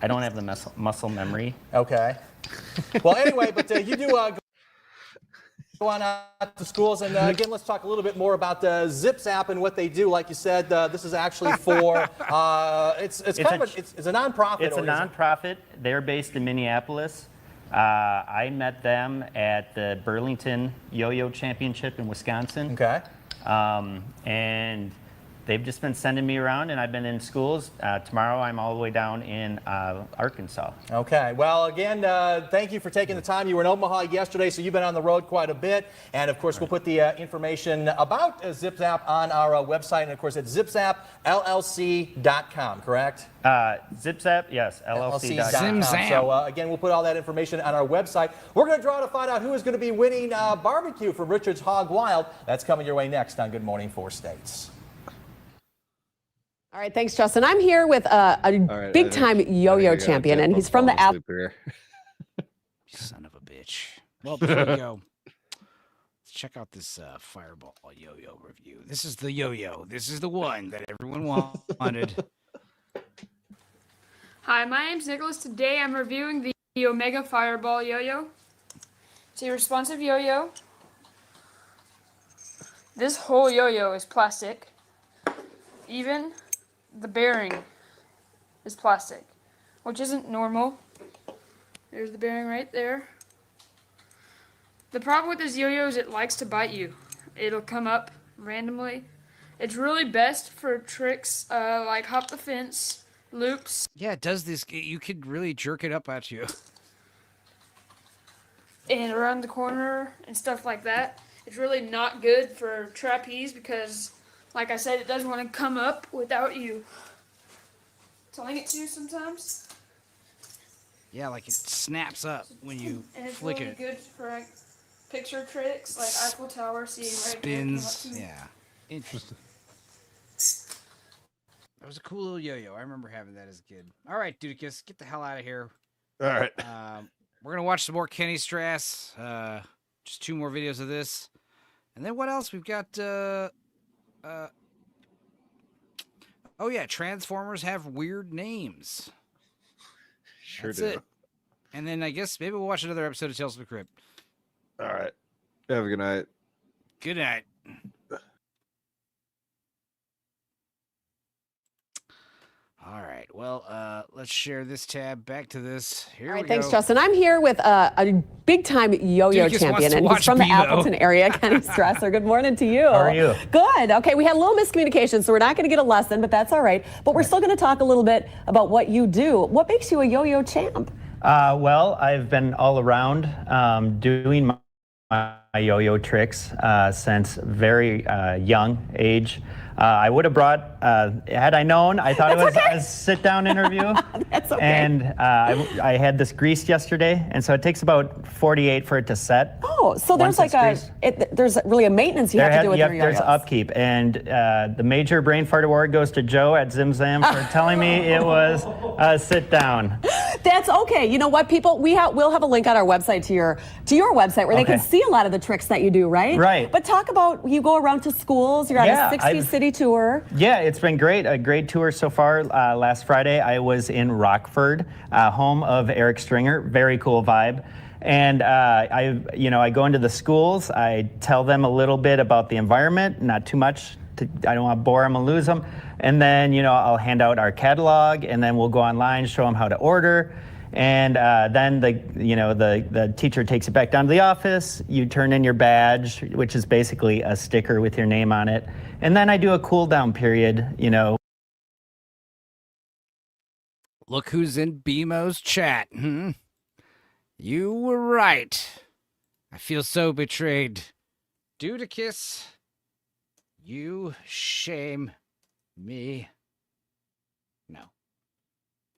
I don't have the muscle memory. Okay. Well, anyway, but you do go on out to schools, and again, let's talk a little bit more about the Zip Zap and what they do. Like you said, this is actually for it's a nonprofit. It's a nonprofit. They're based in Minneapolis. I met them at the Burlington Yo-Yo Championship in Wisconsin. Okay. And they've just been sending me around, and I've been in schools. Tomorrow, I'm all the way down in Arkansas. Okay. Well, again, thank you for taking the time. You were in Omaha yesterday, so you've been on the road quite a bit. And, of course, we'll put the information about Zip Zap on our website. And, of course, it's zipzapllc.com, correct? Zip Zap, yes, LLC.com. So, again, we'll put all that information on our website. We're going to draw to find out who is going to be winning barbecue from Richard's Hog Wild. That's coming your way next on Good Morning Four States. All right, thanks, Justin. I'm here with a big-time yo-yo champion, and he's from the app. Son of a bitch. Well, before we go, let's check out this Fireball yo-yo review. This is the yo-yo. This is the one that everyone wanted. Hi, my name's Nicholas. Today I'm reviewing the Omega Fireball yo-yo. It's a responsive yo-yo. This whole yo-yo is plastic. Even the bearing is plastic, which isn't normal. There's the bearing right there. The problem with this yo-yo is it likes to bite you. It'll come up randomly. It's really best for tricks like hop the fence, loops. Yeah, it does this. You could really jerk it up at you. And around the corner and stuff like that. It's really not good for trapeze because, like I said, it doesn't want to come up without you telling it to sometimes. Yeah, like it snaps up when you And it's flick really it. good for like picture tricks like Eiffel Tower, seeing right there. Spins. Yeah. Interesting. That was a cool little yo-yo. I remember having that as a kid. All right, Dudicus, get the hell out of here. All right. We're going to watch some more Kenny Strass. Just 2 more videos of this. And then what else? We've got... oh, yeah. Transformers have weird names. Sure That's do. it. And then I guess maybe we'll watch another episode of Tales from the Crypt. All right. Have a good night. Good night. All right. Well, let's share this tab back to this. Here All we right, thanks, go. Justin. I'm here with a big-time yo-yo Dudicus wants champion, to and he's watch from the Bebo. Appleton area. Kenny Strasser, good morning to you. How are you? Good. Okay, we had a little miscommunication, so we're not going to get a lesson, but that's all right. But we're still going to talk a little bit about what you do. What makes you a yo-yo champ? Well, I've been all around doing my yo-yo tricks since very young age. I would have brought, had I known, I thought it was a sit-down interview. That's okay. And I had this greased yesterday, and so it takes about 48 for it to set. Oh, so there's Once like it's there's really a maintenance you have to do with your yo-yos. There's upkeep, and the major brain fart award goes to Joe at Zim Zam for telling me it was a sit-down. That's okay. You know what, people? We'll have a link on our website to your website where they can see a lot of the tricks that you do, right? Right. But talk about, you go around to schools. You're on a 60-city tour. Yeah, it's been great. A great tour so far. Last Friday, I was in Rockford, home of Eric Stringer. Very cool vibe. And I go into the schools. I tell them a little bit about the environment, not too much. I don't want to bore them and lose them. And then, I'll hand out our catalog, and then we'll go online, show them how to order. And then the teacher takes it back down to the office. You turn in your badge, which is basically a sticker with your name on it. And then I do a cool down period, Look who's in BMO's chat. You were right. I feel so betrayed. Dudicus, you shame me. No.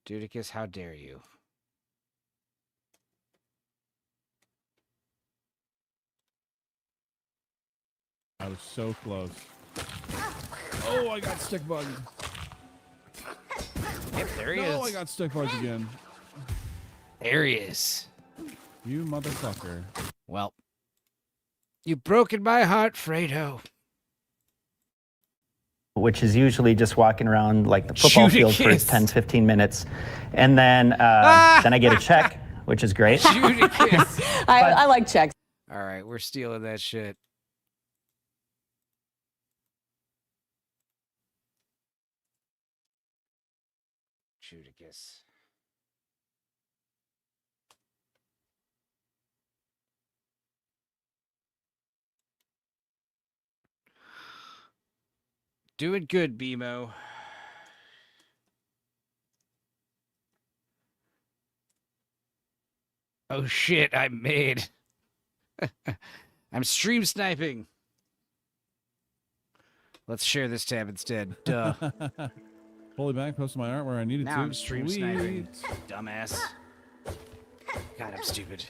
Dudicus, how dare you? I was so close. Oh, I got stick bugs. Yep, there he No, is. I got stick bugs again. There he is. You motherfucker. Well, you've broken my heart, Fredo. Which is usually just walking around like the football Shoot a field for kiss. 10, 15 minutes. And then I get a check, which is great. Shoot a kiss. I like checks. All right, we're stealing that shit. Shoot a kiss. Doing good, BMO. Oh shit, I'm made. I'm stream sniping. Let's share this tab instead. Duh. Fully back, posted my art where I needed Now to. I'm stream Sweet. sniping. Dumbass. God, I'm stupid.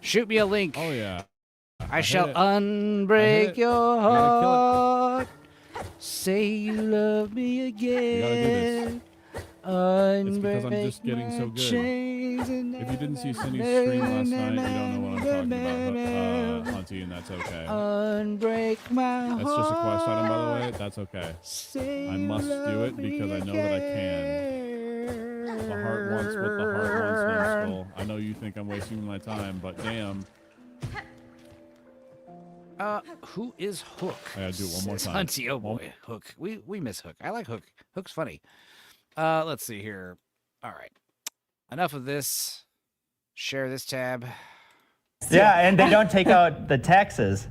Shoot me a link. Oh yeah. I shall hit it. unbreak it. your I gotta kill it. heart. Say you love me again. It's because I'm just getting so good. If you didn't see Cindy's stream last night, you don't know what I'm talking about, Hunty, and that's okay. Unbreak my heart. That's just a quest item, by the way. That's okay. I must do it because I know that I can. The heart wants what the heart wants, Skull. I know you think I'm wasting my time, but damn. Who is Hook? I gotta do it one more time. Hunty, oh boy, Hook. We miss Hook. I like Hook. Hook's funny. Let's see here. All right. Enough of this. Share this tab. Yeah, and they don't take out the taxes.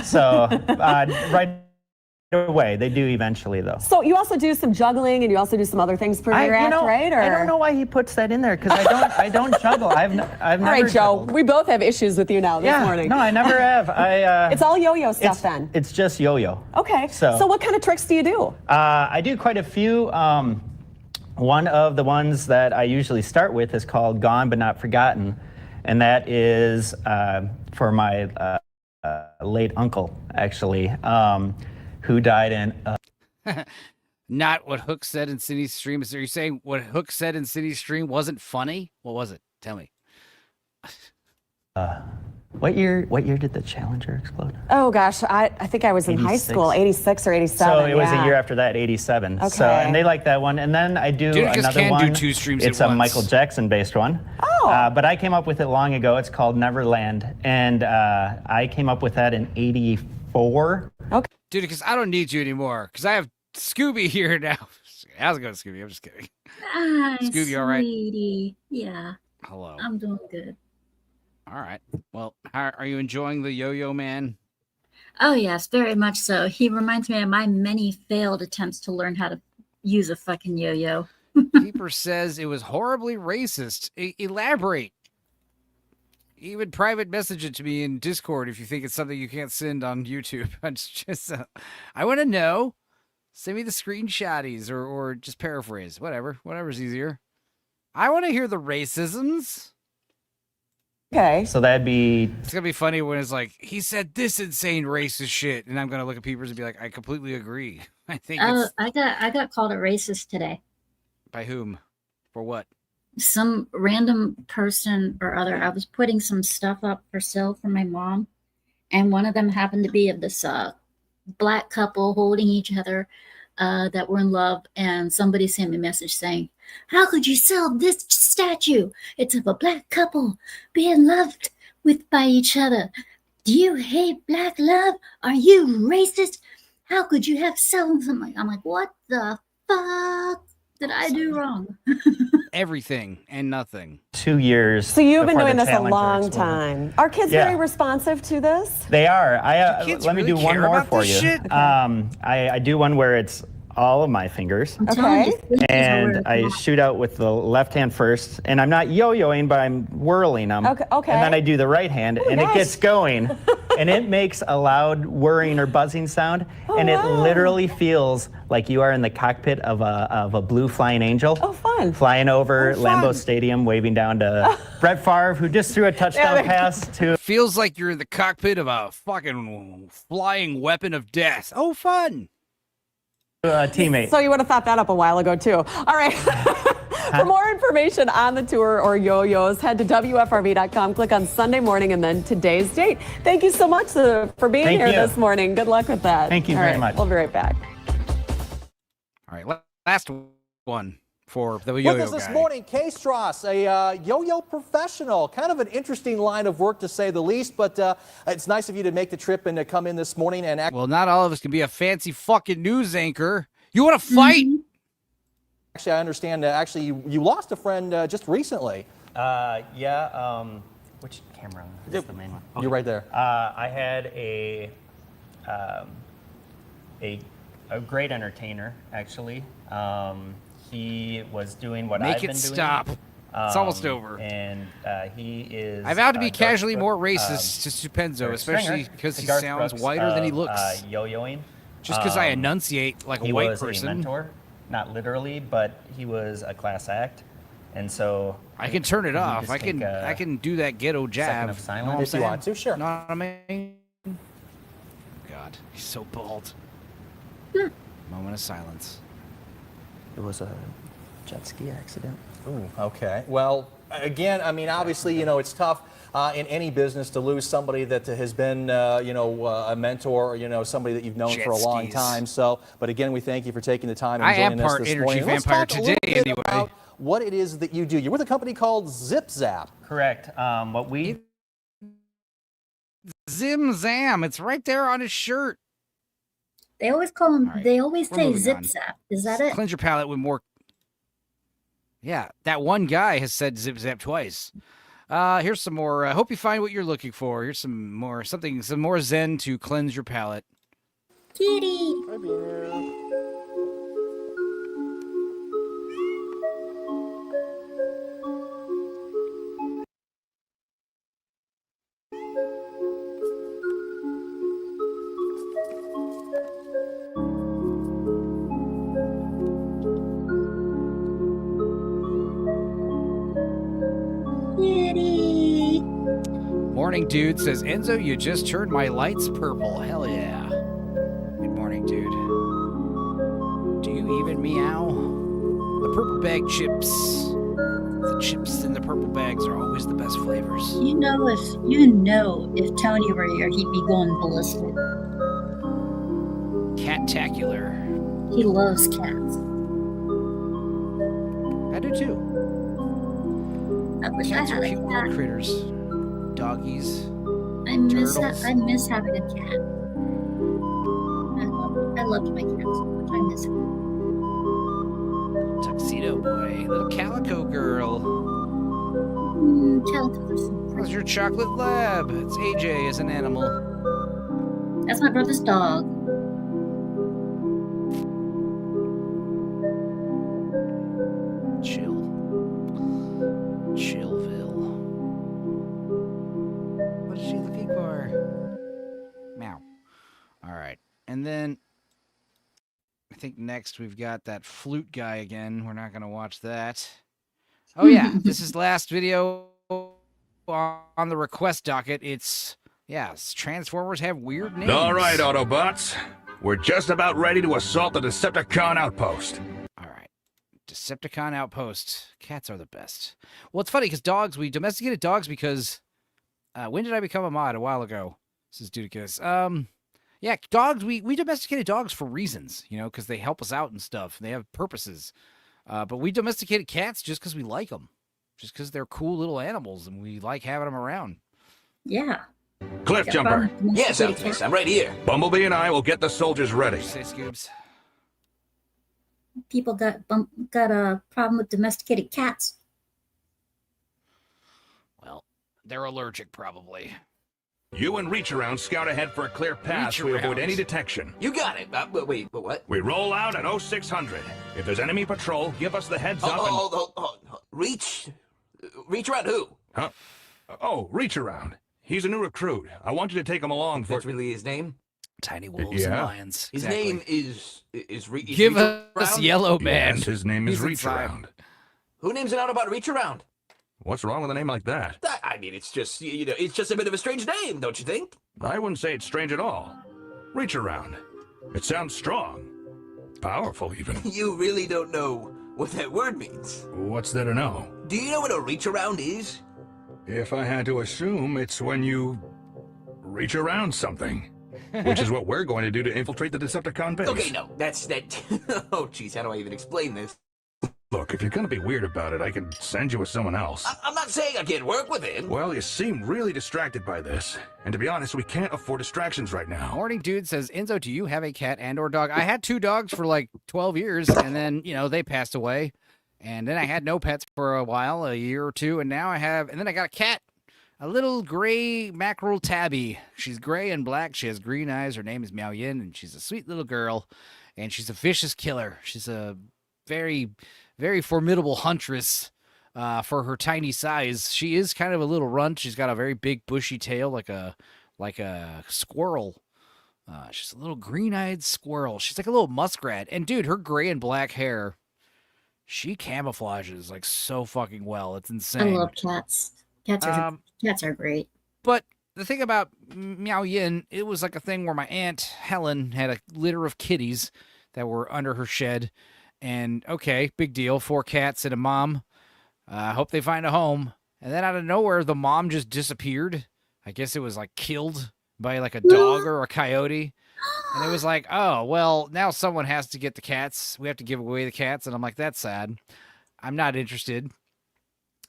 So right away, they do eventually, though. So you also do some juggling, and you also do some other things for your act, right? Or... I don't know why he puts that in there because I don't juggle. I've never. All right, Joe. juggled. We both have issues with you now this morning. No, I never have. It's all yo-yo stuff then. It's just yo-yo. Okay. So what kind of tricks do you do? I do quite a few. One of the ones that I usually start with is called Gone But Not Forgotten, and that is for my late uncle, actually, who died in... Not what Hook said in Cindy's stream. Are you saying what Hook said in Cindy's stream wasn't funny? What was it? Tell me. What year did the Challenger explode? Oh gosh, I think I was in high school, 86 or 87. So it was a year after that, 87. Okay. So, and they like that one. And then I do another one. Do 2 streams it's at a once. Michael Jackson-based one. Oh. But I came up with it long ago. It's called Neverland. And I came up with that in 84. Okay. Dude, because I don't need you anymore. Because I have Scooby here now. How's it going, Scooby? I'm just kidding. Hi, Scooby, all right? sweetie. Yeah. Hello. I'm doing good. All right. Well, are you enjoying the Yo-Yo Man? Oh, yes, very much so. He reminds me of my many failed attempts to learn how to use a fucking yo-yo. Keeper says it was horribly racist. Elaborate. Even private message it to me in Discord if you think it's something you can't send on YouTube. I want to know. Send me the screenshotties or just paraphrase. Whatever's easier. I want to hear the racisms. Okay. So that'd be... It's going to be funny when it's like, he said this insane racist shit. And I'm going to look at Peepers and be like, I completely agree. I think it's... I got called a racist today. By whom? For what? Some random person or other. I was putting some stuff up for sale for my mom. And one of them happened to be of this black couple holding each other that were in love. And somebody sent me a message saying, how could you sell this statue? It's of a black couple being loved by each other. Do you hate black love? Are you racist? How could you have sold something? I'm like, what the fuck did I do wrong? Everything and nothing. 2 years. So you've been before doing the this a Challenger long exploded. time. Are kids Yeah. very responsive to this? They are. Let me really do one care more about for this you. shit? I do one where it's all of my fingers. Okay. And I shoot out with the left hand first, and I'm not yo-yoing, but I'm whirling them. Okay. And then I do the right hand, and nice. it gets going, and it makes a loud whirring or buzzing sound, and it literally feels like you are in the cockpit of a blue flying angel. Oh, fun. Flying over fun. Lambeau Stadium, waving down to Brett Favre, who just threw a touchdown pass to... Feels like you're in the cockpit of a fucking flying weapon of death. Oh, fun. teammate. So you would have thought that up a while ago, too. All right. For more information on the tour or yo-yos, head to WFRV.com, click on Sunday morning, and then today's date. Thank you so much for being Thank here you. this morning. Good luck with that. Thank you All very right, much. We'll be right back. All right, last one for the yo-yo With us this guy. morning, Kay Strauss, a yo-yo professional. Kind of an interesting line of work, to say the least, but it's nice of you to make the trip and to come in this morning and act. Well, not all of us can be a fancy fucking news anchor. You want to fight? Actually, I understand. Actually, you lost a friend just recently. Yeah. Which camera? Is the main one? You're right there. I had a great entertainer, actually. He was doing what Make I've it been doing. stop. It's almost over. And he is... I vowed to be Garth casually Brooks- more racist to Stupenzo, or especially Stringer, because he Garth sounds Brooks whiter than he of, looks. yo-yoing. Just because I enunciate like a he white was person. a mentor, not literally, but he was a class act, and so I can turn it you off. just I take can a do that ghetto second jab. of Know silence. what I'm If you saying? want to, sure. Know what I mean? God, he's so bald. Moment of silence. It was a jet ski accident. Ooh, okay. Well, again, I mean, obviously, it's tough in any business to lose somebody that has been, a mentor, or, somebody that you've known Jet for a long skis. time. So, but again, we thank you for taking the time and I am joining us part this energy morning. Let's vampire talk a little today, bit anyway. about what it is that you do. You're with a company called Zip Zap. Correct. What we Zim Zam. It's right there on his shirt. They always call him. right, They always we're say moving zip on. zap. Is that it? Cleanse your palate with more. Yeah, that one guy has said zip zap twice. Here's some more. I hope you find what you're looking for. Here's some more Zen to cleanse your palate. Kitty. Kitty. Morning, dude, says Enzo, you just turned my lights purple. Hell yeah. Good morning, dude. Do you even meow? The purple bag chips. The chips in the purple bags are always the best flavors. You know if Tony were here, he'd be going ballistic. Cat-tacular. He loves cats. I do too. I wish Cats I are had cute a little cat. critters. Doggies. I miss turtles. having a cat. I loved my cat so much. I miss him. Tuxedo boy. Little calico girl. Calicos are so How's your chocolate lab? It's AJ as an animal. That's my brother's dog. Chillville. What is she looking for? Meow. All right. And then I think next we've got that flute guy again. We're not going to watch that. Oh, yeah. This is last video on the request docket. It's, Transformers have weird names. All right, Autobots. We're just about ready to assault the Decepticon outpost. Decepticon outpost. Cats are the best. Well, it's funny because we domesticated dogs because when did I become a mod? A while ago. This is Dudicus. Dogs, we domesticated dogs for reasons, because they help us out and stuff. They have purposes. But we domesticated cats just because we like them. Just because they're cool little animals and we like having them around. Yeah. Cliff Jumper. Yes, Optimus, I'm right here. Bumblebee and I will get the soldiers ready. Say, Scoobs. People got a problem with domesticated cats. Well, they're allergic probably. You and Reach Around scout ahead for a clear path so we avoid any detection. You got it. Wait, but what? We roll out at 0600. If there's enemy patrol, give us the heads up and... Hold. Reach Around who? Huh? Oh, Reach Around. He's a new recruit. I want you to take him along for... That's really his name? Tiny wolves and lions. His Exactly. name is Give Reach us Around? Yellow Man. Yes, his name is He's Reach inside. Around. Who names an Autobot Reach Around? What's wrong with a name like that? I mean, it's just, it's just a bit of a strange name, don't you think? I wouldn't say it's strange at all. Reach Around. It sounds strong. Powerful, even. You really don't know what that word means. What's there to know? Do you know what a Reach Around is? If I had to assume, it's when you reach around something. Which is what we're going to do to infiltrate the Decepticon base. Okay, no, that's that. Oh, jeez, how do I even explain this? Look, if you're going to be weird about it, I can send you with someone else. I'm not saying I can't work with him. Well, you seem really distracted by this. And to be honest, we can't afford distractions right now. Morning Dude says, Enzo, do you have a cat and or dog? I had 2 dogs for like 12 years, and then, they passed away. And then I had no pets for a while, a year or two, and now and then I got a cat. A little gray mackerel tabby. She's gray and black. She has green eyes. Her name is Miao Yin, and she's a sweet little girl. And she's a vicious killer. She's a very, very formidable huntress for her tiny size. She is kind of a little runt. She's got a very big bushy tail, like a squirrel. She's a little green-eyed squirrel. She's like a little muskrat. And dude, her gray and black hair, she camouflages like so fucking well. It's insane. I love cats. Cats are great. But the thing about Miao Yin, it was like a thing where my aunt Helen had a litter of kitties that were under her shed. And okay, big deal. 4 cats and a mom. I hope they find a home. And then out of nowhere, the mom just disappeared. I guess it was like killed by like a dog or a coyote. And it was like, oh, well, now someone has to get the cats. We have to give away the cats. And I'm like, that's sad. I'm not interested.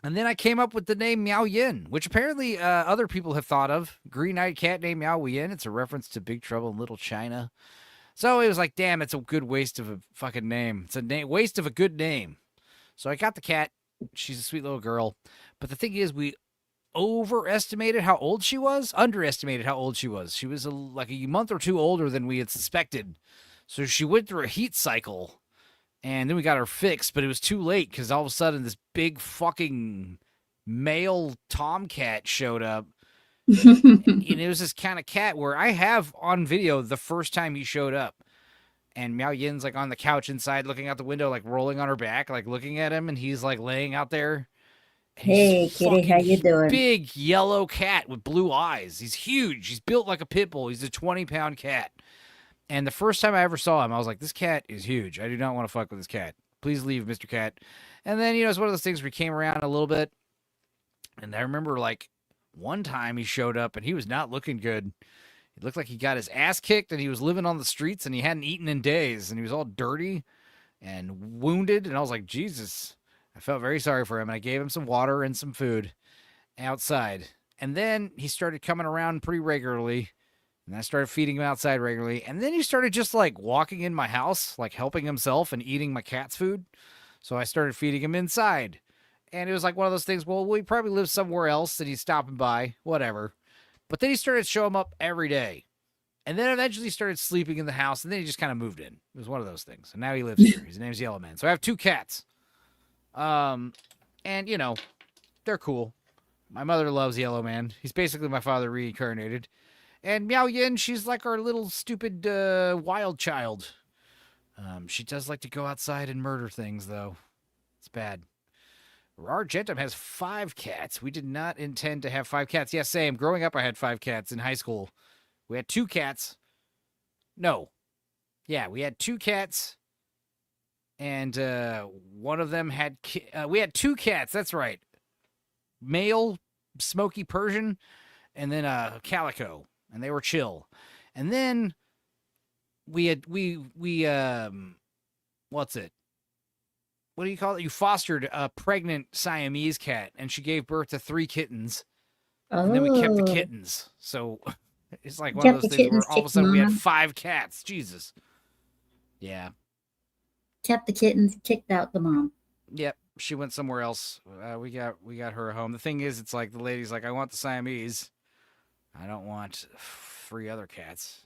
And then I came up with the name Meow Yin, which apparently other people have thought of. Green-eyed cat named Meow Yin. It's a reference to Big Trouble in Little China. So it was like, damn, it's a good waste of a fucking name. It's a waste of a good name. So I got the cat. She's a sweet little girl. But the thing is, we overestimated how old she was, underestimated how old she was. She was like a month or 2 older than we had suspected. So she went through a heat cycle, and then we got her fixed, but it was too late because all of a sudden this big fucking male tomcat showed up. And it was this kind of cat where I have on video the first time he showed up. And Meow Yin's like on the couch inside looking out the window, like rolling on her back, like looking at him, and he's like laying out there. Hey, kitty, how you doing? Big yellow cat with blue eyes. He's huge. He's built like a pit bull. He's a 20-pound cat. And the first time I ever saw him, I was like, this cat is huge. I do not want to fuck with this cat. Please leave, Mr. Cat. And then, it's one of those things where he came around a little bit. And I remember, like, one time he showed up, and he was not looking good. He looked like he got his ass kicked, and he was living on the streets, and he hadn't eaten in days. And he was all dirty and wounded. And I was like, Jesus. I felt very sorry for him, and I gave him some water and some food outside. And then he started coming around pretty regularly, and I started feeding him outside regularly. And then he started just, like, walking in my house, like, helping himself and eating my cat's food. So I started feeding him inside. And it was like one of those things, well, we probably live somewhere else, and he's stopping by, whatever. But then he started showing up every day. And then eventually he started sleeping in the house, and then he just kind of moved in. It was one of those things. And now he lives here. His name's Yellow Man. So I have 2 cats. And, they're cool. My mother loves Yellow Man. He's basically my father reincarnated. And Meow Yin, she's like our little stupid wild child. She does like to go outside and murder things, though. It's bad. Argentum has 5 cats. We did not intend to have 5 cats. Yeah, same. Growing up, I had 5 cats in high school. We had 2 cats. No. Yeah, we had 2 cats. And one of them had... we had 2 cats. That's right. Male, Smoky Persian, and then Calico. And they were chill. And then we had... what's it? What do you call it? You fostered a pregnant Siamese cat, and she gave birth to 3 kittens. And then we kept the kittens. So it's like one of those things where all of a sudden we had 5 cats. Jesus. Yeah. Kept the kittens, kicked out the mom. Yep. She went somewhere else. We got her a home. The thing is, it's like the lady's like, I want the Siamese. I don't want 3 other cats.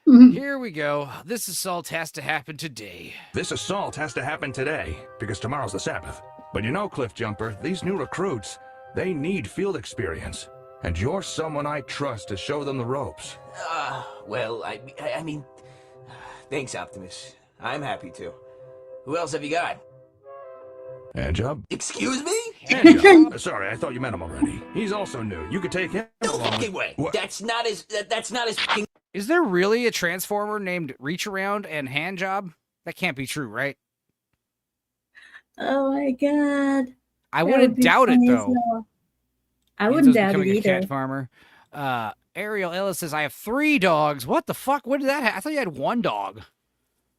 Here we go. This assault has to happen today. This assault has to happen today, because tomorrow's the Sabbath. But you know, Cliff Jumper, these new recruits, they need field experience. And you're someone I trust to show them the ropes. Well, I mean, thanks, Optimus. I'm happy to. Who else have you got? Handjob? Excuse me? Handjob. Sorry, I thought you met him already. He's also new. You could take him No along. fucking way. What? That's not his fucking... Is there really a Transformer named Reach Around and Handjob? That can't be true, right? Oh my god. I wouldn't doubt it, though. I wouldn't doubt it Becoming a either. cat farmer. Ariel Ellis says, I have 3 dogs. What the fuck? What did that happen? I thought you had 1 dog.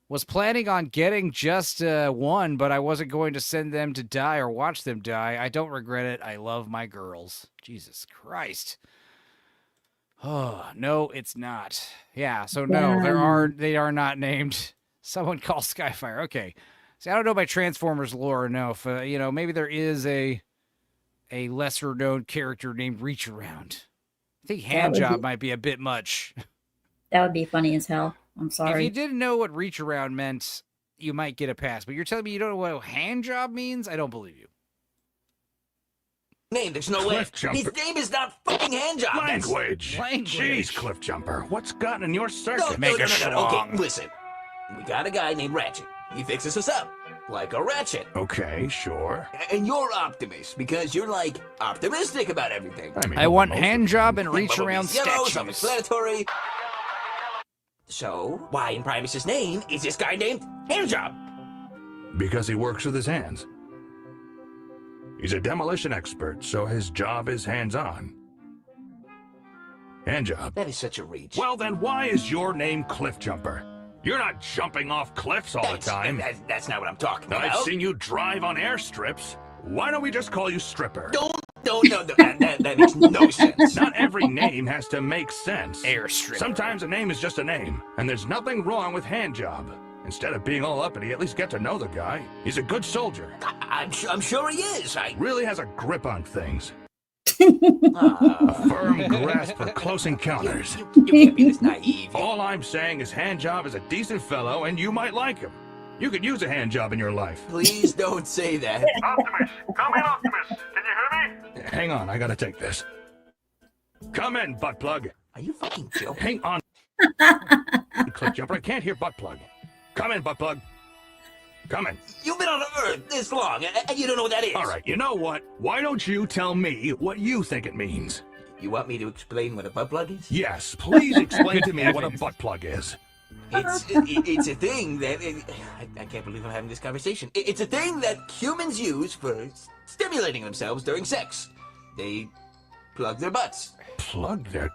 Was planning on getting just 1, but I wasn't going to send them to die or watch them die. I don't regret it. I love my girls. Jesus Christ. Oh, no, it's not. Yeah, so no, they are not named. Someone call Skyfire. Okay. See, I don't know my Transformers lore enough. Maybe there is a lesser known character named Reach Around. I think Handjob might be a bit much. That would be funny as hell. I'm sorry. If you didn't know what Reach Around meant, you might get a pass. But you're telling me you don't know what Handjob means? I don't believe you. Name, there's no way. Cliff Jumper. His name is not fucking Handjob. Language. Jeez, Cliff Jumper. What's gotten in your circuit? No. Okay, listen. We got a guy named Ratchet. He fixes us up. Like a ratchet. Okay, sure. And you're Optimus, because you're, like, optimistic about everything. I want Handjob and Reach Around Yellow, statues. self-explanatory. So, why in Primus's name is this guy named Handjob? Because he works with his hands. He's a demolition expert, so his job is hands-on. Handjob. That is such a reach. Well, then why is your name Cliff Jumper? You're not jumping off cliffs all the time. That's not what I'm talking about. I've seen you drive on airstrips. Why don't we just call you Stripper? No, that makes no sense. Not every name has to make sense. Airstrip. Sometimes a name is just a name, and there's nothing wrong with Handjob. Instead of being all uppity, at least get to know the guy. He's a good soldier. I'm sure he is. Really has a grip on things. A firm grasp for close encounters. You can't be this naive. All I'm saying is Handjob is a decent fellow, and you might like him. You could use a handjob in your life. Please don't say that. Optimus! Come in, Optimus! Can you hear me? Hang on, I gotta take this. Come in, butt plug. Are you fucking joking? Hang on. Cliff Jumper, I can't hear butt plug. Come in, butt plug. Come in. You've been on Earth this long, and you don't know what that is. All right, you know what? Why don't you tell me what you think it means? You want me to explain what a butt plug is? Yes, please explain to me what a butt plug is. It's a thing that... I can't believe I'm having this conversation. It's a thing that humans use for stimulating themselves during sex. They plug their butts. Plug their...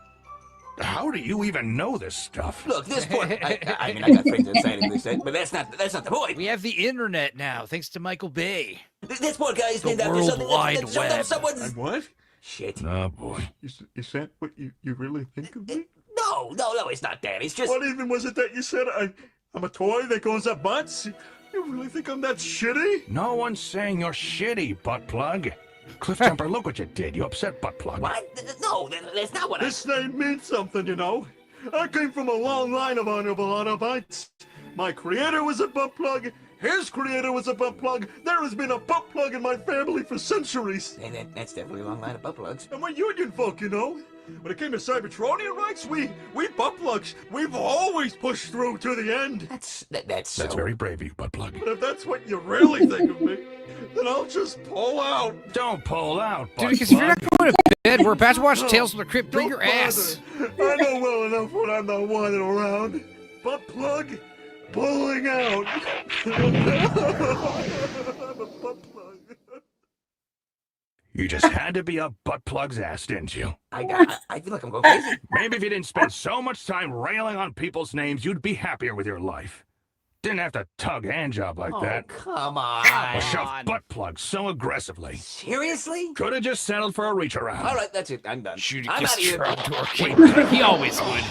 How do you even know this stuff? Look, this point... I mean, I got friends outside of this, but that's not the point. We have the internet now, thanks to Michael Bay. This poor guy is named The after World something Wide that Web. someone's... What? Shit. Oh, boy. Is that what you really think of me? No, it's not that. It's just... What even was it that you said? I'm a toy that goes up butts? You really think I'm that shitty? No one's saying you're shitty, butt plug. Cliff Jumper, look what you did. You upset butt plug. What? No, that's not what This name means something, you know. I came from a long line of honorable Autobots. My creator was a butt plug. His creator was a butt plug. There has been a butt plug in my family for centuries. And that's definitely a long line of butt plugs. And we're union folk, you know. When it came to Cybertronian rights, we butt plugs, we've always pushed through to the end. That's very brave of you, butt plug. But if that's what you really think of me, then I'll just pull out. Don't pull out, Dude, butt because if you're not plug. going to bed, we're about to watch Tales from the Crypt. Bring Don't your ass. bother. I know well enough when I'm not wanted around. Butt plug, pulling out. I'm a butt plug. You just had to be a butt plug's ass, didn't you? I feel like I'm going crazy. Maybe if you didn't spend so much time railing on people's names, you'd be happier with your life. Didn't have to tug handjob like that. Come on. Or shove butt plugs so aggressively. Seriously? Could have just settled for a reach around. All right, that's it. I'm done. Shoot, I'm out of here. He always would.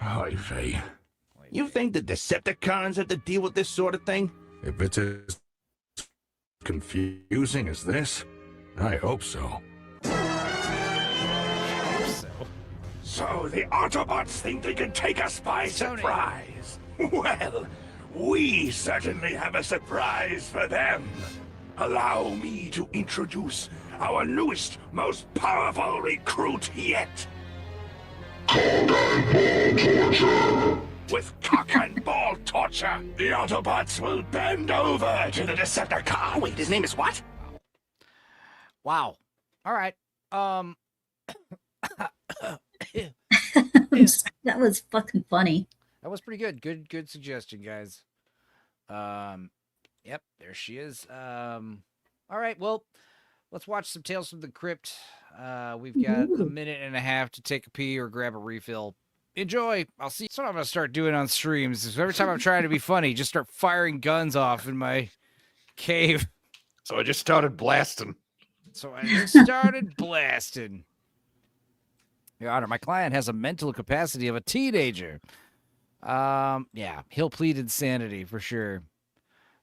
Oy vey. You think the Decepticons have to deal with this sort of thing? If it's as confusing as this, I hope so. So the Autobots think they can take us by surprise. Well, we certainly have a surprise for them. Allow me to introduce our newest, most powerful recruit yet. With cock and ball torture, the Autobots will bend over to the Decepticon. Wait, his name is what? Wow. All right. That was fucking funny. That was pretty good. Good suggestion, guys. Yep, there she is. All right, well, let's watch some Tales from the Crypt. We've got a minute and a half to take a pee or grab a refill. Enjoy. I'll see. That's what I'm gonna start doing on streams. Is every time I'm trying to be funny, just start firing guns off in my cave. So I just started blasting. Your Honor, my client has a mental capacity of a teenager. Yeah, he'll plead insanity for sure.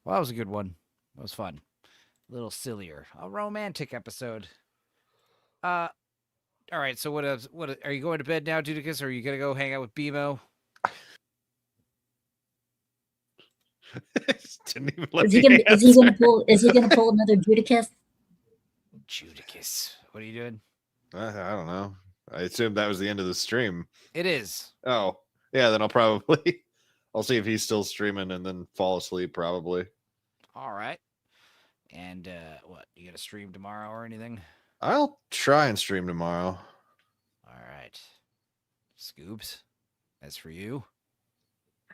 Well, that was a good one. That was fun. A little sillier. A romantic episode. All right, so what are you going to bed now, Judicus, or are you going to go hang out with BMO? Didn't even Is he gonna pull another Judicus? Judicus. What are you doing? I don't know. I assumed that was the end of the stream. It is. Oh, yeah, then I'll see if he's still streaming and then fall asleep probably. All right. And what, you gonna stream tomorrow or anything? I'll try and stream tomorrow. All right. Scoops, that's for you.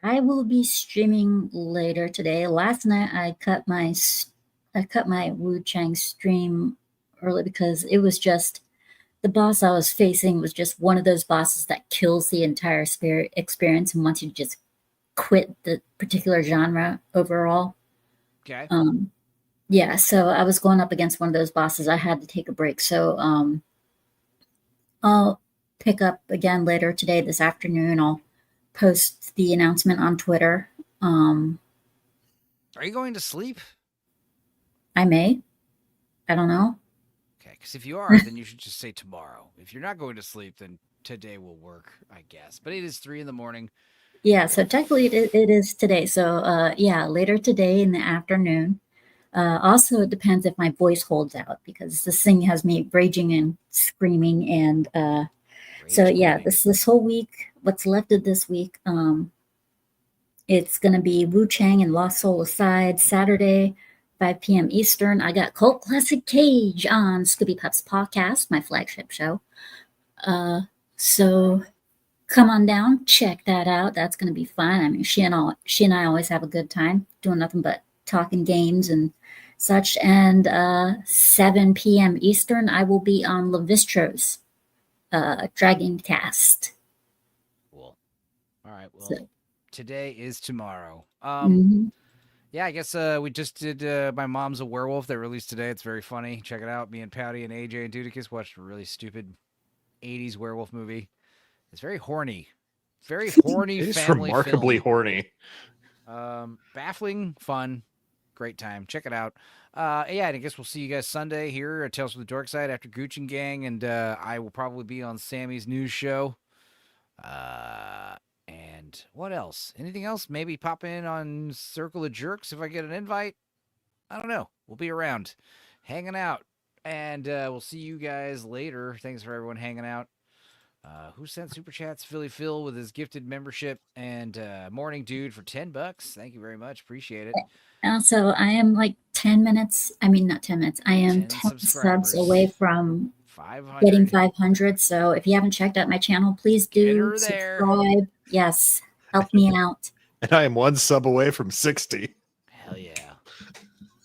I will be streaming later today. Last night I cut my Wu Chang stream early because it was just the boss I was facing was just one of those bosses that kills the entire experience and wants you to just quit the particular genre overall. Okay. Yeah, so I was going up against one of those bosses. I had to take a break. So I'll pick up again later today, this afternoon. I'll post the announcement on Twitter. Are you going to sleep? I may. I don't know. Okay, because if you are, then you should just say tomorrow. If you're not going to sleep, then today will work, I guess. But it is 3 a.m. Yeah, so technically it is today. So yeah, later today in the afternoon. Also, it depends if my voice holds out because this thing has me raging and screaming. And so yeah, this whole week, what's left of this week, it's going to be Wu Chang and Lost Soul Aside, Saturday, 5 p.m. Eastern. I got Cult Classic Cage on Scooby Pups Podcast, my flagship show. So come on down, check that out. That's going to be fun. I mean, she and I always have a good time doing nothing but talking games and such. And 7 p.m. Eastern, I will be on Levistro's Dragon Cast. Cool. All right. Well, today is tomorrow. Yeah, I guess we just did My Mom's a Werewolf that released today. It's very funny. Check it out. Me and Patty and AJ and Dudicus watched a really stupid 80s werewolf movie. It's very horny. Very horny It's family remarkably film. horny. Baffling, fun, great time. Check it out. Yeah, and I guess we'll see you guys Sunday here at Tales from the Dork Side after Gooch and Gang, and I will probably be on Sammy's news show. And what else? Anything else? Maybe pop in on Circle of Jerks if I get an invite. I don't know. We'll be around, hanging out, and we'll see you guys later. Thanks for everyone hanging out. Who sent super chats? Philly Phil with his gifted membership, and Morning Dude for $10. Thank you very much. Appreciate it. Also, I am like 10 minutes. I mean, not 10 minutes. I am 10 subs away from 500. getting 500. So if you haven't checked out my channel, please do her there. subscribe. Yes, help me out. And I am 1 sub away from 60. Hell yeah.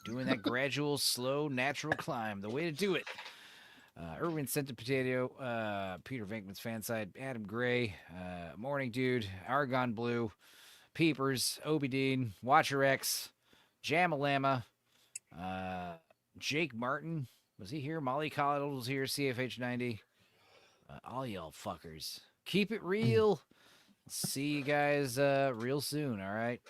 Doing that gradual, slow, natural climb. The way to do it. Irwin Scented Potato, Peter Venkman's Fanside, Adam Gray, Morning Dude, Argon Blue, Peepers, Obi Dean, Watcher X, Jamalama, Jake Martin. Was he here? Molly Coddle was here. CFH90. All y'all fuckers. Keep it real. See you guys real soon, all right?